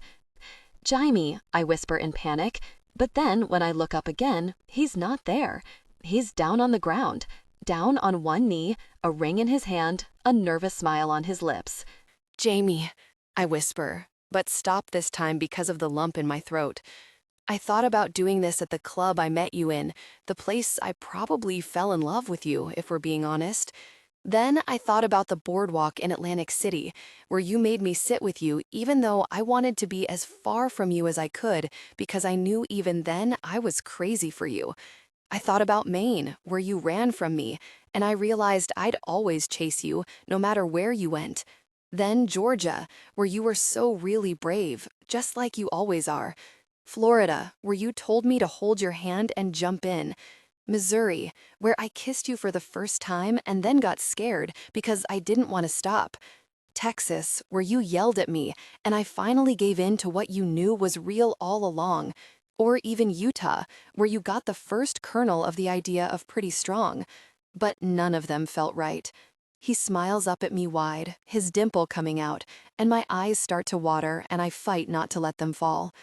Jaime, I whisper in panic, but then when I look up again, he's not there. He's down on the ground, down on one knee, a ring in his hand, a nervous smile on his lips. Jaime, I whisper, but stop this time because of the lump in my throat. I thought about doing this at the club I met you in, the place I probably fell in love with you, if we're being honest. Then I thought about the boardwalk in Atlantic City, where you made me sit with you even though I wanted to be as far from you as I could because I knew even then I was crazy for you. I thought about Maine, where you ran from me, and I realized I'd always chase you, no matter where you went. Then Georgia, where you were so really brave, just like you always are. Florida, where you told me to hold your hand and jump in. Missouri, where I kissed you for the first time and then got scared because I didn't want to stop. Texas, where you yelled at me and I finally gave in to what you knew was real all along. Or even Utah, where you got the first kernel of the idea of pretty strong. But none of them felt right. He smiles up at me wide, his dimple coming out, and my eyes start to water and I fight not to let them fall.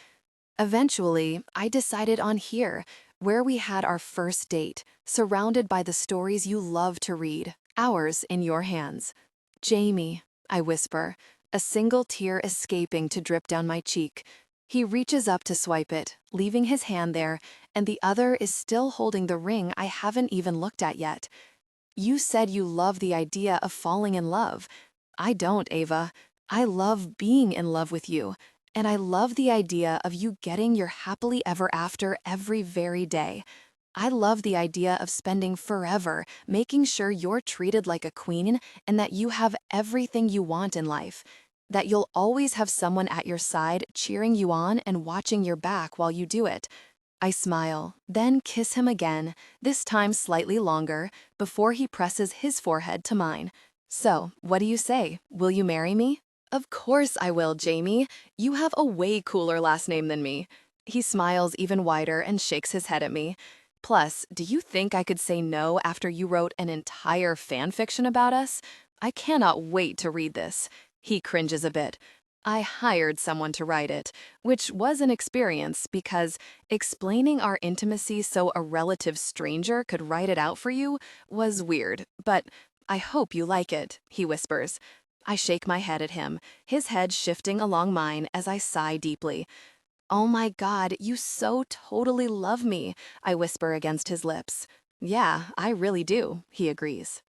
Eventually, I decided on here, where we had our first date, surrounded by the stories you love to read, ours in your hands. Jaime, I whisper, a single tear escaping to drip down my cheek. He reaches up to swipe it, leaving his hand there, and the other is still holding the ring I haven't even looked at yet. You said you love the idea of falling in love. I don't, Ava. I love being in love with you. And I love the idea of you getting your happily ever after every very day. I love the idea of spending forever making sure you're treated like a queen and that you have everything you want in life. That you'll always have someone at your side cheering you on and watching your back while you do it. I smile, then kiss him again, this time slightly longer, before he presses his forehead to mine. So, what do you say? Will you marry me? Of course I will, Jaime. You have a way cooler last name than me. He smiles even wider and shakes his head at me. Plus, do you think I could say no after you wrote an entire fan fiction about us? I cannot wait to read this. He cringes a bit. I hired someone to write it, which was an experience because explaining our intimacy so a relative stranger could write it out for you was weird, but I hope you like it, he whispers. I shake my head at him, his head shifting along mine as I sigh deeply. Oh my God, you so totally love me, I whisper against his lips. Yeah, I really do, he agrees.